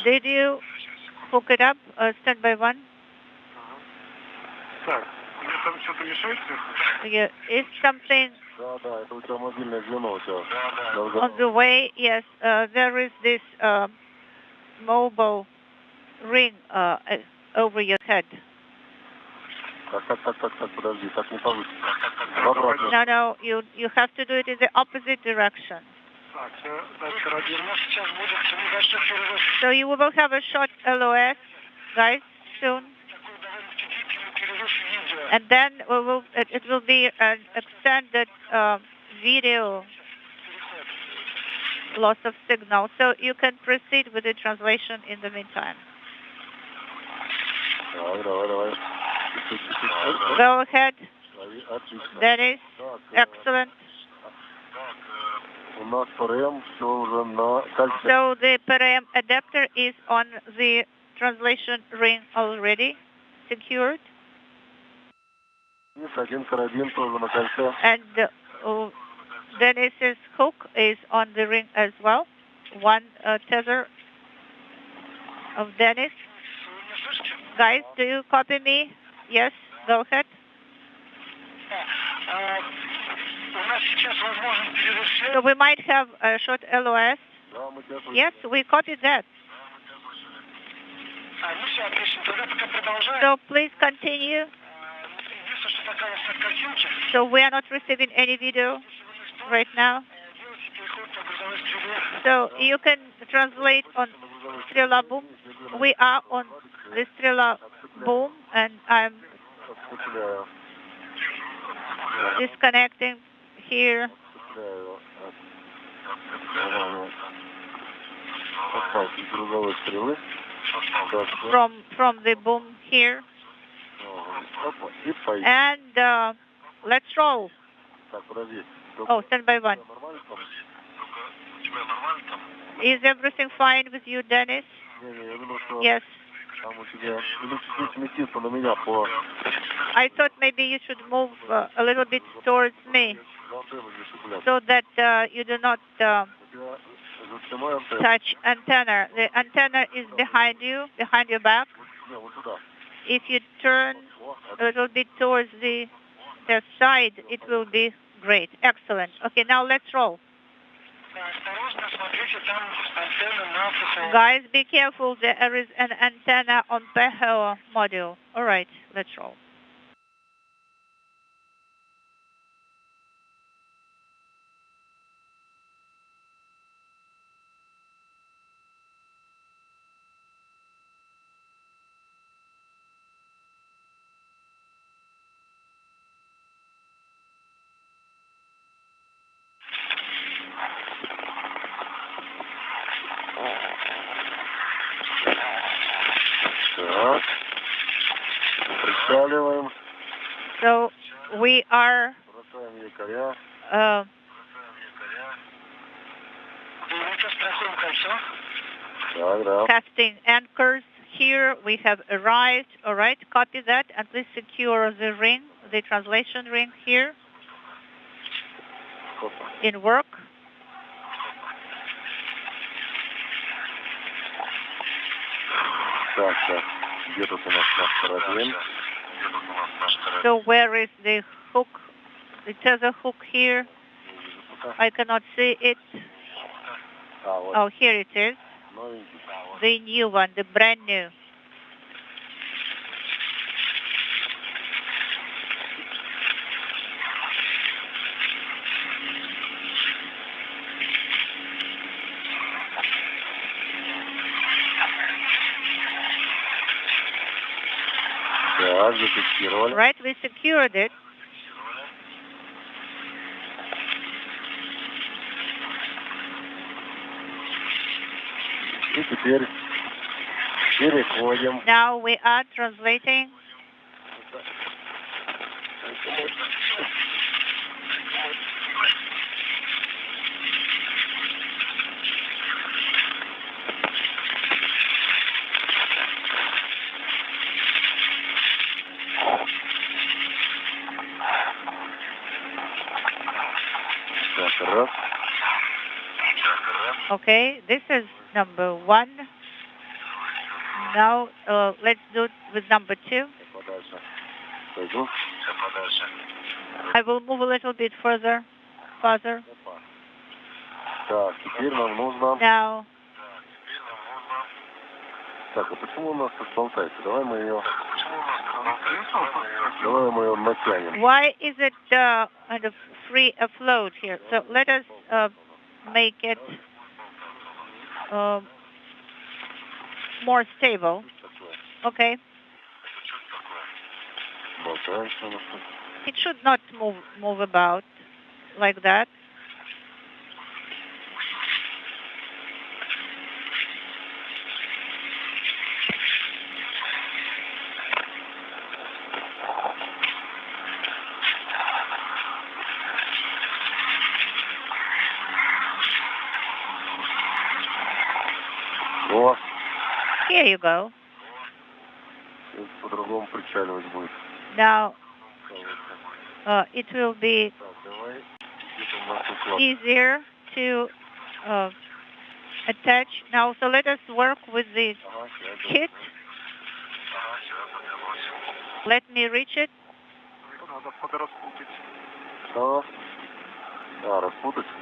Did you hook it up? Standby 1. Yeah, is something on the way? Yes, there is this mobile ring over your head. No, you have to do it in the opposite direction. So you will have a short LOS, guys, soon. And then it will be an extended video loss of signal. So you can proceed with the translation in the meantime. Go ahead. Dennis, excellent. So the PRM adapter is on the translation ring already secured. And Dennis's hook is on the ring as well. One tether of Dennis. Guys, do you copy me? Yes, go ahead. So we might have a short LOS. Yes, we copied that. So please continue. So we are not receiving any video right now. So you can translate on Strela boom. We are on the Strela boom, and I'm disconnecting here. From the boom here. And let's roll. Oh, standby 1. Is everything fine with you, Dennis? Yes. I thought maybe you should move a little bit towards me so that you do not touch antenna. The antenna is behind you, behind your back. If you turn a little bit towards the side, it will be great. Excellent. Okay, now let's roll. Guys, be careful. There is an antenna on PHO module. All right, let's roll. So we are casting anchors here. We have arrived. All right, copy that, and please secure the ring, the translation ring here in work. So where is the hook? The tether hook here. I cannot see it. Oh, here it is. The new one, the brand new. Right, we secured it. Now we are translating. Okay. this is number 1. Now let's do it with number 2. I will move a little bit further. Now. Так, а почему у нас тут болтается? Давай мы ее натянем. Why is it kind of free afloat here? So let us make it more stable. Okay. It should not move about like that. Here you go. Now, it will be easier to attach. Now, so let us work with the kit. Let me reach it.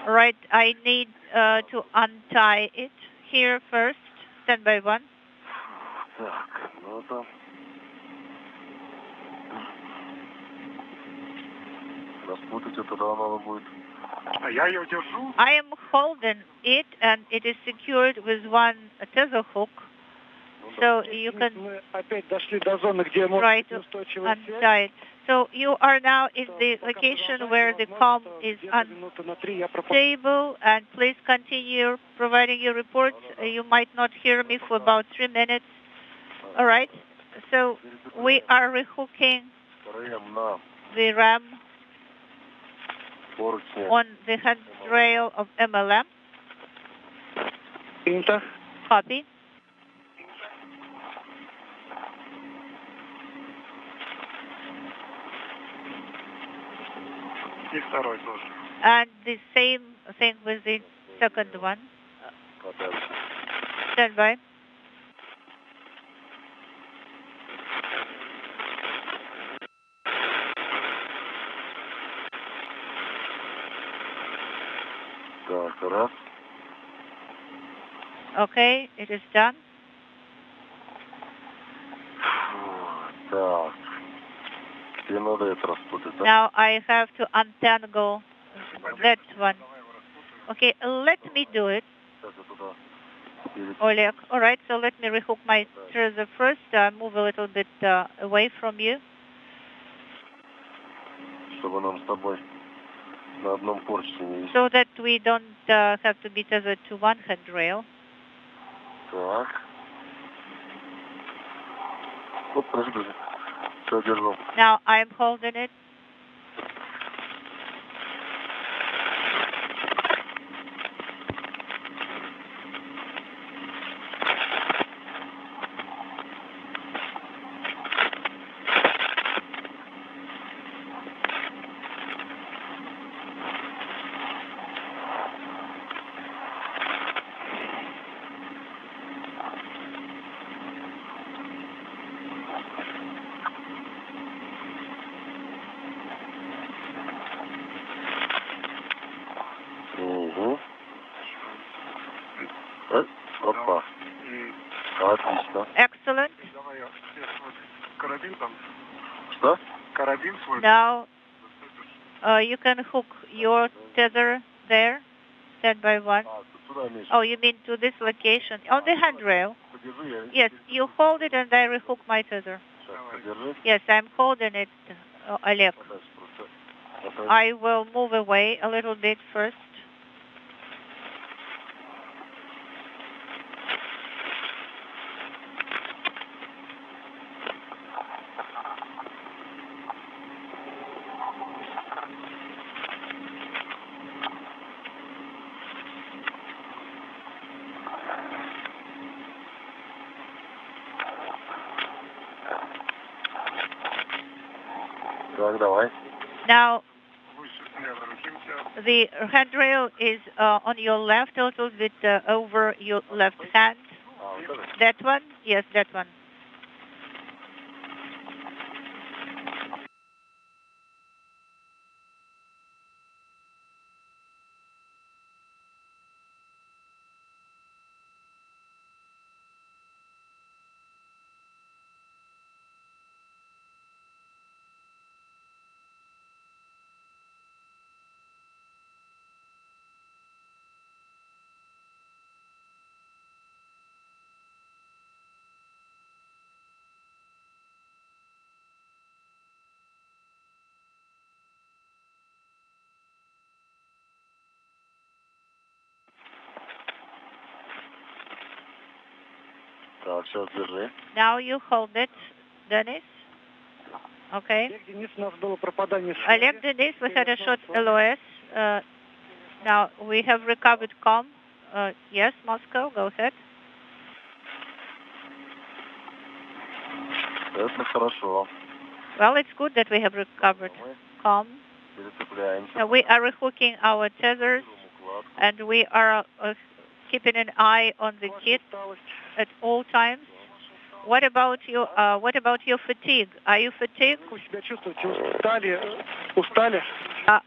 Right, I need to untie it here first. Stand by 1. I am holding it, and it is secured with one tether hook, so you can try to untie it. So you are now in the location where the comm is unstable, and please continue providing your reports. You might not hear me for about 3 minutes. All right. So we are rehooking the RAM on the handrail of MLM. Copy. And the same thing with the second one. Stand by. Okay, it is done. Now I have to untangle that one. Okay, let me do it. Oleg. All right, so let me rehook my tether first. Move a little bit away from you. So that we don't have to be tethered to one handrail. Now I'm holding it. Excellent. Now you can hook your tether there. Stand by 1. Oh, you mean to this location on the handrail? Yes, you hold it and I rehook my tether. Yes, I'm holding it, Oleg. I will move away a little bit first. Now The handrail is on your left, a little bit over your left hand. That one? Yes, that one. Now you hold it, Dennis. Okay. Oleg, Denis, we had a short LOS. Now we have recovered COM. Yes, Moscow, go ahead. Well, it's good that we have recovered COM. We are rehooking our tethers, and we are keeping an eye on the kit at all times. What about your fatigue? Are you fatigued?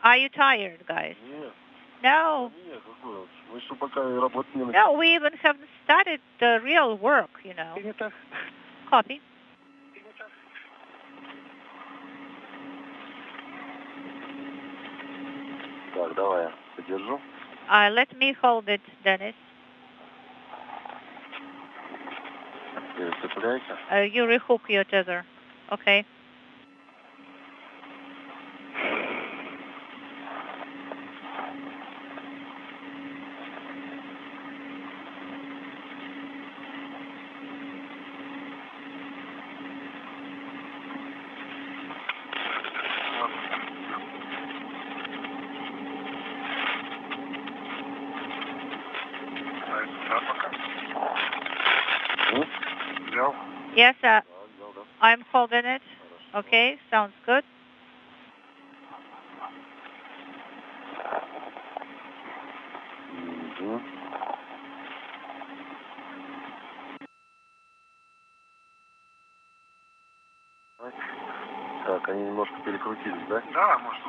Are you tired, guys? No. No, we even haven't started the real work, you know. Copy. Let me hold it, Dennis. You rehook your tether. Okay. Yes, I'm holding it. Okay, sounds good.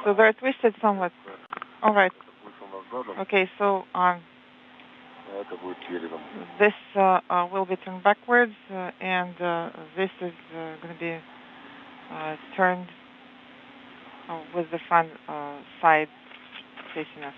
So they're twisted somewhat. All right. Okay, so this will be turned backwards, and this is going to be turned with the front side facing us.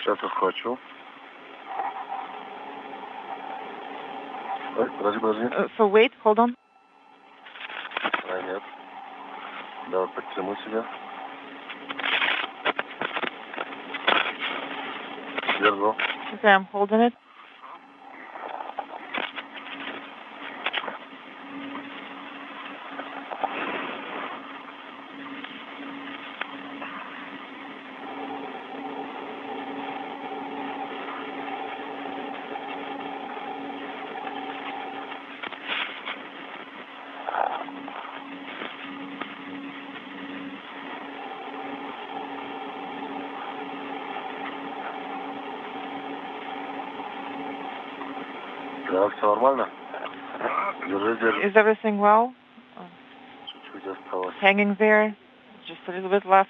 Сейчас отхвачу. Подожди. So wait, hold on. Нет. Давай подтяну себя. Держу. Okay, I'm holding it. Да, все нормально? Держи. Is everything well? Чуть-чуть осталось. Hanging there, just a little bit left.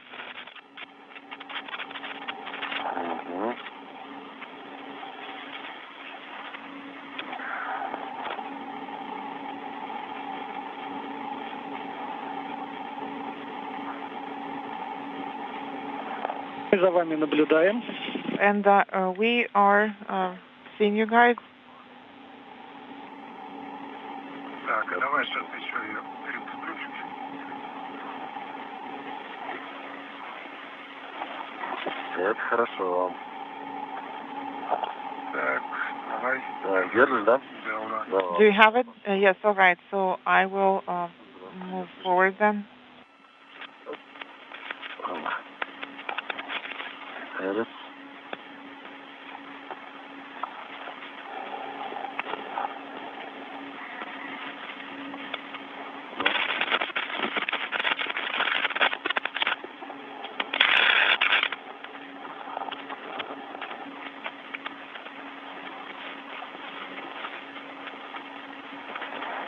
Мы за вами наблюдаем. And we are seeing you guys. Так, а давай сейчас еще ее переподключим. Это хорошо. Так, давай. Так, держишь, да? Да. Do you have it? Yes, all right. So I will move forward then. Эрис.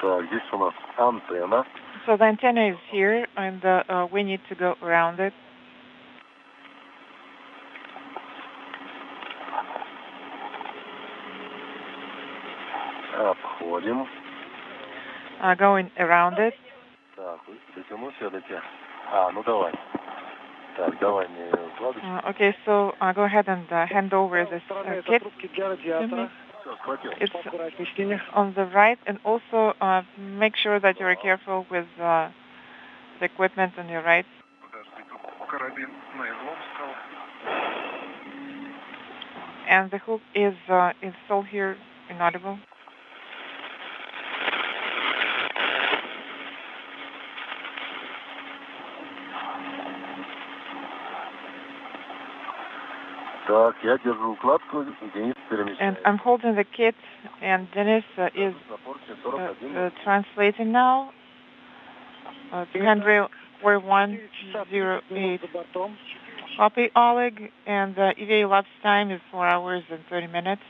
Так, здесь у нас антенна. So the antenna is here, and we need to go around it. Обходим. Going around it. Так, дотяну все-таки. Ну давай. Так, давай мне вкладочку. Okay, so go ahead and hand over this kit. It's on the right, and also make sure that you're careful with the equipment on your right. And the hook is installed here, inaudible. Так, я держу укладку, Денис перемещает. And I'm holding the kit, and Dennis is translating now. 34108. Copy, Oleg, and EVA elapsed time is 4 hours and 30 minutes.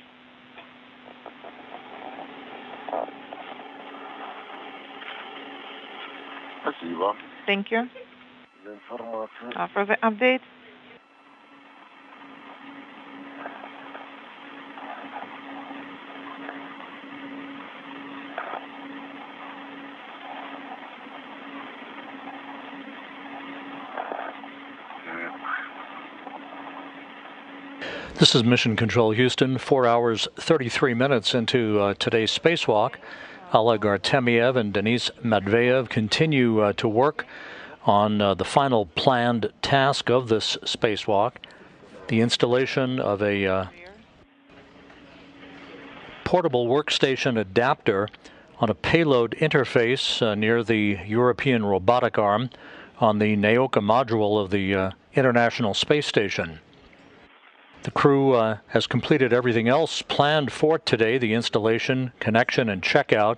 Спасибо. Thank you За информацию. for the update. This is Mission Control Houston, 4 hours, 33 minutes into today's spacewalk. Oleg Artemyev and Denis Matveyev continue to work on the final planned task of this spacewalk, the installation of a portable workstation adapter on a payload interface near the European Robotic Arm on the Naoka module of the International Space Station. The crew has completed everything else planned for today, the installation, connection, and checkout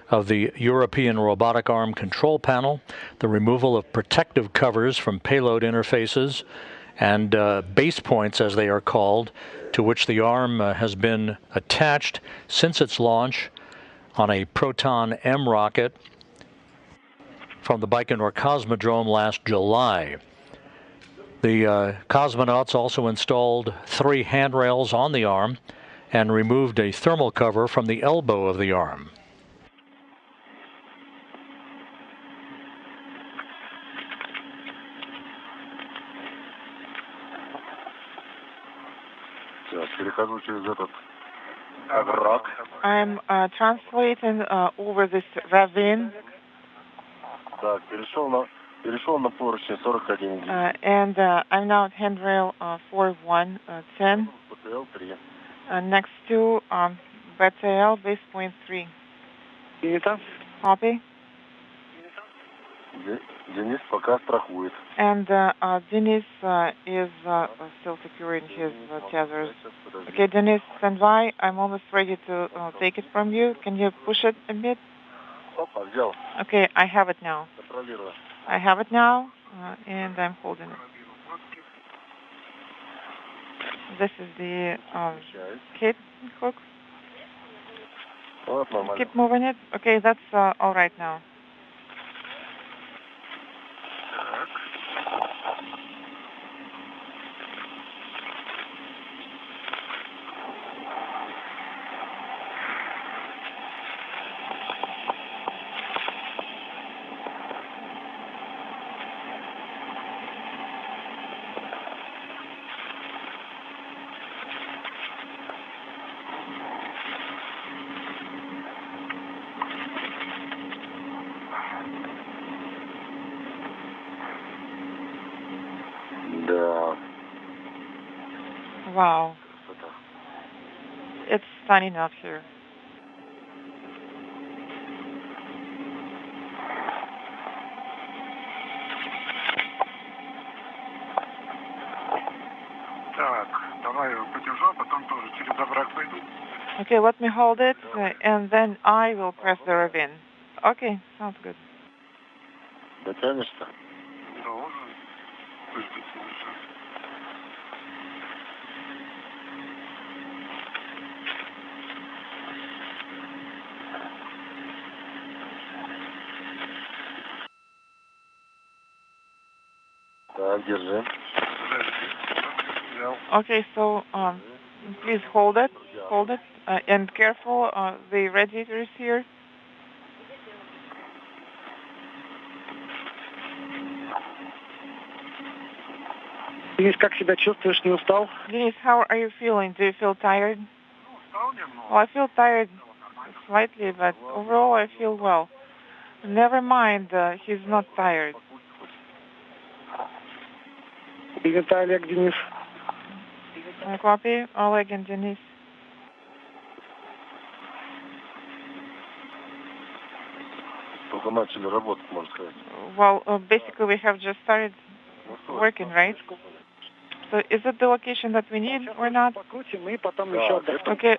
of the European Robotic Arm control panel, the removal of protective covers from payload interfaces, and base points, as they are called, to which the arm has been attached since its launch on a Proton M rocket from the Baikonur Cosmodrome last July. The Cosmonauts also installed 3 handrails on the arm and removed a thermal cover from the elbow of the arm. I'm translating over this ravine. And I'm now at handrail 4110. Next to BTL base point 3. Copy. Денис пока страхует. And Denis is still securing his tethers. Okay, Denis, stand by. I'm almost ready to take it from you. Can you push it a bit? Okay, I have it now. I have it now, and I'm holding it. This is the kit hook. Keep moving it. Okay, that's all right now. Wow. It's stunning out here. Okay, let me hold it, and then I will press the ravine. Okay, sounds good. Дотянешься? Так, держи. Okay, so please hold it, and careful. The radiator is here. Денис, как себя чувствуешь? Не устал? Denise, how are you feeling? Do you feel tired? Well, I feel tired slightly, but overall I feel well. Never mind, he's not tired. Виталий, Олег, Денис. Copy, Oleg and Denise. Только начали работать, можно сказать. Well, basically we have just started working, right? So is it the location that we need or not? Okay.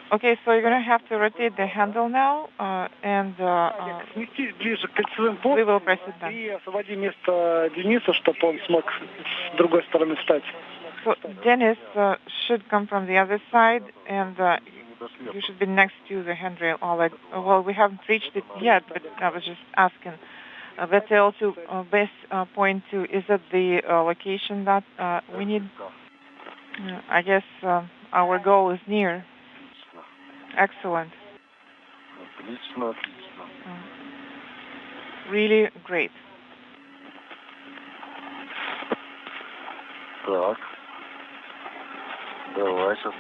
Okay, so you're going to have to rotate the handle now, and we will press it down. И освободи место Денису, чтобы он смог с другой стороны встать. So Dennis should come from the other side, and you should be next to the handrail. Well, we haven't reached it yet, but I was just asking. VTL to base point 2, is it the location that we need? I guess our goal is near. Excellent. Отлично, отлично. Really great. Так. Давай, сейчас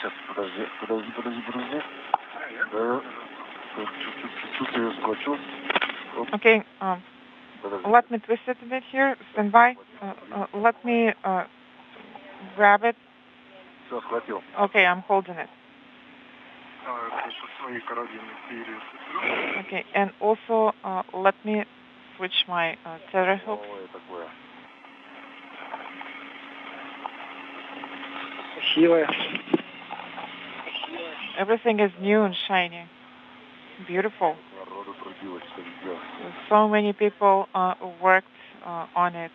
Сейчас, подожди. Да, чуть-чуть я схвачу. Okay, let me twist it a bit here. Stand by. Let me grab it. Все, схватил. Okay, I'm holding it. Okay, and also let me switch my tether hooks. Everything is new and shiny. Beautiful. So many people worked on it.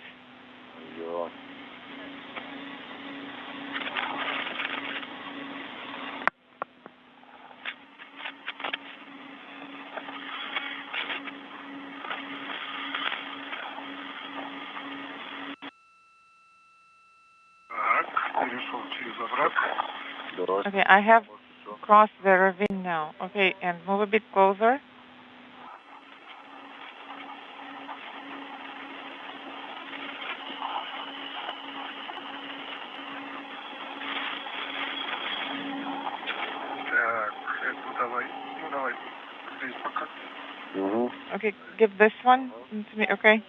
Okay, I have crossed the ravine now. Okay, and move a bit closer. Okay, give this one to me, okay?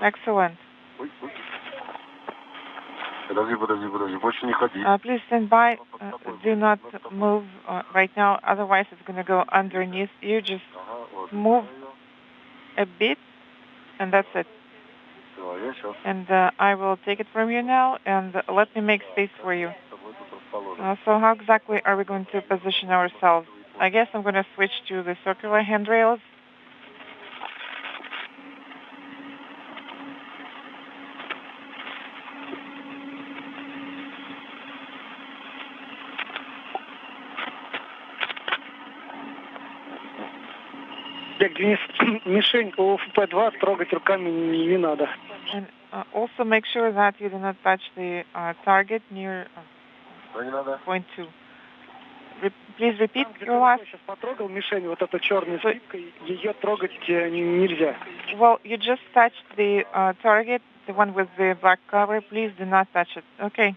Excellent. Больше не ходи. Please stand by. Do not move right now, otherwise it's going to go underneath you. Just move a bit, and that's it. And I will take it from you now, and let me make space for you. So how exactly are we going to position ourselves? I guess I'm going to switch to the circular handrails. Денис, мишень у ФП-2 трогать руками не надо. And also make sure that you do not touch the target near point 2. Please repeat your last. Я сейчас потрогал мишень, вот эту черную слипкой, ее трогать нельзя. Well, you just touched the target, the one with the black cover. Please do not touch it. Okay.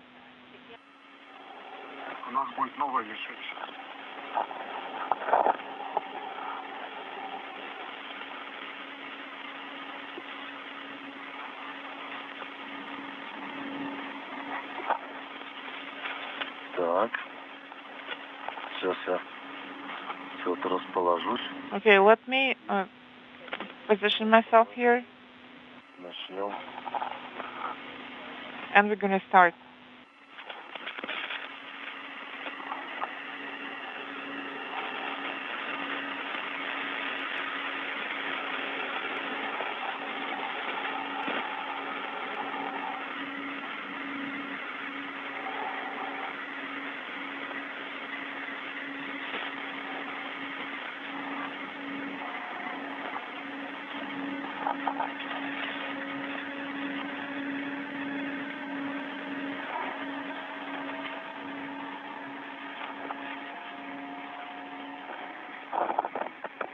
У нас будет новая мишень. Сейчас я что-то расположусь. Okay, let me position myself here. Начнем. And we're going to start.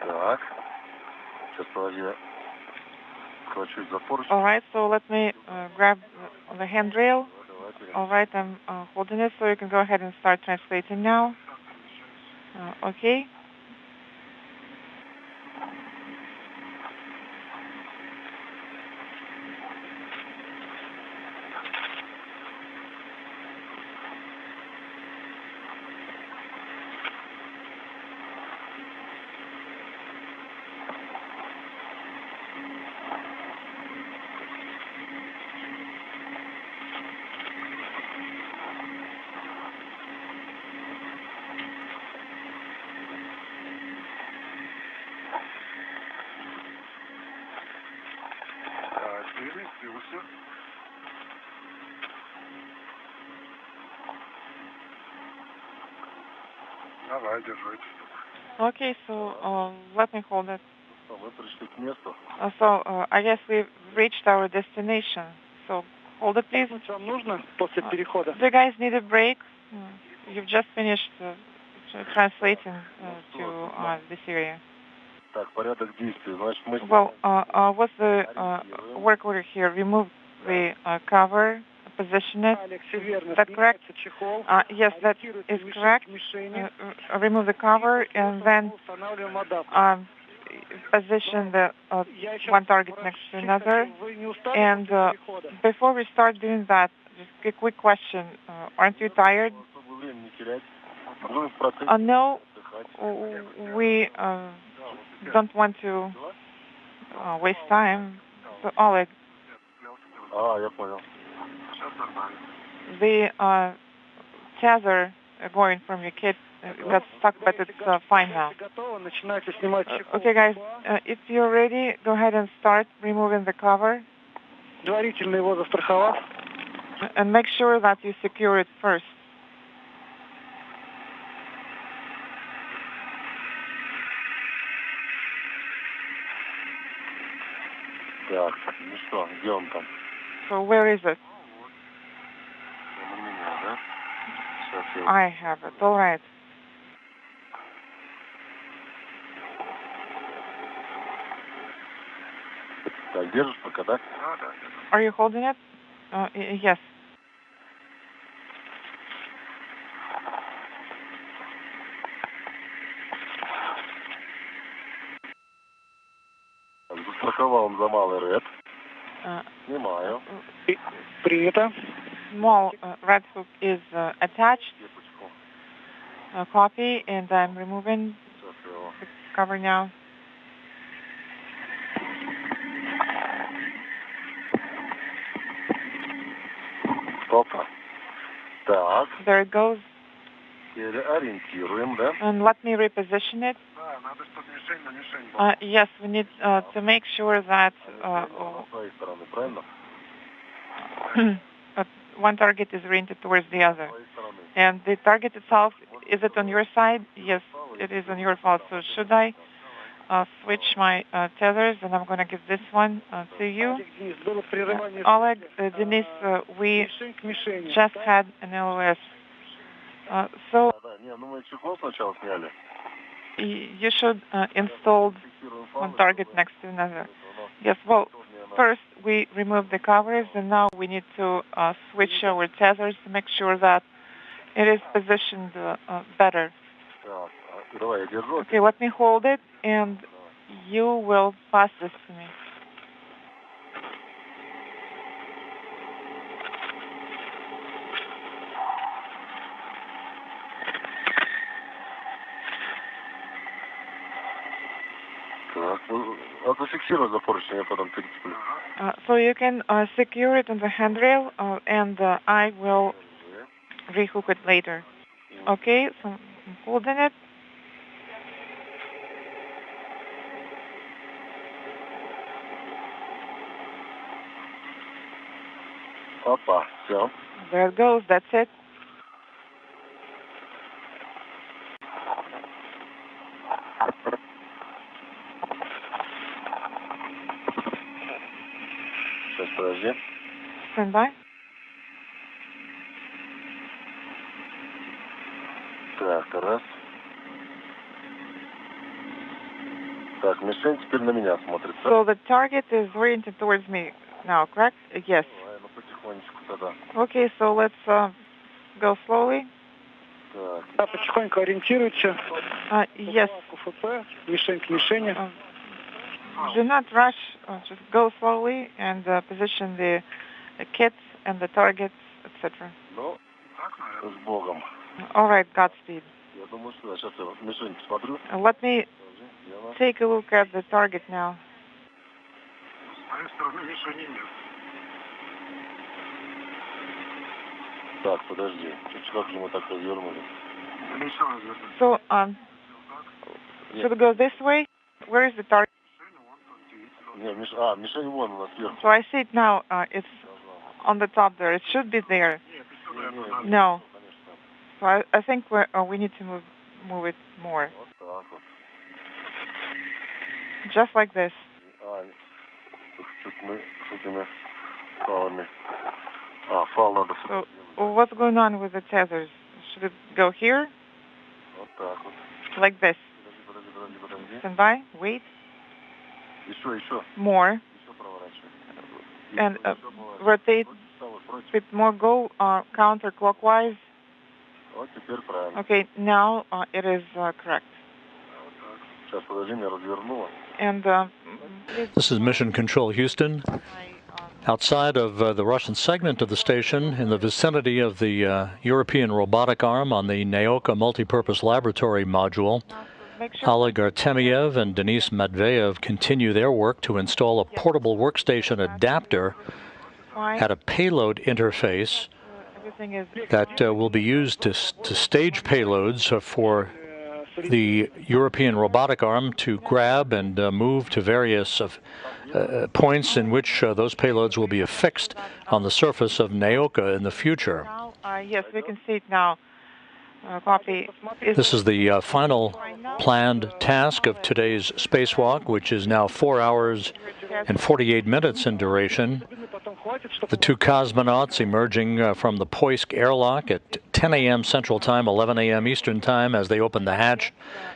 Так. Сейчас, подожди, я схвачусь за поручень. All right, so let me grab the handrail. All right, I'm holding it, so you can go ahead and start translating now. Okay. Переместился. Давай, держись. Okay, so let me hold it. Мы пришли к месту. So I guess we've reached our destination. So hold it, please. Вам нужно после перехода? Do you guys need a break? You've just finished translating to this area. Так, порядок действий. Значит, мы... Well, what's the work order here? Remove the cover, position it. Is that correct? Yes, that is correct. Remove the cover and then position the one target next to another. And before we start doing that, just a quick question. Aren't you tired? No, we don't want to waste time. So, Oleg, я понял. the tether going from your kit got stuck, but it's fine now. Okay, guys, if you're ready, go ahead and start removing the cover. And make sure that you secure it first. Так, ну что, где он там? So where is it? Он у меня, да? Сейчас я... I have it. All right. Так, держишь пока, да? Да. Are you holding it? Yes. Застраховал он за малый ред. Снимаю. Принято. Small red hook is attached. Copy, and I'm removing the cover now. Опа. Так. There it goes. Переориентируем, да? And let me reposition it. Yes, we need to make sure that one target is oriented towards the other. And the target itself, is it on your side? Yes, it is on your fault. So should I switch my tethers? And I'm going to give this one to you. Oleg, Denis, we just had an LOS. So you should install one target next to another. Yes, well, first we remove the covers, and now we need to switch our tethers to make sure that it is positioned better. Okay, let me hold it, and you will pass this to me. So you can secure it on the handrail, and I will rehook it later. Okay, so I'm holding it. Опа, все. There it goes, that's it. Сейчас, подожди. Stand by. Так, раз. Так, мишень теперь на меня смотрит. So the target is oriented towards me now, correct? Yes. Ну, потихонечку тогда. Okay, so let's go slowly. Так. Да, потихоньку ориентируйте. Yes. КФП, мишень к мишени. Do not rush, just go slowly and position the kits and the targets, etc. Ну, с Богом. All right, Godspeed. Я думаю, что сейчас я мишень посмотрю. Let me take a look at the target now. С моей стороны мишени нет. Так, подожди. Как же мы так развернули? So, should we go this way? Where is the target? Не, мишень вон у нас сверху. So I see it now. It's on the top there. It should be there. No. So I think we need to move it more. Вот так вот. Just like this. Тут мы с этими фалами. Фал надо. So what's going on with the tethers? Should it go here? Вот так вот. Like this. Подожди. Stand by. Wait. Еще. More. Еще проворачивай. And rotate a bit more. Go counterclockwise. Вот теперь правильно. Okay, now it is correct. Сейчас, подожди, меня развернуло. And this is Mission Control Houston. Outside of the Russian segment of the station, in the vicinity of the European Robotic Arm on the Naoka Multipurpose Laboratory module, Oleg Artemyev and Denis Matveyev continue their work to install a portable workstation adapter at a payload interface that will be used to stage payloads for the European Robotic Arm to grab and move to various points in which those payloads will be affixed on the surface of Naoka in the future. Yes, we can see it now. Copy. This is the final planned task of today's spacewalk, which is now 4 hours and 48 minutes in duration. The two cosmonauts emerging from the Poisk airlock at 10 a.m. Central Time, 11 a.m. Eastern Time, as they open the hatch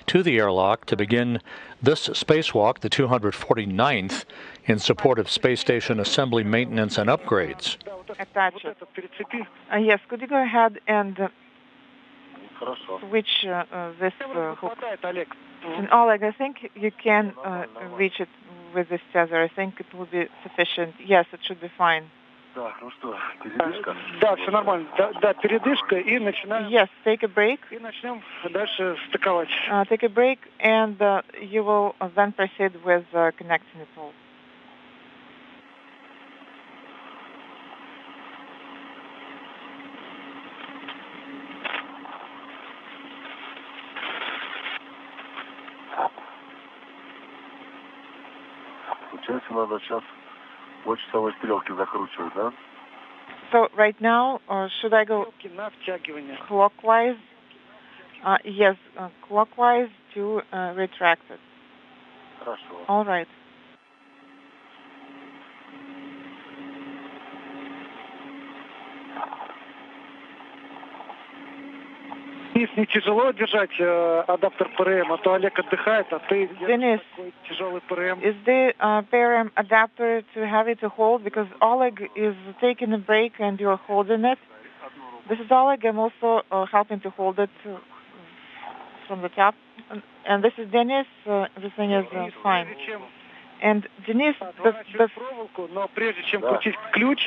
to the airlock to begin this spacewalk, the 249th, in support of space station assembly, maintenance, and upgrades. Attach it. Yes, could you go ahead and switch this hook? And Oleg, I think you can reach it with this tether. I think it will be sufficient. Yes, it should be fine. Так, ну что, передышка? Да, все нормально. Да, передышка и начинаем. Yes, take a break. И начнем дальше стыковать. Take a break, and you will then proceed with connecting it all. Получается, надо сейчас по часовой стрелке закручивать, да? So right now, should I go clockwise? Yes, clockwise to retract it. Хорошо. All right. Денис, не тяжело держать адаптер ПРМ, а то Олег отдыхает, а ты Денис, тяжелый ПРМ. Is the PRM adapter too heavy to hold? Because Oleg is taking a break and you're holding it. This is Oleg. I'm also helping to hold it from the top. And this is Denis. Everything is fine. And Denis, но прежде чем крутить ключ,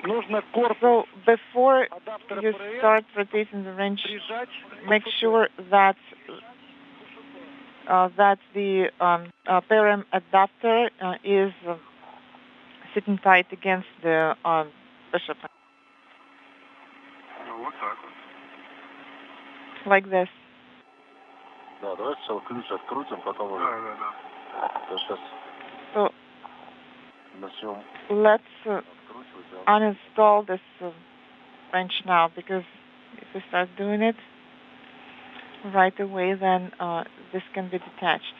нужно корпус. So before you start rotating the wrench, make sure that that the parent adapter is sitting tight against the bishop. Вот так вот. Like this. Да, давайте сначала ключ открутим, потом уже. Да. Сейчас. So Начнем. let's uninstall this wrench now, because if we start doing it right away, then this can be detached.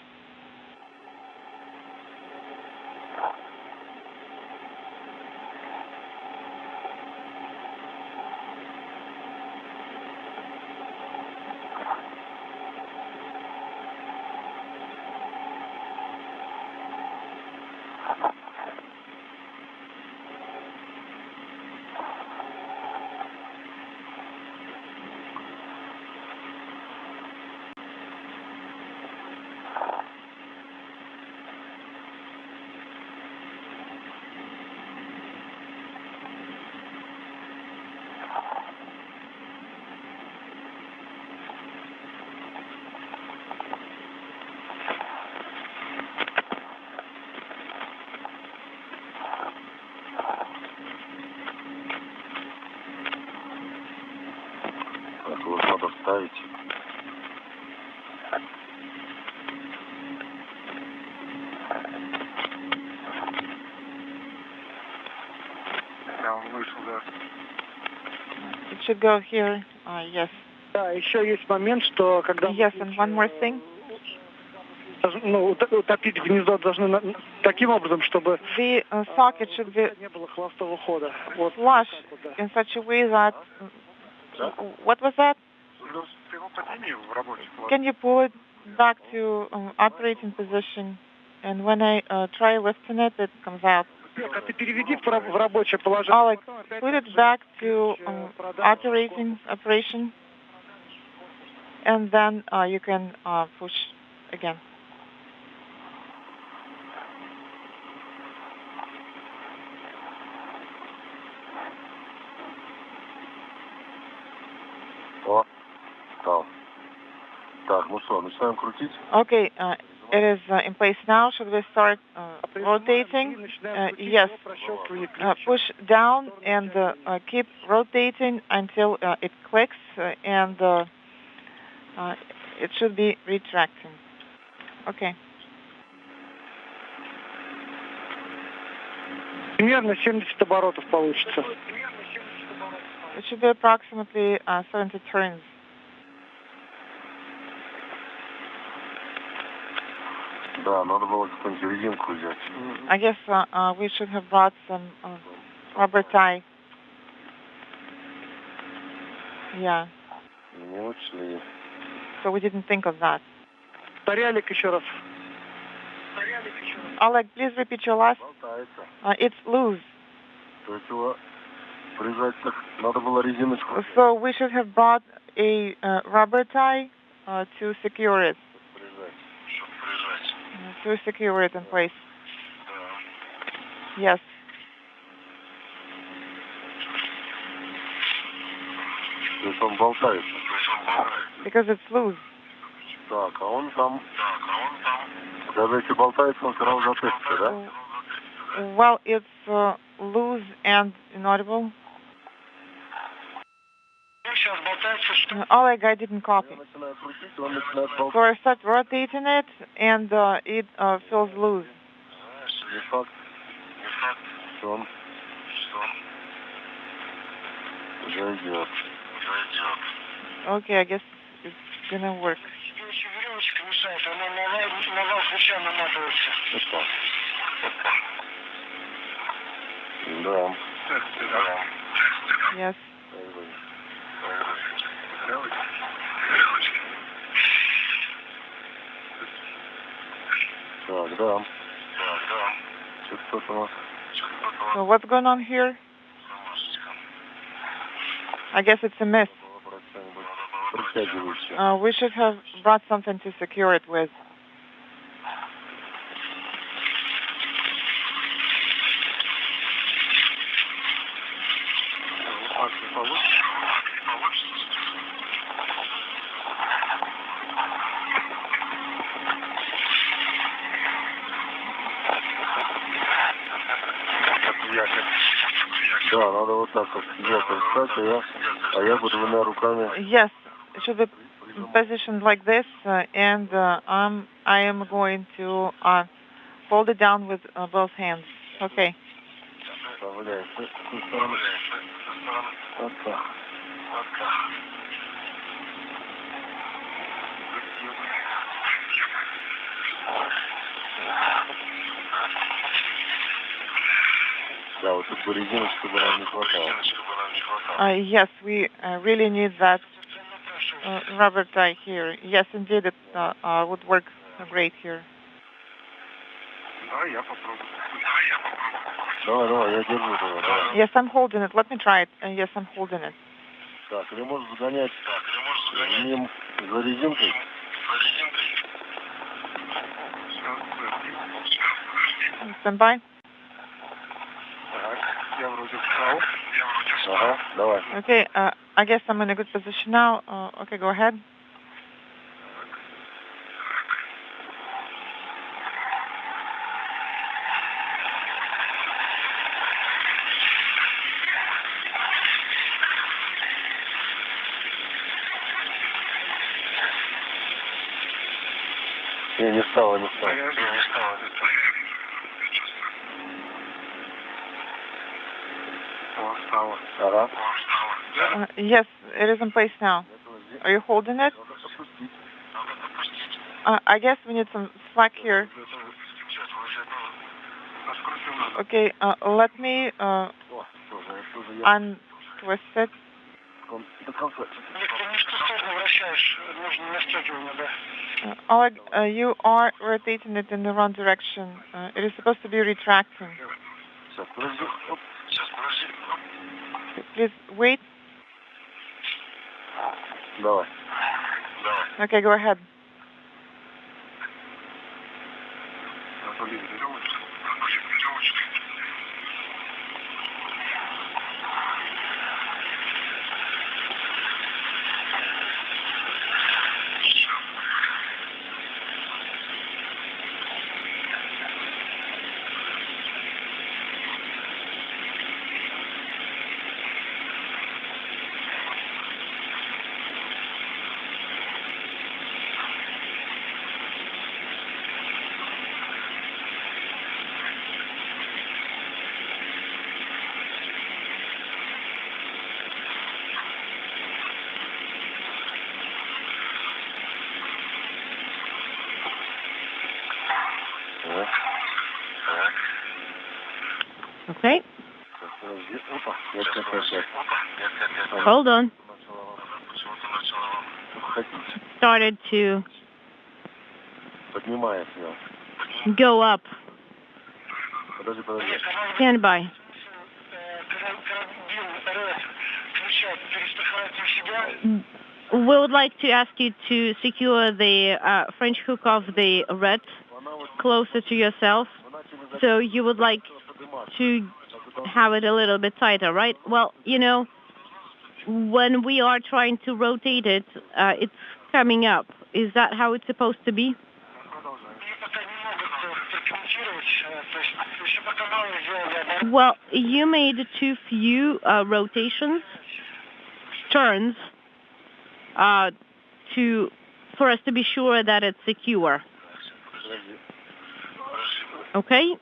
Вот надо ставить. Да, он вышел, да. It should go here. Yes. Да, еще есть момент, что когда... Yes, and one more thing. Ну, утопить гнездо должны таким образом, чтобы the socket should be не было хвостового хода. Вот. flush in such a way that... What was that? Can you pull it back to operating position? And when I try lifting it, it comes out. Ты переведи в рабочее положение. I'll put it back to operation, and then you can push again. О, стал. Так, ну что, начинаем крутить? Okay, it is in place now. Should we start rotating? Yes. Push down and keep rotating until it clicks, and it should be retracting. Okay. Примерно 70 оборотов получится. It should be approximately 70 turns. Да, надо было какую-нибудь резинку взять. I guess we should have brought some rubber tie. Yeah. Не учли. So we didn't think of that. Тарялик еще раз. Oleg, please repeat your last. It's loose. То есть его прижать так, надо было резиночку. So we should have brought a rubber tie to secure it. To secure it in place. Yes. То есть он болтается. Because it's loose. Так, а он там... Даже если болтается, он все равно зацепится, да? Well, it's loose and inaudible. Oleg, I didn't copy. So I start rotating it, and it feels loose. Okay, I guess it's gonna work. Да. Yes. Так, да. Что тут у нас? So what's going on here? I guess it's a mess. We should have brought something to secure it with. Yes, it should be positioned like this, and I am going to hold it down with both hands. Okay. Yes, we really need that rubber tie here. Yes, indeed, it would work great here. Yes, I'm holding it. Let me try it. Yes, I'm holding it. Stand by. Okay, I guess I'm in a good position now. Okay, go ahead. Не стало. Yes, it is in place now. Are you holding it? I guess we need some slack here. Okay, let me untwist it. Oleg, you are rotating it in the wrong direction. It is supposed to be retracting. Please wait. Okay, go ahead. Okay. Hold on. Started to go up. Stand by. We would like to ask you to secure the French hook of the red closer to yourself. So you would like to have it a little bit tighter, right? Well, you know, when we are trying to rotate it, it's coming up. Is that how it's supposed to be? Well, you made too few rotations, turns, for us to be sure that it's secure. Okay?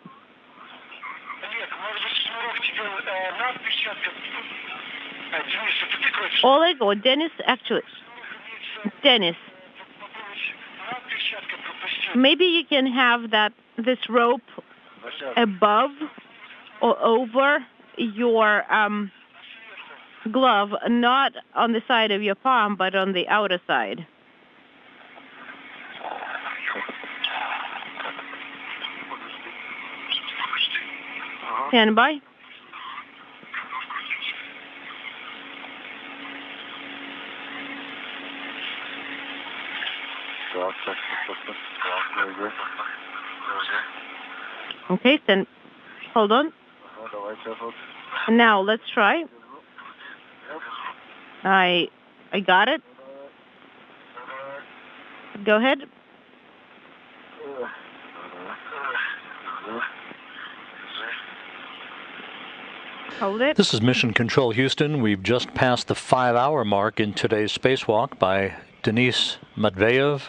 Oleg or Dennis, actually. Dennis. Maybe you can have this rope above or over your glove, not on the side of your palm, but on the outer side. Stand by. Okay, then hold on. Now let's try. I got it. Go ahead. Hold it. This is Mission Control Houston. We've just passed the 5-hour mark in today's spacewalk by Denis Matveyev,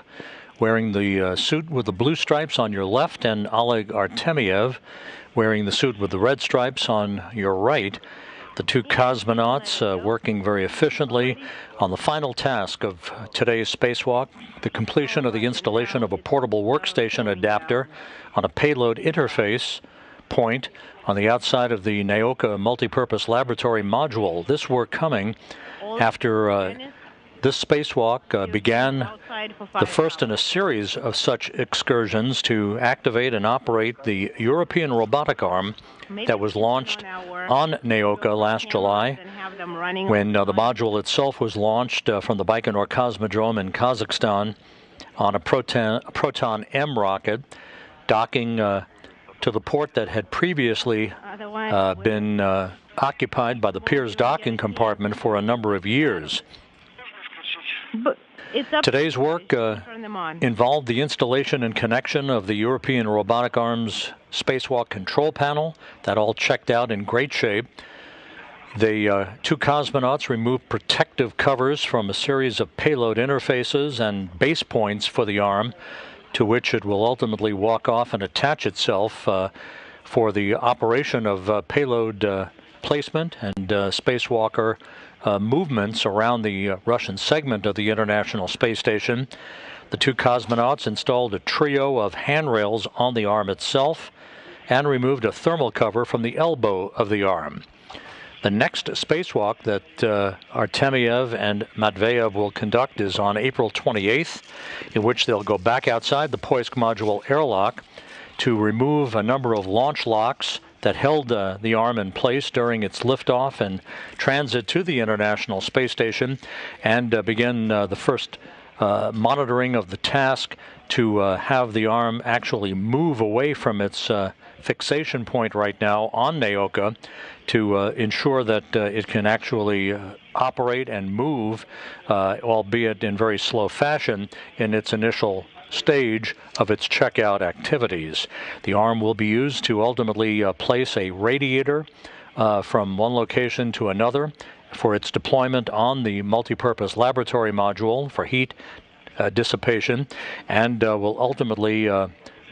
wearing the suit with the blue stripes on your left, and Oleg Artemyev wearing the suit with the red stripes on your right. The two cosmonauts working very efficiently on the final task of today's spacewalk, the completion of the installation of a portable workstation adapter on a payload interface point on the outside of the NAOCA multipurpose laboratory module. This work coming after this spacewalk began the first in a series of such excursions to activate and operate the European Robotic Arm that was launched on NAOCA last July, when the module itself was launched from the Baikonur Cosmodrome in Kazakhstan on a Proton M rocket, docking to the port that had previously been occupied by the Pirs docking compartment for a number of years. Today's work involved the installation and connection of the European Robotic Arm's spacewalk control panel. That all checked out in great shape. The two cosmonauts removed protective covers from a series of payload interfaces and base points for the arm, to which it will ultimately walk off and attach itself for the operation of payload placement and spacewalker movements around the Russian segment of the International Space Station. The two cosmonauts installed a trio of handrails on the arm itself and removed a thermal cover from the elbow of the arm. The next spacewalk that Artemyev and Matveyev will conduct is on April 28th, in which they'll go back outside the Poisk module airlock to remove a number of launch locks that held the arm in place during its liftoff and transit to the International Space Station, and begin the first monitoring of the task to have the arm actually move away from its fixation point right now on NAOCA to ensure that it can actually operate and move, albeit in very slow fashion, in its initial stage of its checkout activities. The arm will be used to ultimately place a radiator from one location to another for its deployment on the multipurpose laboratory module for heat dissipation, and will ultimately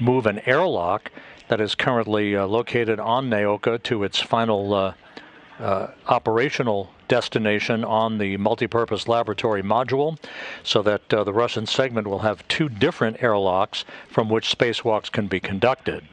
move an airlock that is currently located on NAOCA to its final operational destination on the multipurpose laboratory module, so that the Russian segment will have two different airlocks from which spacewalks can be conducted.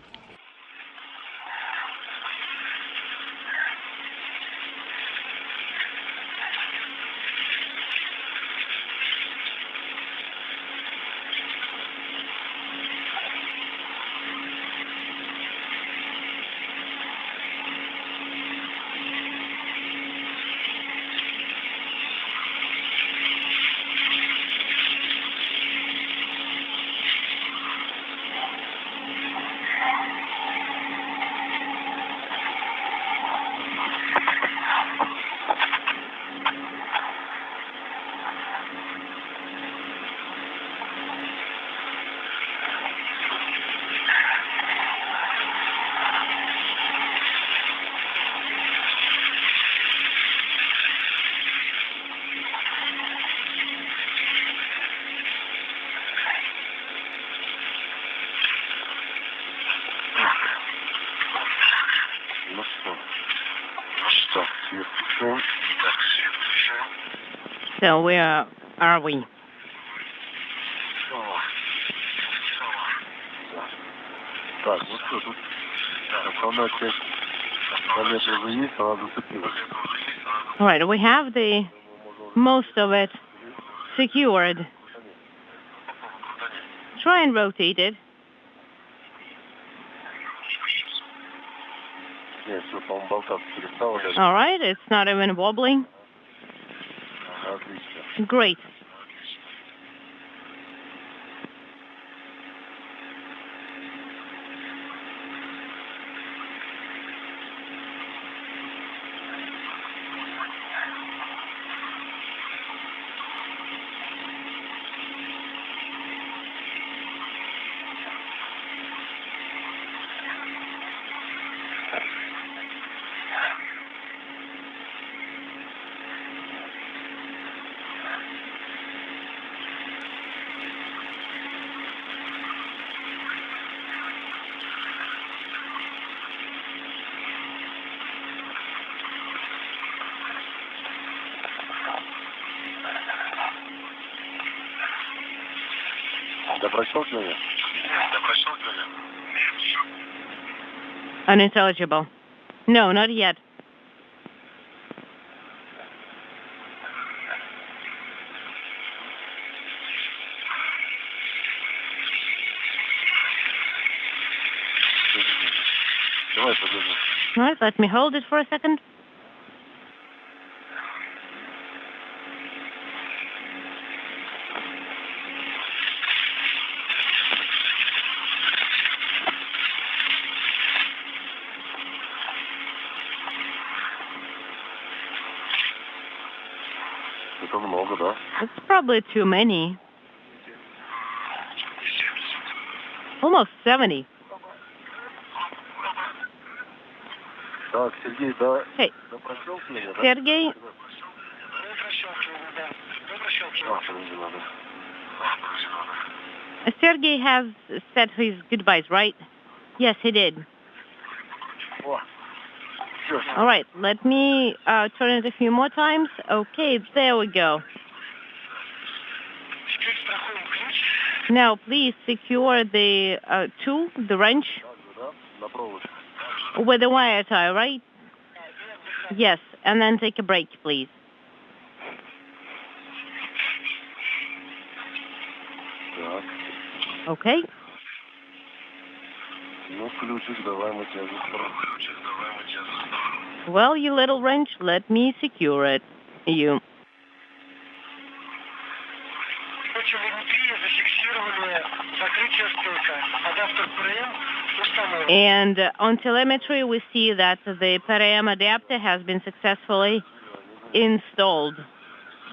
So where are we? All right, we have the most of it secured. Try and rotate it. All right, it's not even wobbling. Great. Unintelligible. No, not yet. All right, let me hold it for a second. It's probably too many. Almost 70. Hey, Sergey? Sergey has said his goodbyes, right? Yes, he did. All right, let me turn it a few more times. Okay, there we go. Now, please secure the tool, the wrench, with the wire tie, right? Yes, and then take a break, please. Okay. Well, you little wrench, let me secure it. You. And on telemetry, we see that the PRM adapter has been successfully installed.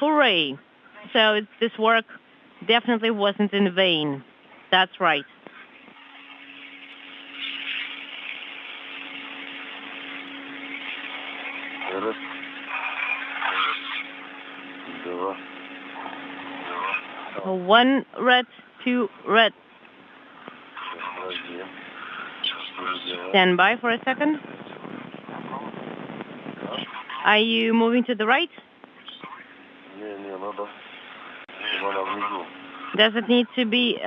Hooray! So this work definitely wasn't in vain. That's right. One red, two red. Stand by for a second. Are you moving to the right? Does it need to be,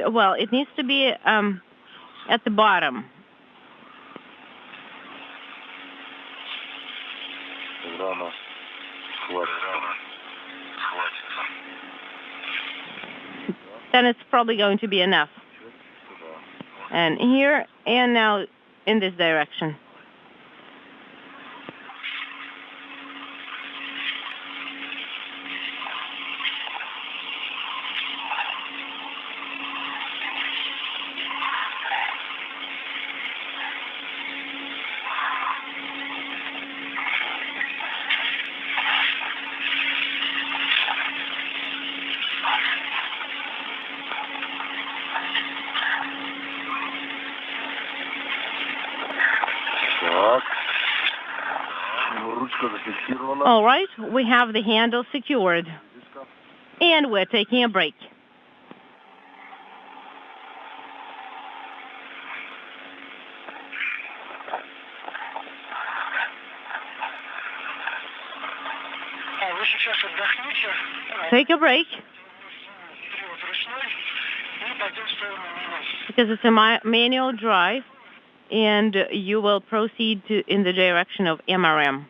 well, it needs to be at the bottom. Then it's probably going to be enough. And here, and now in this direction. All right, we have the handle secured. And we're taking a break. Take a break. Because it's a manual drive, and you will proceed in the direction of MRM.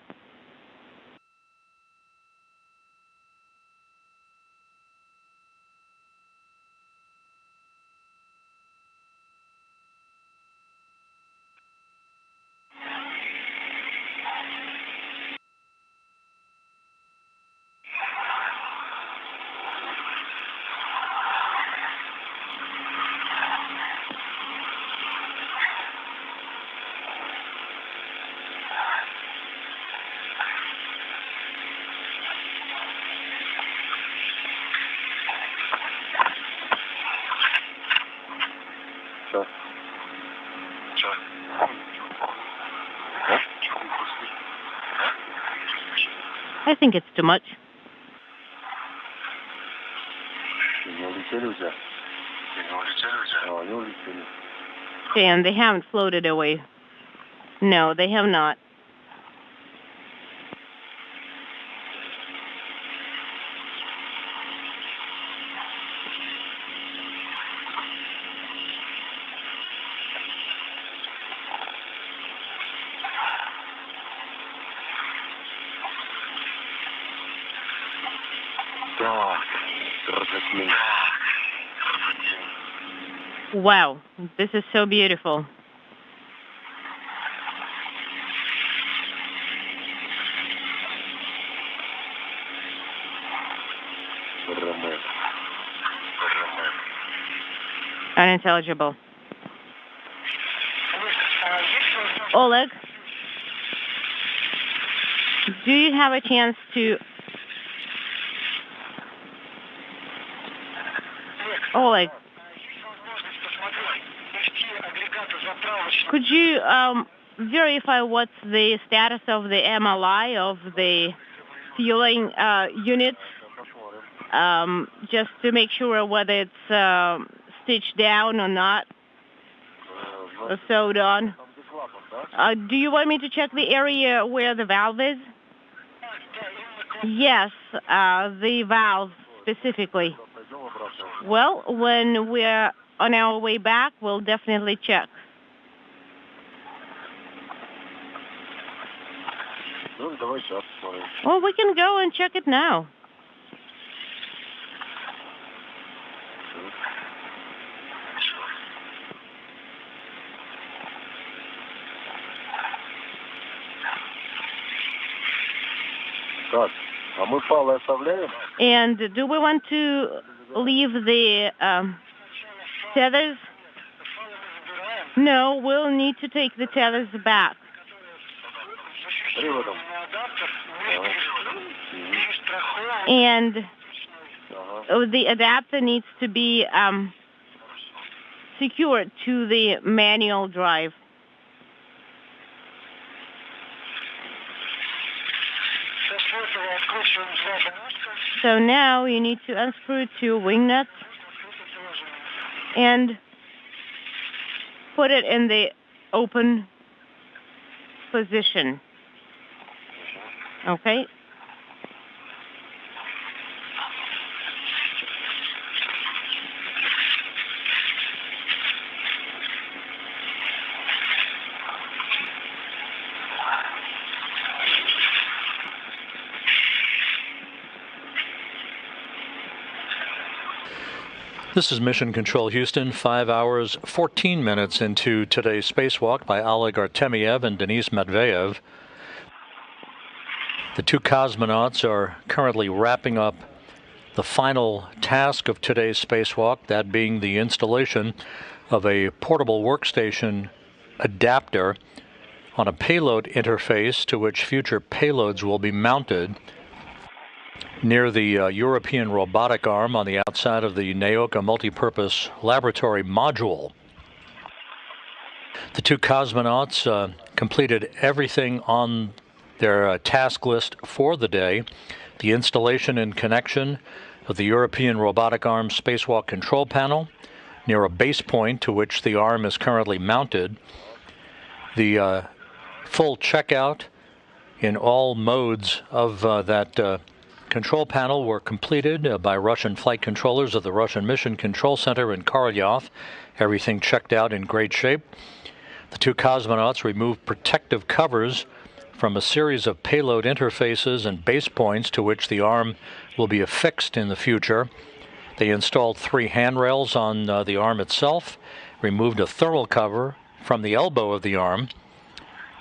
I think it's too much. And they haven't floated away. No, they have not. Wow, this is so beautiful. Unintelligible. Oleg, do you have a chance to... Oleg, could you verify what's the status of the MLI of the fueling units, just to make sure whether it's stitched down or not, or sewed on? Do you want me to check the area where the valve is? Yes, the valve specifically. Well, when we're on our way back, we'll definitely check. Well, we can go and check it now. And do we want to leave the tethers? No, we'll need to take the tethers back. And the adapter needs to be secured to the manual drive. So now you need to unscrew two wing nuts and put it in the open position. Okay? This is Mission Control Houston, 5 hours, 14 minutes into today's spacewalk by Oleg Artemyev and Denis Matveyev. The two cosmonauts are currently wrapping up the final task of today's spacewalk, that being the installation of a portable workstation adapter on a payload interface to which future payloads will be mounted near the European Robotic Arm on the outside of the Naoka Multipurpose Laboratory Module. The two cosmonauts completed everything on their task list for the day: the installation and connection of the European Robotic Arm Spacewalk control panel near a base point to which the arm is currently mounted, the full checkout in all modes of that control panel were completed by Russian flight controllers of the Russian Mission Control Center in Korolyov. Everything checked out in great shape. The two cosmonauts removed protective covers from a series of payload interfaces and base points to which the arm will be affixed in the future. They installed 3 handrails on the arm itself, removed a thermal cover from the elbow of the arm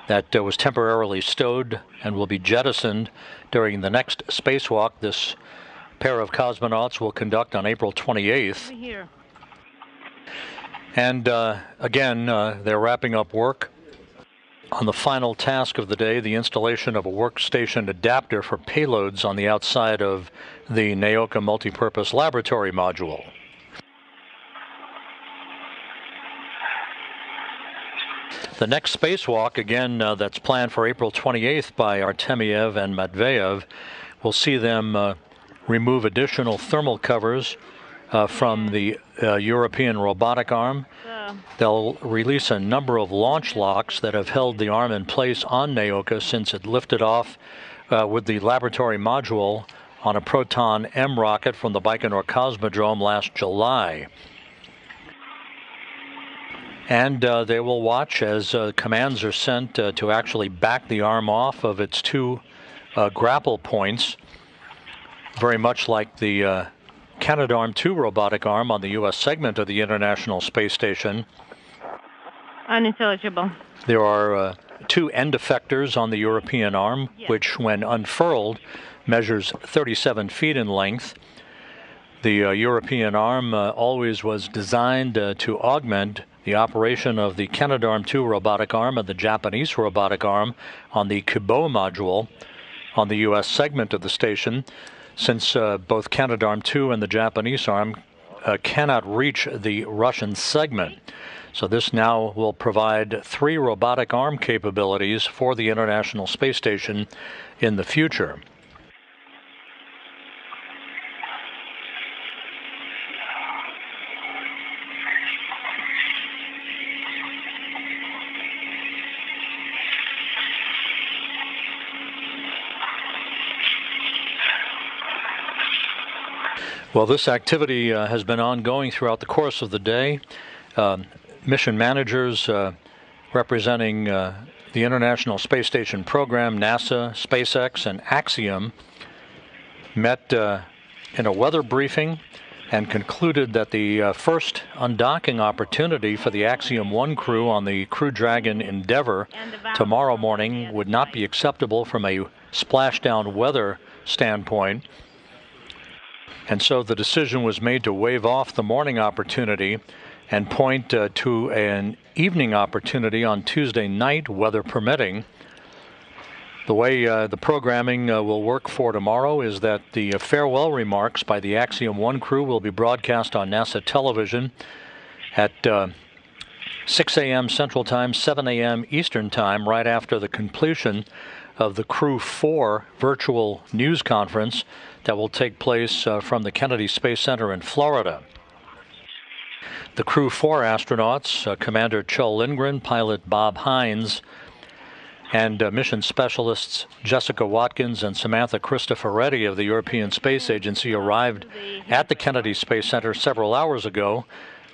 that was temporarily stowed and will be jettisoned during the next spacewalk this pair of cosmonauts will conduct on April 28th. Here. And again, they're wrapping up work on the final task of the day, the installation of a workstation adapter for payloads on the outside of the Naoka Multipurpose Laboratory Module. The next spacewalk, again, that's planned for April 28th by Artemyev and Matveyev, will see them remove additional thermal covers from the European Robotic Arm. They'll release a number of launch locks that have held the arm in place on Naoka since it lifted off with the laboratory module on a Proton M rocket from the Baikonur Cosmodrome last July. And they will watch as commands are sent to actually back the arm off of its 2 grapple points, very much like the Canadarm2 robotic arm on the U.S. segment of the International Space Station. Unintelligible. There are 2 end effectors on the European arm, which, when unfurled, measures 37 feet in length. The European arm always was designed to augment the operation of the Canadarm2 robotic arm and the Japanese robotic arm on the Kibo module on the U.S. segment of the station, since both Canadarm2 and the Japanese arm cannot reach the Russian segment. So this now will provide 3 robotic arm capabilities for the International Space Station in the future. Well, this activity has been ongoing throughout the course of the day. Mission managers representing the International Space Station program, NASA, SpaceX, and Axiom met in a weather briefing and concluded that the first undocking opportunity for the Axiom 1 crew on the Crew Dragon Endeavour tomorrow morning would not be acceptable from a splashdown weather standpoint. And so the decision was made to waive off the morning opportunity and point to an evening opportunity on Tuesday night, weather permitting. The way the programming will work for tomorrow is that the farewell remarks by the Axiom 1 crew will be broadcast on NASA television at 6 a.m. Central Time, 7 a.m. Eastern Time, right after the completion of the Crew 4 virtual news conference that will take place from the Kennedy Space Center in Florida. The Crew 4 astronauts, Commander Kjell Lindgren, pilot Bob Hines, and mission specialists Jessica Watkins and Samantha Cristoforetti of the European Space Agency arrived at the Kennedy Space Center several hours ago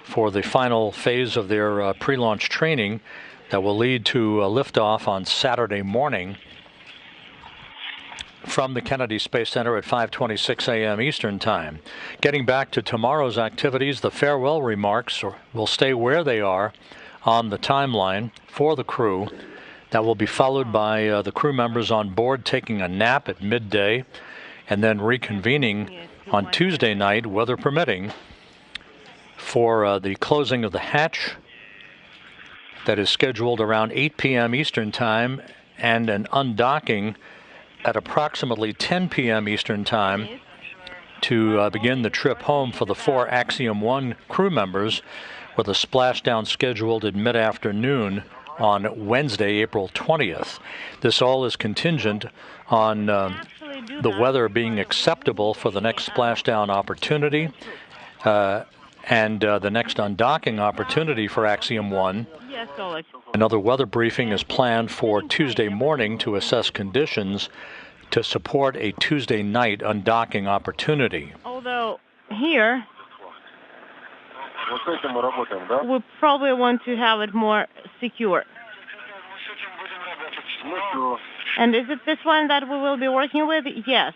for the final phase of their pre-launch training that will lead to a liftoff on Saturday morning from the Kennedy Space Center at 5:26 a.m. Eastern Time. Getting back to tomorrow's activities, the farewell remarks will stay where they are on the timeline for the crew. That will be followed by the crew members on board taking a nap at midday and then reconvening on Tuesday night, weather permitting, for the closing of the hatch that is scheduled around 8 p.m. Eastern Time and an undocking at approximately 10 p.m. Eastern Time to begin the trip home for the 4 Axiom 1 crew members, with a splashdown scheduled at mid-afternoon on Wednesday, April 20th. This all is contingent on the weather being acceptable for the next splashdown opportunity and the next undocking opportunity for Axiom 1. Another weather briefing is planned for Tuesday morning to assess conditions to support a Tuesday night undocking opportunity. Although here, we probably want to have it more secure. And is it this one that we will be working with? Yes.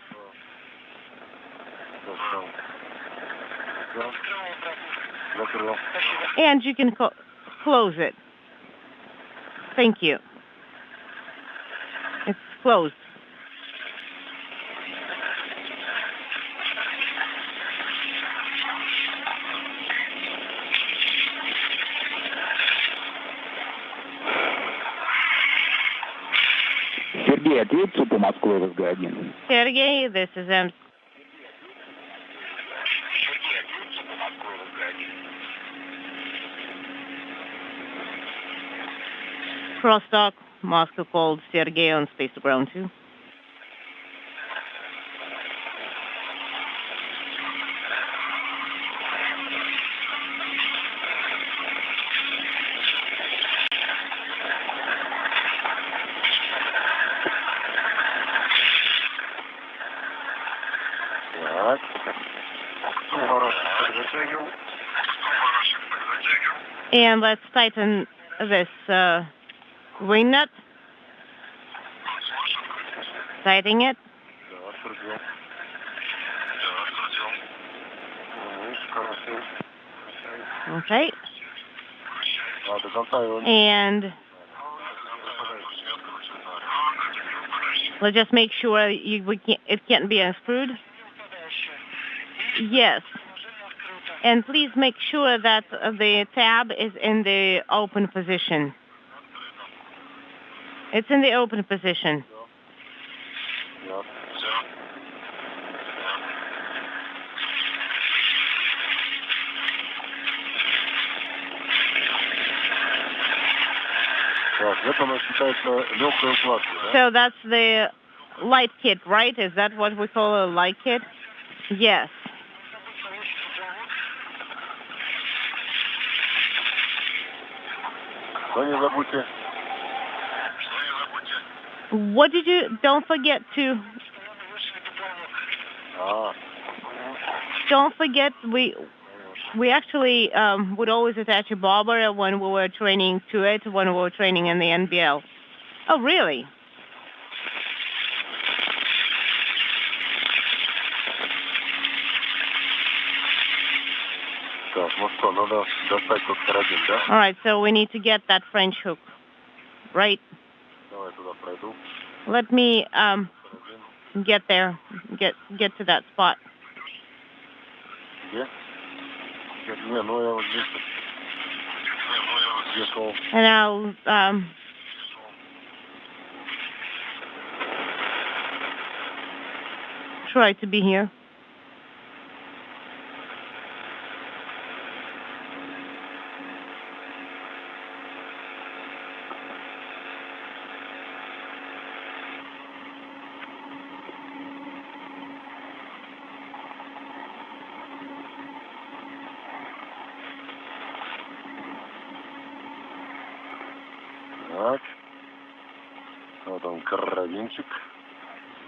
And you can close it. Thank you. It's closed. Сергей, ответь по Москве в СГ-1. Sergey, this is M. Crosstalk, Moscow called Sergey on Space to Ground 2. And let's tighten this wing nut. Tightening it. Okay. And let's just make sure it can't be unscrewed. Yes. And please make sure that the tab is in the open position. It's in the open position. So that's the light kit, right? Is that what we call a light kit? Yes. What did you... Don't forget to... Don't forget, we actually would always attach a bobber when we were training to it, when we were training in the NBL. Oh, really? All right, so we need to get that French hook, right? Let me get there, get to that spot. And I'll try to be here.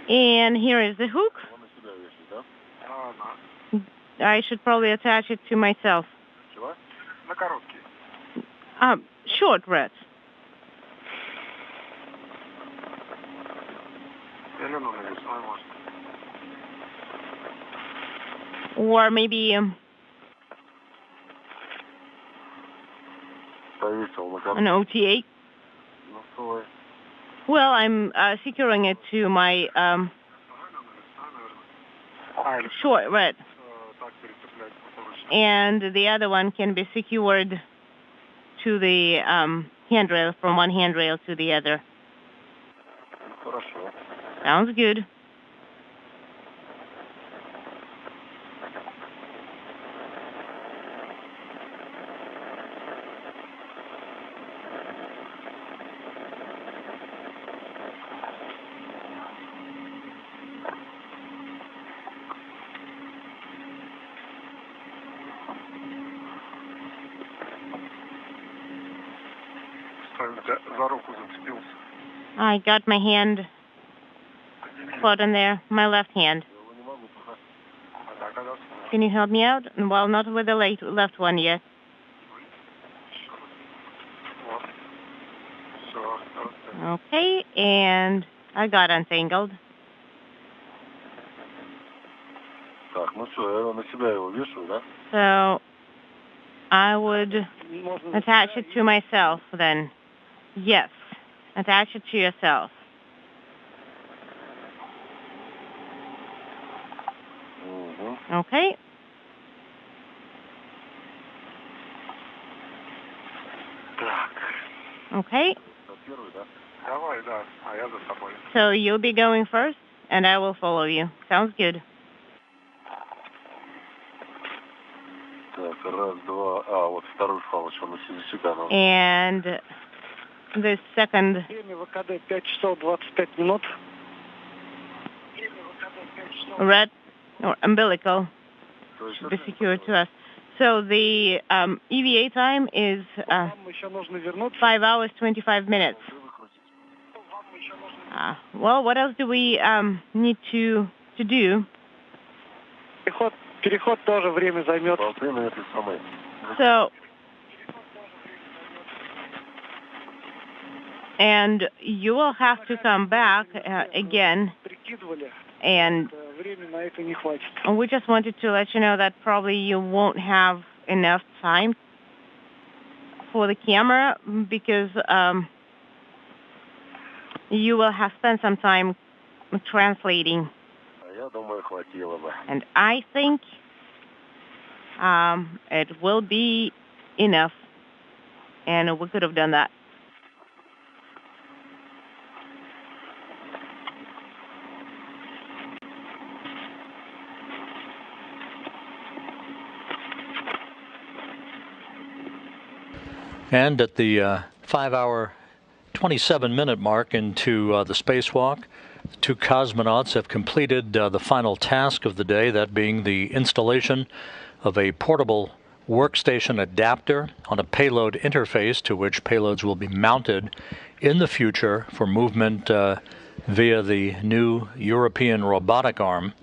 And here is the hook. I should probably attach it to myself. Short, Red. Or maybe an OTA. Well, I'm securing it to my short Red. And the other one can be secured to the handrail, from one handrail to the other. Sounds good. I got my hand caught in there, my left hand. Can you help me out? Well, not with the left one yet. Okay, and I got untangled. So I would attach it to myself then. Yes, attach it to yourself. Okay. Okay. So you'll be going first, and I will follow you. Sounds good. And the second. Red or umbilical should be secured to us. So the EVA time is 5 hours, 25 minutes. Well, what else do we need to do? So, and you will have to come back again, and we just wanted to let you know that probably you won't have enough time for the camera because you will have spent some time translating. And I think it will be enough, and we could have done that. And at the 5-hour, 27-minute mark into the spacewalk, the two cosmonauts have completed the final task of the day, that being the installation of a portable workstation adapter on a payload interface to which payloads will be mounted in the future for movement via the new European Robotic Arm.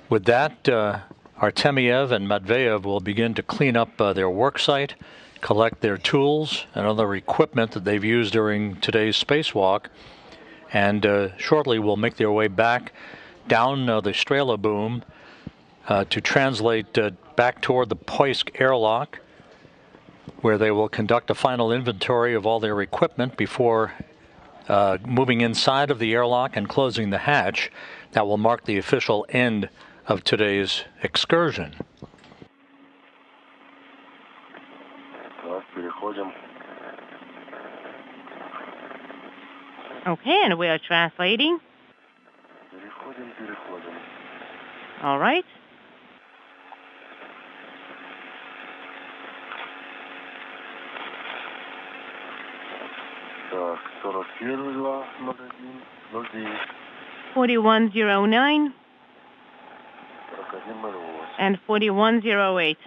With that, Artemyev and Matveyev will begin to clean up their work site, collect their tools and other equipment that they've used during today's spacewalk, and shortly will make their way back down the Strela boom to translate back toward the Poisk airlock, where they will conduct a final inventory of all their equipment before moving inside of the airlock and closing the hatch. That will mark the official end of today's excursion. Okay, and we are translating. All right. Так, 4109 and 4108.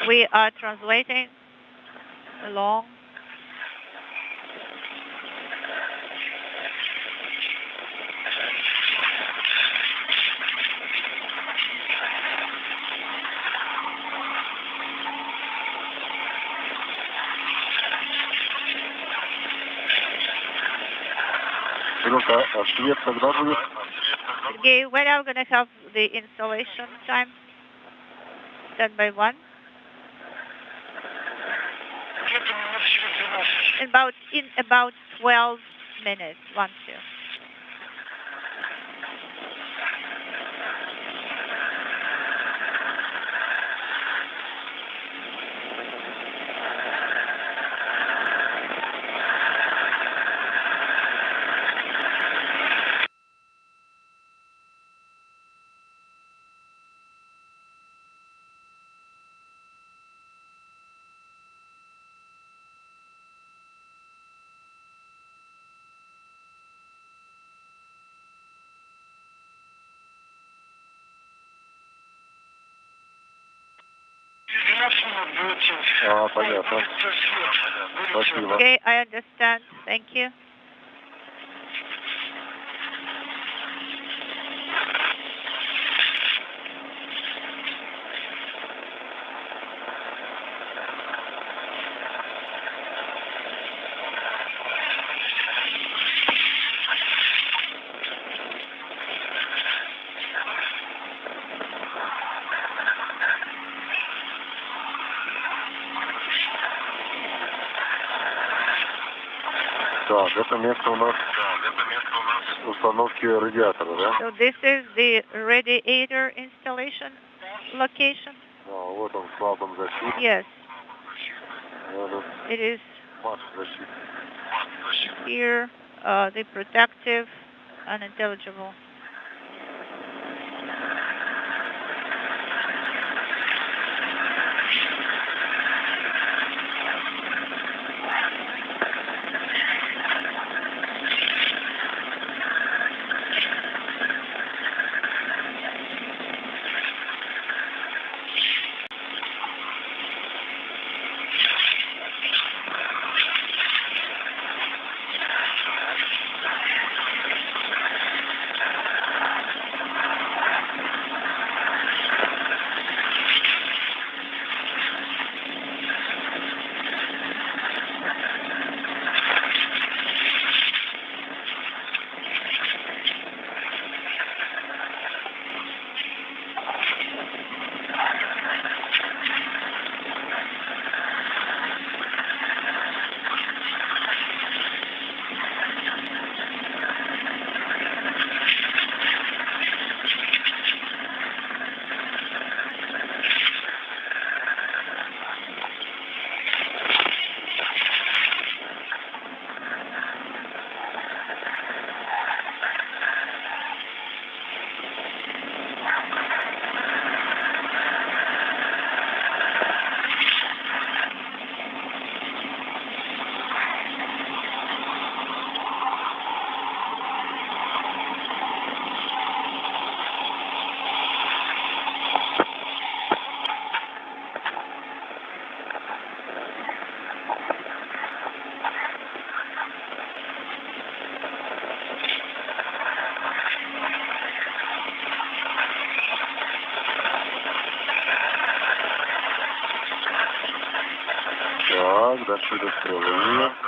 We are translating along. Okay, when are we going to have the installation time? Standby 1? In about 12 minutes, 1, 2. Okay, I understand. Thank you. Так, это место у нас установки радиатора, да? So this is the radiator installation location? Вот он, клапан защиты. Yes. It is here, the protective, unintelligible.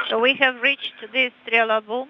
So we have reached this Strela boom.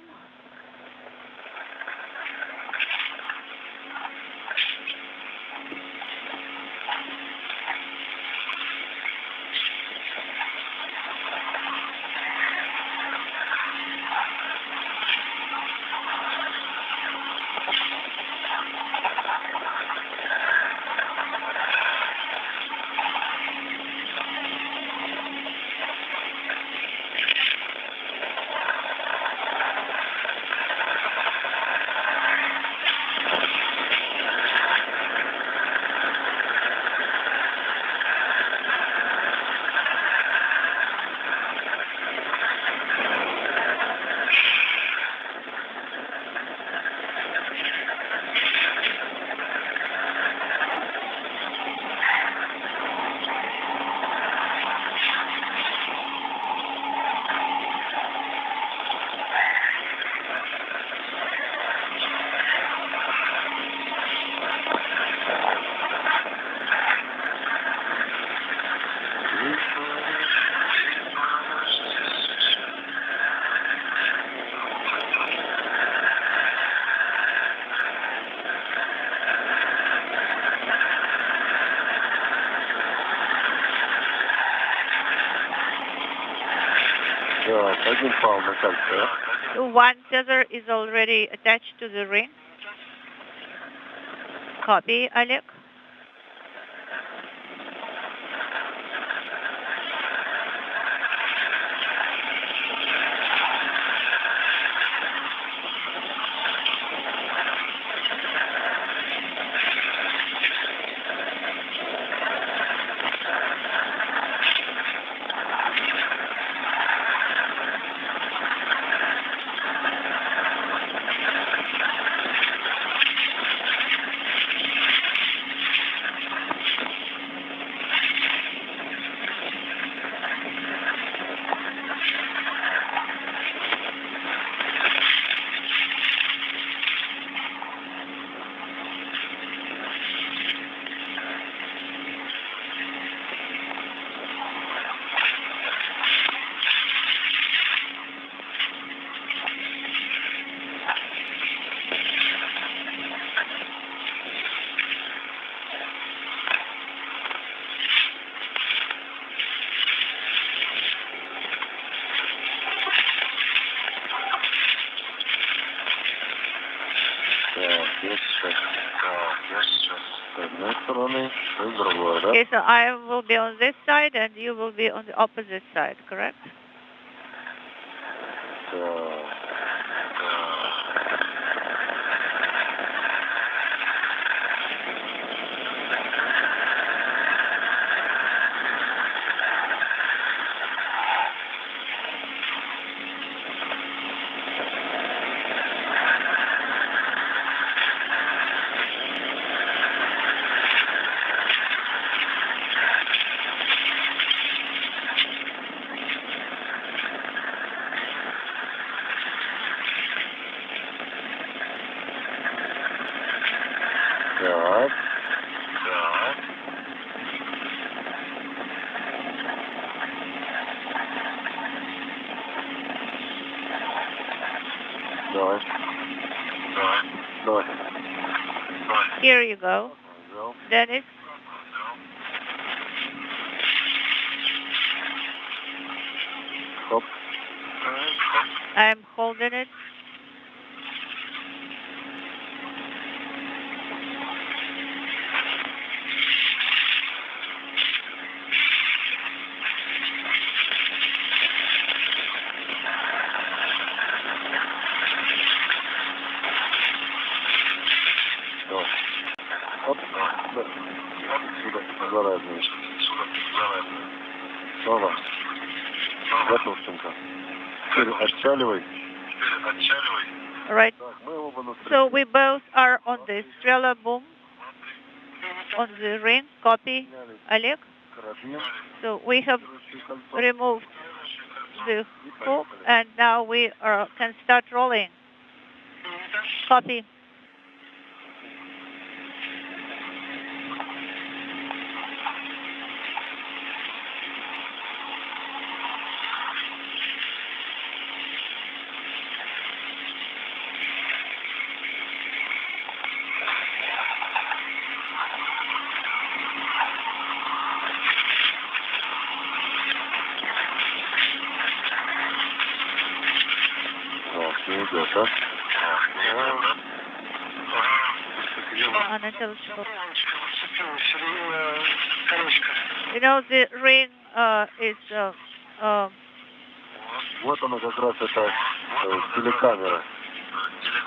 So one tether is already attached to the ring. Copy, Alec. Okay, so I will be on this side and you will be on the opposite side, correct? Here you go. Dennis? I'm holding it. Right. So we both are on the Strela boom, on the ring. Copy, Oleg. So we have removed the hook, and now we can start rolling. Copy. Unintelligible. You know, the ring is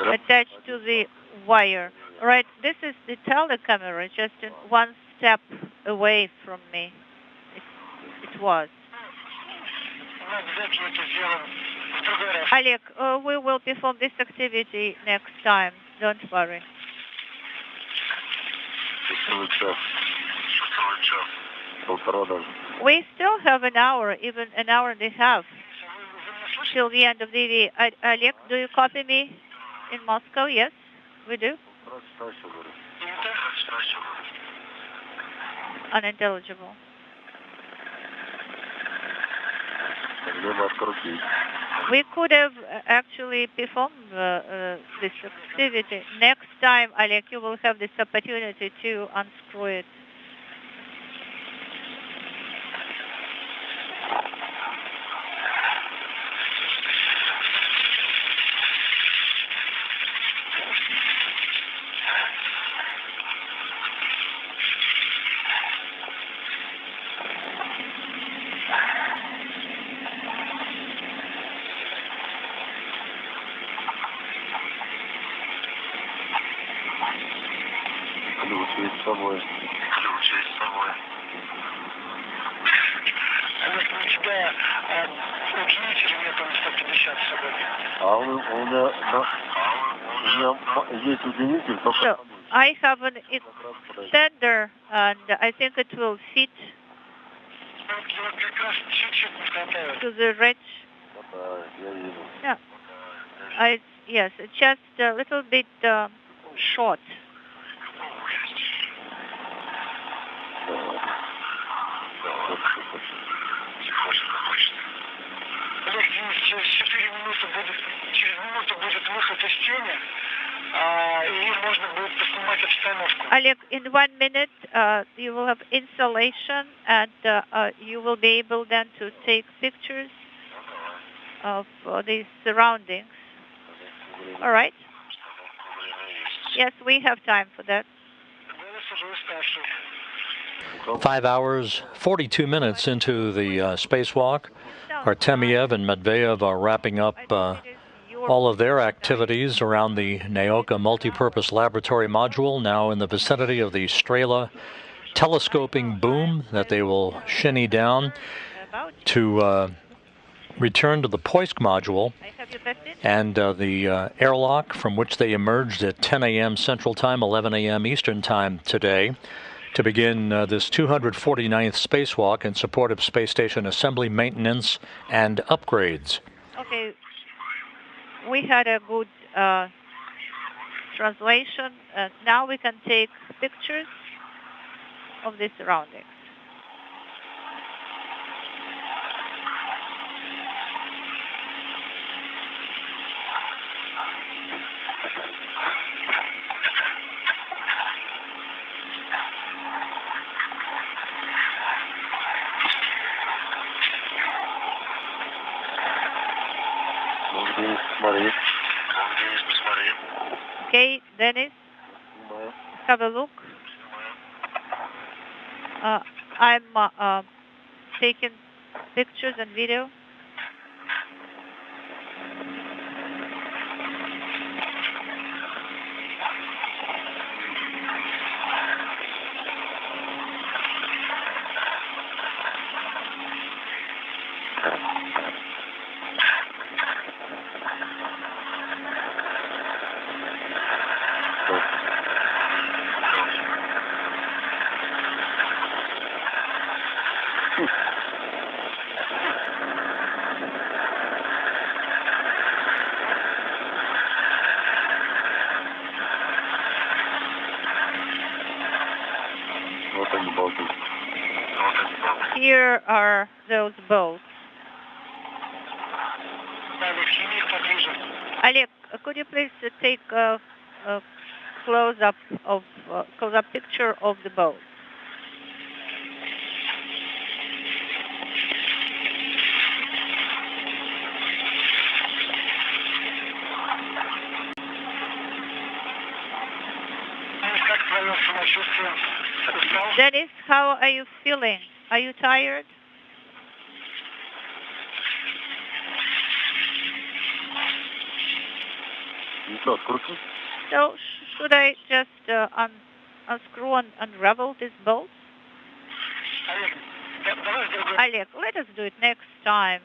attached to the wire. Right, this is the telecamera, just one step away from me. It was. Oleg, we will perform this activity next time. Don't worry. We still have an hour, even an hour and a half, till the end of the day. Oleg, do you copy me in Moscow? Yes, we do. Unintelligible. We could have actually performed this activity. Next time, Oleg, you will have this opportunity to unscrew it. So I have an extender, and I think it will fit to the ridge. Yeah. Yes, it's just a little bit short. Oleg, in 1 minute, you will have installation, and you will be able then to take pictures of the surroundings. All right. Yes, we have time for that. 5 hours, 42 minutes into the spacewalk. Artemyev and Medvedev are wrapping up all of their activities around the Naoka multipurpose laboratory module, now in the vicinity of the Strela telescoping boom that they will shinny down to return to the Poisk module and the airlock from which they emerged at 10 a.m. Central Time, 11 a.m. Eastern Time today, to begin this 249th spacewalk in support of space station assembly, maintenance, and upgrades. Okay, we had a good translation. Now we can take pictures of the surroundings. Okay, Dennis, have a look. I'm taking pictures and video. Here are those boats. Oleg, could you please take a close-up picture of the boat? Dennis, how are you feeling? Are you tired? So, should I just unscrew and unravel this bolt? Oleg, let us do it next time.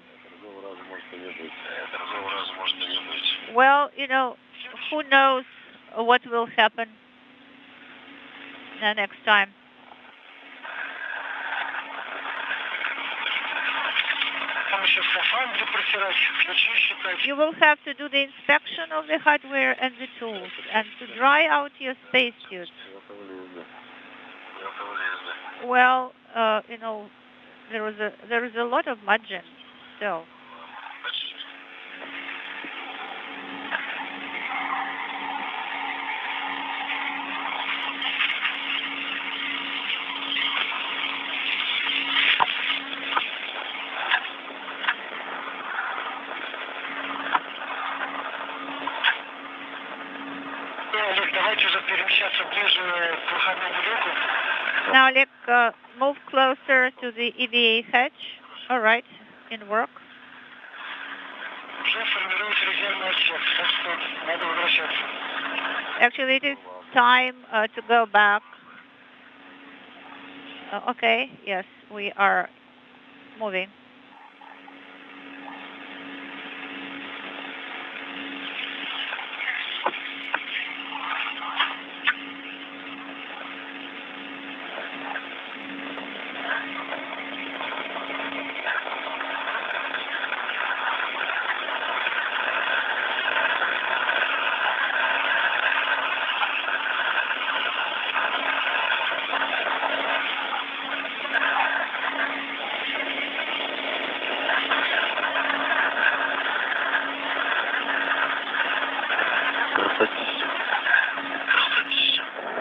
Well, you know, who knows what will happen next time. You will have to do the inspection of the hardware and the tools, and to dry out your spacesuit. Well, you know, there is a lot of margin still. Now, Oleg, move closer to the EVA hatch. All right, in work. Actually, it is time to go back. Okay, yes, we are moving.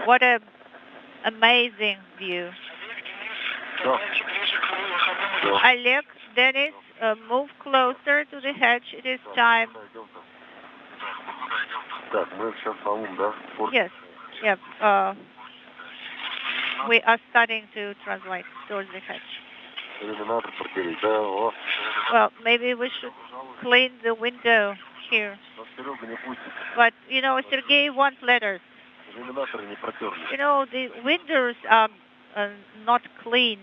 What an amazing view. Oleg, Dennis, move closer to the hatch. It is time. Yes. Yep. We are starting to translate towards the hatch. Well, maybe we should clean the window here. But, you know, Sergei wants letters. You know, the windows are not clean.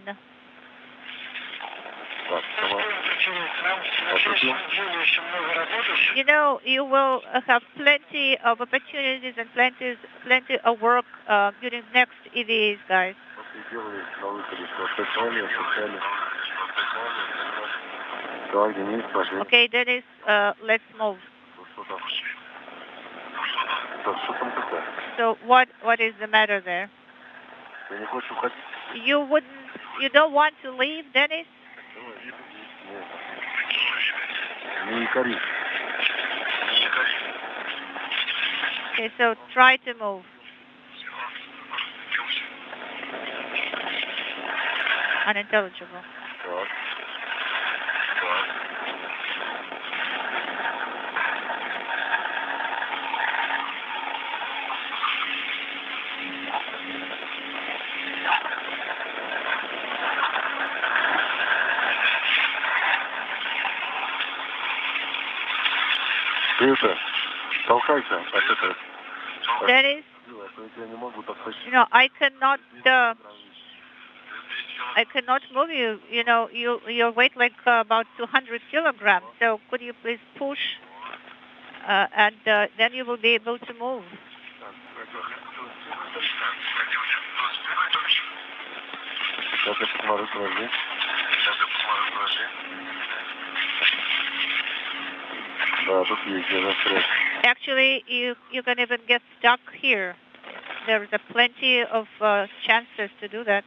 You know, you will have plenty of opportunities and plenty of work during next EVAs, guys. Okay, Dennis, let's move. So what is the matter there? You don't want to leave, Dennis? Okay, so try to move. Unintelligible. Dennis, you know, I cannot move you. You know, your weight like about 200 kilograms. So could you please push, and then you will be able to move. Actually, you can even get stuck here. There's plenty of chances to do that.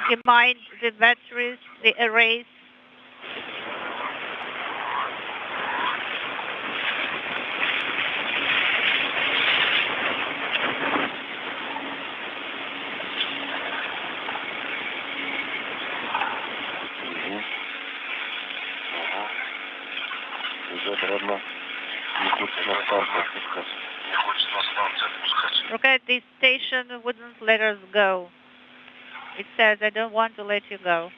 You mind the batteries, the arrays? Okay, the station wouldn't let us go. It says, I don't want to let you go.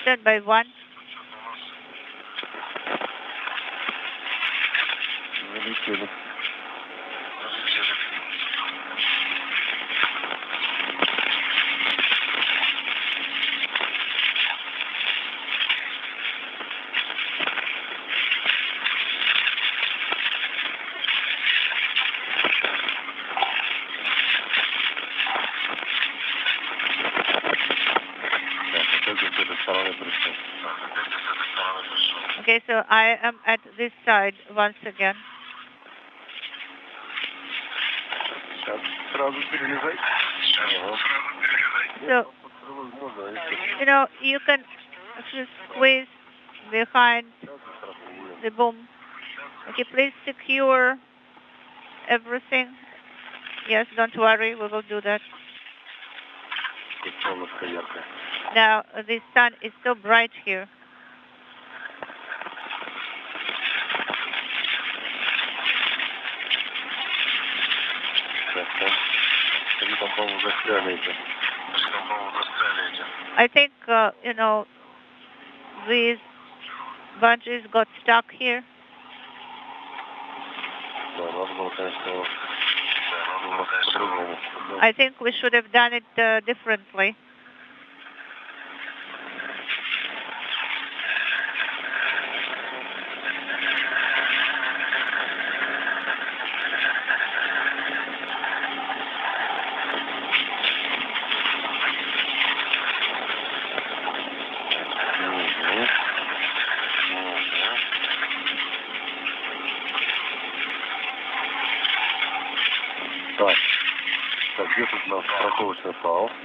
Stand by one. Okay, so I am at this side once again. So, you know, you can actually squeeze behind the boom. Okay, please secure everything. Yes, don't worry, we will do that. Now, the sun is so bright here. I think, you know, these bunches got stuck here. I think we should have done it differently.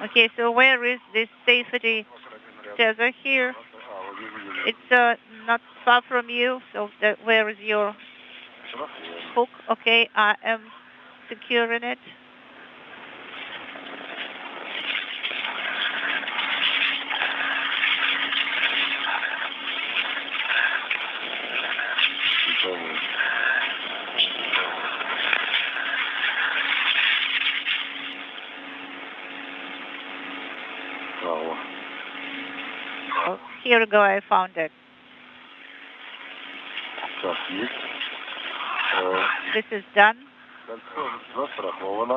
Okay, so where is this safety tether here? It's not far from you, so where is your hook? Okay, I am securing it. Oh, here we go, I found it. This is done.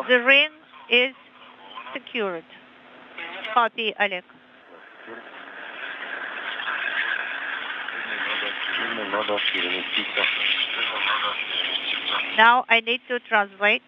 The ring is secured. Copy, Alec. Now I need to translate.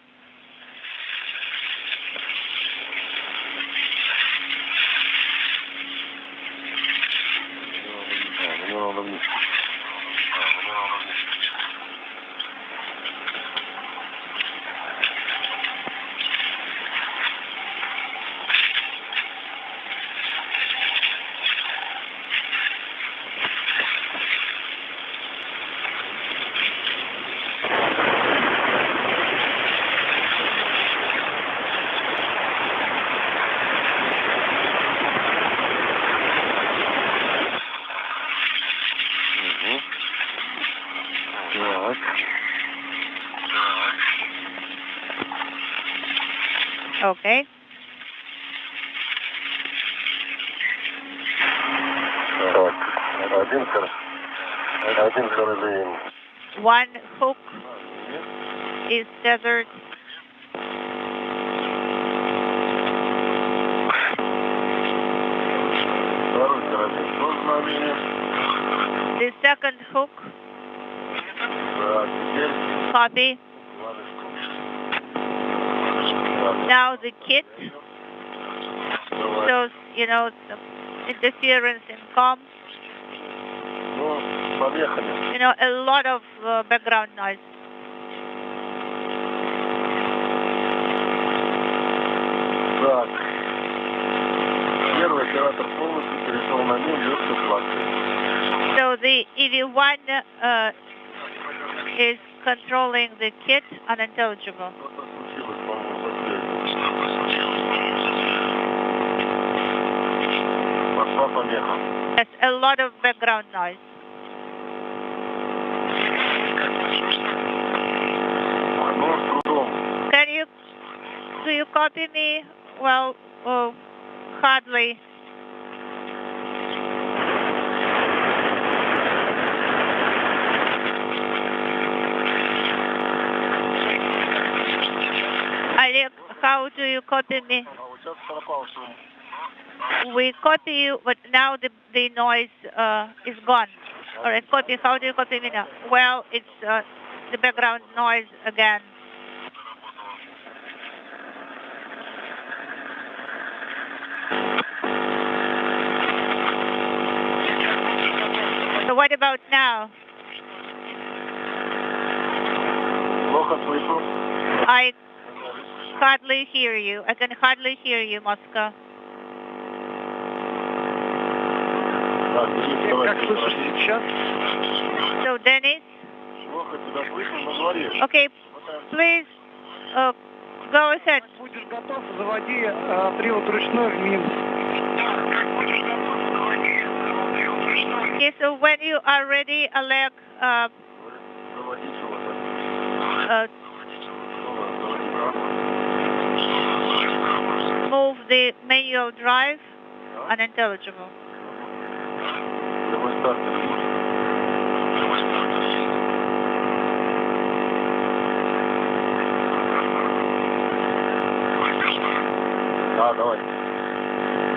Okay. One hook is tethered. The second hook. Copy. Now the kit. So, you know, some interference in comms. You know, a lot of background noise. So the EV1 is controlling the kit, unintelligible. Yes, a lot of background noise. Do you copy me? Well, hardly. Alec, how do you copy me? We copy you, but now the noise is gone. All right, copy. How do you copy me now? Well, it's the background noise again. So what about now? I hardly hear you. I can hardly hear you, Moscow. So, Dennis? Okay, please go ahead. Okay, so when you are ready, Alec, move the manual drive, unintelligible.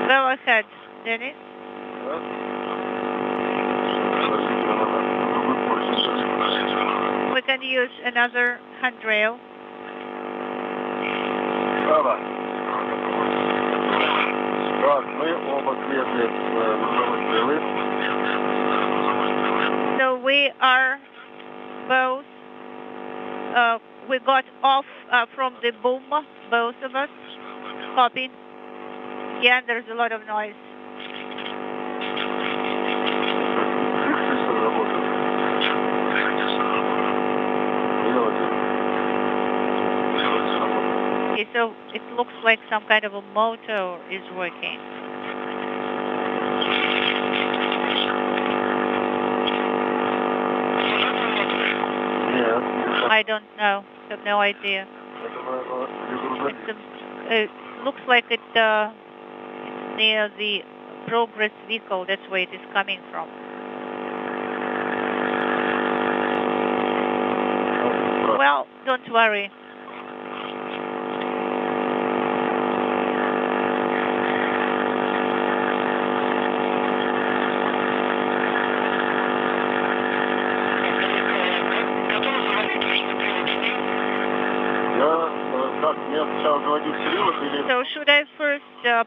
Go ahead, Dennis. We can use another handrail. So we are both we got off from the boom, both of us. Copy. Again, there's a lot of noise. Okay, so it looks like some kind of a motor is working. I don't know. I have no idea. It looks like it's near the Progress vehicle. That's where it is coming from. Well, don't worry. So should I first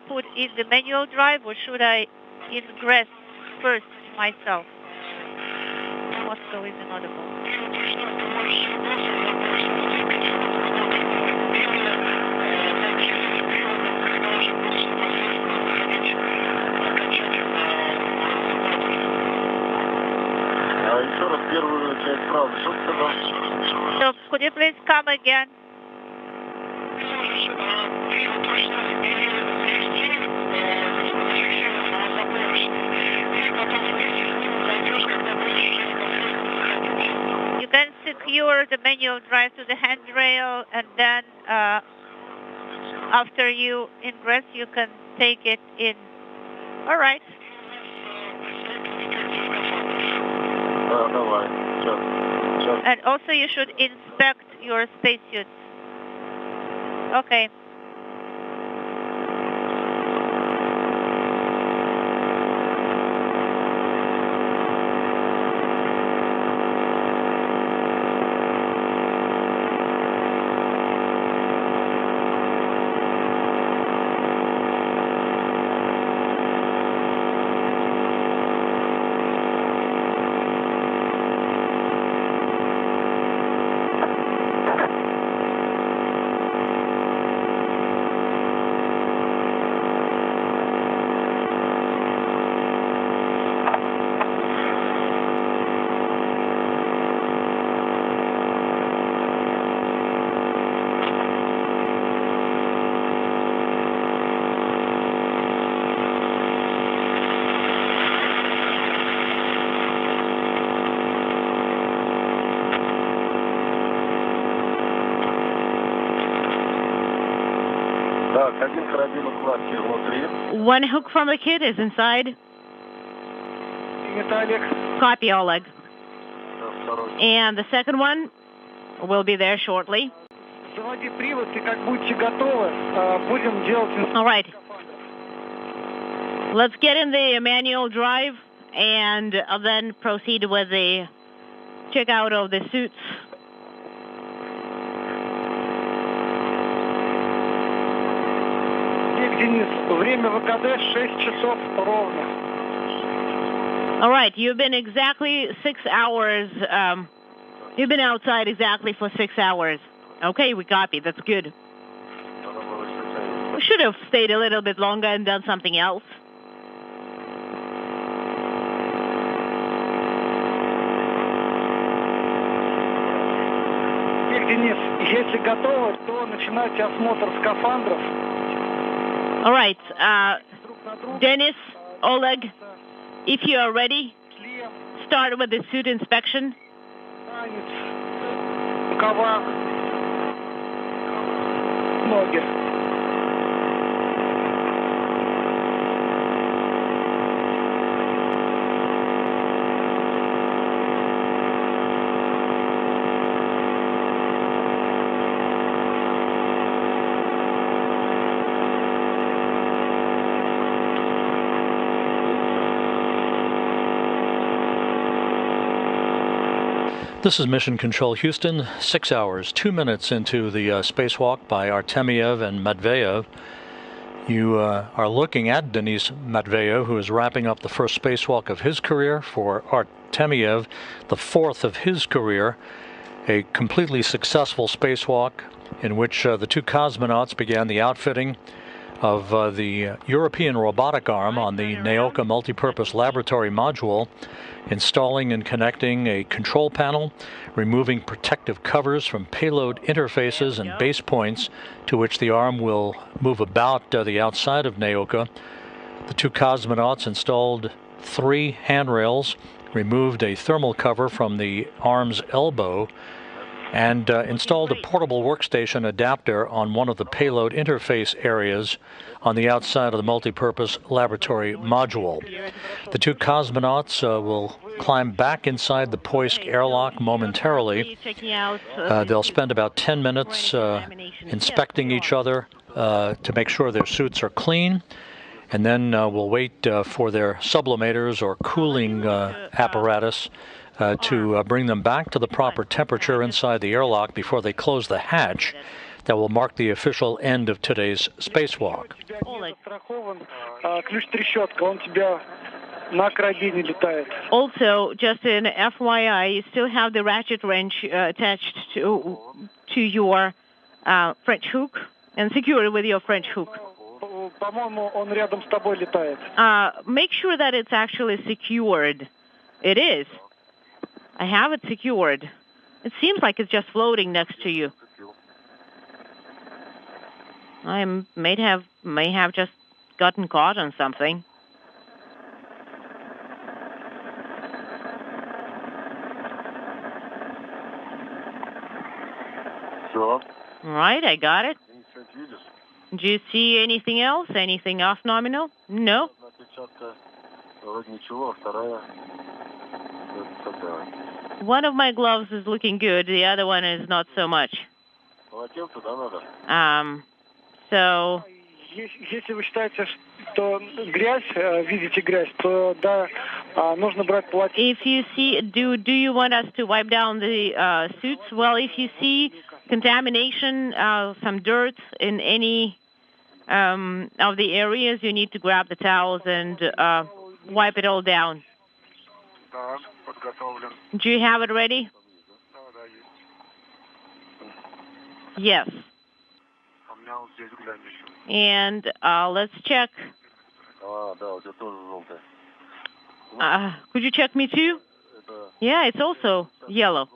put in the manual drive, or should I ingress first myself? Moscow is inaudible. So could you please come again? You can secure the manual drive to the handrail, and then after you ingress, you can take it in. All right. And also you should inspect your spacesuits. Okay. One hook from the kit is inside. Copy, Oleg. And the second one will be there shortly. All right. Let's get in the manual drive and then proceed with the checkout of the suits. All right, you've been exactly 6 hours. You've been outside exactly for 6 hours. Okay, we copy. That's good. We should have stayed a little bit longer and done something else. All right, Dennis, Oleg, if you are ready, start with the suit inspection. This is Mission Control Houston, 6 hours, 2 minutes into the spacewalk by Artemyev and Matveyev. You are looking at Denis Matveyev, who is wrapping up the first spacewalk of his career. For Artemyev, the fourth of his career. a completely successful spacewalk in which the two cosmonauts began the outfitting of the European Robotic Arm on the NAOCA Multipurpose Laboratory Module, installing and connecting a control panel, removing protective covers from payload interfaces and base points to which the arm will move about the outside of NAOCA. The two cosmonauts installed 3 handrails, removed a thermal cover from the arm's elbow, and installed a portable workstation adapter on one of the payload interface areas on the outside of the multipurpose laboratory module. The two cosmonauts will climb back inside the Poisk airlock momentarily. They'll spend about 10 minutes inspecting each other to make sure their suits are clean, and then we'll wait for their sublimators or cooling apparatus to bring them back to the proper temperature inside the airlock before they close the hatch that will mark the official end of today's spacewalk. Also, just an FYI, you still have the ratchet wrench attached to your French hook and secured with your French hook. Make sure that it's actually secured. It is. I have it secured. It seems like it's just floating next to you. I may have just gotten caught on something. Все. All right, I got it. Do you see anything else? Anything off nominal? No. One of my gloves is looking good. The other one is not so much. So. Если вы считаете, что грязь, видите грязь, то да, нужно брать полотенце. If you see, do you want us to wipe down the suits? Well, if you see contamination, some dirt in any of the areas, you need to grab the towels and wipe it all down. Do you have it ready? Yes. And let's check. Could you check me too? Yeah, it's also yellow.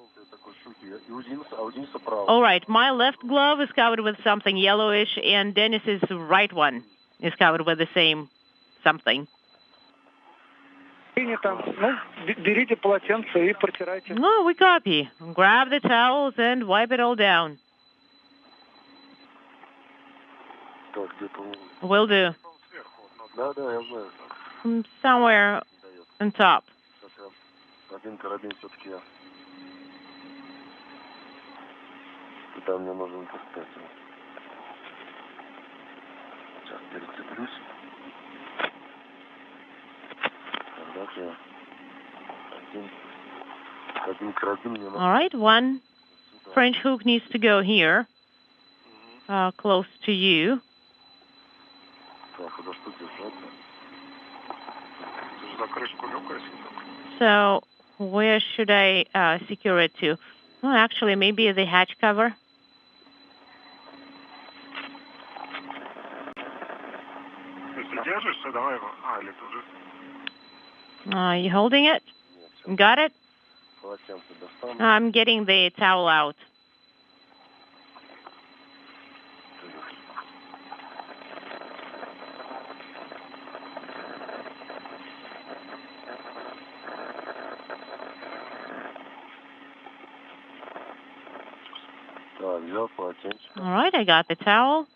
All right, my left glove is covered with something yellowish, and Dennis's right one is covered with the same something. No, we copy. Grab the towels and wipe it all down. Will do. Somewhere on top. All right, one French hook needs to go here, close to you. So where should I secure it to? Well, actually, maybe the hatch cover. You holding it? Got it? I'm getting the towel out. All right, I got the towel.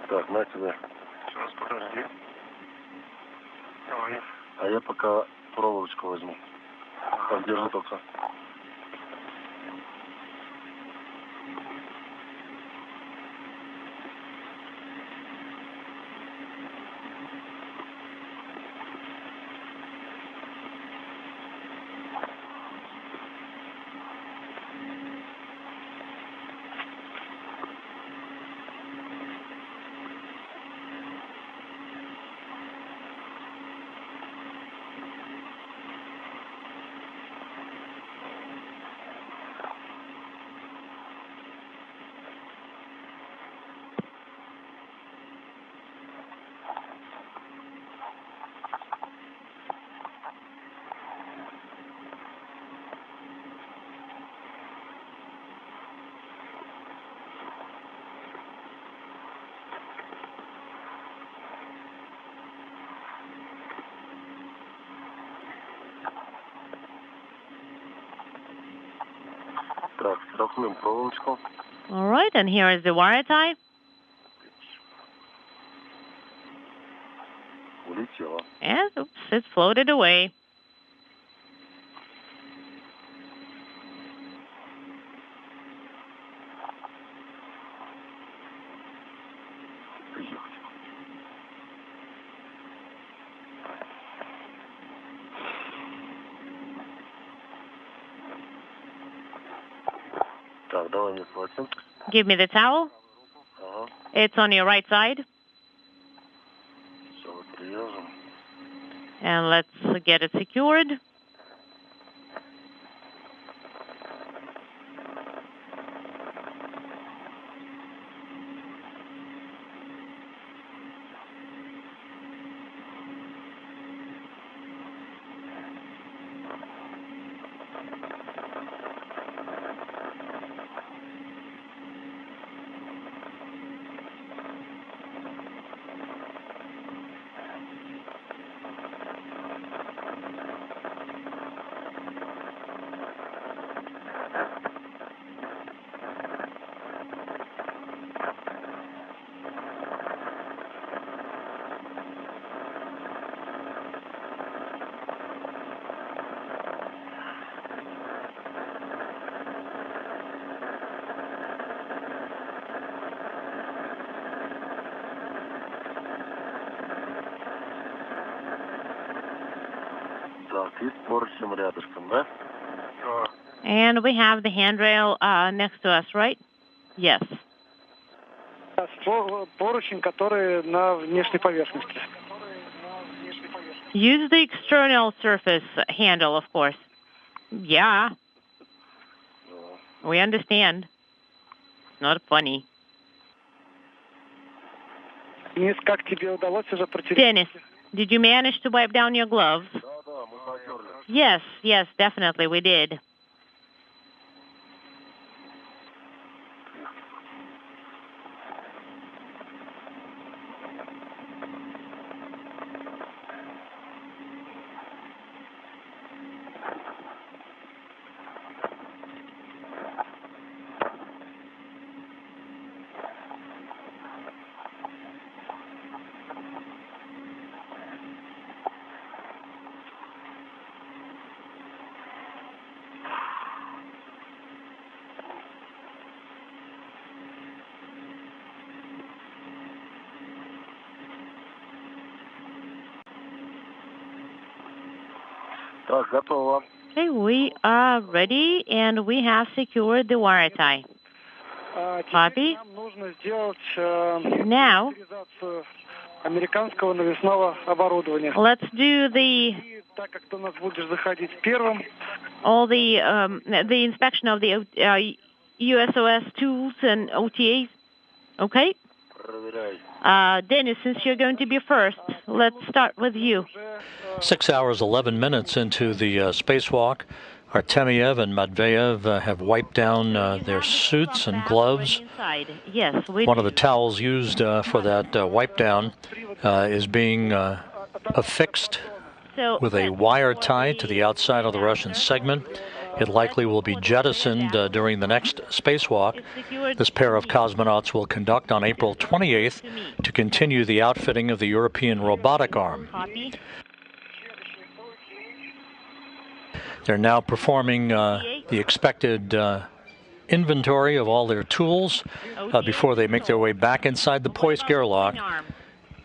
Так, на тебе. Сейчас, подожди. Давай. А я пока проволочку возьму. Подержи только. All right, and here is the wire tie. And oops, it floated away. Give me the towel. It's on your right side. And let's get it secured. And we have the handrail next to us, right? Yes. Поручень, который на внешней поверхности. Use the external surface handle, of course. Yeah. We understand. It's not funny. Dennis, did you manage to wipe down your gloves? Yes, yes, definitely, we did. Okay, we are ready, and we have secured the wire tie. Copy. Now, let's do the inspection of the USOS tools and OTAs. Okay? Dennis, since you're going to be first, let's start with you. 6 hours, 11 minutes into the spacewalk. Artemyev and Matveyev have wiped down their suits and gloves. Yes, one of the towels used for that wipe down is being affixed with a wire tie to the outside of the Russian segment. It likely will be jettisoned during the next spacewalk. This pair of cosmonauts will conduct on April 28th to continue the outfitting of the European Robotic Arm. They're now performing the expected inventory of all their tools before they make their way back inside the Poisk airlock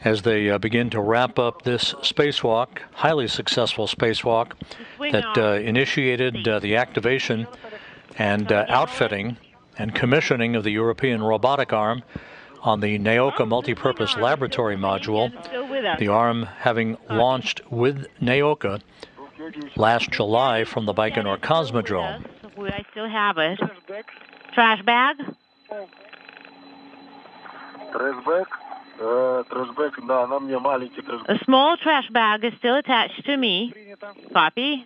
as they begin to wrap up this spacewalk, highly successful spacewalk that initiated the activation and outfitting and commissioning of the European Robotic Arm on the NAOKA multipurpose laboratory module, the arm having launched with NAOKA last July from the Baikonur Cosmodrome. I still have it. Trash bag? A small trash bag is still attached to me. Copy.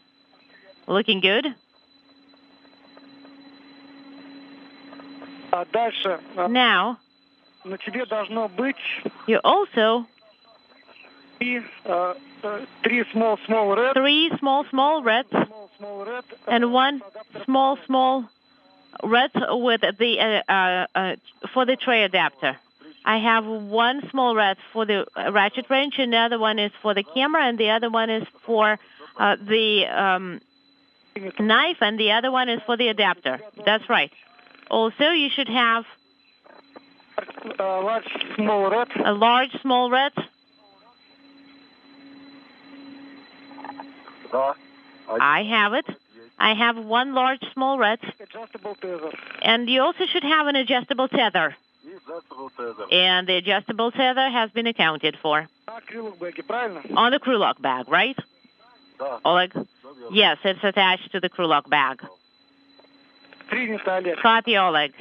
Looking good. Now, you also three small reds and one small red with the for the tray adapter. I have one small red for the ratchet wrench, and the other one is for the camera, and the other one is for the knife, and the other one is for the adapter. That's right. Also, you should have a large small red. A large small red. I have it. I have one large small red. Adjustable tether. And you also should have an adjustable tether. And the adjustable tether has been accounted for. On the crew lock bag, right? Oleg? Yes, it's attached to the crew lock bag. Copy, Oleg.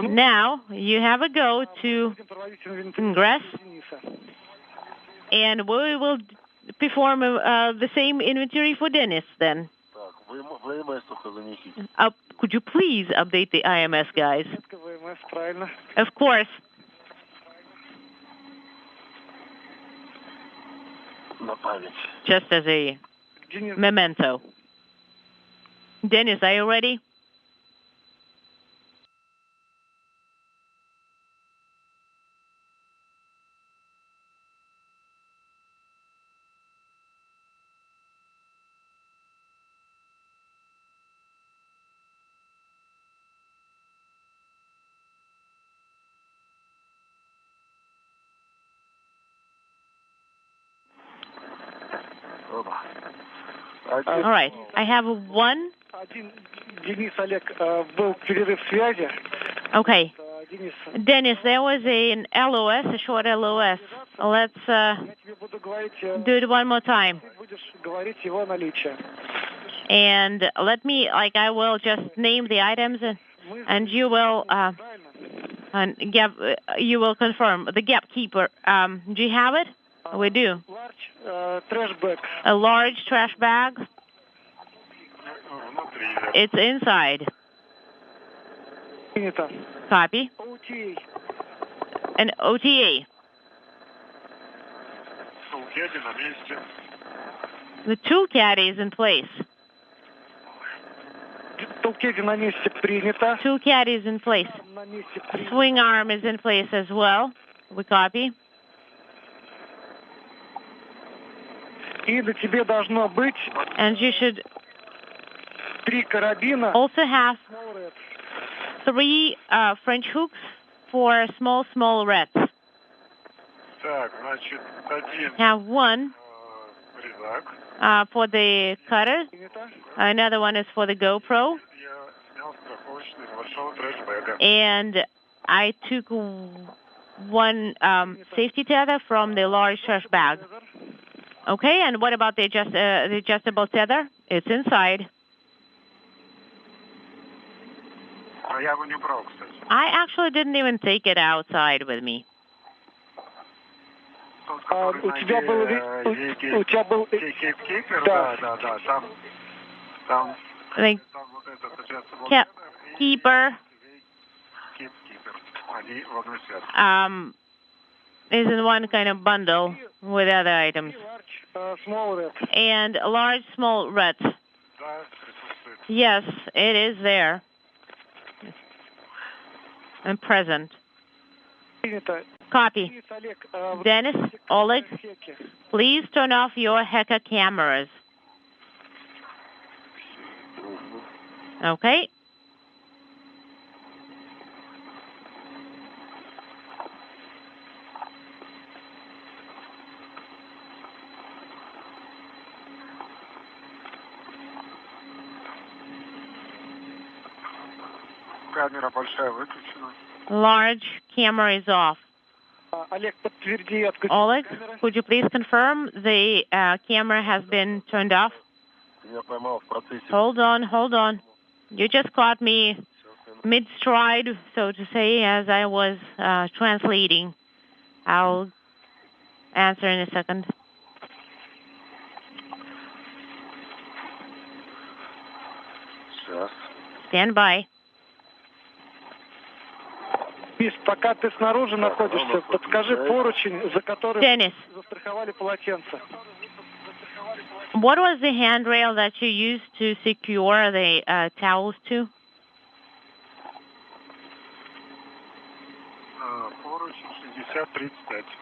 Now, you have a go to ingress, and we will perform the same inventory for Dennis then. Could you please update the IMS, guys? Of course. Just as a memento. Dennis, are you ready? All right. I have one. Okay. Dennis, there was an LOS, a short LOS. Let's do it one more time. And let me, I will just name the items, and you will you will confirm. The gap keeper. Do you have it? We do. Trash bag. A large trash bag. It's inside. Copy. OTA. An OTA. The tool caddy is in place. Tool caddy is in place. Swing arm is in place as well. We copy. And you should also have 3 French hooks for small reds. Have one for the cutter. Another one is for the GoPro. And I took one safety tether from the large trash bag. Okay, and what about the adjustable tether? It's inside. I actually didn't even take it outside with me. Keeper is in one kind of bundle with other items. And a large small red. Yes, it is there. And present. Copy. Dennis, Oleg, please turn off your hacker cameras. Okay. Large camera is off. Oleg, could you please confirm the camera has been turned off? Hold on. You just caught me mid-stride, so to say, as I was translating. I'll answer in a second. Stand by. Dennis, what was the handrail that you used to secure the towels to?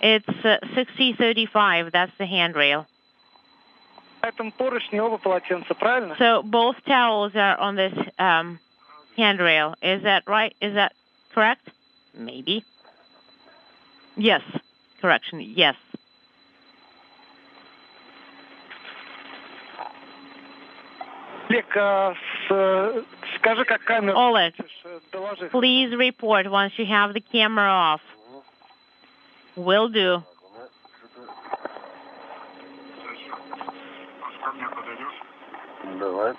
It's 60-35. That's the handrail. So both towels are on this handrail. Is that right? Is that correct? Maybe. Yes. Correction. Yes. Oleg, please report once you have the camera off. Will do.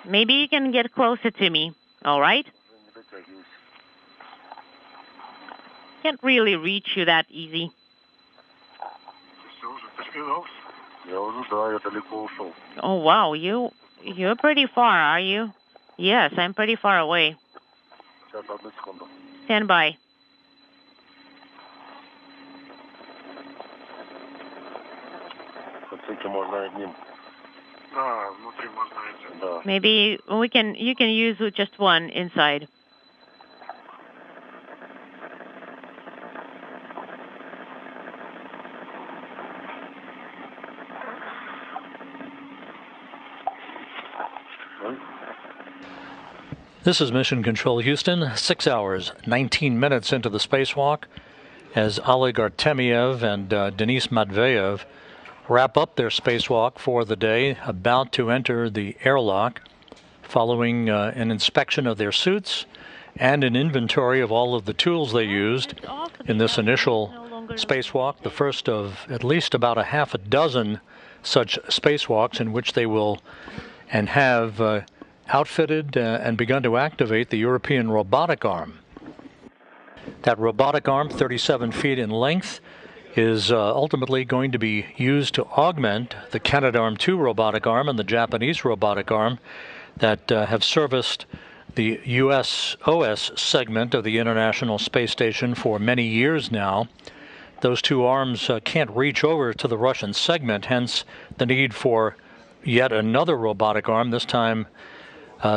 Maybe you can get closer to me, all right? Can't really reach you that easy. Oh, wow, you're pretty far, are you? Yes, I'm pretty far away. Stand by. Maybe you can use just one inside. This is Mission Control Houston, 6 hours, 19 minutes into the spacewalk, as Oleg Artemyev and Denis Matveyev wrap up their spacewalk for the day, about to enter the airlock, following an inspection of their suits and an inventory of all of the tools they used in this initial spacewalk, the first of at least about a half a dozen such spacewalks in which they will and have outfitted and begun to activate the European Robotic Arm. That robotic arm, 37 feet in length, is ultimately going to be used to augment the Canadarm2 robotic arm and the Japanese robotic arm that have serviced the U.S. OS segment of the International Space Station for many years now. Those two arms can't reach over to the Russian segment, hence the need for yet another robotic arm, this time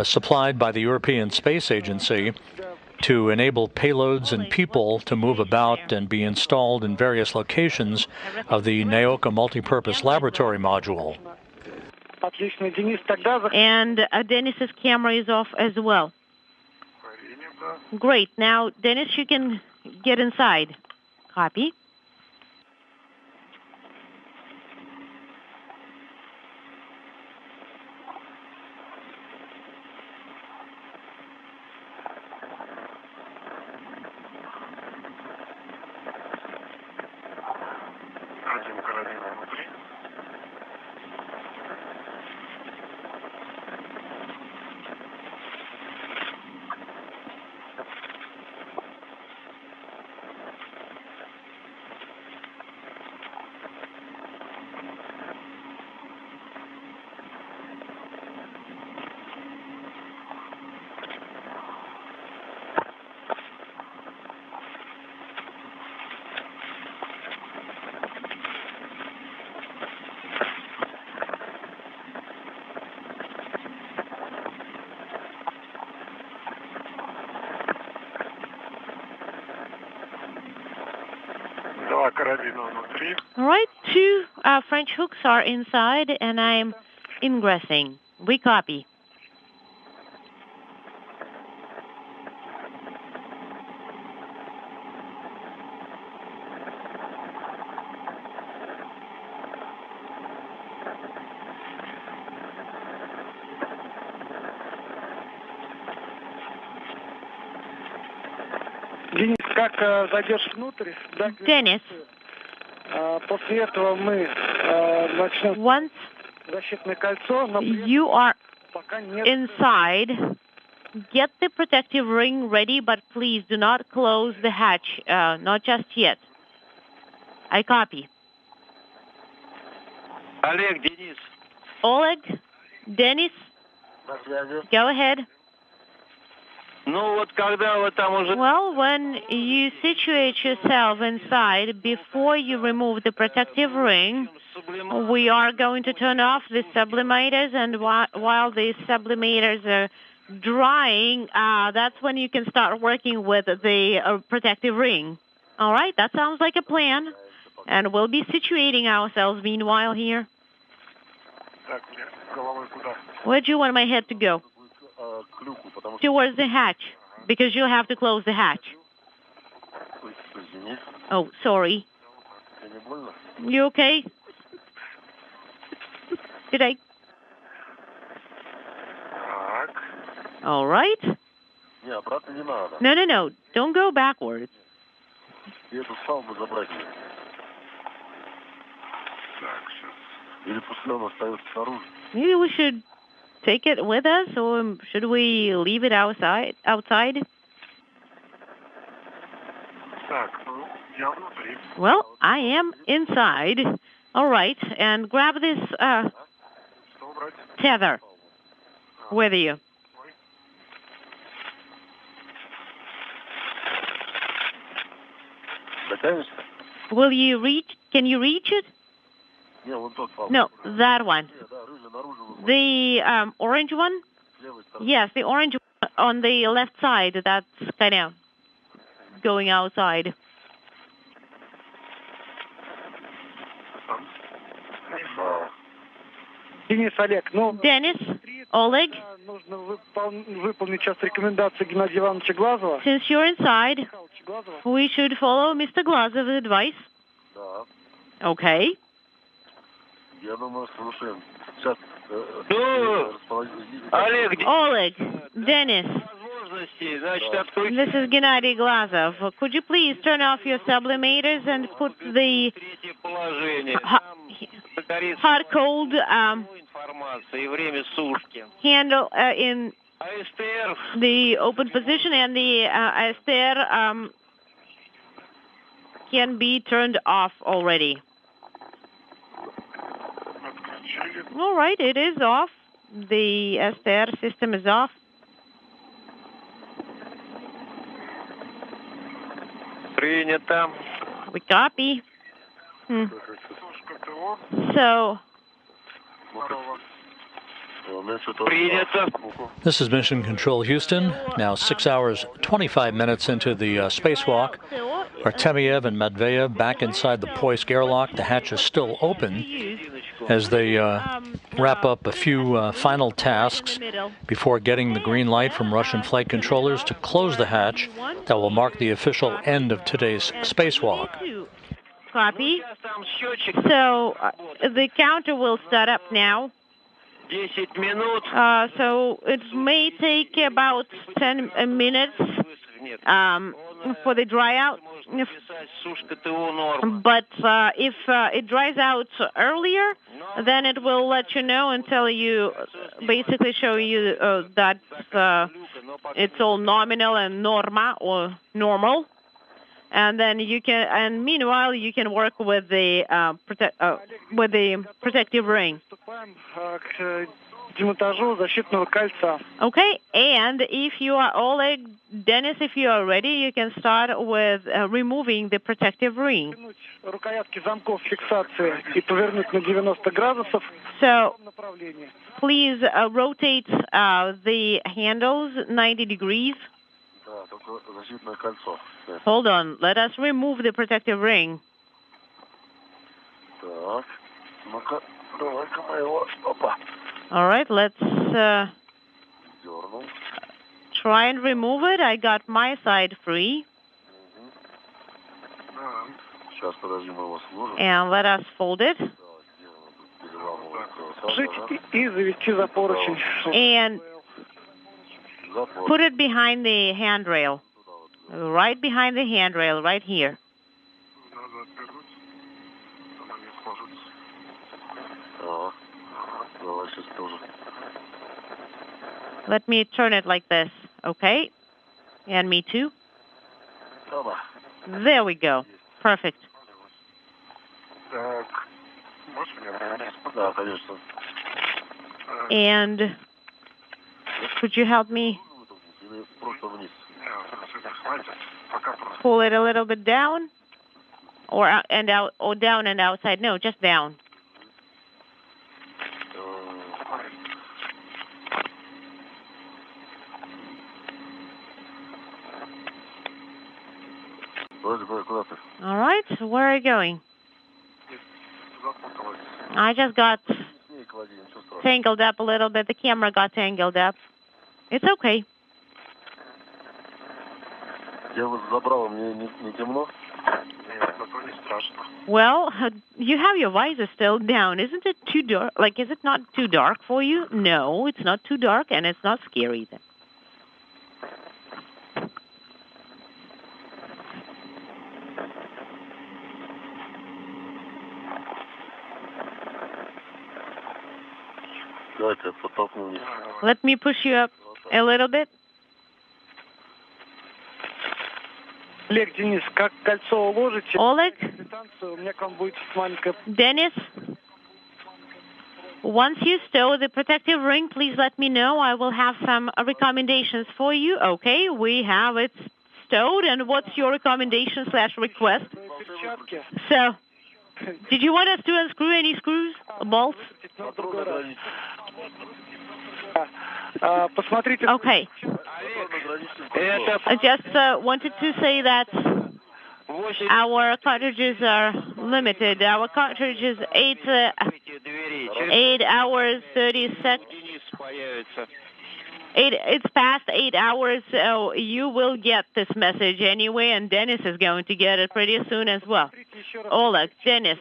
supplied by the European Space Agency, to enable payloads and people to move about and be installed in various locations of the NAOCA multipurpose laboratory module. And Denis's camera is off as well. Great. Now, Denis, you can get inside. Copy. All right, two French hooks are inside, and I'm ingressing. We copy. Denis, once you are inside, get the protective ring ready, but please do not close the hatch, not just yet. I copy. Oleg, Denis, go ahead. Well, when you situate yourself inside, before you remove the protective ring, we are going to turn off the sublimators, and while the sublimators are drying, that's when you can start working with the protective ring. All right, that sounds like a plan. And we'll be situating ourselves meanwhile here. Where do you want my head to go? Towards the hatch, because you'll have to close the hatch. Oh, sorry. You okay? Did I? All right. No. Don't go backwards. Maybe we should take it with us, or should we leave it outside? Well, I am inside. All right, and grab this tether with you. Will you reach? Can you reach it? No, that one. The orange one? Yes, the orange one on the left side. That's kind of going outside. Dennis, Oleg, since you're inside, we should follow Mr. Glazov's advice. Okay. Oleg, Dennis, this is Gennady Glazov. Could you please turn off your sublimators and put the hard-cold handle in the open position, and the ISS can be turned off already. All right, it is off. The ISS system is off. We copy. So. This is Mission Control Houston. Now 6 hours, 25 minutes into the spacewalk. Artemyev and Matveyev back inside the Poisk airlock. The hatch is still open as they wrap up a few final tasks before getting the green light from Russian flight controllers to close the hatch that will mark the official end of today's spacewalk. Copy. So the counter will start up now. So it may take about 10 minutes for the dry out. But if it dries out earlier, then it will let you know and tell you, basically show you that it's all nominal and normal. And then you can, and meanwhile you can work with the protective ring. Okay, and if you are Oleg, Dennis, if you are ready, you can start with removing the protective ring. So please rotate the handles 90 degrees. Hold on, let us remove the protective ring. All right, let's try and remove it. I got my side free. And let us fold it. And put it behind the handrail. Right behind the handrail, right here. Let me turn it like this, okay? And me too. There we go. Perfect. And could you help me pull it a little bit down, or out and out, or down and outside? No, just down. All right, where are you going? I just got tangled up a little bit. The camera got tangled up. It's okay. Well, you have your visor still down. Isn't it too dark? Like, is it not too dark for you? No, it's not too dark, and it's not scary either. Let me push you up a little bit. Oleg? Dennis? Once you stow the protective ring, please let me know. I will have some recommendations for you. Okay, we have it stowed, and what's your recommendation/request? So, did you want us to unscrew any screws, bolts? Okay. I just wanted to say that our cartridges are limited. Our cartridge is 8 hours, 30 seconds. It's past 8 hours, so you will get this message anyway, and Dennis is going to get it pretty soon as well. Oleg, Dennis,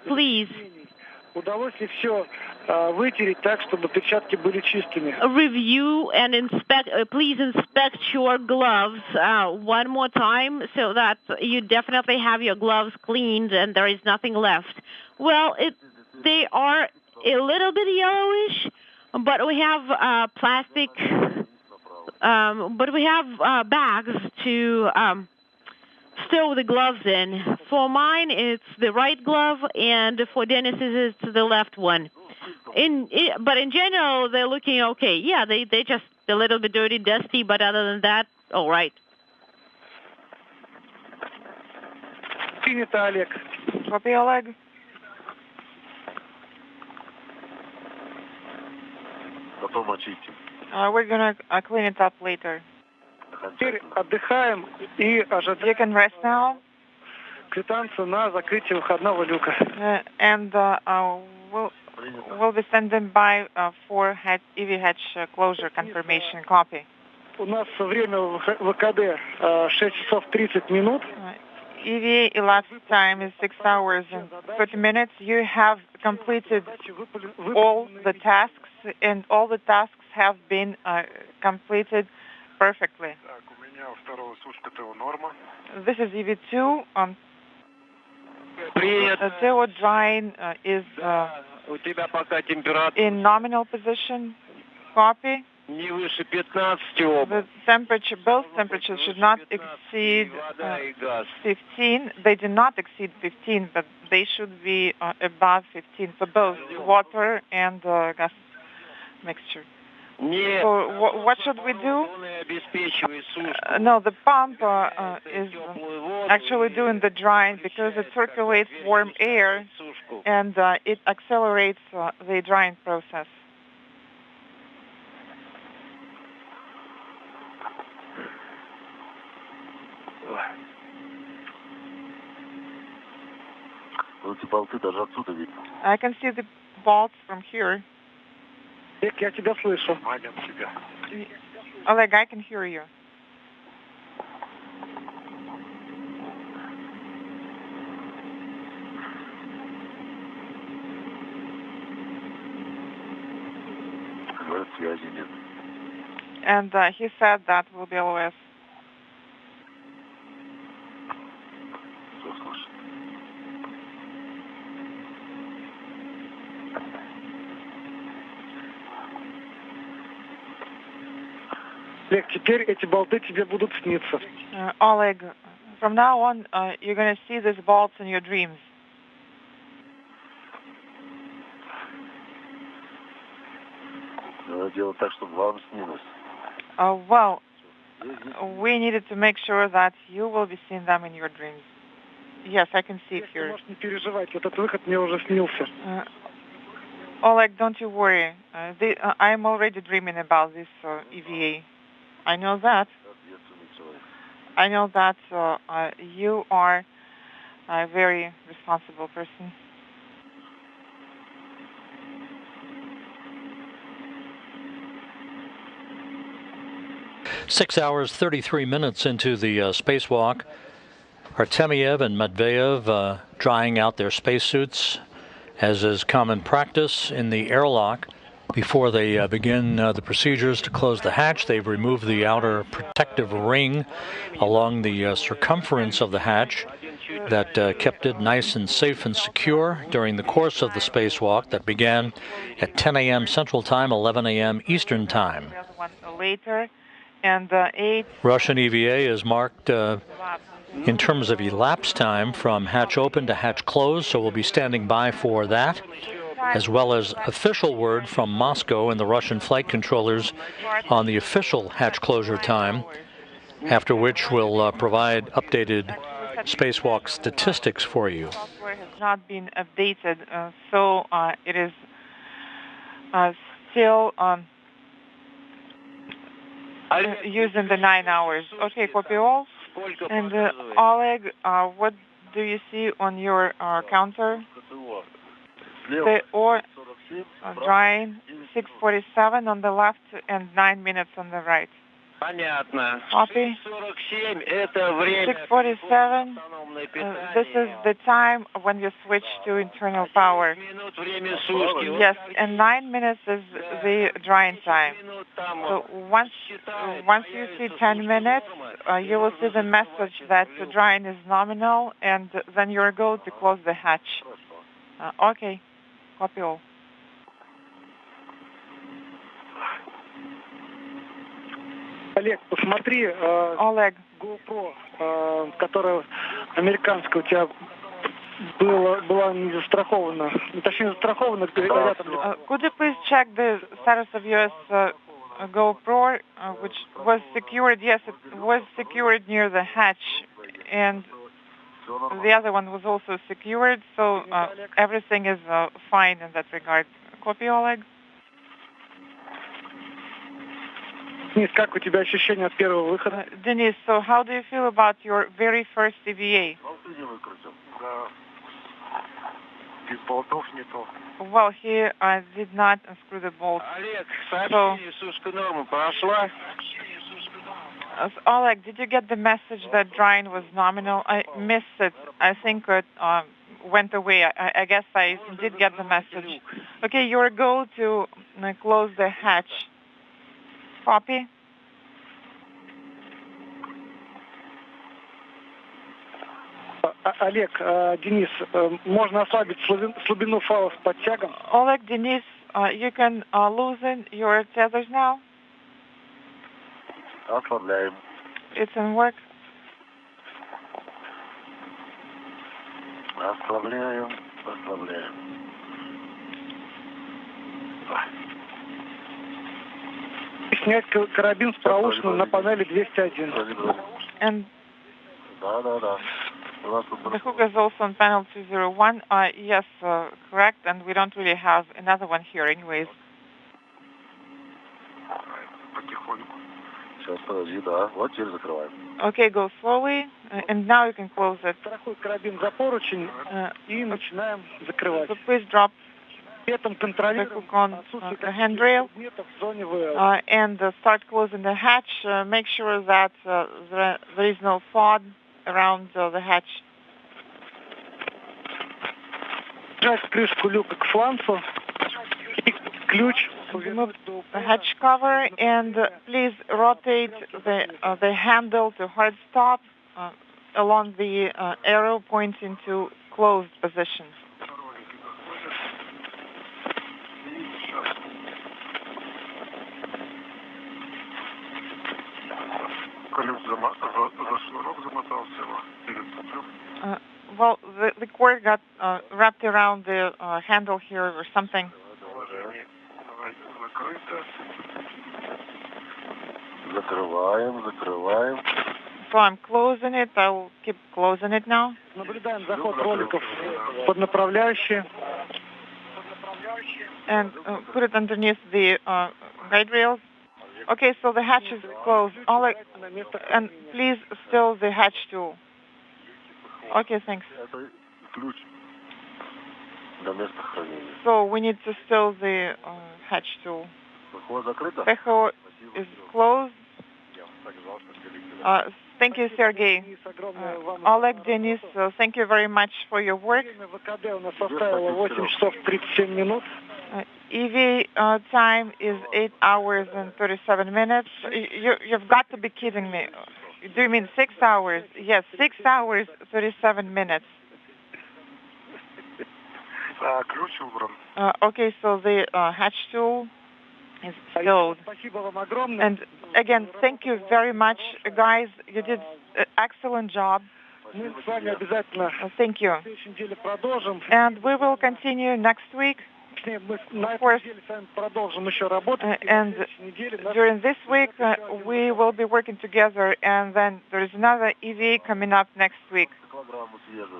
please. Review and inspect. Please inspect your gloves one more time so that you definitely have your gloves cleaned and there is nothing left. Well, they are a little bit yellowish, but we have plastic. But we have bags to stow the gloves in. For mine, it's the right glove, and for Dennis's, it's the left one. But in general, they're looking okay. Yeah, they just a little bit dirty, dusty, but other than that, all right. Copy, Oleg. We're gonna clean it up later. You can rest now. And we'll be standing by for EV hatch closure confirmation. Copy. EV elapsed time is 6 hours and 30 minutes. You have completed all the tasks, and all the tasks have been completed perfectly. This is EV2. TO drying is in nominal position. Copy. The temperature, both temperatures should not exceed 15. They do not exceed 15, but they should be above 15 for both water and gas mixture. So what should we do? No, the pump is actually doing the drying because it circulates warm air and it accelerates the drying process. I can see the bolts from here. Oleg, I can hear you. And he said that will be LOS. Oleg, from now on, you're going to see these bolts in your dreams. Well, we needed to make sure that you will be seeing them in your dreams. Yes, I can see it here. Oleg, don't you worry. I'm already dreaming about this EVA. I know that. I know that you are a very responsible person. Six hours, 33 minutes into the spacewalk. Artemyev and Matveyev drying out their spacesuits, as is common practice in the airlock. Before they begin the procedures to close the hatch, they've removed the outer protective ring along the circumference of the hatch that kept it nice and safe and secure during the course of the spacewalk that began at 10 a.m. Central Time, 11 a.m. Eastern Time. Later, and 8. Russian EVA is marked in terms of elapsed time from hatch open to hatch closed, so we'll be standing by for that, as well as official word from Moscow and the Russian flight controllers on the official hatch closure time, after which we'll provide updated spacewalk statistics for you. Software has not been updated, so it is still using the 9 hours. Okay, copy all. And Oleg, what do you see on your counter? The ore drying 6:47 on the left and 9 minutes on the right. Понятно. Copy. 6:47. This is the time when you switch to internal power. Yes, and 9 minutes is the drying time. So once you see 10 minutes, you will see the message that the drying is nominal, and then you're go to close the hatch. Okay, copy all. Олег, посмотри, Oleg, GoPro, которая американская, у тебя была не застрахована, точнее застрахована рядом. Could you please check the status of US GoPro, which was secured? Yes, it was secured near the hatch, and the other one was also secured, so everything is fine in that regard. Copy, Oleg? Денис, как у тебя ощущения от первого выхода? Denis, so how do you feel about your very first EVA? Well, he did not unscrew the bolts. Олег, сообщение с узкой нормы прошла? Oleg, did you get the message that drying was nominal? I missed it. I think it went away. I guess I did get the message. Okay, your go to close the hatch. Copy. Олег, Денис, можно ослабить слабину фалов подтягом? Oleg, Denis, you can loosen your tethers now. Ослабляем. It's in work. Ослабляем. Снять карабин с проушином на панели 201. And Да. the hook is also on panel 201. Yes, correct. And we don't really have another one here anyways. Сейчас, подожди, да. Вот теперь закрываем. Okay, go slowly. And now you can close it. Страхуй карабин за поручень и начинаем закрывать. So please drop При этом the контролируем hook on the handrail предметов в зоне ВЛ. and start closing the hatch. Make sure that there is no fog around the hatch. Держать крышку люка к фланцу и ключ. Remove the hatch cover and please rotate the handle to hard stop along the arrow pointing to closed position. Well, the cord got wrapped around the handle here or something. Закрываем. So I'm closing it. I'll keep closing it now. Наблюдаем заход роликов под направляющие. And put it underneath the guide rails. Okay, so the hatch is closed. Oleg, and please still the hatch too. Okay, thanks. So we need to still the hatch too. Echo is closed. Thank you, Sergey. Oleg, Denis, thank you very much for your work. EV time is 8 hours and 37 minutes. You've got to be kidding me. Do you mean 6 hours? Yes, 6 hours, 37 minutes. Okay, so the hatch tool is filled. And again, thank you very much, guys. You did an excellent job. Thank you. And we will continue next week. Of course, and during this week, we will be working together, and then there is another EVA coming up next week.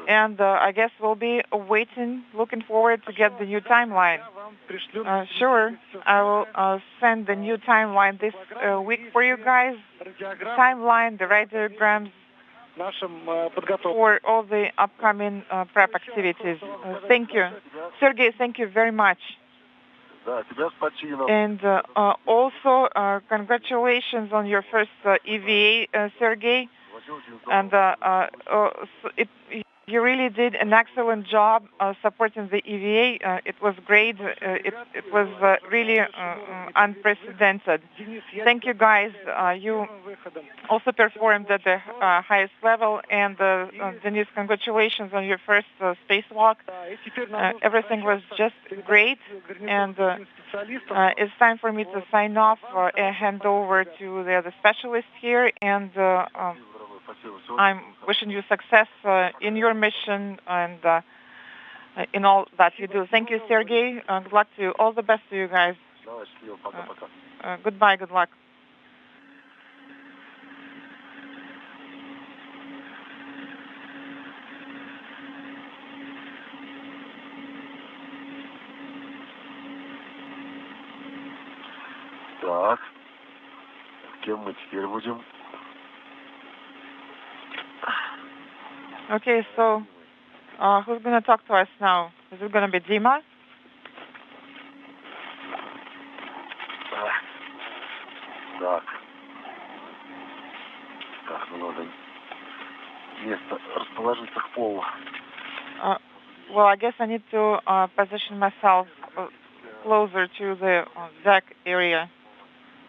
And I guess we'll be waiting, looking forward to get the new timeline. Sure, I will send the new timeline this week for you guys. Timeline, the right diagrams, for all the upcoming prep activities. Thank you. Sergey, thank you very much. And also, congratulations on your first EVA, Sergey. And you really did an excellent job supporting the EVA. It was great. It was really unprecedented. Thank you, guys. You also performed at the highest level. And Denis, congratulations on your first spacewalk. Everything was just great. And it's time for me to sign off and hand over to the other specialists here. And I'm wishing you success in your mission and in all that you do. Thank you, Sergey. Good luck to you. All the best to you guys. Goodbye. Good luck. Так, с кем мы теперь будем? Okay, so who's going to talk to us now? Is it going to be Dima? Так. Так, ну надо место расположиться к полу. Well, I guess I need to position myself closer to the deck area.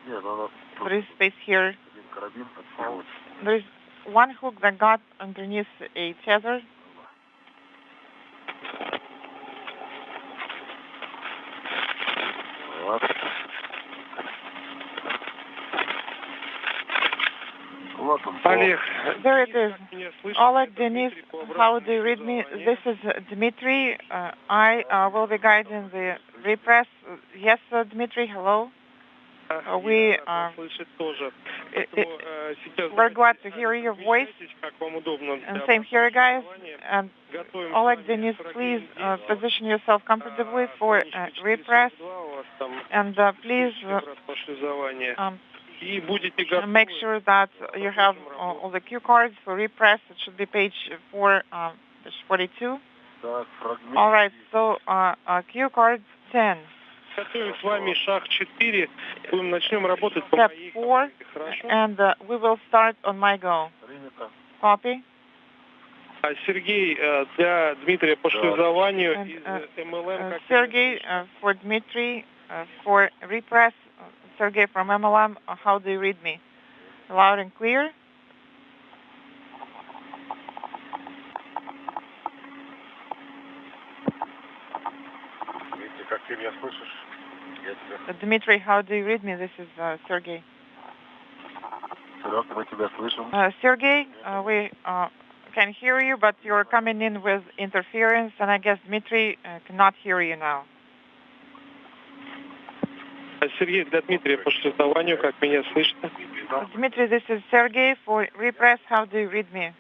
There is space here. There is one hook that got underneath a tether. There it is. Oleg, Denis, how do you read me? This is Dmitry. I will be guiding the repress. Yes, Dmitry, hello. We're glad to hear your voice. And same here, guys. And Oleg, Denis, please position yourself comfortably for repress. And please make sure that you have all the cue cards for repress. It should be page 42. All right, so cue card 10. Step 4, and we will start on my go. Copy. Sergey, для Дмитрия по шлюзованию из MLM. Sergey, for Dmitry, for repress. Sergey from MLM, how do you read me? Loud and clear? Dmitry, how do you read me? This is Sergey. Sergey, we can hear you, but you're coming in with interference, and I guess Dmitry cannot hear you now. Сергей, для Дмитрия по шлюзованию, как меня слышно? Dmitry, this is Sergey for repress. How do you read me?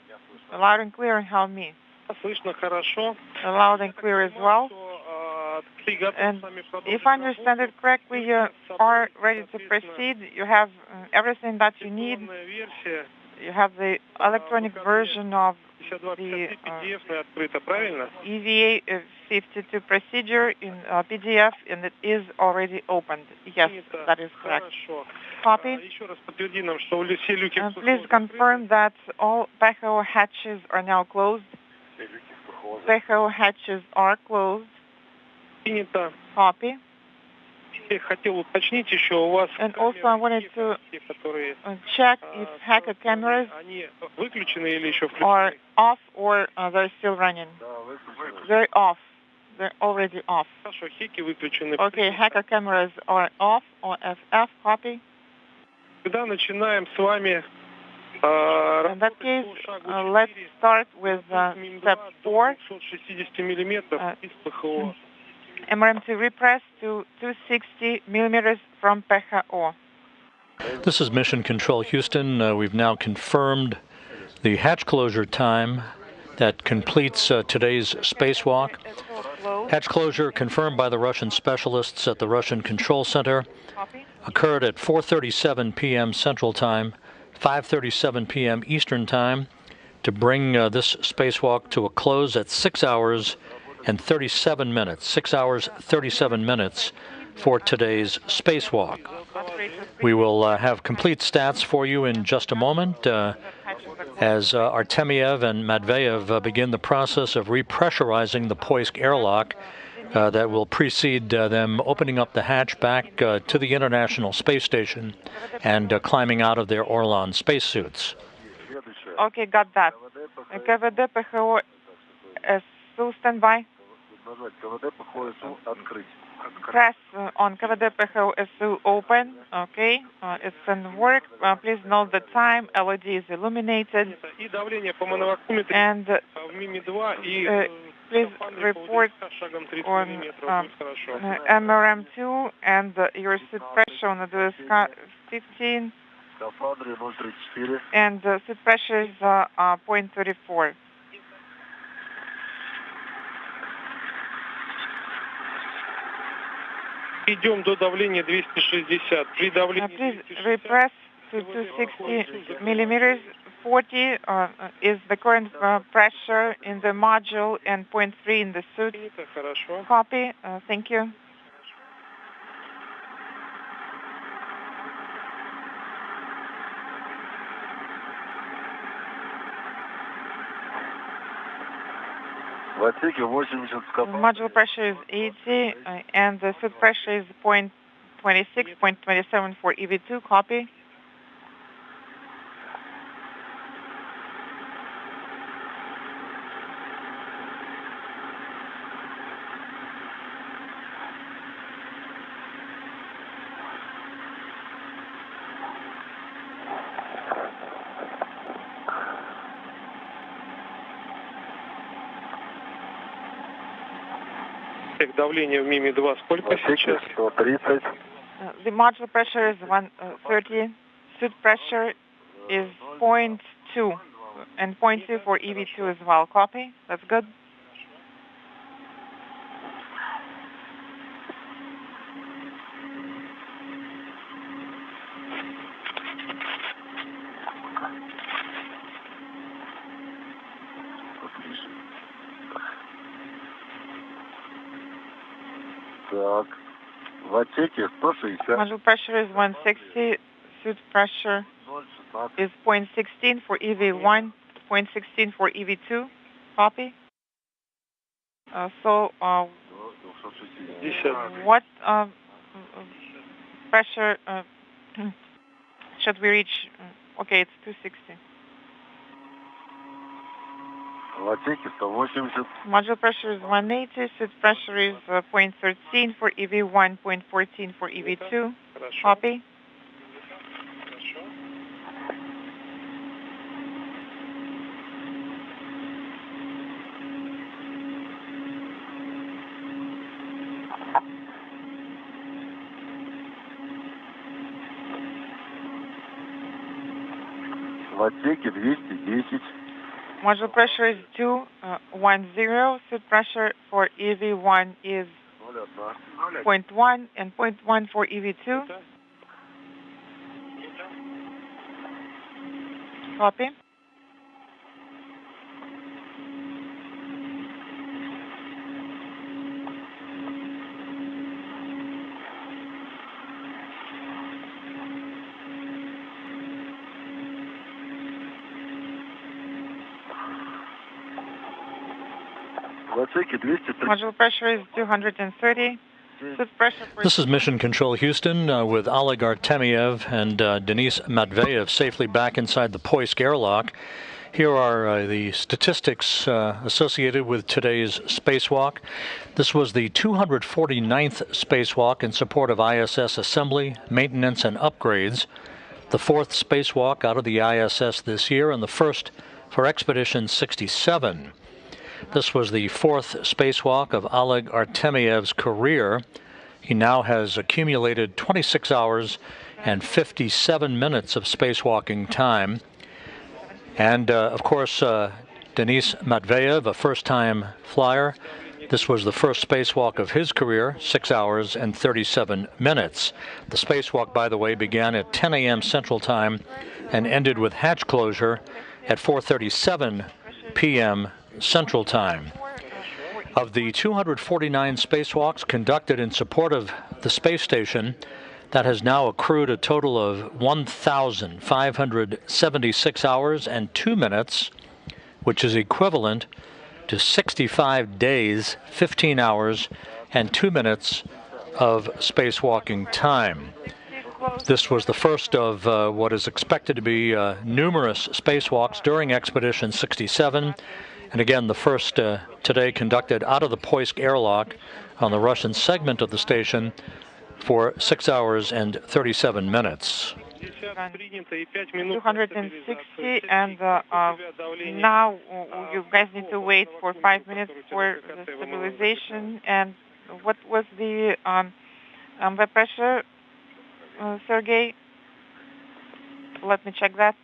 Loud and clear, and how me? Слышно хорошо. Loud and clear as well. And if I understand it correctly, you are ready to proceed. You have everything that you need. You have the electronic version of the EVA 52 procedure in PDF, and it is already opened. Yes, that is correct. Copy. And please confirm that all PHO hatches are now closed. PHO hatches are closed. Copy. And also I wanted to check if hacker cameras are off or they're still running. They're off. They're already off. Okay, hacker cameras are off, OFF, copy. In that case, let's start with step 4. MRM2 repress to 260 millimeters from PHO. This is Mission Control Houston. We've now confirmed the hatch closure time that completes today's spacewalk. Hatch closure confirmed by the Russian specialists at the Russian Control Center occurred at 4:37 p.m. Central Time, 5:37 p.m. Eastern Time, to bring this spacewalk to a close at 6 hours and 37 minutes. 6 hours, 37 minutes for today's spacewalk. We will have complete stats for you in just a moment as Artemyev and Matveyev begin the process of repressurizing the Poisk airlock that will precede them opening up the hatch back to the International Space Station and climbing out of their Orlan spacesuits. Okay, got that. КВД ПХО СУ standby. Press on КВД ПХО СУ open. Okay, it's in work. Please note the time. LED is illuminated. And please report on MRM2 and your suit pressure on the 15. And suit pressure is 0.34. Идем до давления 260. При давлении please repress to 260 millimeters. 40 is the current pressure in the module and 0.3 in the suit. Copy. Thank you. Module pressure is 80 and the suit pressure is 0.26, 0.27 for EV2. Copy. Давление в МИМе-2 сколько сейчас? 130. The module pressure is 130. Suit pressure is 0.2 and 0.2 for EV2 as well. Copy. That's good. Так, в отсеке 160. Module pressure is 160. Suit pressure is 0.16 for EV1, 0.16 for EV2. Copy. What pressure should we reach? Okay, it's 260. В отсеке 180. Module pressure is 180. Suit pressure is 0.13 for EV1, 0.14 for EV2. Copy. В отсеке 210. Module pressure is 210. Suit pressure for EV1 is 0.1 and 0.1 for EV2. Copy. Module pressure is 230. This is Mission Control Houston with Oleg Artemyev and Denis Matveyev safely back inside the Poisk airlock. Here are the statistics associated with today's spacewalk. This was the 249th spacewalk in support of ISS assembly, maintenance, and upgrades. The 4th spacewalk out of the ISS this year and the first for Expedition 67. This was the 4th spacewalk of Oleg Artemyev's career. He now has accumulated 26 hours and 57 minutes of spacewalking time. And, of course, Denis Matveyev, a first-time flyer. This was the first spacewalk of his career, 6 hours and 37 minutes. The spacewalk, by the way, began at 10 a.m. Central Time and ended with hatch closure at 4:37 p.m. Central Time. Of the 249 spacewalks conducted in support of the space station, that has now accrued a total of 1,576 hours and 2 minutes, which is equivalent to 65 days, 15 hours, and 2 minutes of spacewalking time. This was the first of what is expected to be numerous spacewalks during Expedition 67. And again, the first today conducted out of the Poisk airlock on the Russian segment of the station for 6 hours and 37 minutes. 260, and now you guys need to wait for 5 minutes for the stabilization. And what was the pressure, Sergey? Let me check that.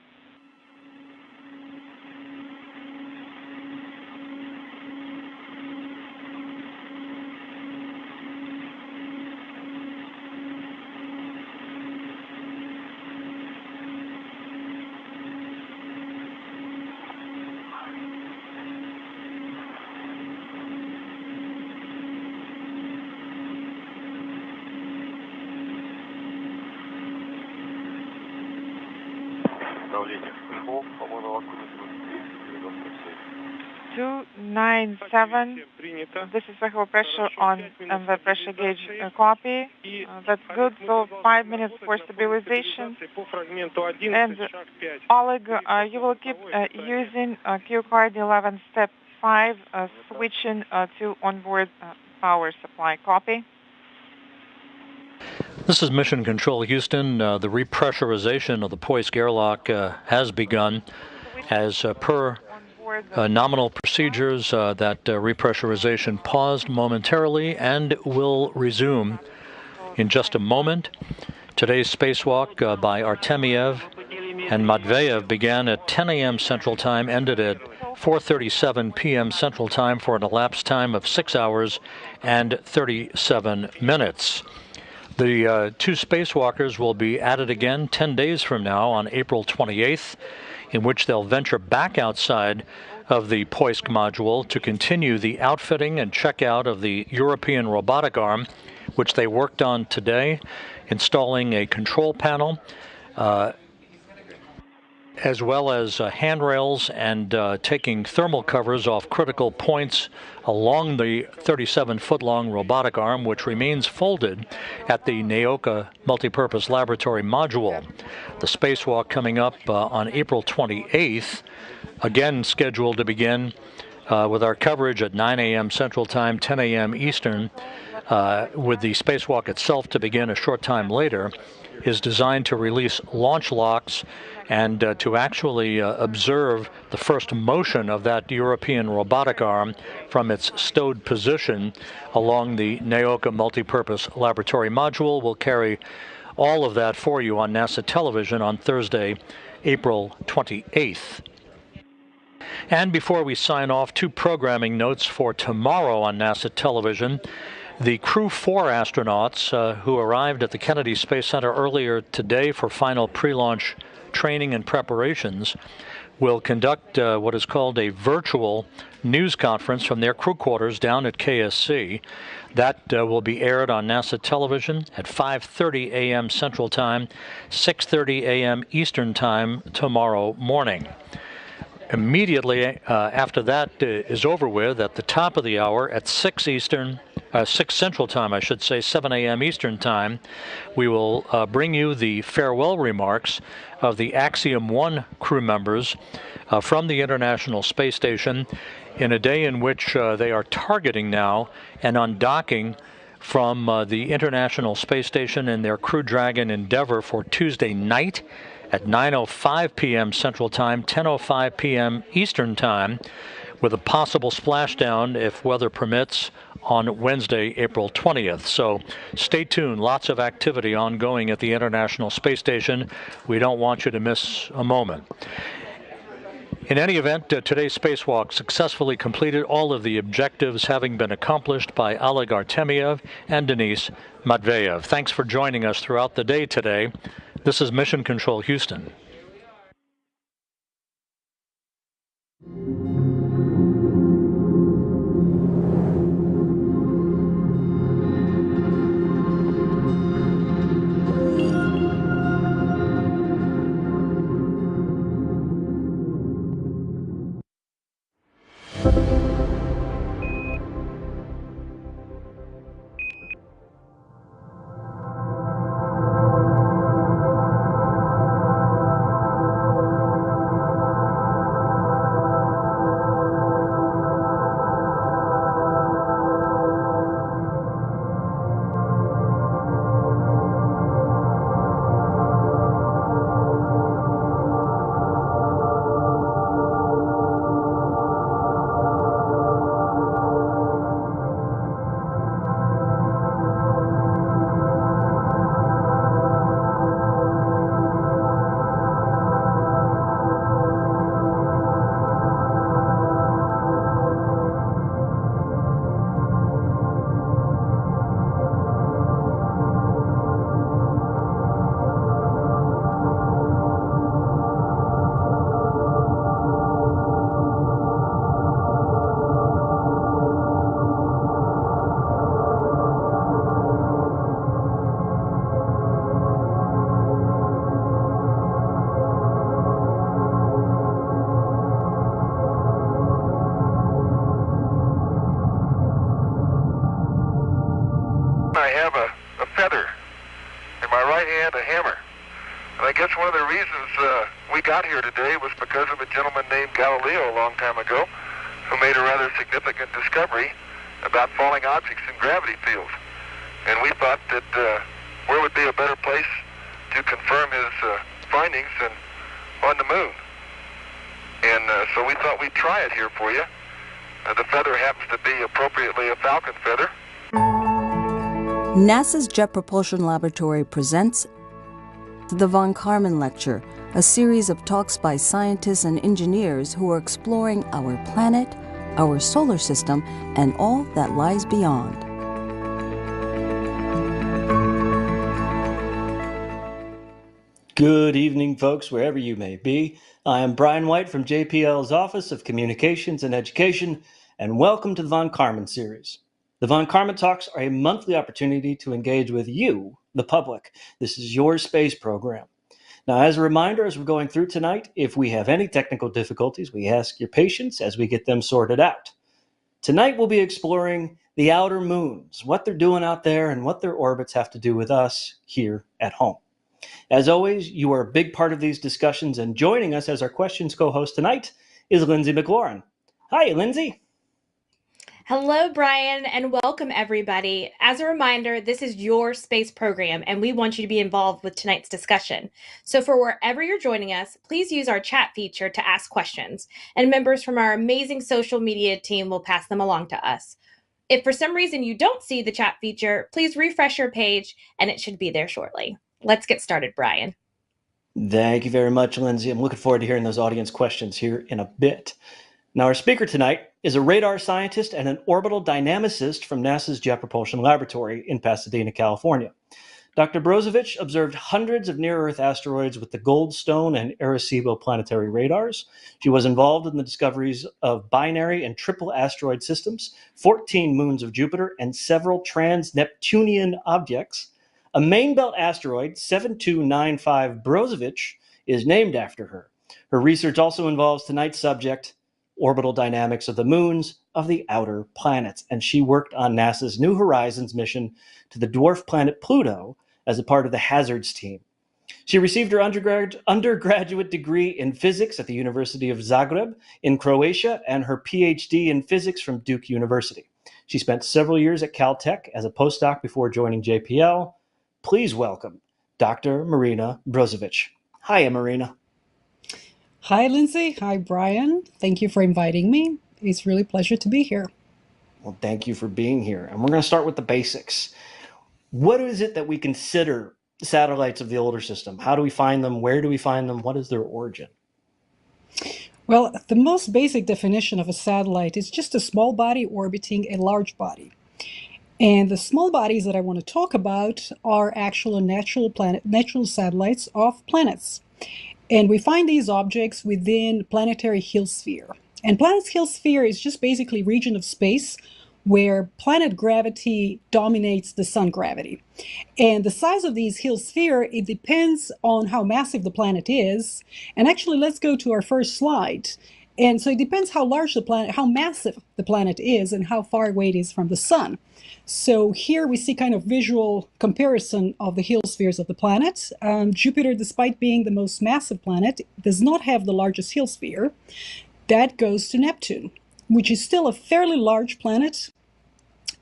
Seven. This is the pressure on the pressure gauge copy. That's good. So 5 minutes for stabilization. And Oleg, you will keep using Q card 11 step 5, switching to onboard power supply. Copy. This is Mission Control Houston. The repressurization of the Poisk airlock has begun as per nominal procedures. That repressurization paused momentarily and will resume in just a moment. Today's spacewalk by Artemyev and Matveyev began at 10 a.m. Central Time, ended at 4:37 p.m. Central Time for an elapsed time of 6 hours and 37 minutes. The two spacewalkers will be at it again 10 days from now on April 28th, in which they'll venture back outside of the Poisk module to continue the outfitting and checkout of the European Robotic Arm, which they worked on today, installing a control panel, as well as handrails and taking thermal covers off critical points along the 37-foot-long robotic arm, which remains folded at the Naoka Multipurpose Laboratory module. The spacewalk coming up on April 28th, again scheduled to begin with our coverage at 9 a.m. Central Time, 10 a.m. Eastern, with the spacewalk itself to begin a short time later, is designed to release launch locks and to actually observe the first motion of that European robotic arm from its stowed position along the Naoka Multipurpose Laboratory module. We'll carry all of that for you on NASA television on Thursday, April 28th. And before we sign off, two programming notes for tomorrow on NASA television. The Crew 4 astronauts who arrived at the Kennedy Space Center earlier today for final pre-launch training and preparations will conduct what is called a virtual news conference from their crew quarters down at KSC. That will be aired on NASA television at 5:30 a.m. Central Time, 6:30 a.m. Eastern Time tomorrow morning. Immediately after that is over with, at the top of the hour at 6 Central Time, I should say, 7 a.m. Eastern Time, we will bring you the farewell remarks of the Axiom 1 crew members from the International Space Station in a day in which they are targeting now an undocking from the International Space Station in their Crew Dragon Endeavour for Tuesday night at 9:05 p.m. Central Time, 10:05 p.m. Eastern Time, with a possible splashdown, if weather permits, on Wednesday, April 20th. So stay tuned. Lots of activity ongoing at the International Space Station. We don't want you to miss a moment. In any event, today's spacewalk successfully completed, all of the objectives having been accomplished by Oleg Artemyev and Denis Matveyev. Thanks for joining us throughout the day today. This is Mission Control Houston. I have a feather. In my right hand, a hammer. And I guess one of the reasons we got here today was because of a gentleman named Galileo a long time ago who made a rather significant discovery about falling objects in gravity fields. And we thought that where would be a better place to confirm his findings than on the moon. And so we thought we'd try it here for you. The feather happens to be appropriately a falcon feather. NASA's Jet Propulsion Laboratory presents the Von Karman Lecture, a series of talks by scientists and engineers who are exploring our planet, our solar system, and all that lies beyond. Good evening, folks, wherever you may be. I am Brian White from JPL's Office of Communications and Education, and welcome to the Von Karman series. The Von Karman Talks are a monthly opportunity to engage with you, the public. This is your space program. Now, as a reminder, as we're going through tonight, if we have any technical difficulties, we ask your patience as we get them sorted out. Tonight, we'll be exploring the outer moons, what they're doing out there, and what their orbits have to do with us here at home. As always, you are a big part of these discussions, and joining us as our questions co-host tonight is Lindsay McLaurin. Hi, Lindsay. Hello, Brian, and welcome, everybody. As a reminder, this is your space program, and we want you to be involved with tonight's discussion. So for wherever you're joining us, please use our chat feature to ask questions, and members from our amazing social media team will pass them along to us. If for some reason you don't see the chat feature, please refresh your page, and it should be there shortly. Let's get started, Brian. Thank you very much, Lindsay. I'm looking forward to hearing those audience questions here in a bit. Now, our speaker tonight is a radar scientist and an orbital dynamicist from NASA's Jet Propulsion Laboratory in Pasadena, California. Dr. Brozovic observed hundreds of near-Earth asteroids with the Goldstone and Arecibo planetary radars. She was involved in the discoveries of binary and triple asteroid systems, 14 moons of Jupiter, and several trans-Neptunian objects. A main belt asteroid, 7295 Brozovic, is named after her. Her research also involves tonight's subject, orbital dynamics of the moons of the outer planets, and she worked on NASA's New Horizons mission to the dwarf planet Pluto as a part of the Hazards team. She received her undergraduate degree in physics at the University of Zagreb in Croatia and her PhD in physics from Duke University. She spent several years at Caltech as a postdoc before joining JPL. Please welcome Dr. Marina Brozovic. Hi, Marina. Hi, Lindsay. Hi, Brian. Thank you for inviting me. It's really a pleasure to be here. Well, thank you for being here. And we're going to start with the basics. What is it that we consider satellites of the older system? How do we find them? Where do we find them? What is their origin? Well, the most basic definition of a satellite is just a small body orbiting a large body. And the small bodies that I want to talk about are actual natural satellites of planets. And we find these objects within planetary Hill sphere. And planet's Hill sphere is just basically region of space where planet gravity dominates the sun gravity. And the size of these Hill sphere, it depends on how massive the planet is. And actually, let's go to our first slide. And so it depends how large the planet, how massive the planet is, and how far away it is from the sun. So here we see kind of visual comparison of the Hill spheres of the planet. Jupiter, despite being the most massive planet, does not have the largest Hill sphere. That goes to Neptune, which is still a fairly large planet,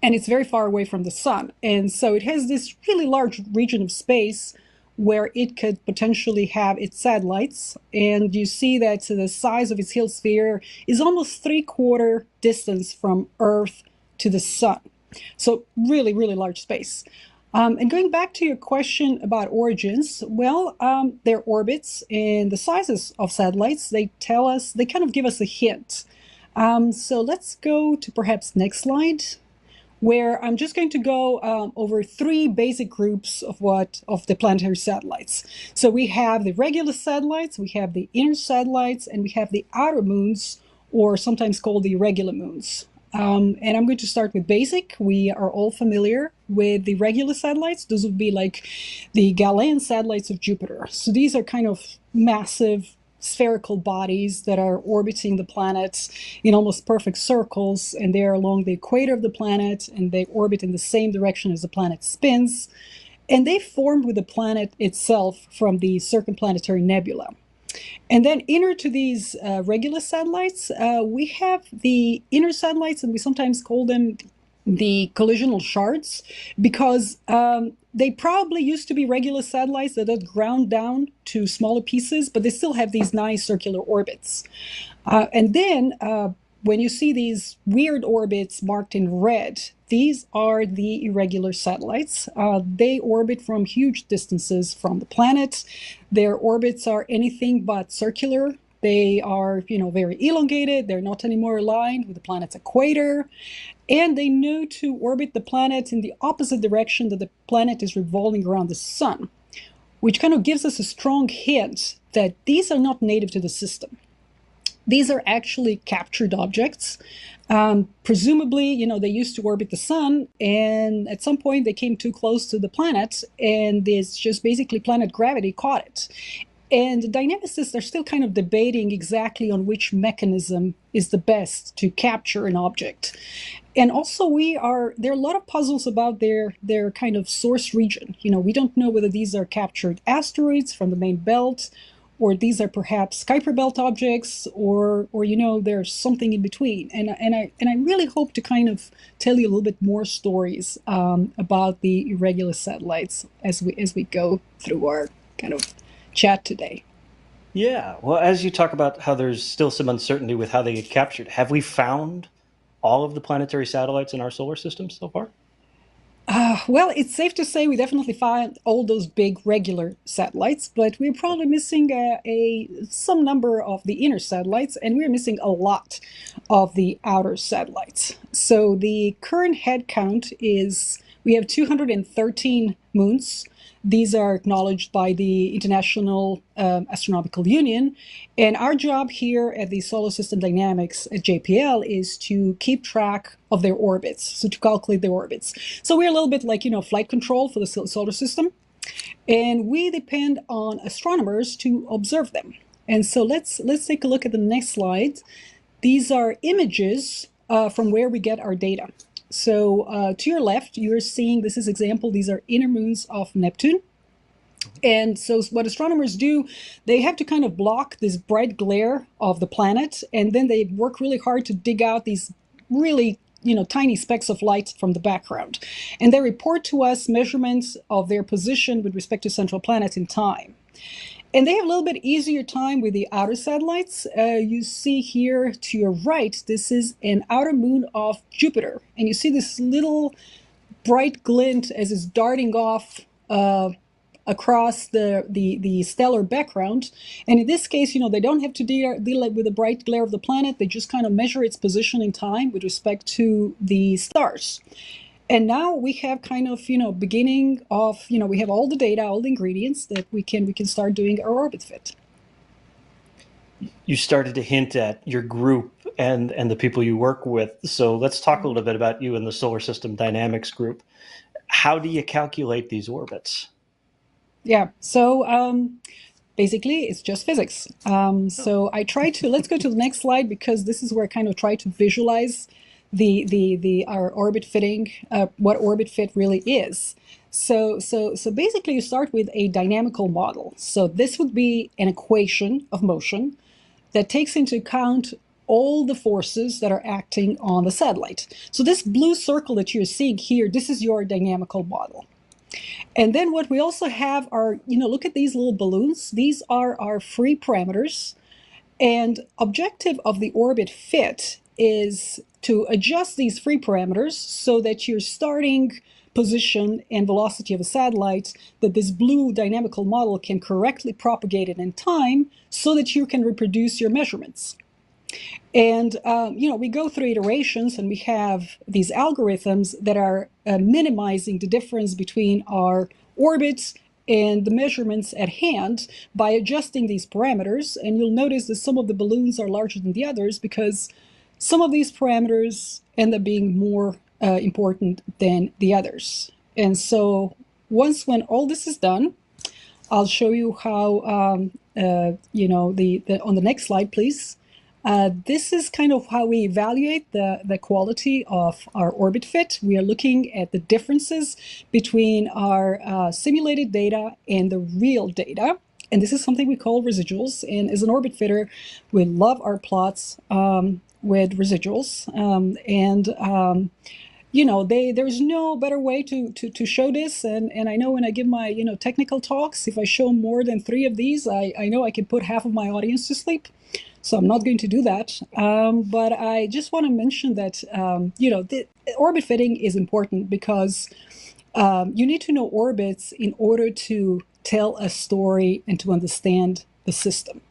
and it's very far away from the sun. And so it has this really large region of space where it could potentially have its satellites. And you see that the size of its Hill sphere is almost 3/4 distance from Earth to the sun. So really, really large space. And going back to your question about origins, well, their orbits and the sizes of satellites, they tell us, they kind of give us a hint. So let's go to perhaps next slide, where I'm just going to go over three basic groups of the planetary satellites. So we have the regular satellites, we have the inner satellites, and we have the outer moons, or sometimes called the irregular moons. And I'm going to start with basic. We are all familiar with the regular satellites. Those would be like the Galilean satellites of Jupiter. So these are kind of massive spherical bodies that are orbiting the planet in almost perfect circles, and they're along the equator of the planet, and they orbit in the same direction as the planet spins. And they formed with the planet itself from the circumplanetary nebula. And then inner to these regular satellites, we have the inner satellites, and we sometimes call them the collisional shards, because they probably used to be regular satellites that had ground down to smaller pieces, but they still have these nice circular orbits. And then when you see these weird orbits marked in red, these are the irregular satellites. They orbit from huge distances from the planet. Their orbits are anything but circular. They are, very elongated. They're not anymore aligned with the planet's equator. And they know to orbit the planet in the opposite direction that the planet is revolving around the sun, which kind of gives us a strong hint that these are not native to the system. These are actually captured objects. Presumably, they used to orbit the sun, and at some point they came too close to the planet, and it's just basically planet gravity caught it. And dynamicists are still kind of debating exactly on which mechanism is the best to capture an object. And also there are a lot of puzzles about their kind of source region. We don't know whether these are captured asteroids from the main belt, or these are perhaps Kuiper belt objects, or there's something in between. And I really hope to kind of tell you a little bit more stories about the irregular satellites as we go through our kind of chat today. Yeah, well, as you talk about how there's still some uncertainty with how they get captured, have we found all of the planetary satellites in our solar system so far? Well, it's safe to say we definitely find all those big regular satellites, but we're probably missing some number of the inner satellites, and we're missing a lot of the outer satellites. So the current head count is we have 213 moons. These are acknowledged by the International Astronomical Union. And our job here at the Solar System Dynamics at JPL is to keep track of their orbits, so to calculate their orbits. So we're a little bit like, flight control for the solar system. And we depend on astronomers to observe them. And so let's take a look at the next slide. These are images from where we get our data. So to your left, you're seeing, this is example, these are inner moons of Neptune. And so what astronomers do, they have to kind of block this bright glare of the planet, and then they work really hard to dig out these really tiny specks of light from the background. And they report to us measurements of their position with respect to central planets in time. And they have a little bit easier time with the outer satellites. You see here to your right, this is an outer moon of Jupiter. And you see this little bright glint as it's darting off across the stellar background. And in this case, they don't have to deal with the bright glare of the planet. They just kind of measure its position in time with respect to the stars. And now we have kind of, beginning of, we have all the data, all the ingredients that we can start doing our orbit fit. You started to hint at your group and the people you work with. So let's talk a little bit about you and the Solar System Dynamics group. How do you calculate these orbits? Yeah, so basically it's just physics. So I try to, let's go to the next slide, because this is where I kind of try to visualize our orbit fitting, what orbit fit really is. So basically you start with a dynamical model. So this would be an equation of motion that takes into account all the forces that are acting on the satellite. So this blue circle that you're seeing here, this is your dynamical model. And then what we also have are, look at these little balloons. These are our free parameters. And objective of the orbit fit is to adjust these free parameters so that your starting position and velocity of a satellite, that this blue dynamical model can correctly propagate it in time so that you can reproduce your measurements. And, we go through iterations, and we have these algorithms that are minimizing the difference between our orbits and the measurements at hand by adjusting these parameters. And you'll notice that some of the balloons are larger than the others because some of these parameters end up being more important than the others. And so when all this is done, I'll show you how, on the next slide, please. This is kind of how we evaluate the quality of our orbit fit. We are looking at the differences between our simulated data and the real data. And this is something we call residuals. And as an orbit fitter, we love our plots with residuals. There's no better way to show this. And I know when I give my technical talks, if I show more than 3 of these, I know I can put half of my audience to sleep. So I'm not going to do that. But I just want to mention that, the orbit fitting is important because you need to know orbits in order to tell a story and to understand the system.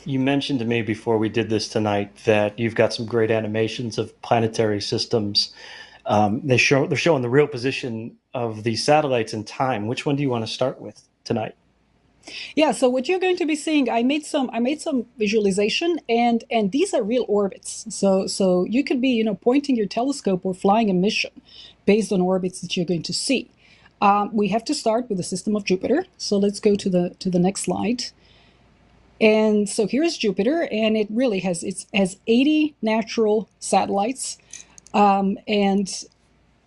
You mentioned to me before we did this tonight that you've got some great animations of planetary systems. They're showing the real position of these satellites in time. Which one do you want to start with tonight? Yeah, so what you're going to be seeing, I made some visualization, and these are real orbits. So you could be pointing your telescope or flying a mission based on orbits that you're going to see. We have to start with the system of Jupiter. So let's go to the next slide. And so here's Jupiter, and it really has 80 natural satellites, and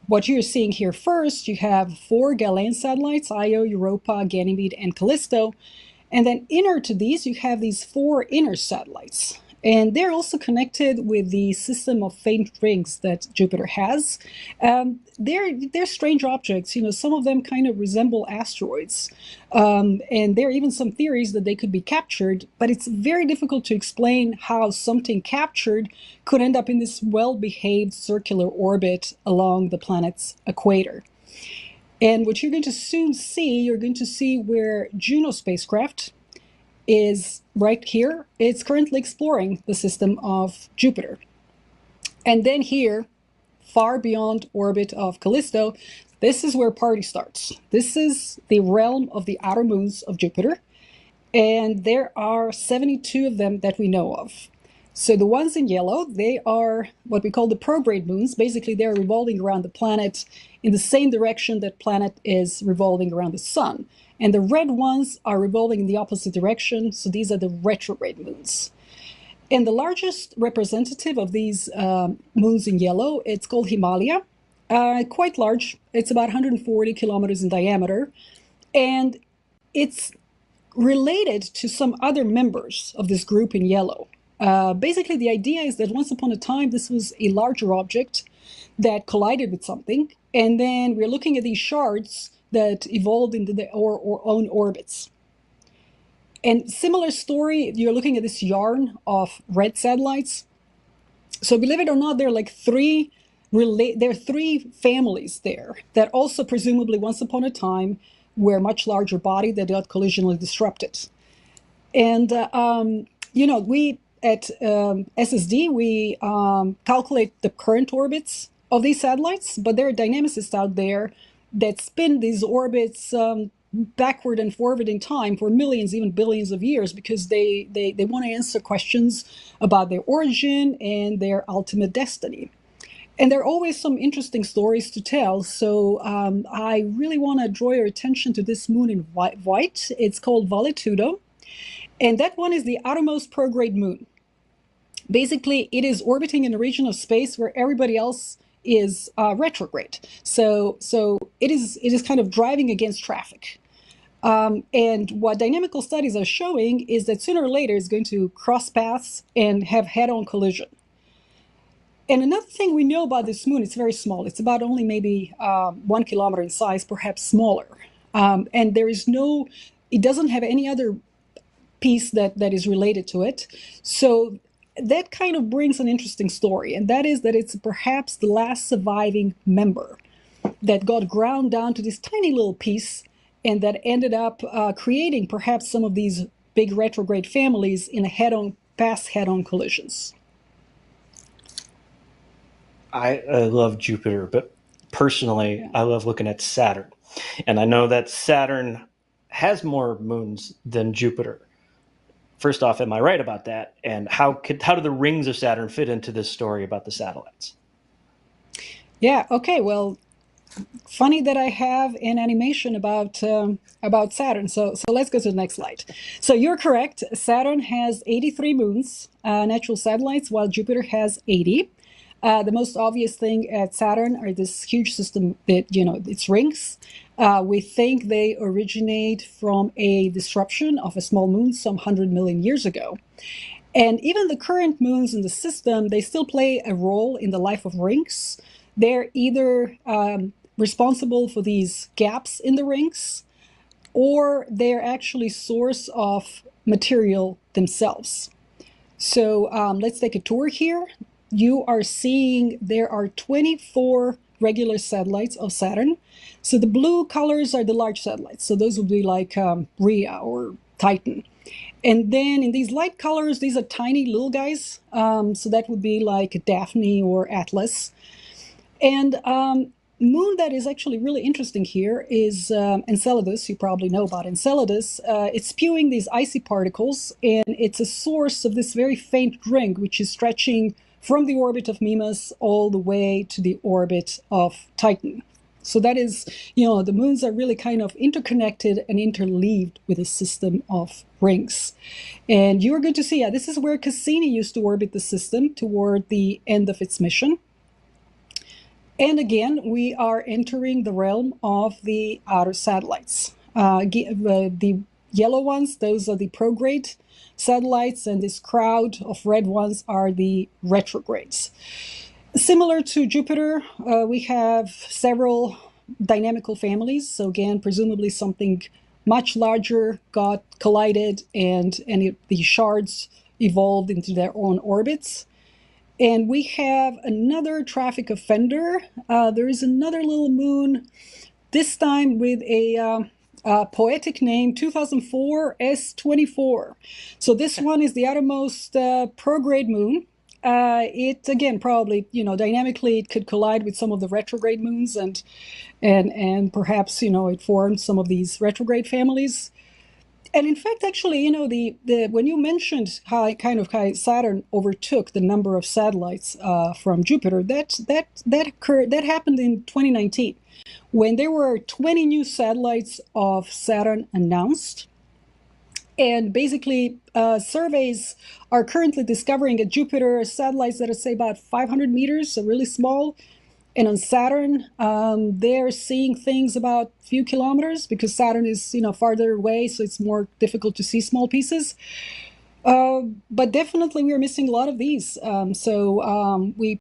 what you're seeing here first, you have 4 Galilean satellites, Io, Europa, Ganymede, and Callisto. And then inner to these, you have these 4 inner satellites. And they're also connected with the system of faint rings that Jupiter has. They're strange objects. Some of them kind of resemble asteroids. And there are even some theories that they could be captured, but it's very difficult to explain how something captured could end up in this well-behaved circular orbit along the planet's equator. And what you're going to soon see, you're going to see where Juno spacecraft is right here. It's currently exploring the system of Jupiter. And then here, far beyond orbit of Callisto, this is where party starts. This is the realm of the outer moons of Jupiter, and there are 72 of them that we know of. So the ones in yellow, they are what we call the prograde moons. Basically, they're revolving around the planet in the same direction that planet is revolving around the sun. And the red ones are revolving in the opposite direction, so these are the retrograde moons. And the largest representative of these moons in yellow, it's called Himalaya. Quite large. It's about 140 kilometers in diameter. And it's related to some other members of this group in yellow. Basically, the idea is that once upon a time, this was a larger object that collided with something. And then we're looking at these shards that evolved into their own orbits. And similar story, you're looking at this yarn of red satellites. So believe it or not, there are like three families there that also presumably once upon a time were much larger body that got collisionally disrupted. And, we at SSD, we calculate the current orbits of these satellites, but there are dynamicists out there that spin these orbits backward and forward in time for millions, even billions of years, because they want to answer questions about their origin and their ultimate destiny. And there are always some interesting stories to tell. So I really want to draw your attention to this moon in white. It's called Valetudo. And that one is the outermost prograde moon. Basically, it is orbiting in a region of space where everybody else is retrograde. So it is kind of driving against traffic. And what dynamical studies are showing is that sooner or later it's going to cross paths and have head-on collision. And another thing we know about this moon, it's very small. It's about only maybe 1 kilometer in size, perhaps smaller. And it doesn't have any other piece that is related to it. So that kind of brings an interesting story, and that is that it's perhaps the last surviving member that got ground down to this tiny little piece and that ended up creating perhaps some of these big retrograde families in past head-on collisions. I love Jupiter, but personally, I love looking at Saturn. And I know that Saturn has more moons than Jupiter. First off, am I right about that? And how do the rings of Saturn fit into this story about the satellites? Yeah, okay, well, funny that I have an animation about Saturn. So let's go to the next slide. So you're correct. Saturn has 83 moons, natural satellites, while Jupiter has 80. The most obvious thing at Saturn are this huge system that, its rings. We think they originate from a disruption of a small moon some 100 million years ago. And even the current moons in the system, they still play a role in the life of rings. They're either responsible for these gaps in the rings, or they're actually source of material themselves. So let's take a tour here. You are seeing there are 24 regular satellites of Saturn. So the blue colors are the large satellites. So those would be like Rhea or Titan. And then in these light colors, these are tiny little guys. So that would be like Daphne or Atlas. And moon that is actually really interesting here is Enceladus. You probably know about Enceladus. It's spewing these icy particles, and it's a source of this very faint ring, which is stretching from the orbit of Mimas all the way to the orbit of Titan. So that is, the moons are really kind of interconnected and interleaved with a system of rings. And you're going to see, this is where Cassini used to orbit the system toward the end of its mission. And again, we are entering the realm of the outer satellites. The yellow ones, those are the prograde satellites, and this crowd of red ones are the retrogrades. Similar to Jupiter, we have several dynamical families. So again, presumably something much larger got collided, and the shards evolved into their own orbits. And we have another traffic offender. There is another little moon, this time with a poetic name, 2004 S24. So this one is the outermost prograde moon. It again probably dynamically it could collide with some of the retrograde moons, and perhaps it formed some of these retrograde families. And in fact, actually, the when you mentioned how Saturn overtook the number of satellites from Jupiter, that happened in 2019, when there were 20 new satellites of Saturn announced. And basically, surveys are currently discovering at Jupiter satellites that are, say, about 500 meters, so really small. And on Saturn, they're seeing things about a few kilometers, because Saturn is, farther away, so it's more difficult to see small pieces. But definitely we are missing a lot of these. So we